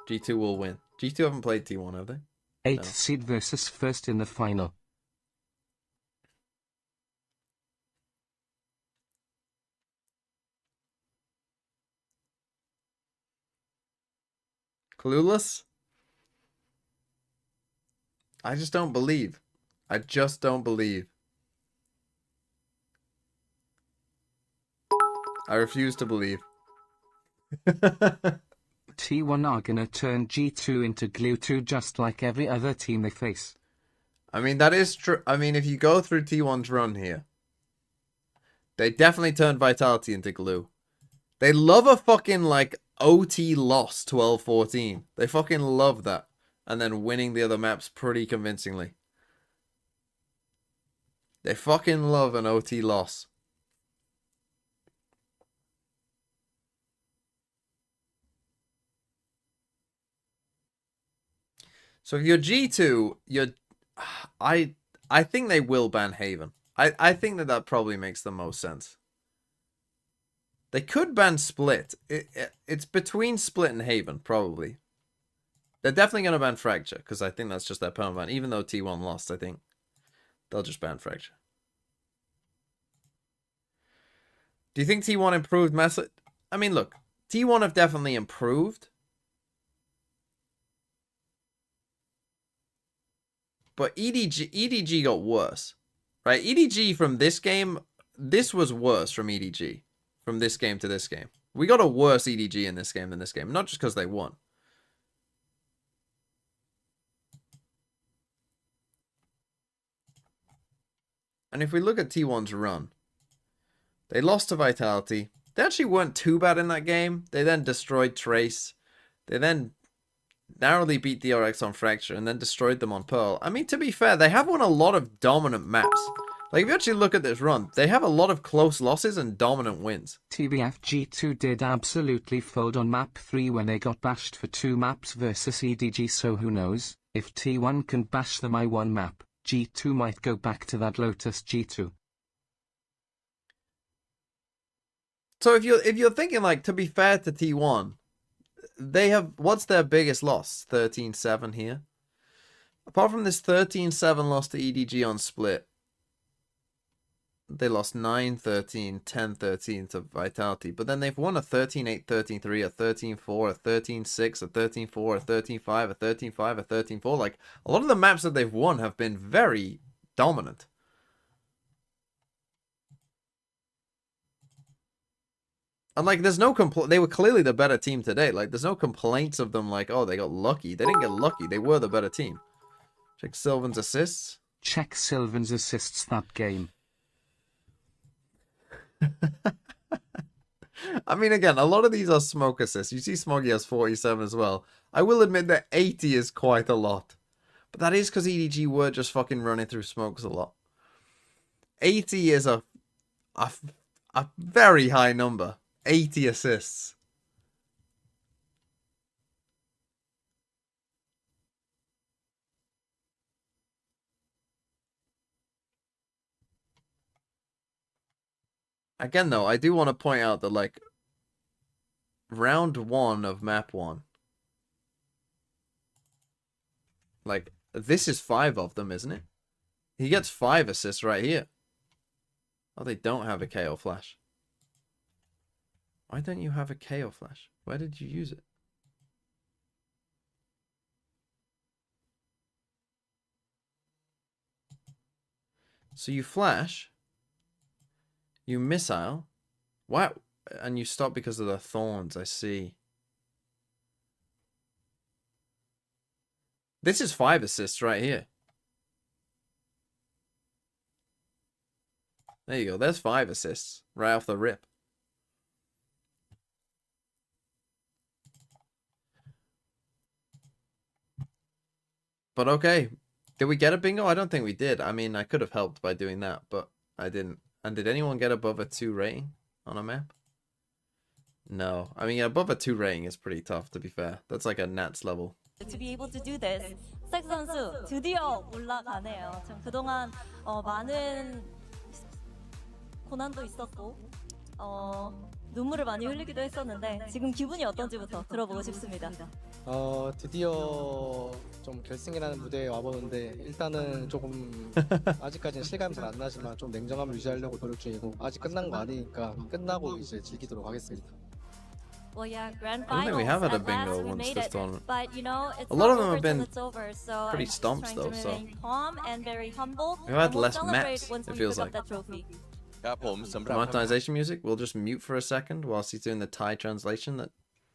G2 will win. G2 haven't played T1, have they? 8th seed versus first in the final. Clueless? I just don't believe. I just don't believe. I refuse to believe. T1 are gonna turn G2 into glue 2 just like every other team they face. I mean, that is true. I mean, if you go through T1's run here, they definitely turned Vitality into glue. They love a fucking, like, OT loss 12-14. They fucking love that. And then winning the other maps pretty convincingly. They fucking love an OT loss. So if you're G2, you're... I think they will ban Haven. I think that probably makes the most sense. They could ban Split. It's between Split and Haven, probably. They're definitely going to ban Fracture, because I think that's just their permanent ban. Even though T1 lost, I think they'll just ban Fracture. Do you think T1 improved massively? I mean, look, T1 have definitely improved. But EDG got worse, right? EDG from this game, this was worse from EDG. From this game to this game. We got a worse EDG in this game than this game. Not just because they won. And if we look at T1's run, they lost to Vitality. They actually weren't too bad in that game. They then destroyed Trace. They then narrowly beat DRX on Fracture, and then destroyed them on Pearl. I mean, to be fair, they have won a lot of dominant maps. Like, if you actually look at this run, they have a lot of close losses and dominant wins. TBF G2 did absolutely fold on map 3 when they got bashed for 2 maps versus EDG, so who knows? If T1 can bash them on 1 map, G2 might go back to that Lotus G2. So if you're thinking, like, to be fair to T1, they have, what's their biggest loss? 13-7 here. Apart from this 13-7 loss to EDG on Split, they lost 9-13, 10-13 to Vitality. But then they've won a 13-8, 13-3, a 13-4, a 13-6, a 13-4, a 13-5, a 13-5, a 13-4. Like, a lot of the maps that they've won have been very dominant. And, like, there's no they were clearly the better team today. Like, there's no complaints of them like, oh, they got lucky. They didn't get lucky. They were the better team. Check Sylvan's assists. Check Sylvan's assists that game. I mean, again, a lot of these are smoke assists. You see Smoggy has 47 as well. I will admit that 80 is quite a lot. But that is because EDG were just fucking running through smokes a lot. 80 is a very high number. 80 assists. Again, though, I do want to point out that, like, round 1 of map 1. Like, this is 5 of them, isn't it? He gets 5 assists right here. Oh, they don't have a KO flash. Why don't you have a KO flash? Where did you use it? So you flash. You missile. What? And you stop because of the thorns, I see. This is 5 assists right here. There you go. There's 5 assists right off the rip. But okay. Did we get a bingo? I don't think we did. I mean, I could have helped by doing that, but I didn't. And did anyone get above a 2 rating on a map? No. I mean, above a 2 rating is pretty tough, to be fair. That's like a Nats level. To be able to do this, 스택 선수 드디어 올라가네요. 참 그동안 많은 고난도 있었고 눈물을 많이 흘리기도 했었는데 지금 기분이 어떤지부터 들어보고 싶습니다. 드디어 좀 결승이라는 무대에 와보는데 일단은 조금 아직까지는 실감이 잘 안 나지만 좀 냉정함을 유지하려고 노력 중이고 아직 끝난 거 아니니까 끝나고 이제 즐기도록 하겠습니다. Well, yeah, grand I don't think we have had a bingo once this tournament. But you know, it's a lot of them over have been till it's over, so pretty I'm just stomps trying though, to so remain calm and very humble. we've had and we'll less celebrate maps, once it we feels pick like. up that trophy. Monetization music. We'll just mute for a second whilst he's doing the Thai translation that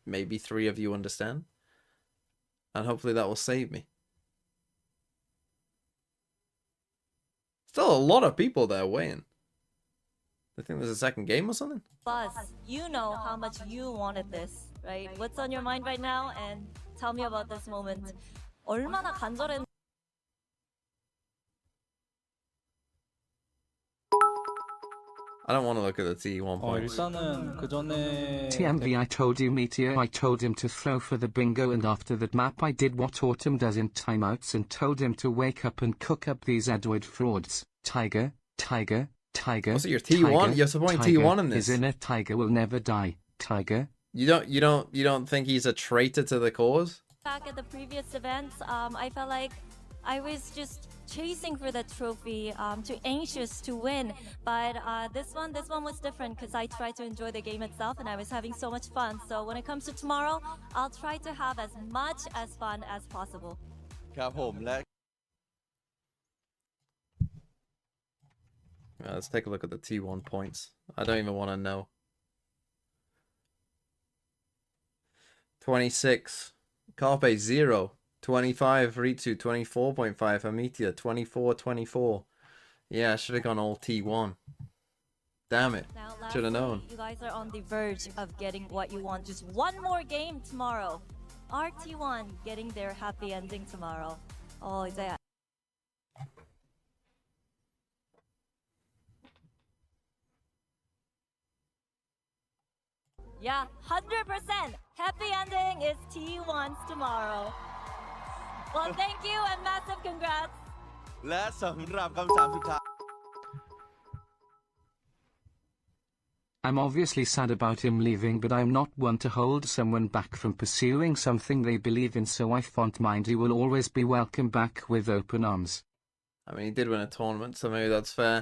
maybe 3 of you understand. And hopefully that will save me. Still a lot of people there waiting. I think there's a second game or something. Buzz, you know how much you wanted this, right? What's on your mind right now? And tell me about this moment. 얼마나 간절했... I don't want to look at the T1 points. 일단은 그 전에 TMV, I told you, Meteor. I told him to throw for the bingo, and after that map I did what Autumn does in timeouts and told him to wake up and cook up these Edward frauds. Tiger, Tiger, Tiger. Also, you're T1. You're supporting T1 in this. His inner Tiger will never die. Tiger. You don't think he's a traitor to the cause? Back at the previous events, I felt like I was just chasing for that trophy, too anxious to win. But this one was different because I tried to enjoy the game itself and I was having so much fun. So when it comes to tomorrow, I'll try to have as much as fun as possible. ครับผมและ Let's take a look at the T1 points. I don't even want to know. 26. Carpe 0. 25 Ritsu, 24.5 Amitia, 24. Yeah, I should have gone all T1. Damn it. Should have known. You guys are on the verge of getting what you want. Just one more game tomorrow. are T1 getting their happy ending tomorrow? 이제 Yeah, 100% happy ending is T1's tomorrow. Well, thank you and massive congrats. และสำหรับคำถามสุดท้าย I'm obviously sad about him leaving, but I'm not one to hold someone back from pursuing something they believe in, so I font mind he will always be welcome back with open arms. I mean, he did win a tournament, so maybe that's fair.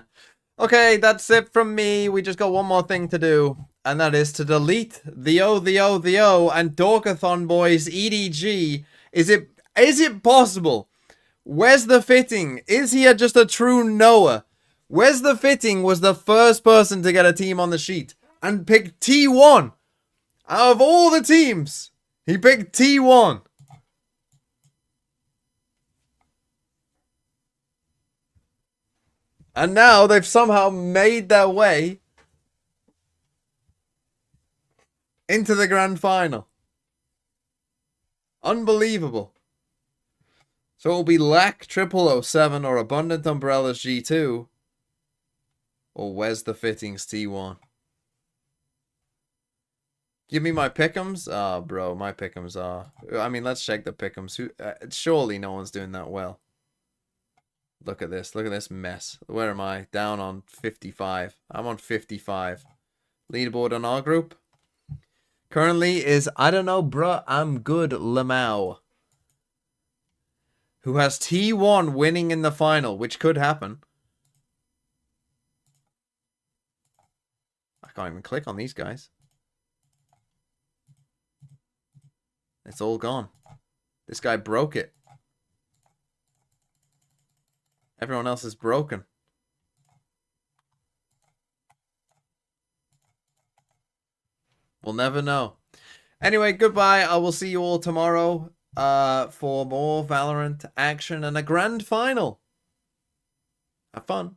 Okay, that's it from me. We just got one more thing to do, and that is to delete the O, and Dorkathon boys, EDG. Is it possible? Where's the fitting? Is he just a true knower? Where's the fitting was the first person to get a team on the sheet and picked T1. Out of all the teams, he picked T1. And now they've somehow made their way into the grand final. Unbelievable. So it'll be Lack 0007 or Abundant Umbrellas G2. Or Where's the Fittings T1. Give me my pick'ems. Oh, bro, my pick'ems are... I mean, let's check the pick'ems. Surely no one's doing that well. Look at this. Look at this mess. Where am I? Down on 55. I'm on 55. Leaderboard on our group. Currently is, I don't know, bruh, I'm good, Lamau. Who has T1 winning in the final, which could happen. I can't even click on these guys. It's all gone. This guy broke it. Everyone else is broken. We'll never know. Anyway, goodbye. I will see you all tomorrow for more Valorant action and a grand final. Have fun.